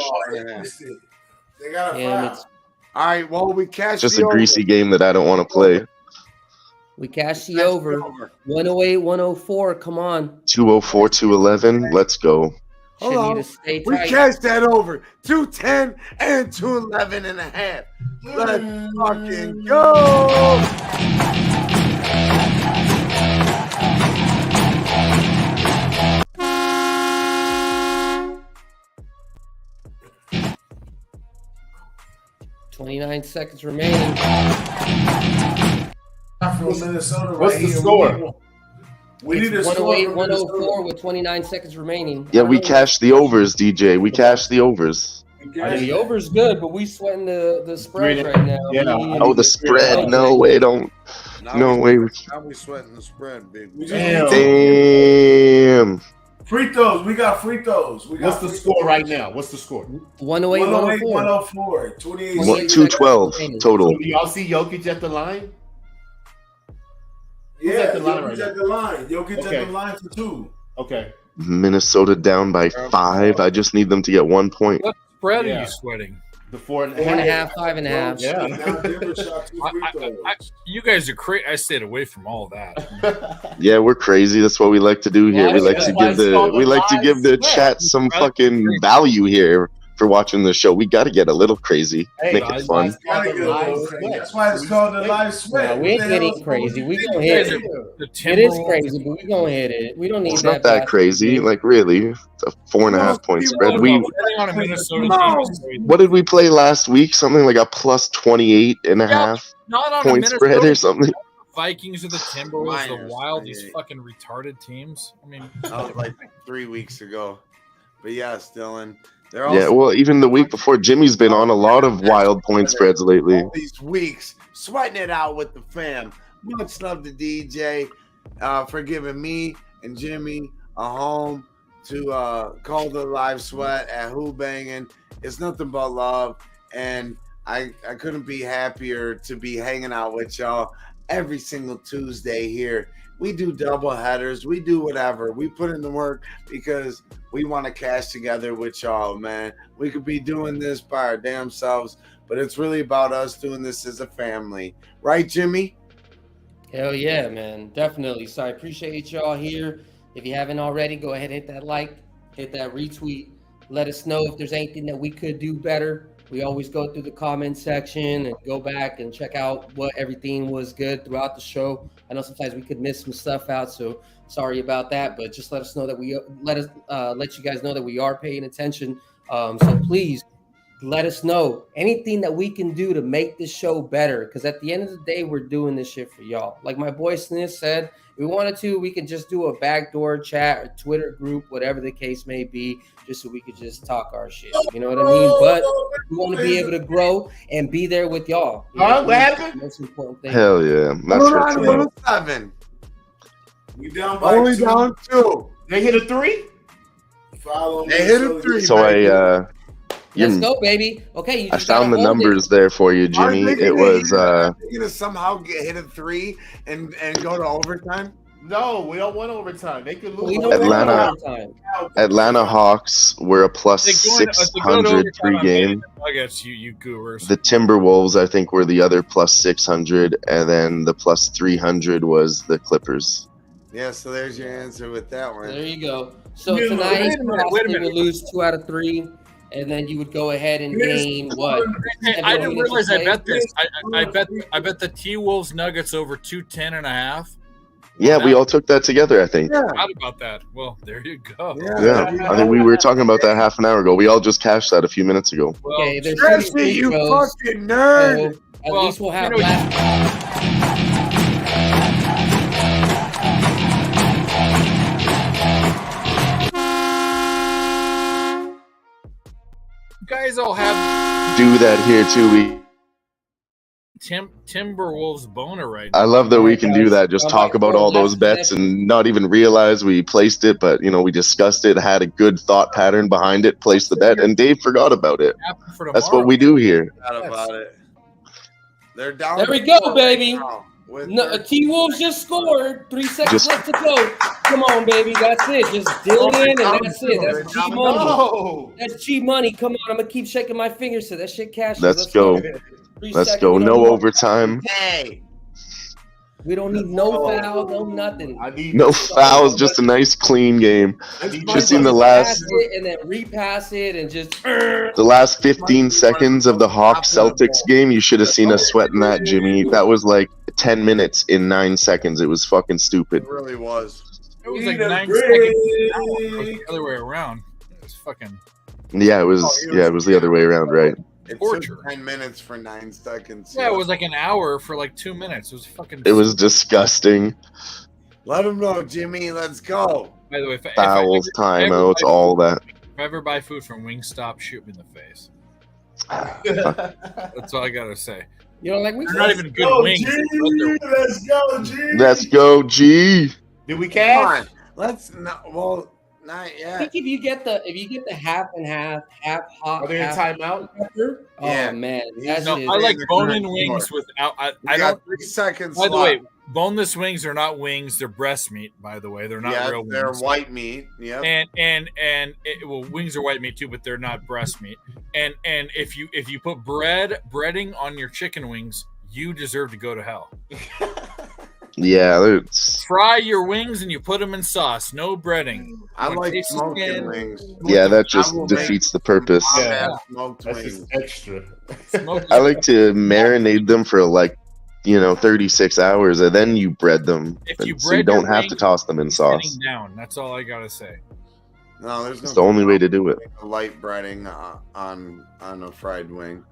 They got a foul. All right, well, we cashed just the a greasy over. game that I don't want to play. We cashed the over. 108, 104. Come on. 204, 211. Let's go. Hold Should on. need to stay We tight. cashed that over. 210 and 211 and a half. Let's fucking go. $29 seconds remaining. From Minnesota What's the score? We need a It's score 108, from 104 Minnesota. with 29 seconds remaining. Yeah, we cashed the overs, DJ. We cashed the overs. The over's good, but we sweating the spread Three- right now. yeah. Oh, the spread. No way. Don't. No way. Now we sweating the spread, big. We just Damn. Damn. free throws. We got free throws. We got What's the free score throws. right now? What's the score? 108, 108, 104. 104. 28 What- seconds. 212 total. So do y'all see Jokic at the line? Yeah, at the line Jokic right at the line. Jokic Okay. at the line for 2. Okay. Minnesota down by 5. I just need them to get 1 point. What spread are Yeah. you sweating? The 4.5. 4.5, 5.5. Yeah. Now Denver shot 2 free throws. You guys are crazy. I stayed away from all that. Yeah, we're crazy. That's what we like to do here. We like to give the chat some fucking value here for watching the show. We got to get a little crazy, Hey, make it fun. Gotta get a little crazy. That's why it's called the live sweat. No, we ain't What the hell's getting crazy. going We on? gonna hit guys it. The It is Timberwolves- crazy, but we gonna hit it. We don't need It's that. not that crazy. Like, really, it's a 4.5 point spread. Betting on a Minnesota team is crazy. What did we play last week? Something like a plus 28 and a half Not on a point Minnesota spread or something. Vikings or the Timberwolves, the Miners, Wild, these 28. fucking retarded teams. I mean, That was like 3 weeks ago. But yes, Dylan. They're all Yeah, well, even the week before, Jimmy's been on a lot of wild point spreads lately. all these weeks sweating it out with the fam. Much love to DJ for giving me and Jimmy a home to call the live sweat at Who-Bangin. It's nothing but love, and I couldn't be happier to be hanging out with y'all every single Tuesday here. We do double headers. We do whatever. We put in the work because we want to cash together with y'all, man. We could be doing this by our damn selves, but it's really about us doing this as a family. Right, Jimmy? Hell yeah, man. Definitely. So I appreciate y'all here. If you haven't already, go ahead and hit that like, hit that retweet. Let us know if there's anything that we could do better. We always go through the comment section and go back and check out what everything was good throughout the show. I know sometimes we could miss some stuff out, so sorry about that. But just let us know that let you guys know that we are paying attention. So please let us know anything that we can do to make this show better. Because at the end of the day, we're doing this shit for y'all. Like my boy Sniz said, if we wanted to, we could just do a backdoor chat or Twitter group, whatever the case may be, just so we could just talk our shit. You know what I mean? But we want to be able to grow and be there with y'all. You know, What happened? that's the most important thing. Hell yeah. That's Hold for on, sure. 107. We down by Only 2. down 2. They hit a 3? Follow They hit a Minnesota. 3. So Let's go, baby. Okay, you I just gotta found the hold it. numbers there for you, Jimmy. It was You're gonna somehow hit a 3 and go to overtime. No, we don't want overtime. They could lose. We know Atlanta. we're in overtime. Atlanta Hawks were a plus if they go to 600 overtime, I'm pregame. hitting the Nuggets, you goobers. The Timberwolves, I think, were the other plus 600, and then the plus 300 was the Clippers. Yeah, so there's your answer with that one. There you go. So Yeah, tonight, wait a minute, possibly would lose 2 out of 3, and then you would go ahead and gain what? Hey, I didn't realize I bet this. I I bet the T-Wolves Nuggets over 210.5. Yeah, we all took that together, I think. Yeah. Forgot about that. Well, there you go. Yeah, I think we were talking about that half an hour ago. We all just cashed that a few minutes ago. Well, Okay, there's That's shooting it, you free throws, fucking nerd. so at Well, least we'll have you know, you guys all have do that here too. Timberwolves boner right now. I love that we can do that. Just talk about all those bets and not even realize we placed it, but we discussed it, had a good thought pattern behind it, placed the bet, and Dave forgot about it. That's what we do here. Forgot about it. They're down. There we go, baby. No, T-Wolves just scored. 3 seconds left to go. Come on, baby. That's it. Just deal it in, and that's it. That's G money. That's G money. Come on. I'm going to keep shaking my fingers so that shit cashes. Let's go. Let's go. No overtime. Hey. We don't need no foul, no nothing. No fouls, just a nice clean game. Just seen the last and then repass it and just the last 15 seconds of the Hawks Celtics game. You should have seen us sweating that, Jimmy. That was like 10 minutes in 9 seconds. It was fucking stupid. It really was. It was like 9 seconds. It was the other way around. It was fucking. Yeah, it was. Yeah, it was the other way around, right? It torture. took 9 minutes for 9 seconds. Yeah, it was like an hour for like 2 minutes. It was fucking. It was disgusting. Let them know, Jimmy. Let's go. By the way, Fouls, timeouts, all that. If I ever buy food from Wingstop, shoot me in the face. That's all I gotta say. You don't like They're not even good wings. Let's go, G. Let's go, G. Did we cash? Let's not. Well, not I yet. think if you get the half and half hot, Are they in half timeout? pepper, Yeah. oh man, No, that's No, just, I like They're bone-in good. wings without. I We don't. got 3 seconds. By the way, left. boneless wings are not wings; they're breast meat. By the way, they're not yeah, real they're wings. white meat. Yep. Well, wings are white meat too, but they're not breast meat. And if you put breading on your chicken wings, you deserve to go to hell. Yeah, Fry your wings and you put them in sauce. No breading. I Want like tasty smoking skin? wings. yeah, that just I will defeats the purpose. I'll Yeah. have smoked That's wings. just extra. Smoked- I like to marinate them for like 36 hours, and then you bread them, If you so you bread don't your have to wings, toss them in sauce. sitting down. That's all I gotta say. No, there's It's no the only way to do it. light breading on a fried wing.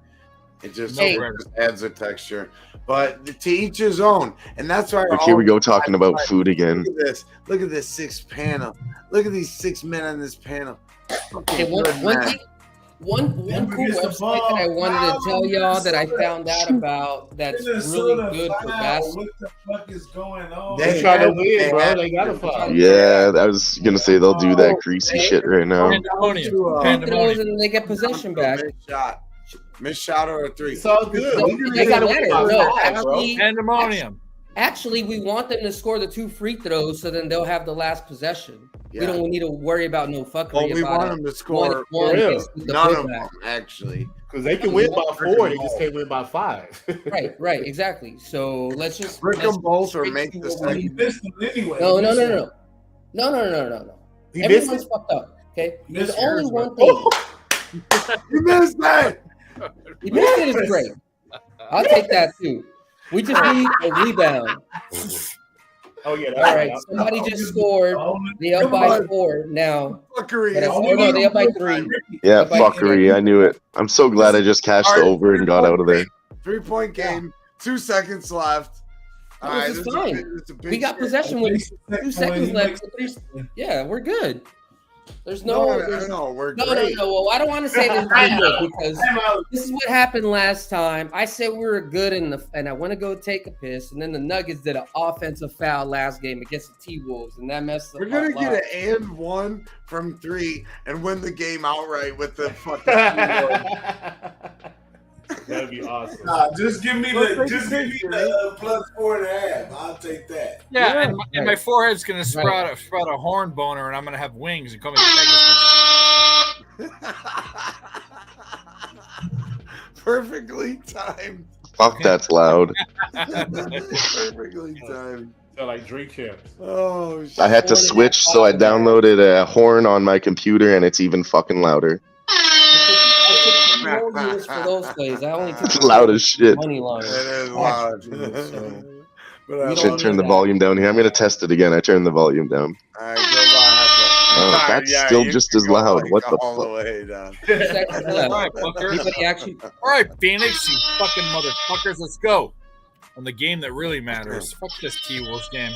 It just, No it bread. just adds a texture. But to each his own, and that's why. Like, here we go talking about food again. Look at this! Look at this 6 panel. Look at these 6 men on this panel. Okay, one cool website that I wanted to tell y'all that I found out about that's really good for basketball. What the fuck is going on? They trying to win, bro. They gotta fight. Yeah, I was gonna say they'll do that greasy shit right now. Pandemonium. Throws Pandemonium. and they get possession back. Missed shot or a 3. It's all good. No, We can they make got it better. by No, five, bro. Pandemonium. Actually, we want them to score the 2 free throws, so then they'll have the last possession. Yeah. We don't need to worry about no fuckery. Well, we about want it. them to score One real. against the none of putback. them, actually. Because they can win by 4, they just can't win by 5. Right, exactly. So let's just Brick let's them both or straight make to the what we He second. missed him anyway. No. He missed him. He missed Everyone's it? fucked up. Okay. He There's missed only yours, one bro. thing. You missed that! He missed it is great. I'll take that too. We just need a rebound. Oh, yeah. All right. Somebody just scored. They up by 4 now. Fuckery. But no, they up by 3. Yeah, Bye-bye. fuckery. I knew it. I'm so glad I just cashed the over and got out of there. 3-point game. 2 seconds left. No, All right, this is a fine. big- it's a big We got shit. possession with 2 seconds left. Yeah, we're good. There's no. No, we're No. great. Well, I don't want to say this because this is what happened last time. I said we were good and I want to go take a piss, and then the Nuggets did an offensive foul last game against the T-Wolves, and that messed up. We're gonna our get lives. an and 1 from 3 and win the game outright with the fucking. That'd be awesome. Nah, just give me the plus 4.5. I'll take that. Yeah, and my forehead's gonna sprout a horn boner, and I'm gonna have wings and call me Pegasus. Perfectly timed. Fuck, that's loud. Perfectly timed. They're like drink champs. Oh shit. I had to switch, so I downloaded a horn on my computer, and it's even fucking louder. I took $2 for those plays. I only took It's loud as shit. money line. It is loud. So, But I We Should don't turn the that. volume down here. I'm gonna test it again. I turned the volume down. All right, go by. Oh, that's still you just can as go loud. like What the all fuck? the way down. 2 seconds All left. right, fucker. Anybody actually? All right, Phoenix, you fucking motherfuckers, let's go on the game that really matters. Fuck this T-Wolves game.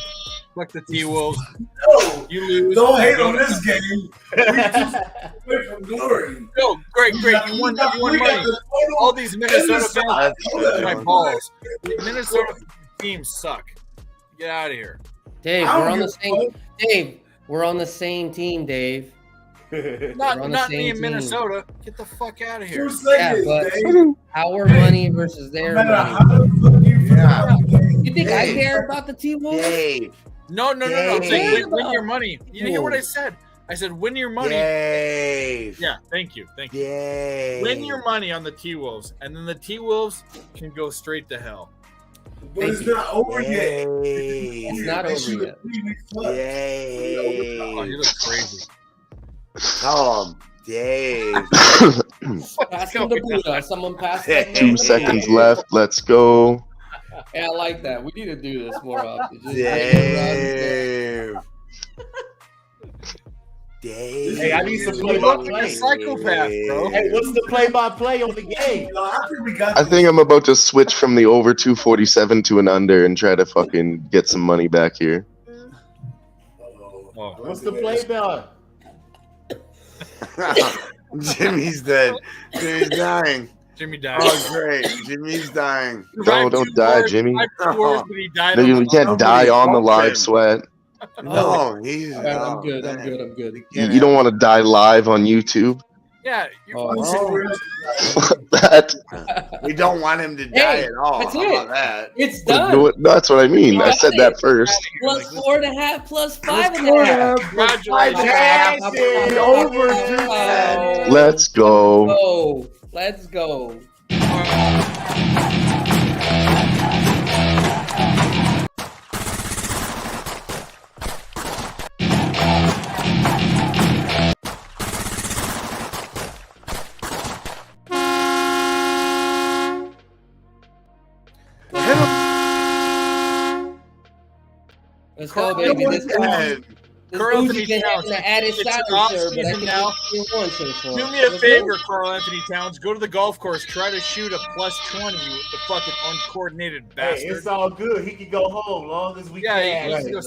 Fuck the T-Wolves. No, You lose. don't hate on this game. We just away from glory. No, great. You won money. All these Minnesota fans, my balls. The Minnesota teams suck. Get out of here. Dave, we're on the same. Dave, we're on the same team, Dave. Not me in Minnesota. Get the fuck out of here. Yeah, but our money versus their money. You think I care about the T-Wolves? Dave. No. I'm saying win your money. You didn't hear what I said. I said win your money. Dave. Yeah, thank you. Dave. Win your money on the T-Wolves, and then the T-Wolves can go straight to hell. But it's not over yet. It's not over yet. Dave. Oh, you look crazy. Tom. Dave. Pass him the Buddha. Someone pass him. 2 seconds left. Let's go. Yeah, I like that. We need to do this more often. Dave. Dave. Hey, I need some You're play-by-play. a psychopath, bro. Hey, what's the play-by-play on the game? I think I'm about to switch from the over 247 to an under and try to fucking get some money back here. Oh. What's the play-by? Jimmy's dead. Jimmy's dying. Jimmy died. Oh, great. Jimmy's dying. No, don't die, Jimmy. But he died. No, we can't die on the live sweat. No, he's. I'm good. I'm good. You don't want to die live on YouTube. Yeah. That. We don't want him to die at all. That's How it. about that? It's done. That's what I mean. I said that first. Plus 4.5, plus 5.5. Congratulations. Over 210. Let's go. Oh, let's go. Let's go, baby. Carl Anthony been Towns. having an added It's shot an this year, but I off-season think now. he's won so far. Do me a Let's favor, go. Carl Anthony Towns. Go to the golf course. Try to shoot a plus 20, you the fucking uncoordinated Hey, bastard. it's all good. He can go home long as we Yeah, can. he can go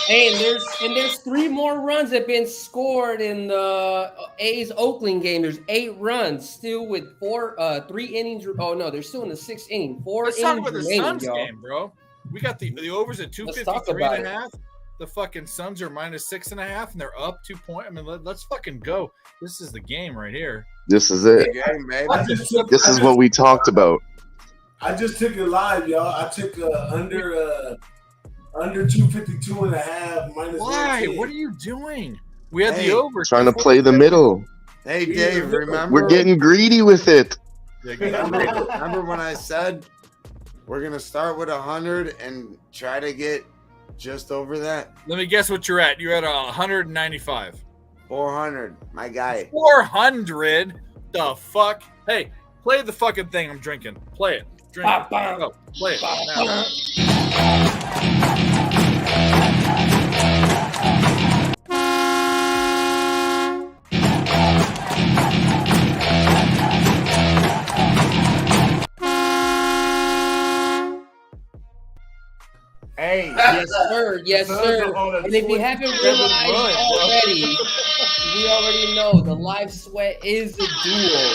Hey, and there's 3 more runs that have been scored in the A's Oakland game. There's 8 runs still with 3 innings. Oh no, they're still in the 6th inning. 4 Let's innings talk about the remaining, Suns y'all. game, bro. We got the overs at Let's talk 253 about and a it. half. The fucking Suns are minus 6.5, and they're up 2 points. I mean, let's fucking go. This is the game right here. This is it. This is what we talked about. I just took it live, y'all. I took under 252 and a half minus. Why? 110. What are you doing? We had the over. Trying to play the middle. Hey, Dave, remember? We're getting greedy with it. Remember when I said we're going to start with 100 and try to get just over that? Let me guess what you're at. You're at 195. 400, my guy. 400? The fuck? Hey, play the fucking thing I'm drinking. Play it. Drink it. Go. Play it now. Hey, Yes, sir. Yes, Suns sir. are on a And if you haven't 27 realized run, bro. already, we already know the live sweat is a duo.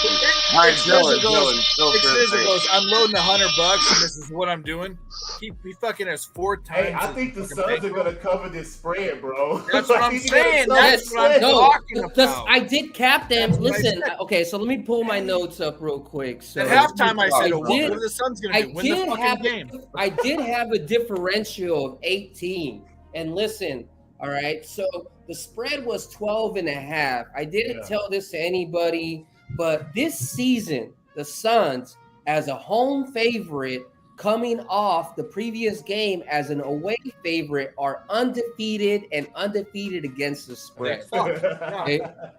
All right, Dylan Dylan. goes, I'm loading $100 and this is what I'm doing. He fucking has 4 times. Hey, I think the Suns are gonna cover this spread, bro. That's what I'm He's saying. gonna That's cover what I'm the spread. talking Because about. I did cap them. That's what I Listen, said. okay, so let me pull my notes up real quick. So At halftime, I said, I what did- are the Suns going I to do? Win the did fucking have game. I did have a differential of 18. And listen, all right, so the spread was 12.5. I didn't tell this to anybody, but this season, the Suns, as a home favorite, coming off the previous game as an away favorite, are undefeated against the spread.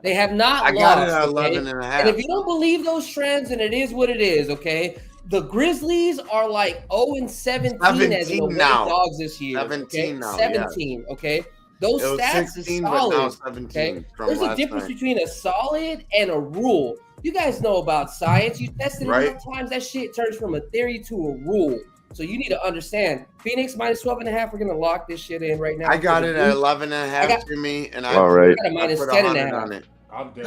They have not I lost. got it at okay? 11 and a half. And if you don't believe those trends, and it is what it is, okay? The Grizzlies are like 0-17 as an away now. dogs this year. 17 okay? now, 17, okay? Those It was stats 16, is but now solid. 17 Okay? from There's a last difference night. between a solid and a rule. You guys know about science. You tested it Right. enough times. That shit turns from a theory to a rule. So you need to understand. Phoenix minus 12.5. We're gonna lock this shit in right now. I got it at 11.5, Jimmy, and I put minus a 10.5. 100 on it. I'm dead.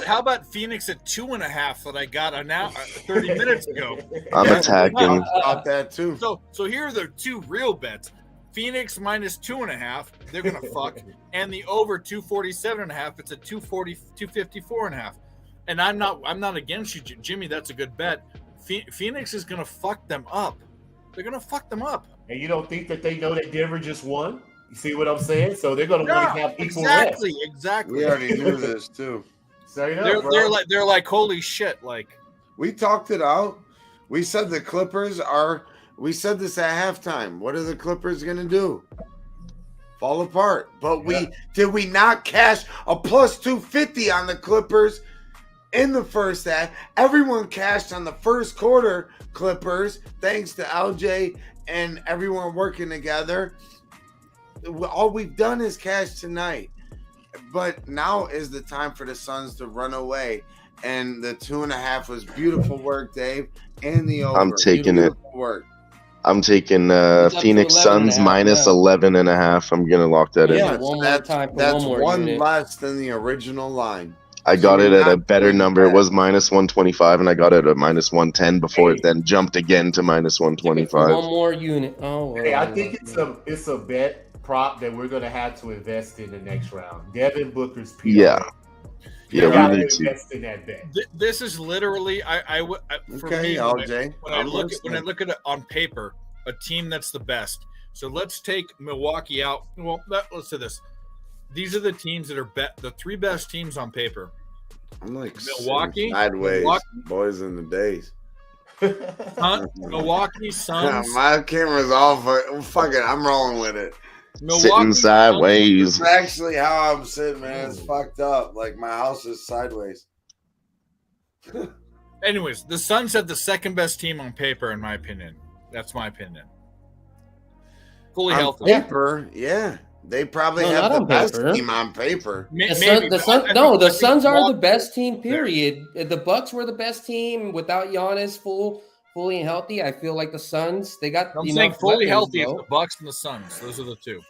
How about Phoenix at 2.5 that I got an hour 30 minutes ago? I'm attacking. Got that too. So here are the two real bets. Phoenix minus 2.5, they're gonna fuck, and the over 247.5. It's a 240, 254.5. And I'm not against you, Jimmy. That's a good bet. Phoenix is gonna fuck them up. They're gonna fuck them up. And you don't think that they know that Denver just won? You see what I'm saying? So they're gonna want to have equal rest. Exactly. We already knew this too. Straight up, They're like holy shit. Like We talked it out. We said the Clippers are. We said this at halftime. What are the Clippers gonna do? Fall apart. But did we not cash a plus 250 on the Clippers in the first half? Everyone cashed on the first quarter Clippers, thanks to LJ and everyone working together. All we've done is cash tonight. But now is the time for the Suns to run away. And the 2.5 was beautiful work, Dave. And the over. I'm taking it. Work. I'm taking Phoenix Suns minus 11.5. I'm gonna lock that in. Yeah, one more time. That's one less than the original line. I got it at a better number. It was minus 125, and I got it at minus 110 before it then jumped again to minus 125. One more unit. Oh, well, hey, I think it's a bet prop that we're gonna have to invest in the next round. Devin Booker's PR. Yeah, we need to invest in that bet. This is literally for me, LJ. when I look at it on paper, a team that's the best. So let's take Milwaukee out. Well, let's say this. These are the teams that are the three best teams on paper. I'm like Milwaukee, sideways, boys in the days. Milwaukee Suns. My camera's off. Fuck it, I'm rolling with it. Sitting sideways. That's actually how I'm sitting, man. It's fucked up. Like my house is sideways. Anyways, the Suns have the second best team on paper, in my opinion. That's my opinion. Fully healthy. Paper, yeah. They probably have the best team on paper. The Suns are the best team, period. The Bucks were the best team without Giannis fully and healthy. I feel like the Suns, they got I'm saying fully healthy is the Bucks and the Suns. Those are the two.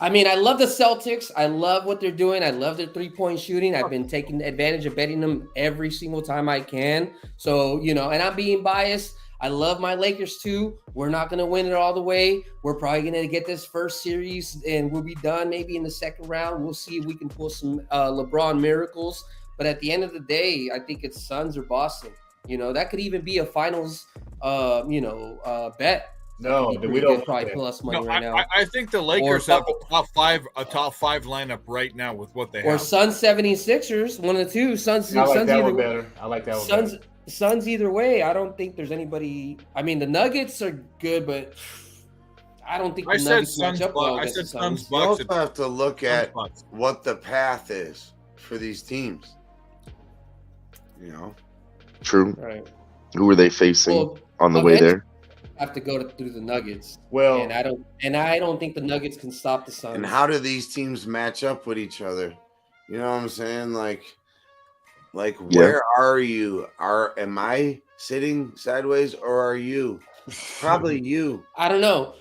I mean, I love the Celtics. I love what they're doing. I love their three-point shooting. I've been taking advantage of betting them every single time I can. So, and I'm being biased. I love my Lakers too. We're not going to win it all the way. We're probably going to get this first series and we'll be done maybe in the second round. We'll see if we can pull some LeBron miracles. But at the end of the day, I think it's Suns or Boston. That could even be a finals, bet. No, we don't probably plus money right now. I think the Lakers have a top five lineup right now with what they have. Or Suns 76ers, one of the two. Suns. I like Suns that either one better. I like that one better. Suns either way. I don't think there's anybody. I mean, the Nuggets are good, but I don't think the Nuggets match up well against the Suns. You also have to look at what the path is for these teams. True. Right. Who were they facing on the way there? Have to go through the Nuggets. Well, and I don't think the Nuggets can stop the Suns. And how do these teams match up with each other? You know what I'm saying? Like where are you? Am I sitting sideways or are you? Probably you. I don't know.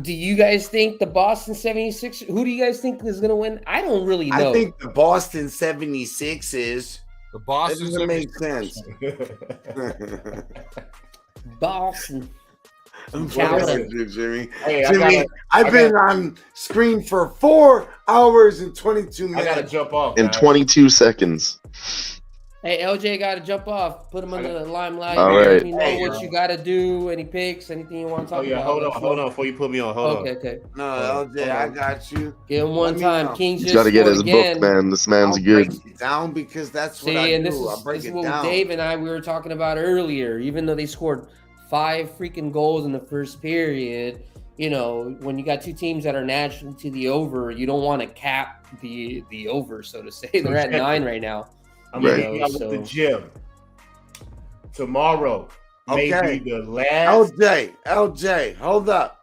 Do you guys think the Boston 76ers? Who do you guys think is going to win? I don't really know. I think the Boston 76ers. The Boston doesn't make sense. Boston. I'm with you, Jimmy. Hey, Jimmy, I've been on screen for 4 hours and 22 minutes. I gotta jump off in 22 seconds. Hey, LJ got to jump off. Put him under the limelight. All right. Let me know what you got to do. Any picks? Anything you want to talk about? Hold on. Before you put me on, hold on. Okay. No, LJ, I got you. Give him one time. King just got to get his again. book, man. This man's good. Break it down because that's what I do. I break it down. What Dave and we were talking about earlier. Even though they scored 5 freaking goals in the first period, when you got two teams that are naturally to the over, you don't want to cap the over, so to say. They're at 9 right now. I'm gonna be out with the gym tomorrow. Maybe the last. LJ, hold up.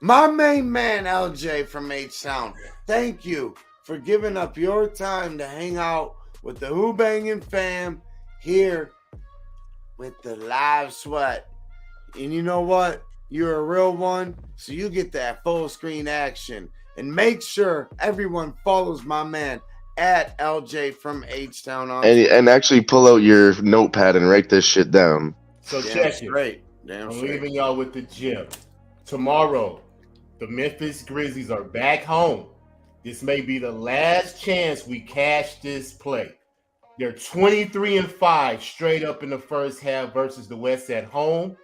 My main man, LJ from H-Town. Thank you for giving up your time to hang out with the Who-Bangin fam here with the live sweat. And you know what? You're a real one, so you get that full screen action. And make sure everyone follows my man at LJ from H-Town on And actually pull out your notepad and write this shit down. So Damn check it. straight. Damn I'm straight. leaving y'all with the gym. Tomorrow, the Memphis Grizzlies are back home. This may be the last chance we cash this play. They're 23-5 straight up in the first half versus the West at home.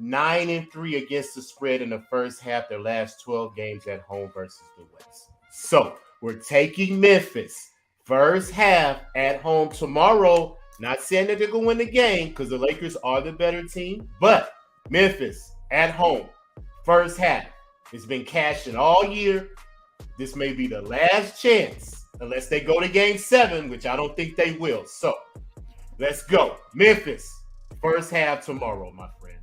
9-3 against the spread in the first half. Their last 12 games at home versus the West. So we're taking Memphis first half at home tomorrow. Not saying that they're going to win the game because the Lakers are the better team, but Memphis at home first half. It's been cashing all year. This may be the last chance unless they go to game 7, which I don't think they will. So let's go. Memphis first half tomorrow, my friend.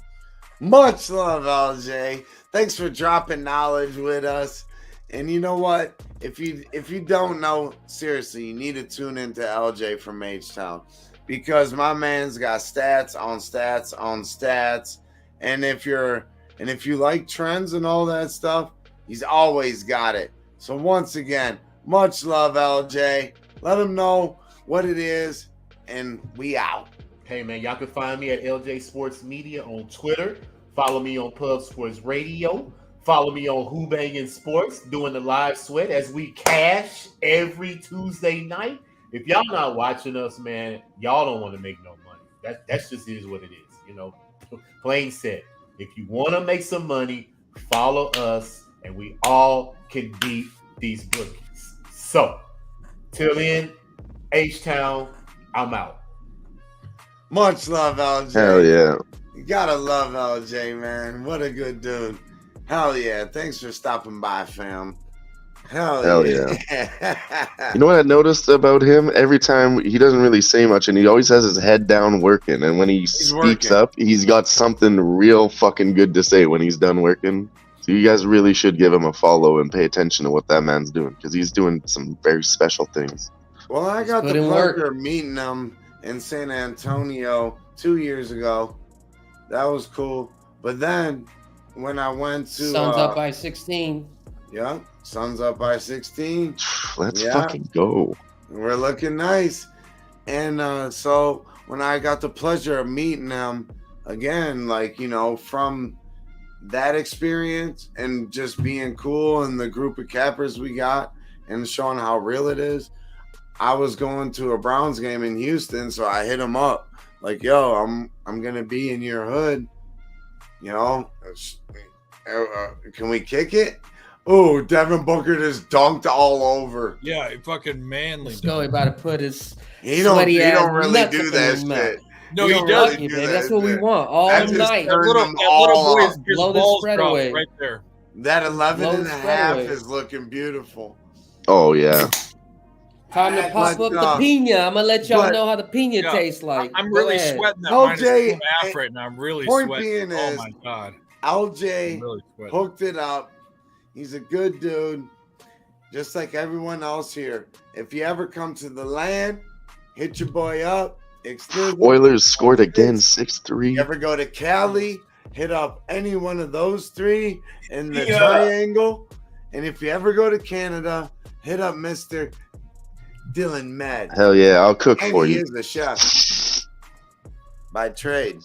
Much love, LJ. Thanks for dropping knowledge with us. And you know what? If you don't know, seriously, you need to tune into LJ from H-Town because my man's got stats on stats on stats. And if you like trends and all that stuff, he's always got it. So once again, much love, LJ. Let him know what it is, and we out. Hey, man, y'all can find me at LJ Sports Media on Twitter. Follow me on Pub Sports Radio. Follow me on Who-Bangin Sports, doing the live sweat as we cash every Tuesday night. If y'all not watching us, man, y'all don't want to make no money. That's just is what it is, you know. Plain said. If you want to make some money, follow us, and we all can beat these bookies. So, till then, H-Town, I'm out. Much love, LJ. Hell yeah. You gotta love LJ, man. What a good dude. Hell yeah. Thanks for stopping by, fam. Hell yeah. You know what I noticed about him? Every time he doesn't really say much, and he always has his head down working. And when he speaks up, he's got something real fucking good to say when he's done working. So you guys really should give him a follow and pay attention to what that man's doing because he's doing some very special things. Well, I got the pleasure of meeting him in San Antonio 2 years ago. That was cool. But then when I went to Suns up by 16. Yeah, Suns up by 16. Let's fucking go. We're looking nice. And so when I got the pleasure of meeting him again, like, you know, from that experience and just being cool and the group of cappers we got and showing how real it is, I was going to a Browns game in Houston, so I hit him up like, yo, I'm gonna be in your hood, you know, can we kick it? Oh, Devin Booker just dunked all over. Yeah, he fucking manly. Let's go. He about to put his he don't really do that shit. No, he does. Really That's what we want all night. That little boy is blow the spread away right there. That 11.5 is looking beautiful. Oh yeah. Time to pop up the pina. I'm gonna let y'all know how the pina tastes like. I'm really sweating that LJ -2.5 right now. I'm really point sweating. Being oh is, my god. LJ really hooked it up. He's a good dude, just like everyone else here. If you ever come to the land, hit your boy up. Oilers scored again, 6-3. You ever go to Cali, hit up any one of those three in the triangle. And if you ever go to Canada, hit up Mr. Dylan Med. Hell yeah, I'll cook for you. He is the chef by trade.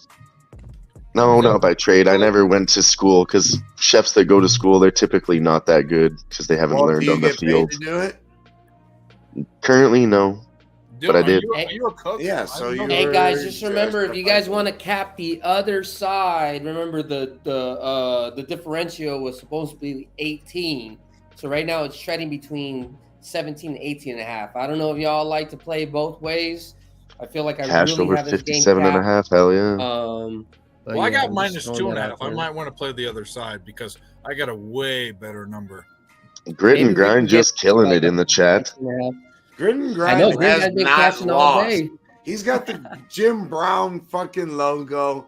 No, not by trade. I never went to school because chefs that go to school, they're typically not that good because they haven't learned on the field. Do you get paid to do it? Currently, no. But I did. Are you a cook? Yeah, so you. Hey guys, just remember if you guys want to cap the other side, remember the differential was supposed to be 18. So right now it's trading between 17 and 18.5. I don't know if y'all like to play both ways. I feel like I cashed really over have this game 57.5. Hell yeah. Well, I got -2.5. I might want to play the other side because I got a way better number. Grit and Grind just killing it in the chat. Grit and Grind I know, has been not cashing all lost. day. He's got the Jim Brown fucking logo.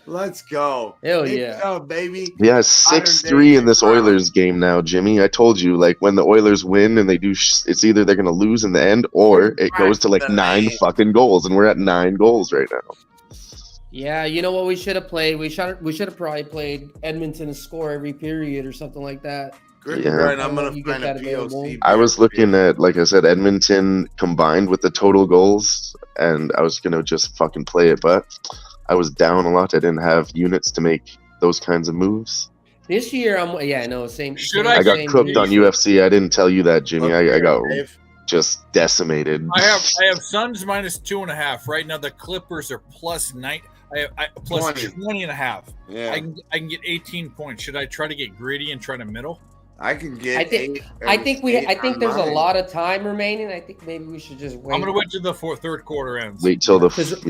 Let's go. Hell Hit yeah. up, baby. Yeah, 6-3 in this Oilers game now, Jimmy. I told you, like, when the Oilers win and they do, it's either they're gonna lose in the end or it goes to like 9 fucking goals, and we're at 9 goals right now. Yeah, you know what we should have played? We should have probably played Edmonton to score every period or something like that. Yeah. Right, I'm gonna You get find a that available. POC. I was looking at, like I said, Edmonton combined with the total goals, and I was gonna just fucking play it, but I was down a lot. I didn't have units to make those kinds of moves. This year, same. Should I got same cooked here. on UFC. I didn't tell you that, Jimmy. I got Dave. just decimated. I have Suns -2.5 right now. The Clippers are +9. I plus 20.5. Yeah, I can get 18 points. Should I try to get greedy and try to middle? I can get. I think there's a lot of time remaining. I think maybe we should just wait. I'm gonna wait till the third quarter ends. Wait till the Because fourth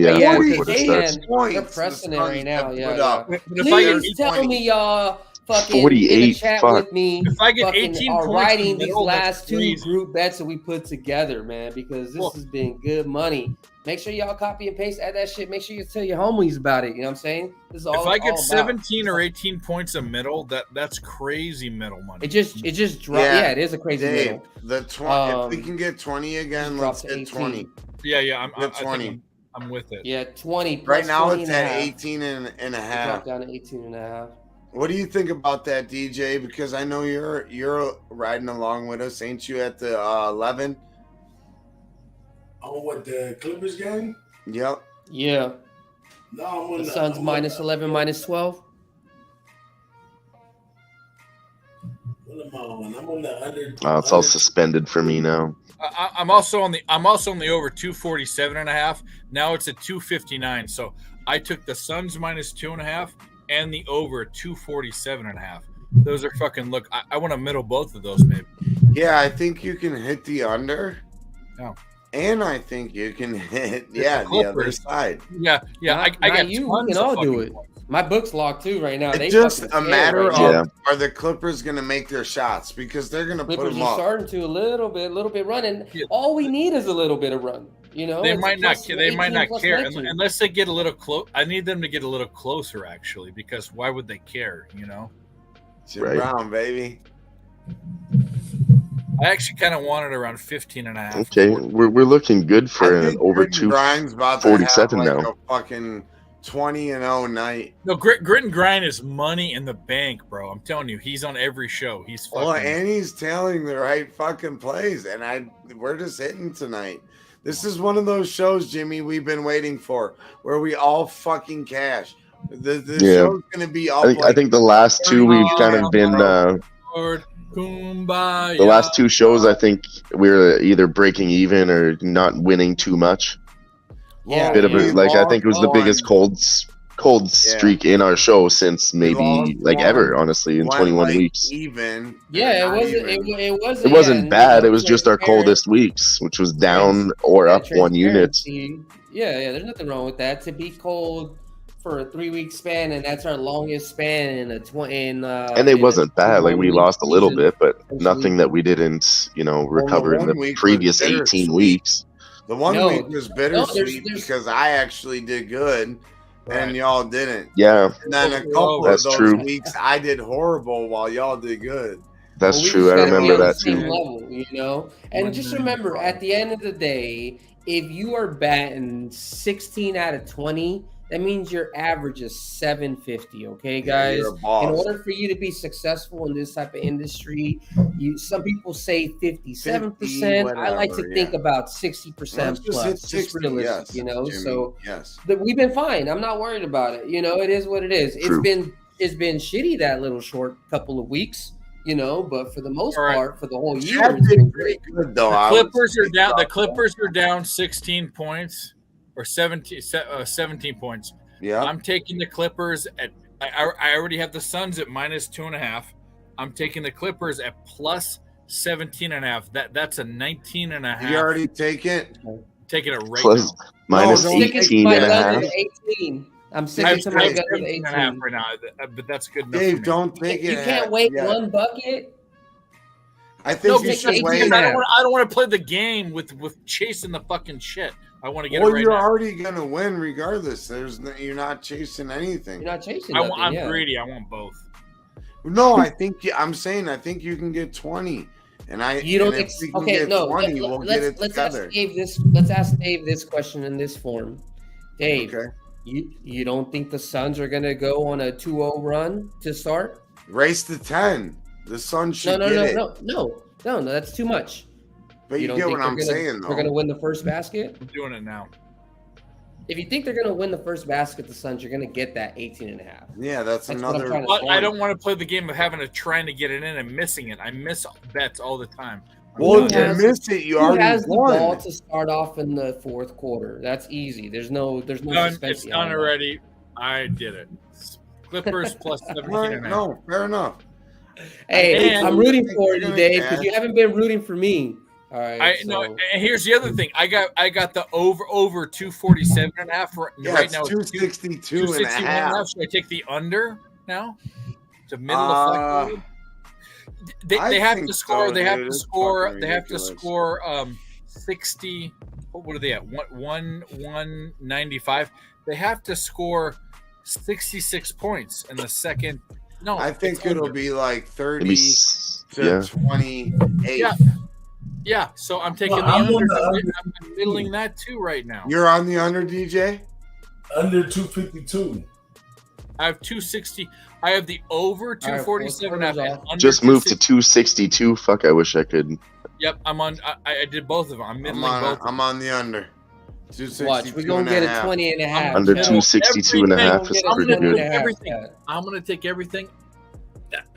quarter starts. they're pressing it right now. Yeah. But if I get Please tell me y'all fucking 48, in the chat fuck. with me. If I get fucking 18 are points in writing the these middle, that's last two crazy. group bets that we put together, man, because this has been good money. Make sure y'all copy and paste, add that shit. Make sure you tell your homies about it. You know what I'm saying? This is all. If I get all about. 17 or 18 points a middle, that's crazy middle money. It just dropped. Yeah, it is a crazy Dave, middle. the 20. If we can get 20 again, let's dropped to get 20. 18. Yeah, Get 20. I'm with it. Yeah, 20. Right plus now 20 it's and a at half. 18 and a It half. dropped down to 18 and a half. What do you think about that, DJ? Because I know you're riding along with us, ain't you? At the 11. Oh, what, the Clippers game? Yep. Yeah. No, I'm on The Suns -11, -12. What am I on? I'm on the under. It's all suspended for me now. I'm also on the over 247.5. Now it's at 259. So I took the Suns -2.5 and the over 247.5. Those are fucking look. I want to middle both of those, maybe. Yeah, I think you can hit the under. No. And I think you can hit the other Clippers. side. Yeah. I got you. tons We can of all do fucking it. points. My book's locked too right now. They It's just fucking a scared matter right of now. Yeah. are the Clippers going to make their shots because they're going to put Clippers them are up. starting to a little bit running. Yeah. All we need is a little bit of run. You know, They It's might not. plus They might 18 not plus care 19. unless they get a little close. I need them to get a little closer, actually, because why would they care? You know. Jim Right. Brown, baby. I actually kind of wanted around 15.5. Okay, we're looking good for I an think over Grit and Grind's about to have 247 like now. a fucking 20-0 night. No, grit and grind is money in the bank, bro. I'm telling you, he's on every show. He's fucking. Well, and he's telling the right fucking plays, and we're just hitting tonight. This is one of those shows, Jimmy, we've been waiting for, where we all fucking cash. The Yeah. show's gonna be all. I think the last two we've kind of been Lord, kumbaya. the last two shows. I think we're either breaking even or not winning too much. Yeah, Bit of a, yeah. like I think it was the biggest cold streak in our show since maybe like ever, honestly, in 21 weeks. Even. Yeah, Not it wasn't. even. It It wasn't yeah, bad. no It was just our transparent- coldest weeks, which was down or up one unit. transparency. Yeah, there's nothing wrong with that. To be cold for a 3-week span, and that's our longest span in a 20. And it wasn't bad. Like we 21-week lost a little season. bit, but Essentially. nothing that we didn't, recover in 1 the week was previous bittersweet. 18 weeks. The one No, week was no, bittersweet there's- because I actually did good and Right. y'all didn't. Yeah, And then a Oh, couple of that's those true. weeks I did horrible while y'all did good. that's Well, we true. just I gotta be remember on the that same too. level, And just remember, at the end of the day, if you are batting 16 out of 20, that means your average is 750. Okay, guys. You're a boss. In order for you to be successful in this type of industry, some people say 57%. I like to whatever, think yeah. about 60% Let's just plus. hit Just 60, realistic, yes, Jimmy, So yes. we've been fine. I'm not worried about it. It is what it is. True. It's been shitty that little short couple of weeks. But for the most All right. part, for the whole year, Chad it's did been pretty great. good though. Clippers are down. The Clippers are down 16 points or 17 points. Yeah. I'm taking the Clippers at. I already have the Suns at -2.5. I'm taking the Clippers at plus 17.5. That's a 19.5. You already take it? Taking it right Plus now. minus don't Sticking to 18 my and a guns half. at 18. I'm I sticking have to my guns at 17.5 18. right now, but that's good enough. Dave, for me. don't take it. You can't wait yet. one bucket. I No, think you because should take wait. 18 I don't want to play the game with chasing the fucking shit. I want to get Well, it right you're now. already gonna win regardless. You're not chasing anything. You're not chasing. I'm greedy. I want both. No, I think I'm saying I think you can get 20, and You don't. and if we can Okay, get no. 20, we'll get it together. Let's ask Dave this question in this form. Dave, Okay. you don't think the Suns are gonna go on a 2-0 run to start? Race to 10. The Suns should get it. No. That's too much. But you don't get think what I'm saying, They're though. gonna win the first basket. I'm doing it now. If you think they're gonna win the first basket, the Suns, you're gonna get that 18.5. Yeah, that's what I'm another. trying to But say. I don't want to play the game of trying to get it in and missing it. I miss bets all the time. Well, if Who you has- missed it, you Who already has the ball won. to start off in the fourth quarter? That's easy. There's no Done. suspense It's behind done that. already. I did it. Clippers plus 17 Right, and a half. no, fair enough. Hey, And- I'm rooting for You're you, gonna Dave, because cash. you haven't been rooting for me. All right. I so, know, and here's the other thing. I got the over 247 and a half Yeah, right it's now. 262 and a 261 and a half. half. Should I take the under now? To middle of flexibility? I They have think to score. so, they have dude. to It's score. fucking They have to ridiculous. score 60. What are they at? 195. They have to score 66 points in the second. No, I think it's it'll under. be like 30 Maybe to yeah. 28. Yeah. Yeah, so I'm taking Well, the I'm on under. the under. I'm middling that too right now. You're on the under, DJ? Under 252. I have 260. I have the over 247 and a half. And under Just moved to 260. 262. Fuck, I wish I could. Yep, I'm on. I did both of them. I'm middling both. I'm on the under. 262 watch, we're gonna get a 20 and a half. Under Middle. 262 and a Everything. half is I'm pretty gonna good. get Everything. Yeah. I'm gonna take everything.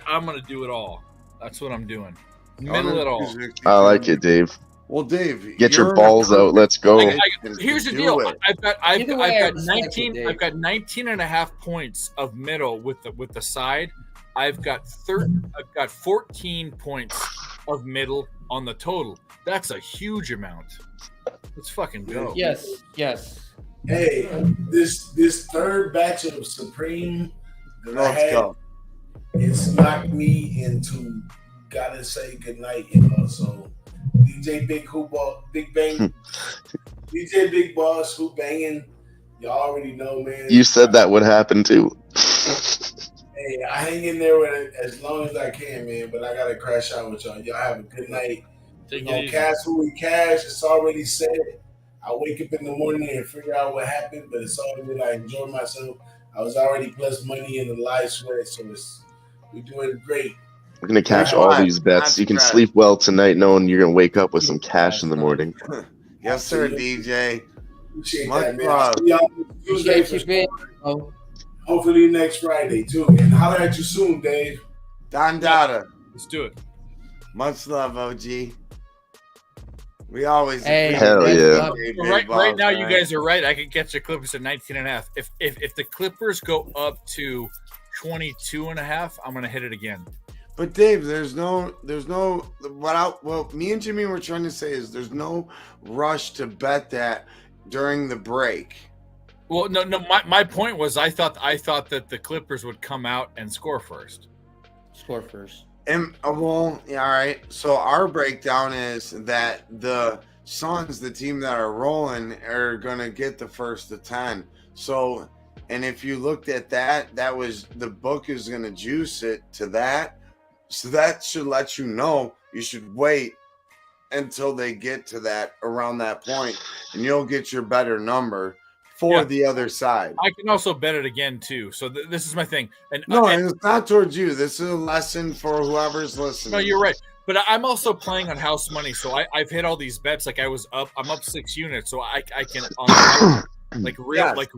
I'm gonna do it all. That's what I'm doing. Middle it all. I like it, Dave. Well, Dave, Get your you're balls in a out. Let's go. Here's the Do deal. it. I've got Either way, I 19. respect it, I've got 19 and a half points of middle with the side. I've got 14 points of middle on the total. That's a huge amount. Let's fucking go. Yes. Hey, this third batch of Supreme that I Let's had, go. it's knocked me into gotta say goodnight, you know. So DJ Big Bang, DJ Big Boss, Who-Bangin, y'all already know, man. You said that would happen too. Hey, I hang in there with it as long as I can, man. But I gotta crash out with y'all. Y'all have a good night. Take You know, it easy. cash who we cash. It's already said. I wake up in the morning and figure out what happened, but it's all good. I enjoy myself. I was already plus money in the live sweat, so we're doing great. We're gonna cash Yeah, all right. these bets. That's You can right. sleep well tonight, knowing you're gonna wake up with some cash in the morning. Yes, sir, DJ. Appreciate Much that, man. love. I'll see y'all Tuesday Appreciate you, for Ben. Oh, hopefully next Friday too. And holler at you soon, Dave. Don Dada. Let's do it. Much love, OG. We always Hey, Hell appreciate yeah. Big Well, right Boss, now, you man. guys are right. I could catch the Clippers at 19 and a half. If the Clippers go up to 22 and a half, I'm gonna hit it again. But Dave, there's no what me and Jimmy were trying to say is there's no rush to bet that during the break. Well, no. My point was I thought that the Clippers would come out and score first. score first. And well, yeah, all right. So our breakdown is that the Suns, the team that are rolling, are gonna get the first to 10. So, and if you looked at that, that was the book is gonna juice it to that. So that should let you know you should wait until they get to that around that point, and you'll get your better number for Yeah. the other side. I can also bet it again too. So this is my thing. And No, and- and it's not towards you. This is a lesson for whoever's listening. no, you're right. But I'm also playing on house money, so I've hit all these bets. Like I'm up 6 units, so I can like real Yes. like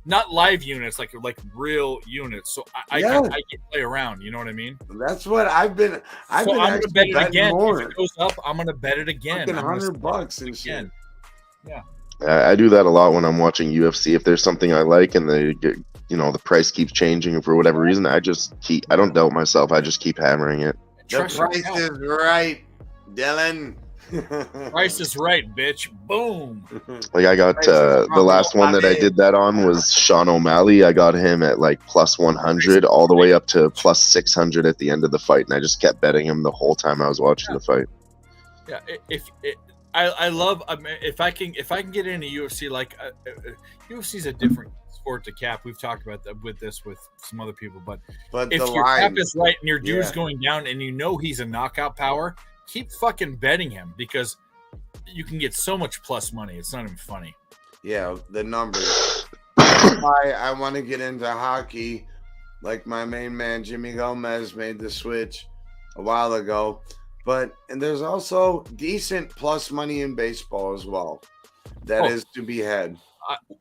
not live units, like real units. So I Yeah. can play around. You know what I mean? That's what I've been. I've So been I'm gonna actually bet it betting again. more. If it goes up, I'm gonna bet it again. Fucking I'm gonna $100 and shit. again. I do that a lot when I'm watching UFC. If there's something I like and they get, the price keeps changing for whatever reason, I don't doubt myself. I just keep hammering it. The Trust your price gut. is right, Dylan. Price is right, bitch. Boom. Like I got Price is the last one that I did that on was Sean O'Malley. I got him at like plus 100 all the way up to plus 600 at the end of the fight, and I just kept betting him the whole time I was watching the fight. Yeah. I love. I mean, if I can get into UFC, like UFC is a different sport to cap. We've talked about that with some other people, but if the your cap lines, is right and your dude's going down and you know he's a knockout power, keep fucking betting him because you can get so much plus money. It's not even funny. Yeah, the numbers. That's why I want to get into hockey. Like my main man Jimmy Gomez made the switch a while ago. And there's also decent plus money in baseball as well. That is to be had.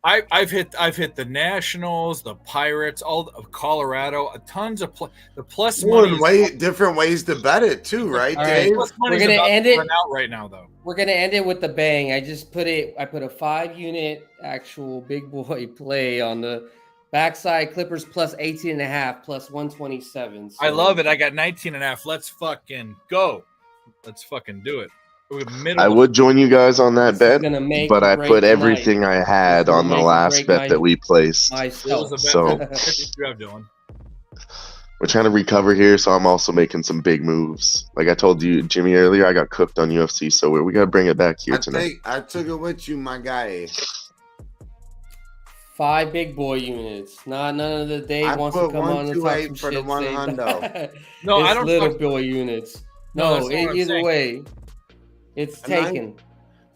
I've hit the Nationals, the Pirates, all of Colorado, tons of the plus money. Different ways to bet it too, right, Dave? Right. We're gonna end it out right now, though. We're gonna end it with the bang. I put a 5-unit actual big boy play on the backside. Clippers plus 18.5 plus 127. So I love it. I got 19.5. Let's fucking go. Let's fucking do it. I would join you guys on that bet, but I put everything I had on the last bet that we placed. So we're trying to recover here, so I'm also making some big moves. Like I told you, Jimmy, earlier, I got cooked on UFC, so we got to bring it back here tonight. I took it with you, my guy. 5 big boy units. None of the Dave wants to come on and talk some for shit. The one hundo. No, I don't. Little boy units. No, either way. It's taken.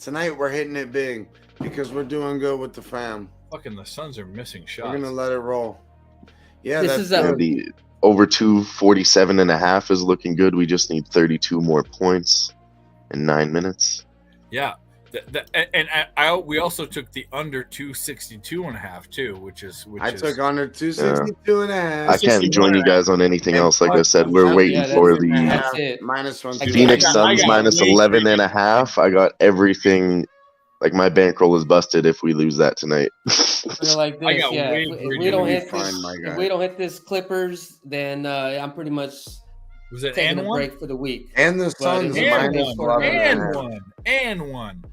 Tonight we're hitting it big because we're doing good with the fam. Fucking the Suns are missing shots. We're gonna let it roll. Yeah, this is the over 247.5 is looking good. We just need 32 more points in 9 minutes. Yeah, we also took the under 262.5 too, which I took under 262.5. I can't join you guys on anything else. Like I said, we're waiting for the -1 Phoenix Suns minus 11.5. I got everything. Like my bankroll is busted if we lose that tonight. Like this, if we don't hit this Clippers, then I'm pretty much taking a break for the week. And the Suns and one.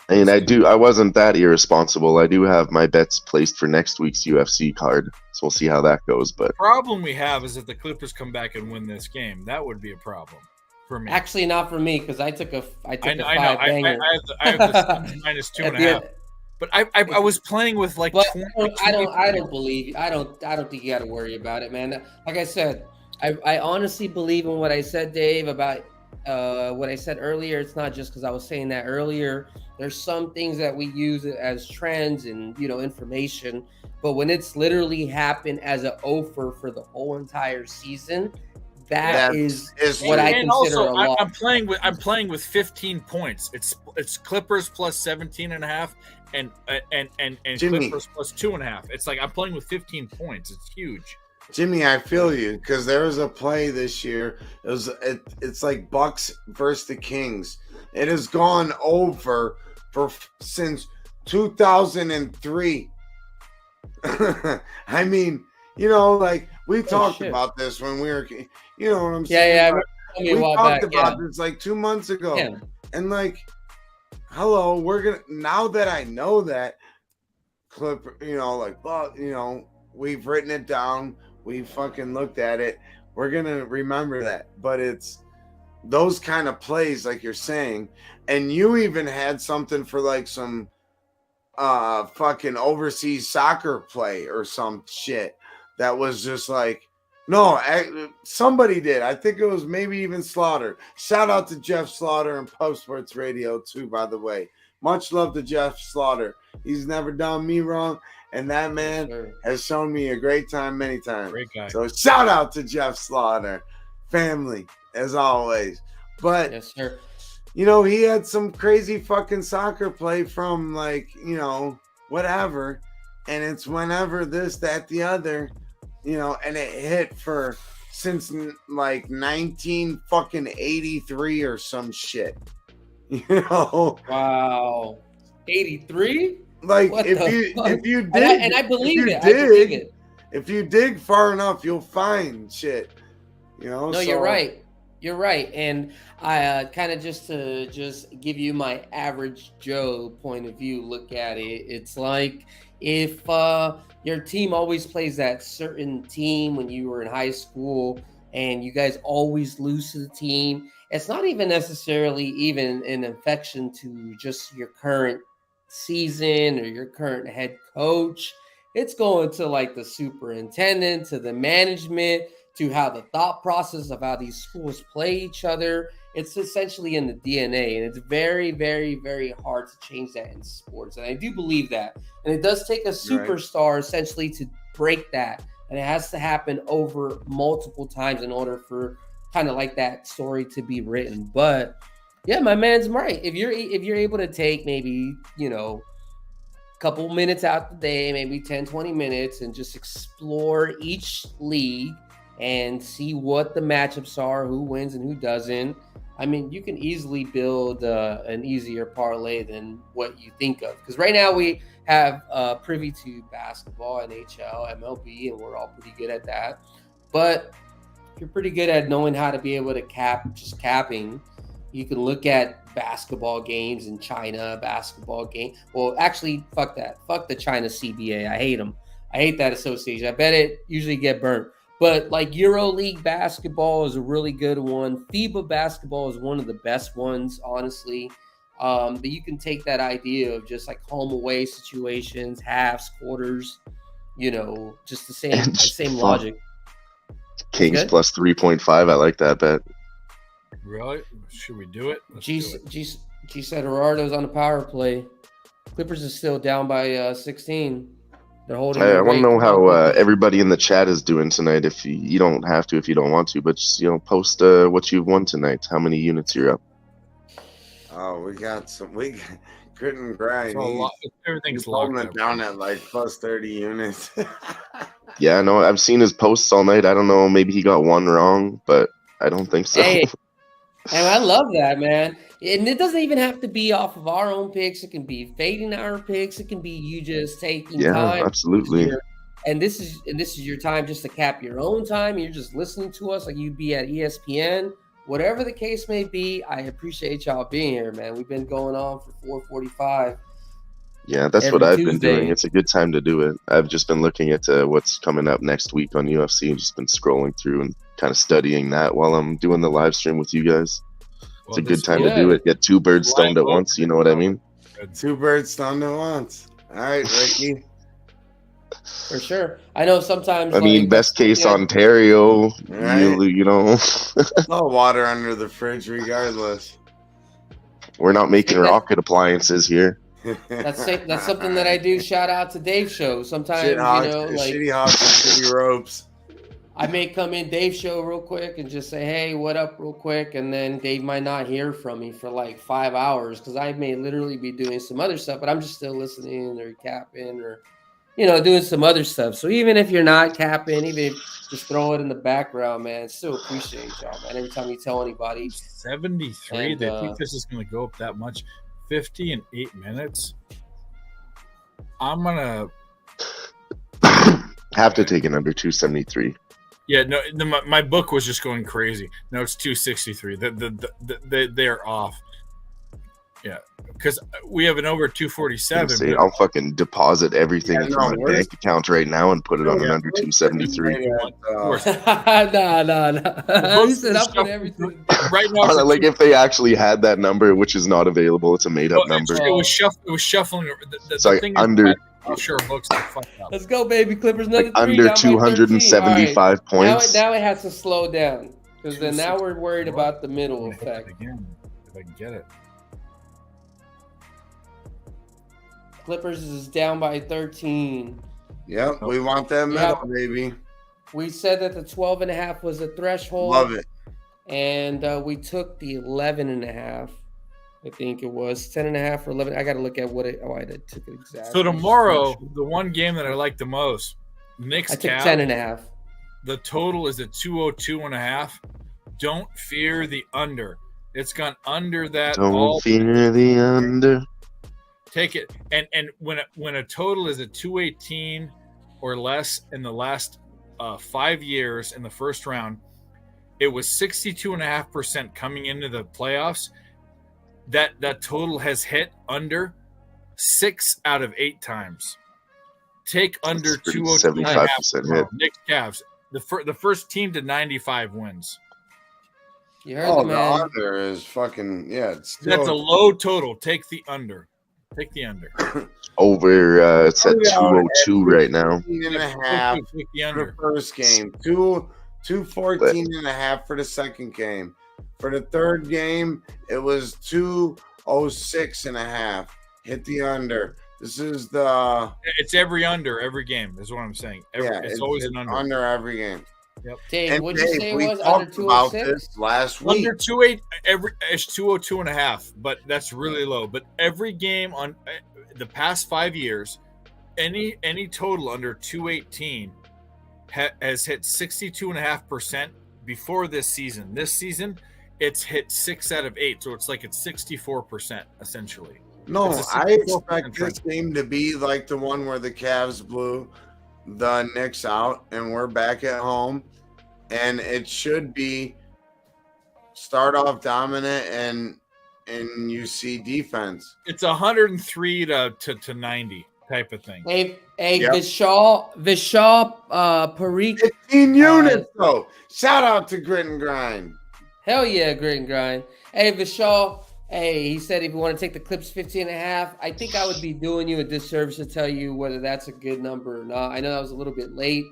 I mean, I wasn't that irresponsible. I do have my bets placed for next week's UFC card, so we'll see how that goes. But the problem we have is if the Clippers come back and win this game, that would be a problem for me. Actually, not for me because I took a 5 banger. I have the minus 2.5. But I was playing with like. But I don't believe you. I don't think you got to worry about it, man. Like I said, I honestly believe in what I said, Dave, about what I said earlier. It's not just because I was saying that earlier. There's some things that we use as trends and information, but when it's literally happened as an offer for the whole entire season, that is what I consider also, a loss. I'm playing with 15 points. It's Clippers plus 17.5 and Clippers plus 2.5. It's like I'm playing with 15 points. It's huge. Jimmy, I feel you because there was a play this year. It's like Bucks versus the Kings. It has gone over since 2003. I mean, like we talked about this when we were, you know what I'm saying? Yeah. We talked about this like 2 months ago, and like, hello, now that I know that clip, we've written it down. We fucking looked at it. We're going to remember that. But it's those kind of plays like you're saying. And you even had something for like some fucking overseas soccer play or some shit that was just like, no, somebody did. I think it was maybe even Slaughter. Shout out to Jeff Slaughter and Pub Sports Radio too, by the way. Much love to Jeff Slaughter. He's never done me wrong. And that man has shown me a great time many times. Great guy. So shout out to Jeff Slaughter. Family, as always. But, yes, sir. He had some crazy fucking soccer play from like, whatever. And it's whenever this, that, the other, and it hit for since like 1983 or some shit. Wow. 83? Like if you dig, and I believe it. If you dig far enough, you'll find shit. No, you're right. You're right. And I kind of just to give you my average Joe point of view, look at it. It's like if your team always plays that certain team when you were in high school, and you guys always lose to the team. It's not even necessarily even an infection to just your current season or your current head coach. It's going to like the superintendent, to the management, to how the thought process of how these schools play each other. It's essentially in the DNA, and it's very, very, very hard to change that in sports. And I do believe that. And it does take a superstar essentially to break that. And it has to happen over multiple times in order for kind of like that story to be written. But yeah, my man's right. If you're able to take maybe, couple minutes out the day, maybe 10, 20 minutes, and just explore each league and see what the matchups are, who wins and who doesn't. I mean, you can easily build an easier parlay than what you think of. Because right now we have privy to basketball, NHL, MLB, and we're all pretty good at that. But if you're pretty good at knowing how to be able to capping, you can look at basketball games in China, basketball game. Well, actually, fuck that. Fuck the China CBA. I hate them. I hate that association. I bet it usually get burnt. But like EuroLeague basketball is a really good one. FIBA basketball is one of the best ones, honestly. But you can take that idea of just like home away situations, halves, quarters, just the same logic. Kings plus 3.5. I like that bet. Really? Should we do it? G said Gerardo's on the power play. Clippers is still down by 16. They're holding. I want to know how everybody in the chat is doing tonight. If you don't have to, if you don't want to, but just post what you've won tonight. How many units you're up? Oh, we got Grit and Grind. Everything's holding locked it down at like plus 30 units. Yeah, no, I've seen his posts all night. I don't know, maybe he got one wrong, but I don't think so. Hey, and I love that, man. And it doesn't even have to be off of our own picks. It can be fading our picks. It can be you just taking time. Absolutely. And this is your time just to cap your own time. You're just listening to us like you'd be at ESPN. Whatever the case may be, I appreciate y'all being here, man. We've been going on for 4:45. Yeah, that's what I've been doing. It's a good time to do it. I've just been looking at what's coming up next week on UFC and just been scrolling through and kind of studying that while I'm doing the live stream with you guys. It's a good time to do it. Get two birds stoned at once. You know what I mean? Two birds stoned at once. All right, Ricky. For sure. I know sometimes. I mean, best case Ontario, right? No water under the fridge regardless. We're not making rocket appliances here. That's something that I do. Shout out to Dave's show. Sometimes, Shitty Hawks and Shitty Ropes. I may come in Dave's show real quick and just say, hey, what up real quick? And then Dave might not hear from me for like 5 hours because I may literally be doing some other stuff, but I'm just still listening or capping or, doing some other stuff. So even if you're not capping, even if just throw it in the background, man, still appreciate y'all, man. Every time you tell anybody. 73? They think this is going to go up that much? 50 in 8 minutes. I'm gonna have to take it under 273. Yeah, no, my book was just going crazy. No, it's 263. They're off. Yeah, because we have an over 247. I'll fucking deposit everything into my bank account right now and put it on an under 273. No. You said I'll put everything right now. Like if they actually had that number, which is not available, it's a made-up number. It was shuffling. It's like under. Sure, books like fucked up. Let's go, baby. Clippers another like under 275 points. Now it has to slow down because then now we're worried about the middle effect. Again, if I can get it. Clippers is down by 13. Yep, we want that middle, baby. We said that the 12.5 was a threshold. Love it. And we took the 11.5. I think it was 10.5 or 11. I got to look at what I took it exactly. So tomorrow, the one game that I like the most, Knicks. I took 10.5. The total is at 202.5. Don't fear the under. It's gone under that. Don't fear the under. Take it, and when a total is at 218 or less in the last 5 years in the first round, it was 62.5% coming into the playoffs. That total has hit under 6 out of 8 times. Take under 202.5. Hit. Knicks Cavs The first team to 95 wins. You heard the the man. under is fucking It's That's a low total. Take the under. Take the under. Over, it's at 202 right now. 2.5 Take the for under. the first game. 214 and a half for the second game. For the third game, it was 206 and a half. Hit the under. This is the It's every under every game. Is what I'm saying. It's always an under. every game. Yep. Dave, And what'd you say it we was? Under talked about 206? this last week. Under 2.8 it's 202 and a half, but that's really low. But every game on the past 5 years, any total under 218 has hit 62.5% before this season. This season, it's hit 6 out of 8, so it's 64% essentially. No, It's a I 64% expect this game to be like the one where the Cavs blew the Knicks out and we're back at home. And it should be start off dominant and you see defense. It's 103 to 90 type of thing. Hey, Yep. Vishal, Parikh. 15 units, though. Shout out to Grit and Grind. Hell yeah, grit and grind. Hey, Vishal. Hey, he said if you want to take the Clips 15 and a half, I think I would be doing you a disservice to tell you whether that's a good number or not. I know that was a little bit late,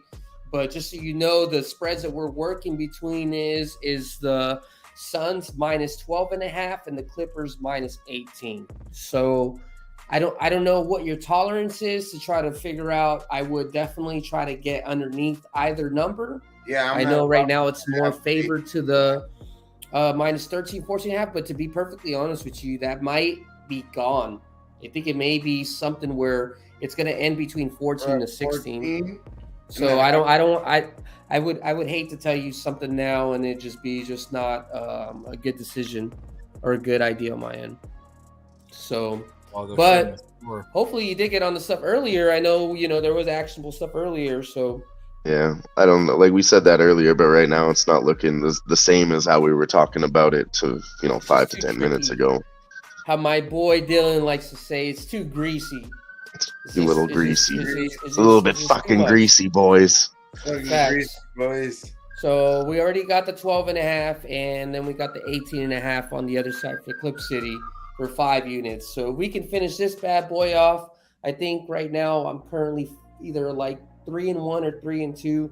but just so you know, the spreads that we're working between is the Suns minus 12 and a half and the Clippers minus 18. So I don't know what your tolerance is to try to figure out. I would definitely try to get underneath either number. Yeah, I know right now it's more favored to the minus 13, 14 and a half, but to be perfectly honest with you, that might be gone. I think it may be something where it's going to end between 14 to 16. So I would hate to tell you something now and it just not a good decision or a good idea on my end. So, but hopefully you did get on the stuff earlier. I know, there was actionable stuff earlier. So Yeah, I don't know. Like we said that earlier, but right now it's not looking the same as how we were talking about it 5 to 10 minutes ago. How my boy Dylan likes to say, it's too greasy. It's a little greasy. It's a little bit fucking greasy, boys. Facts. Boys. So we already got the 12 and a half, and then we got the 18 and a half on the other side for Clip City for 5 units. So we can finish this bad boy off. I think right now I'm currently either 3-1 or 3-2,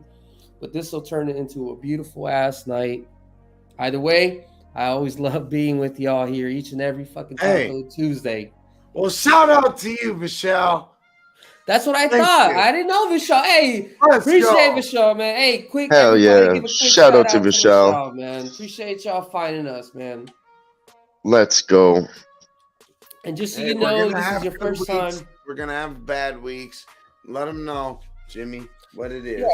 but this will turn it into a beautiful ass night. Either way, I always love being with y'all here each and every fucking Taco Tuesday. Well, shout out to you, Vishal. That's what I Thank thought. you. I didn't know Vishal. Hey, Let's appreciate go. Vishal, man. Hey, quick. Hell everybody yeah. give a quick Shout out to Vishal. man. Appreciate y'all finding us, man. Let's go. And just so Hey, you we're know, gonna this is have your good first time. weeks. We're going to have bad weeks. Let them know, Jimmy, what it is. Yeah.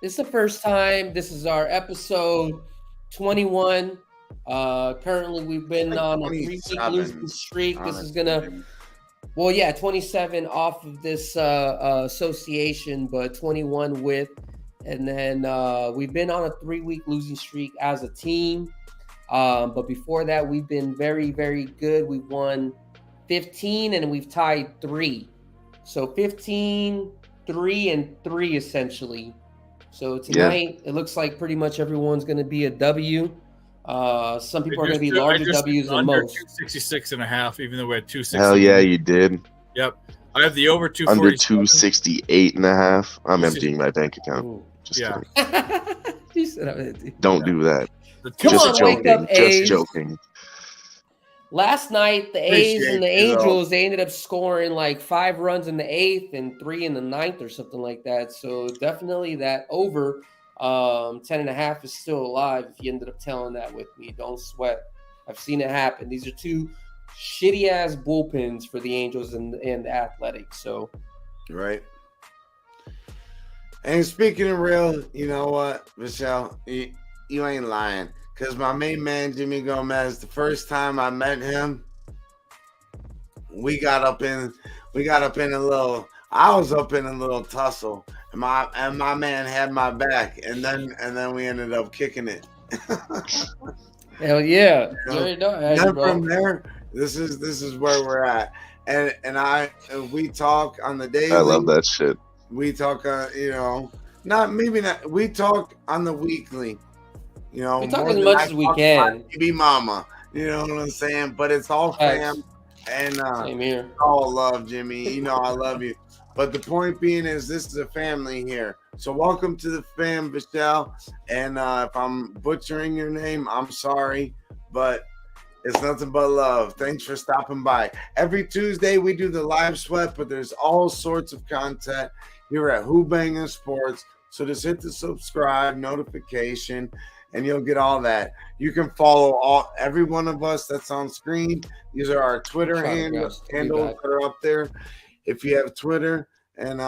It's the first time. This is our episode 21. Currently, we've been on a 3-week 27, losing streak. This is gonna, honestly. 27 off of this association, but 21 with, and then we've been on a 3-week losing streak as a team. But before that, we've been very, very good. We've won 15 and we've tied 3. So 15, 3, and 3 essentially. So tonight, It looks like pretty much everyone's going to be a W. Some people are going to be larger W's than most. 266 and a half, even though we had 260. Hell yeah, you did. Yep. I have the over Under 247. 268 and a half. I'm emptying my bank account. Ooh. Just Yeah. kidding. He said, "I'm empty." Don't do that. The Come Just on, joking. wake up, Just A's. joking. Last night, the A's and the Appreciate you, though. Angels, they ended up scoring 5 runs in the 8th and 3 in the 9th or something like that. So definitely that over 10 and a half is still alive. If you ended up telling that with me, don't sweat. I've seen it happen. These are 2 shitty ass bullpens for the Angels and the Athletics. So Right. And speaking of real, you know what, Michelle, you ain't lying. Because my main man, Jimmy Gomez, the first time I met him, I was up in a little tussle. And my man had my back. And then we ended up kicking it. hell yeah. You know, You already know it, Then bro. from there, this is where we're at. And we talk on the daily. I love that shit. We talk, maybe not. We talk on the weekly. You know, We talk more as than much I as we talk to can. my baby mama. You know what I'm saying? But it's all fam, and Same here. all love, Jimmy. You know I love you. But the point being is, this is a family here. So welcome to the fam, Michelle. And if I'm butchering your name, I'm sorry, but it's nothing but love. Thanks for stopping by. Every Tuesday we do the live sweat, but there's all sorts of content here at Who-Bangin Sports. So just hit the subscribe notification, and you'll get all that. You can follow every one of us that's on screen. These are our Twitter handles that are up there. If you have Twitter, and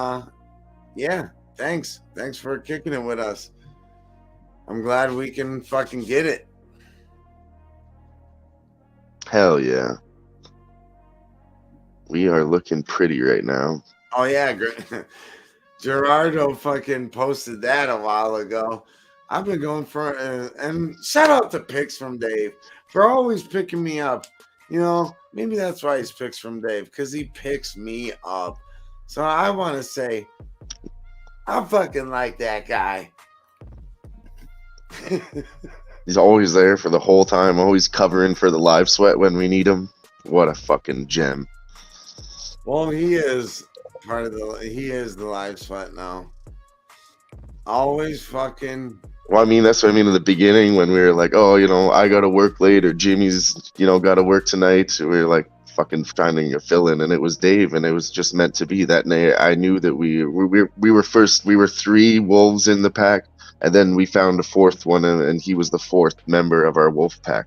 yeah, thanks for kicking it with us. I'm glad we can fucking get it. Hell yeah. We are looking pretty right now. Oh yeah, great. Gerardo fucking posted that a while ago. I've been going for and shout out to Picks from Dave for always picking me up. You know, maybe that's why he's Picks from Dave, because he picks me up. So I want to say, I fucking like that guy. He's always there for the whole time, always covering for the live sweat when we need him. What a fucking gem. Well, he is the live sweat now. Always fucking. Well, I mean, that's what I mean in the beginning when we were like, oh, you know, I got to work late, or Jimmy's, you know, got to work tonight. We were like fucking trying to fill in, and it was Dave, and it was just meant to be that night. I knew that we were 3 wolves in the pack, and then we found a 4th one, and he was the 4th member of our wolf pack.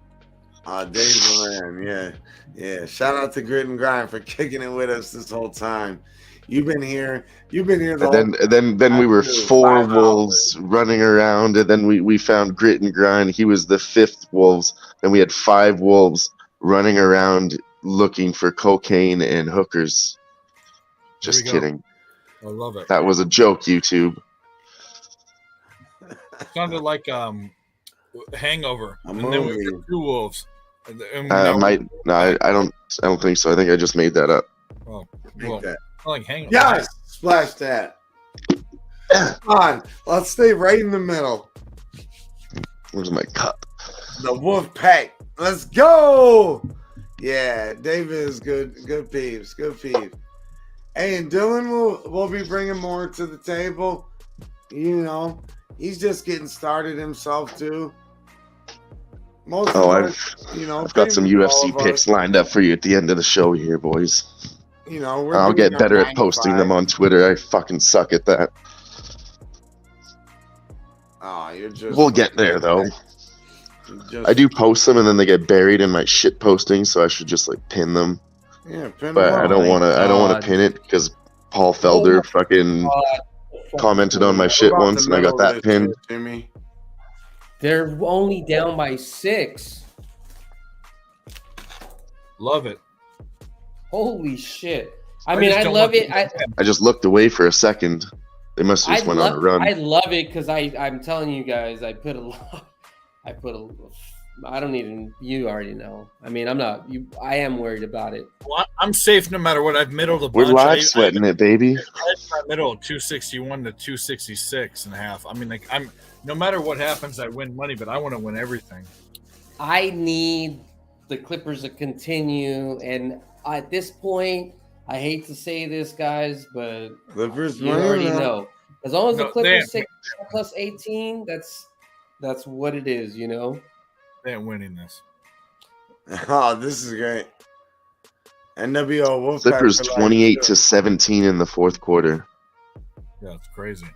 Dave's the man, yeah. Shout out to Grit and Grind for kicking it with us this whole time. You've been here. And then we were 4 wolves running around, and then we found Grit and Grind. He was the 5th wolves. Then we had 5 wolves running around looking for cocaine and hookers. Just kidding. I love it. That was a joke, YouTube. Sounded like Hangover. A and then we movie. were 2 wolves. I don't think so. I think I just made that up. Oh, Make well, that. I like Hangover. Yes, splash that. Come on, let's stay right in the middle. Where's my cup? The wolf pack. Let's go. Yeah, David is good peeps. Hey, and Dylan will be bringing more to the table. You know, he's just getting started himself too. I've got some UFC picks lined up for you at the end of the show here, boys. You know, I'll get better at posting them on Twitter. I fucking suck at that. Oh, you're just. We'll get there though. I do post them, and then they get buried in my shit posting, so I should just like pin them. Yeah, pin but them. I don't want to pin it because Paul Felder fucking commented on my shit once, and I got that pinned. Jimmy. They're only down by 6. Love it. Holy shit. I mean, I love it. I just looked away for a second. They must have just went on a run. I love it because I'm telling you guys, I don't even, you already know. I mean, I am worried about it. Well, I'm safe no matter what. I've middled a bunch. We're live sweating it, baby. I middle 261 to 266 and a half. I mean, like no matter what happens, I win money, but I want to win everything. I need the Clippers to continue, and at this point, I hate to say this, guys, but Clippers, you already know. As long as the Clippers take plus 18, that's what it is, you know. They ain't winning this. Oh, this is great. NWO Wolfpack. Clippers 28-17 in the 4th quarter. Yeah, it's crazy.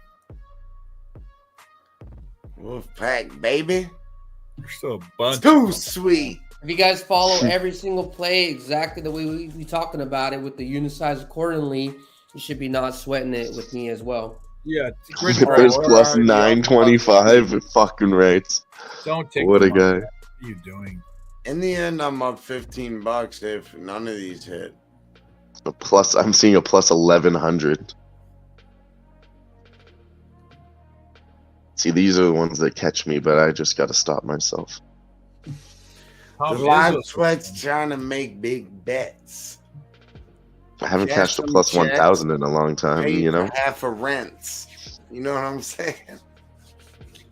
Wolfpack, baby. You're still a bunch. Too sweet. If you guys follow every single play exactly the way we talking about it with the unisize accordingly, you should be not sweating it with me as well. Yeah, Clippers plus 925 fucking rates. Don't take. What a guy. What are you doing? In the end, I'm up $15 if none of these hit. I'm seeing a plus 1100. See, these are the ones that catch me, but I just got to stop myself. The live sweat's trying to make big bets. I haven't cashed a plus 1,000 in a long time, you know? Half of rents. You know what I'm saying?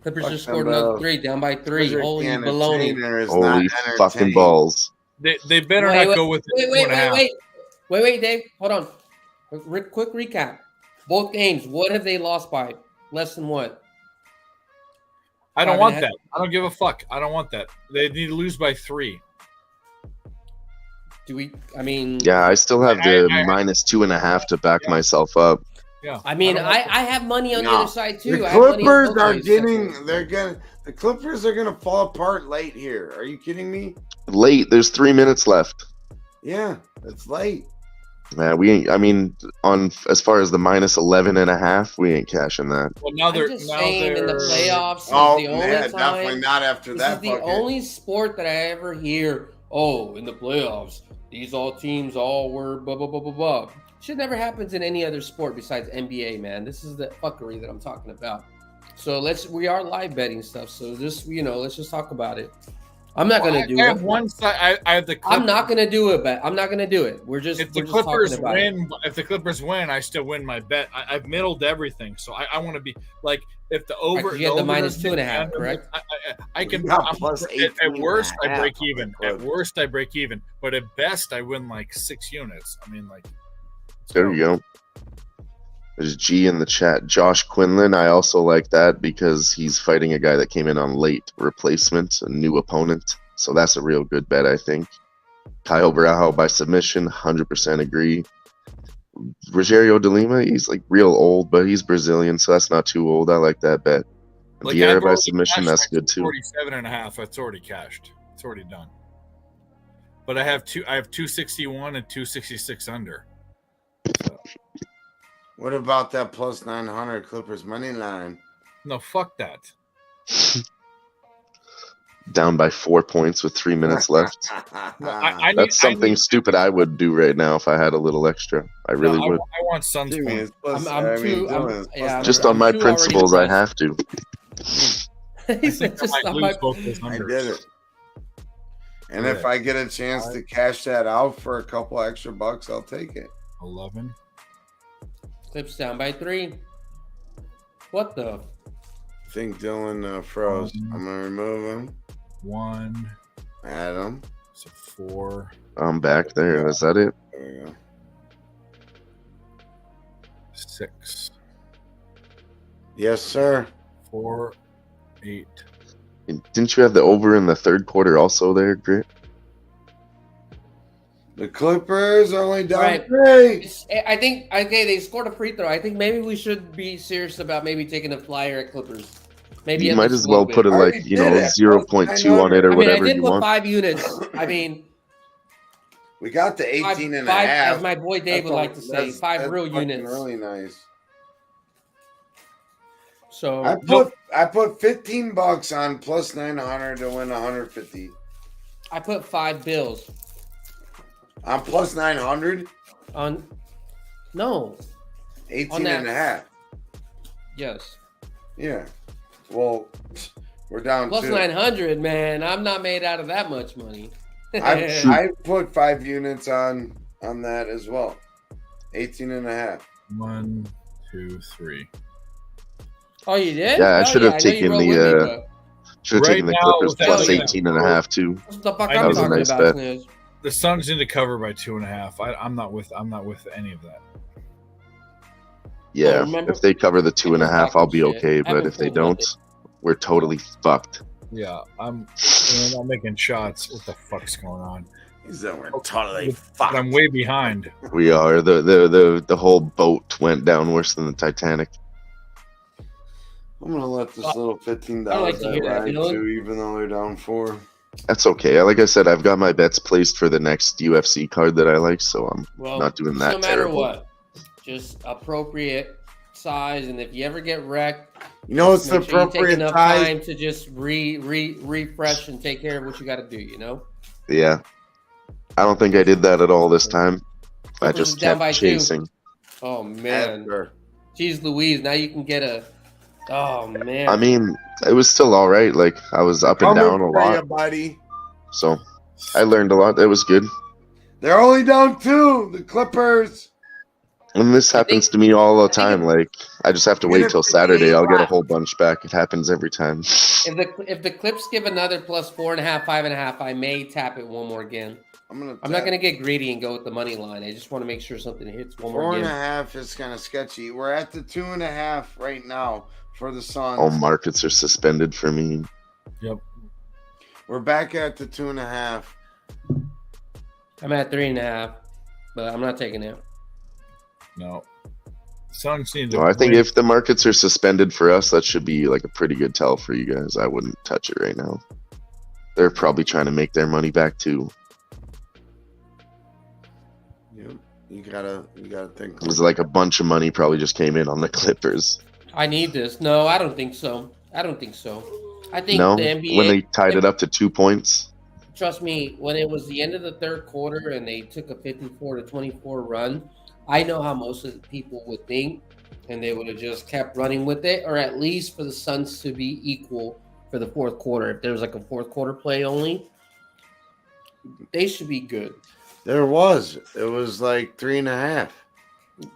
Clippers Fuck just them scored another Bills. 3, down by 3. Wizard Holy can't baloney. entertainer is Holy not fucking entertained. balls. They better not go with the 2.5. Wait, Dave. Hold on. Quick recap. Both games, what have they lost by? Less than what? I don't 5.5? want that. I don't give a fuck. I don't want that. They need to lose by 3. Do we? I mean, Yeah, I still have the minus 2.5 to back myself up. Yeah. I mean, I have money on the No. other side too. The I have money on Clippers both are ways. getting. The Clippers are gonna fall apart late here. Are you kidding me? Late. There's 3 minutes left. Yeah, it's late. Man, we ain't. I mean, on as far as the minus 11.5, we ain't cashing that. Well, now I'm just saying in the playoffs. Oh, is the only yeah, time, definitely not after this that. is the fucking- only sport that I ever hear. Oh, in the playoffs, these all teams all were blah blah blah blah blah. Shit never happens in any other sport besides NBA, man. This is the fuckery that I'm talking about. So we are live betting stuff. So just let's just talk about it. I'm not gonna do I it. have one side. I have the. Clippers. I'm not gonna do it, but I'm not gonna do it. We're just If the we're just Clippers talking about win, if the Clippers win, I still win my bet. I've middled everything, so I want to be like if the over. Right, you had the minus over- 2.5, correct? I can. You got plus at 18.5 worst, I break on the even. At Clippers. worst, I break even. But at best, I win like 6 units. I mean, like. There you go. There's G in the chat. Josh Quinlan. I also like that because he's fighting a guy that came in on late replacement, a new opponent. So that's a real good bet, I think. Kyle Braujo by submission, 100% agree. Rogério de Lima, he's like real old, but he's Brazilian, so that's not too old. I like that bet. Like, Vieira I've by already submission, cashed that's my good too. 47.5. It's already cashed. It's already done. But I have 261 and 266 under. So. What about that plus 900 Clippers money line? No, fuck that. Down by 4 points with 3 minutes left. That's something stupid I would do right now if I had a little extra. I really would. I want Suns points. Just on my principles, I have to. He said just on my. I did it. And if I get a chance to cash that out for a couple extra bucks, I'll take it. 11. Clips down by 3. What the? I think Dylan froze. I'm gonna remove him. 1. Add him. So 4. I'm back there. Is that it? There we go. 6. Yes, sir. 4, 8. Didn't you have the over in the third quarter also there, Grit? The Clippers are only down Right. 3. I think they scored a free throw. I think maybe we should be serious about maybe taking a flyer at Clippers. Maybe You at might least as a little well bit. put it like, Already did it. 0.2 on it or whatever I did you put want. 5 units. I mean, We got the 18 and a five, half. as my boy Dave would like to say, 5 real fucking units. Really nice. So I put 15 bucks on plus 900 to win 150. I put 5 bills On plus 900, on. No. 18 and a half. Yes. Yeah. Well, we're down Plus 2. 900, man. I'm not made out of that much money. I put 5 units on that as well. 18 and a half. 1, 2, 3. Oh, you did? Yeah, I Hell should have know you taken rolled the, with me, but Should have Right taken the now, Clippers with plus that- 18.5 too. what the fuck That I'm was a talking nice about, bet. Sniz. The Suns need to cover by 2.5. I'm not with any of that. Yeah, remember- if they cover the 2.5, I'll be Shit. okay. But Haven't if they pulled up don't, we're totally fucked. Yeah, I'm not making shots. What the fuck's going on? He's that we're totally But fucked. I'm way behind. We are. The whole boat went down worse than the Titanic. I'm gonna let this little $15 I like to hear that, ride Dylan. too, even though they're down 4. That's okay. Like I said, I've got my bets placed for the next UFC card that I like, so I'm Well, not doing that no matter terrible. what, just appropriate size, and if you ever get wrecked, You know, it's the make sure you take appropriate enough size. time to just refresh and take care of what you got to do. You know, Yeah. I don't think I did that at all this time. I Clippers just is down by kept 2. chasing. Oh man, After. jeez Louise, now you can get a. Oh man, I mean, it was still all right. Like, I was up and down a Coming for ya, lot. buddy. So, I learned a lot. It was good. They're only down 2. The Clippers. And this happens to me all the time. Like, I just have to wait till Saturday. I'll get a whole bunch back. It happens every time. If the Clips give another plus 4.5, 5.5, I may tap it one more again. I'm not gonna get greedy and go with the money line. I just want to make sure something hits one more game. 4.5 is kind of sketchy. We're at the 2.5 right now for the Suns. All markets are suspended for me. Yep. We're back at the 2.5. I'm at 3.5, but I'm not taking it. No. Suns need I think if the markets are suspended for us, that should be like a pretty good tell for you guys. I wouldn't touch it right now. They're probably trying to make their money back too. Yep. You gotta think. It was like a bunch of money probably just came in on the Clippers. I need this. No, I don't think so. I think No, the NBA, when they tied it up to 2 points. Trust me, when it was the end of the third quarter and they took a 54-24 run, I know how most of the people would think, and they would have just kept running with it, or at least for the Suns to be equal for the fourth quarter. If there was like a fourth quarter play only, they should be good. It was like 3.5.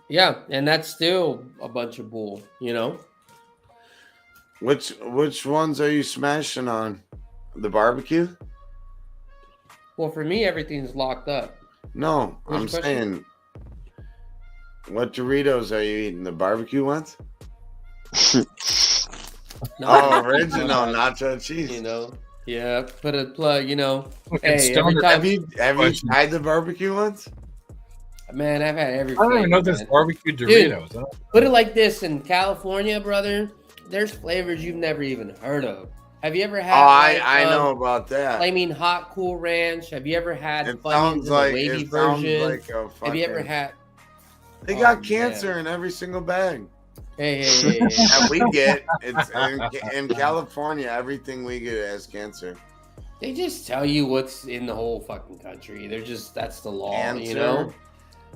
Yeah, and that's still a bunch of bull, you know? Which ones are you smashing on? The barbecue? Well, for me, everything's locked up. No, I'm saying, what Doritos are you eating? The barbecue ones? No, original nacho cheese. You know, yeah. Put a plug. You know, Hey, every time, Have you tried the barbecue ones? man, I've had every. I don't even know if flavor, there's man. barbecue Doritos. Dude, put it like this: in California, brother, there's flavors you've never even heard of. Have you ever had? I know about that. Flaming Hot Cool Ranch. Have you ever had It Funyuns sounds in like the wavy it sounds version? like a fucking, Have you ever had? They got cancer in every single bag. Hey. And we get it's in California. Everything we get has cancer. They just tell you what's in the whole fucking country. They're just that's the law, Cancer. you know.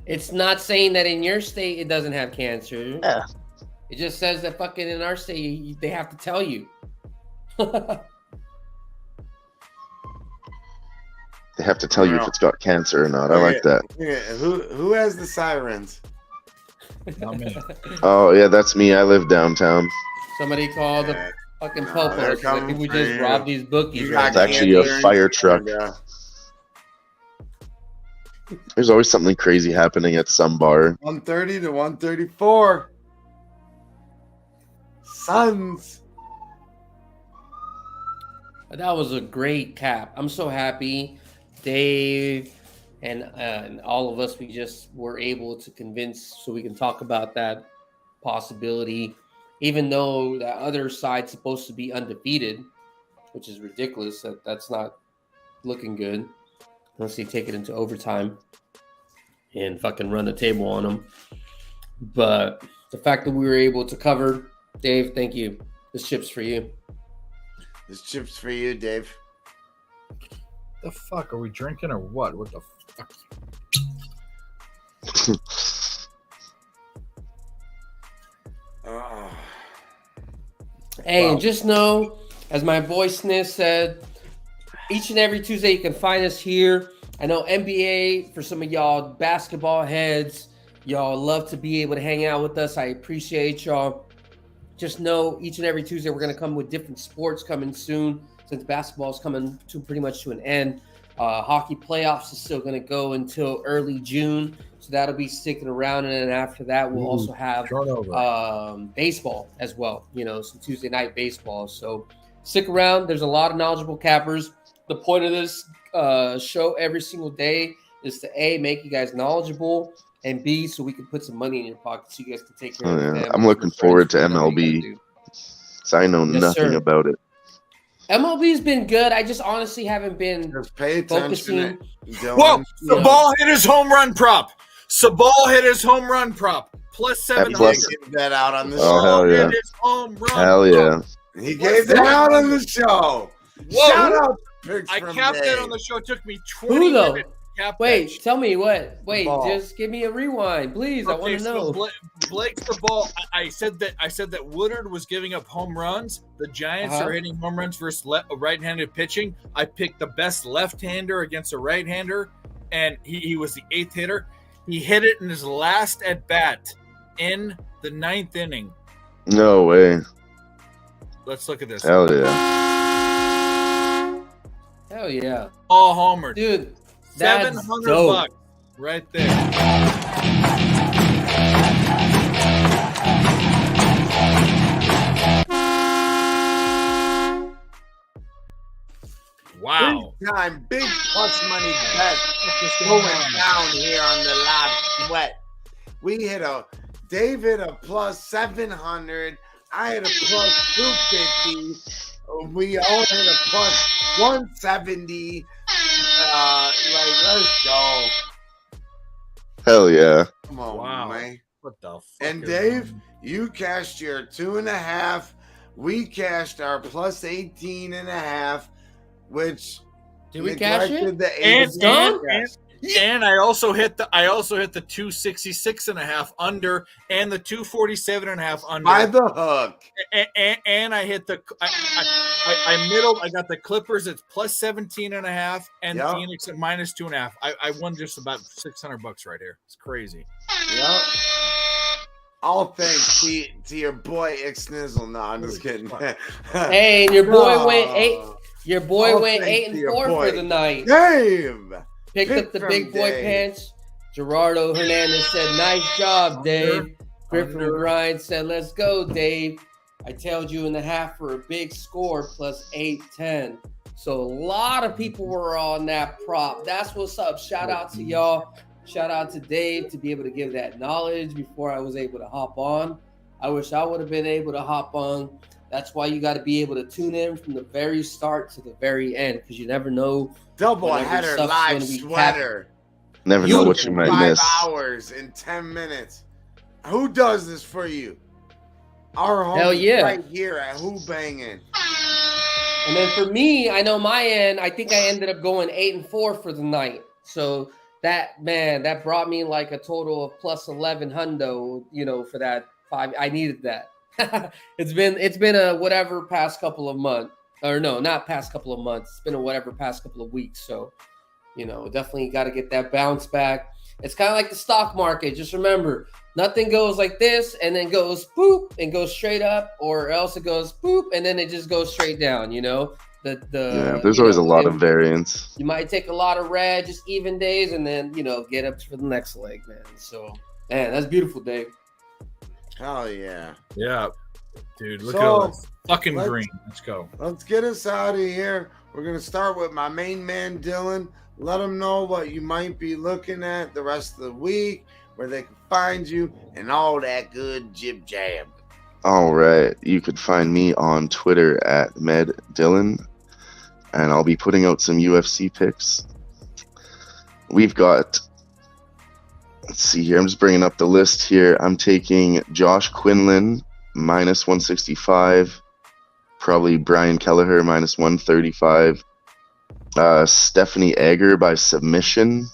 It's not saying that in your state it doesn't have cancer. Yeah. It just says that fucking in our state they have to tell you. They have to tell you if it's got cancer or not. I like that. Yeah. Who has the sirens? Not me. Oh, yeah, that's me. I live downtown. Somebody called the fucking they're popo. I think we coming just for robbed you. these bookies. You Right It's got now. actually a cancer fire in truck. Canada. There's always something crazy happening at some bar. 130 to 134. Suns. That was a great cap. I'm so happy, Dave, and all of us. We just were able to convince, so we can talk about that possibility. Even though that other side's supposed to be undefeated, which is ridiculous. That's not looking good unless they take it into overtime and fucking run the table on them. But the fact that we were able to cover, Dave, thank you. This chip's for you. This chip's for you, Dave. The fuck are we drinking or what? What the fuck? Hey, Wow. and just know, as my boy Sniff said, each and every Tuesday you can find us here. I know NBA, for some of y'all basketball heads, y'all love to be able to hang out with us. I appreciate y'all. Just know each and every Tuesday we're going to come with different sports coming soon, since basketball is coming to pretty much to an end. Hockey playoffs is still going to go until early June, so that'll be sticking around. And then after that, we'll also have baseball as well, you know, some Tuesday night baseball. So stick around. There's a lot of knowledgeable cappers. The point of this show every single day is to A, make you guys knowledgeable, and B, so we can put some money in your pocket so you guys can take care of your families, I'm looking your forward to friends, whatever you MLB. gotta do. So I know Yes, nothing sir. about it. MLB's been good. I just honestly haven't been Just pay attention. focusing. Whoa! Yeah. Sabal hit his home run prop. Sabal hit his home run prop. Plus He 700. gave that out on the Oh, show. hell yeah. Hit his home run Hell prop. yeah. He gave that out on the show. Whoa. Shout out to Picks I from capped that Dave. on the show. It took me Who 20 though? minutes. to cap Wait, that. tell me what. Wait, Ball. just give me a rewind, please. I want Okay, to so know. Blake's the ball. I said that Woodard was giving up home runs. The Giants Uh-huh. are hitting home runs versus right-handed pitching. I picked the best left-hander against a right-hander, and he was the 8th hitter. He hit it in his last at bat in the 9th inning. No way. Let's look at this. Hell yeah. Hell yeah. All homer. Dude, that's $700 dope. right there. Wow. Big time, big plus money bet going down here on the live sweat. We hit Dave hit a plus 700. I hit a plus 250. We all hit a plus 170. Let's go. Hell yeah. Come on, Wow. man. What the fuck? And is Dave, going you cashed your 2.5. We cashed our plus 18.5, which Did we cash neglected it? the And- 8. And I also hit the 266.5 under and the 247.5 under. By the hook. And I hit the I got the Clippers at plus 17.5 and Yep. Phoenix at minus 2.5. I won just about $600 right here. It's crazy. Yep. All thanks to your boy IKSNIZOL. No, I'm just kidding. Hey, and your boy No. went 8. Your boy All went thanks 8 to your 4 boy. for the night. Dave. Picked Pick up the from big boy Dave. pants. Gerardo Hernandez said, "Nice job, Dave." Griffin Under. Grind said, "Let's go, Dave. I tailed you in the half for a big score plus 8-10." So a lot of people were on that prop. That's what's up. Shout out to y'all. Shout out to Dave to be able to give that knowledge before I was able to hop on. I wish I would have been able to hop on. That's why you got to be able to tune in from the very start to the very end, because you never know. Double Whenever header stuff's live gonna be sweater. Never know what you might 5 miss. hours in 10 minutes. Who does this for you? Our home Hell yeah. right here at Who-Bangin. And then for me, I know my end, I think I ended up going 8 4 for the night. So that brought me like a total of plus 11 hundo, for that 5. I needed that. It's been a whatever past couple of months, or no, not past couple of months. It's been a whatever past couple of weeks. So, definitely got to get that bounce back. It's kind of like the stock market. Just remember, nothing goes like this and then goes boop and goes straight up, or else it goes boop and then it just goes straight down. Yeah, there's always a lot of variance. You might take a lot of red, just even days, and then get up for the next leg, man. So, man, that's beautiful, Dave. Hell yeah. Yeah. Dude, look So, at all this fucking let's- green. Let's go. Let's get us out of here. We're going to start with my main man, Dylan. Let them know what you might be looking at the rest of the week, where they can find you, and all that good jib jab. All right. You could find me on Twitter at MedDylan, and I'll be putting out some UFC picks. We've got, let's see here. I'm just bringing up the list here. I'm taking Josh Quinlan, minus 165. Probably Brian Kelleher, minus 135. Stephanie Egger by submission.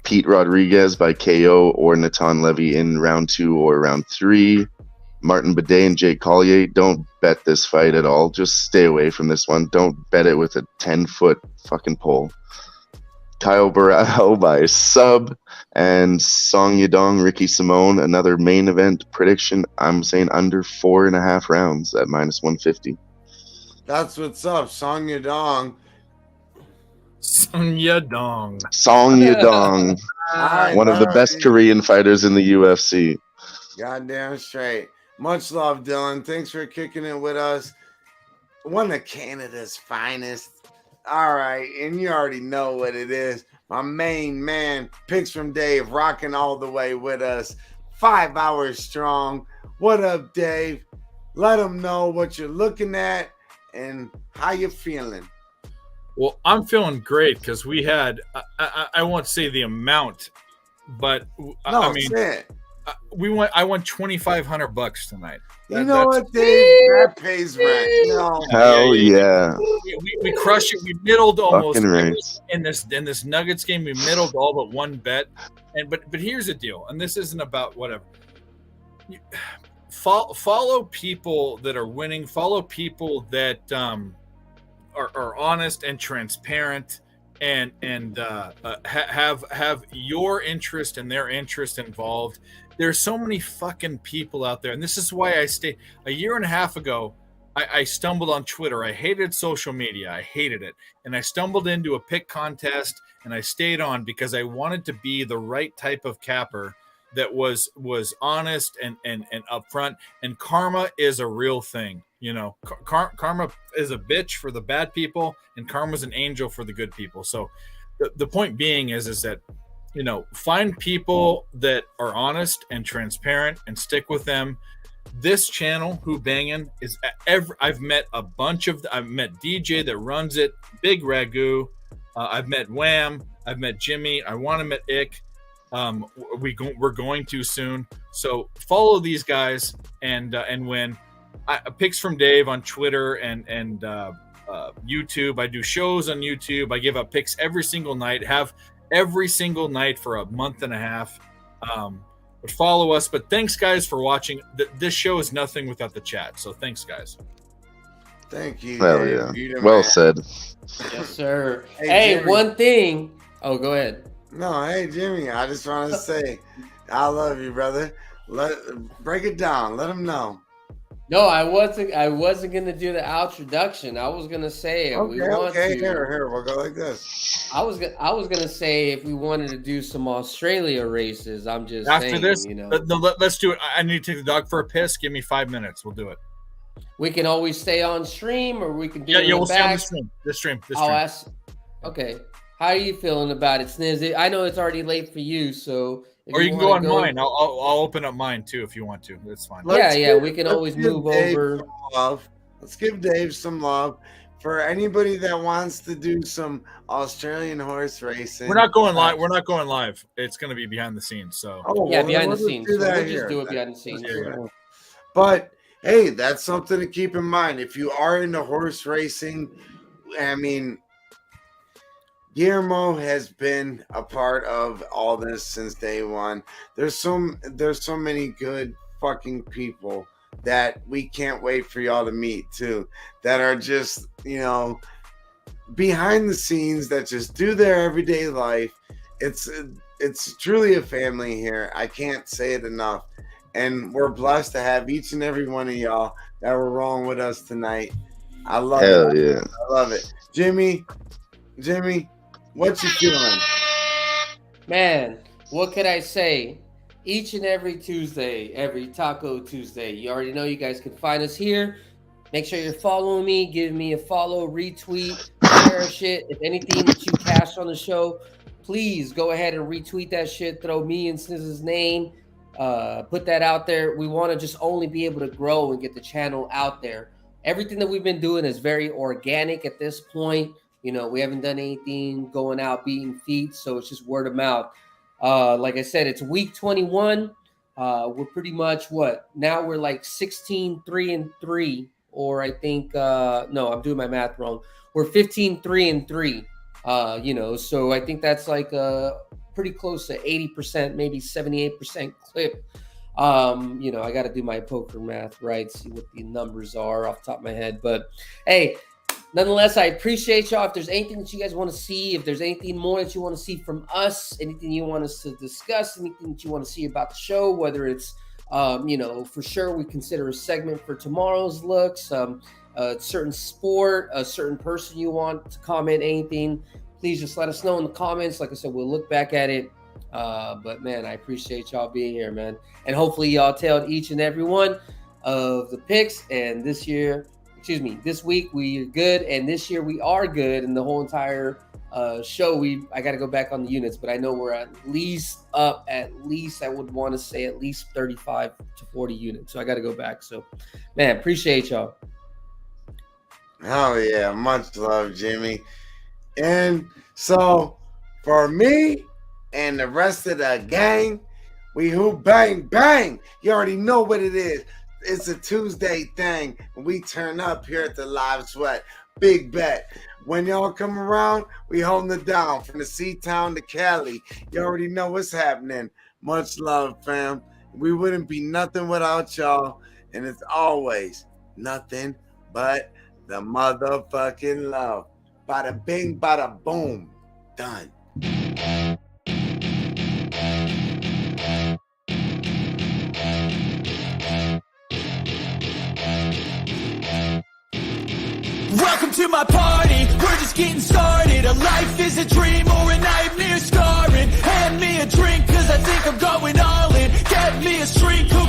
Pete Rodriguez by KO or Natan Levy in round 2 or round 3. Martin Bidet and Jake Collier. Don't bet this fight at all. Just stay away from this one. Don't bet it with a 10-foot fucking pole. Kyle Barao by sub, and Song Yadong, Ricky Simone. Another main event prediction. I'm saying under 4.5 rounds at minus 150. That's what's up. Song Yadong. Sun Yadong. Song Yadong, one of the best Korean fighters in the UFC. Goddamn straight. Much love, Dylan. Thanks for kicking it with us. One of Canada's finest. All right, and you already know what it is. My main man, Picks from Dave, rocking all the way with us. 5 hours strong. What up, Dave? Let them know what you're looking at and how you feeling. Well, I'm feeling great because we had, I won't say the amount, but I mean, shit. I won $2,500 tonight. You know what, Dave? That pays rent. Hell yeah. We crushed it. We middled almost Fucking right. in this Nuggets game. We middled all but one bet. But here's the deal, and this isn't about whatever. Follow people that are winning. Follow people that are honest and transparent, have your interest and their interest involved. There's so many fucking people out there, and this is why I stay. A year and a half ago, I stumbled on Twitter. I hated social media. I hated it, and I stumbled into a pick contest, and I stayed on because I wanted to be the right type of capper that was honest and upfront. And karma is a real thing. You know, karma is a bitch for the bad people, and karma's an angel for the good people. So the point being is that, you know, find people that are honest and transparent and stick with them. This channel, Who-Bangin, is I've met a bunch of. I've met DJ that runs it, Big Ragu. I've met Wham. I've met Jimmy. I want to meet Ick. We're going to soon. So follow these guys and win. Picks from Dave on Twitter and YouTube. I do shows on YouTube. I give up picks every single night. Have every single night for a month and a half. But follow us. But thanks, guys, for watching. This show is nothing without the chat. So thanks, guys. Thank you. Hell Dave. yeah. You the Well man. said. Yes, sir. Hey, Hey, Jimmy. one thing. Oh, go ahead. No, hey Jimmy, I just want to say I love you, brother. Break it down. Let them know. No, I wasn't gonna do the introduction. I was gonna say if we want to. Here, we'll go like this. I was gonna say if we wanted to do some Australia races. I'm just After saying, this, you know, let's do it. I need to take the dog for a piss. Give me 5 minutes. We'll do it. we can always stay on stream, or we can do Yeah, it in we'll the stay on back. the stream. This stream. I'll ask. Okay, how are you feeling about it, Sniz? I know it's already late for you, so if Or you can go on wanna mine. I'll open up mine too if you want to. That's fine. We can always give move Dave over. some love. Let's give Dave some love for anybody that wants to do some Australian horse racing. We're not going live. We're not going live. It's going to be behind the scenes. So Oh, Yeah, well, behind the we'll just scenes. do So that we'll here. just do it behind the scenes. Yeah. But hey, that's something to keep in mind. If you are into horse racing, I mean, Guillermo has been a part of all this since day one. There's so many good fucking people that we can't wait for y'all to meet too, that are just, you know, behind the scenes, that just do their everyday life. It's truly a family here. I can't say it enough. And we're blessed to have each and every one of y'all that were rolling with us tonight. I love Hell it. yeah. I love it. Jimmy, what you feeling? Man, what could I say? Each and every Tuesday, every Taco Tuesday, you already know you guys can find us here. Make sure you're following me, give me a follow, retweet, share shit. If anything that you cash on the show, please go ahead and retweet that shit. Throw me and Sniz's name. Put that out there. We want to just only be able to grow and get the channel out there. Everything that we've been doing is very organic at this point. You know, we haven't done anything going out beating feet, so it's just word of mouth. Like I said, it's week 21. We're pretty much now we're like 16-3-3, or I think no, I'm doing my math wrong. We're 15-3-3. You know, so I think that's like pretty close to 80%, maybe 78% clip. You know, I got to do my poker math, right? See what the numbers are off the top of my head. But hey, nonetheless, I appreciate y'all. If there's anything that you guys want to see, if there's anything more that you want to see from us, anything you want us to discuss, anything that you want to see about the show, whether it's, you know, for sure we consider a segment for tomorrow's looks, a certain sport, a certain person you want to comment, anything, please just let us know in the comments. Like I said, we'll look back at it. But man, I appreciate y'all being here, man. And hopefully y'all tailed each and every one of the picks. And this week we are good. And this year we are good. And the whole entire show, I got to go back on the units, but I know we're at least I would want to say at least 35 to 40 units. So I got to go back. So man, appreciate y'all. Oh yeah, much love, Jimmy. And so for me and the rest of the gang, we who bang bang. You already know what it is. It's a Tuesday thing. We turn up here at the Live Sweat. Big bet. When y'all come around, we holding it down from the C-Town to Cali. You already know what's happening. Much love, fam. We wouldn't be nothing without y'all. And it's always nothing but the motherfucking love. Bada bing, bada boom. Done. Welcome to my party, we're just getting started. A life is a dream or a nightmare scarring. Hand me a drink cause I think I'm going all in. Get me a shrink who can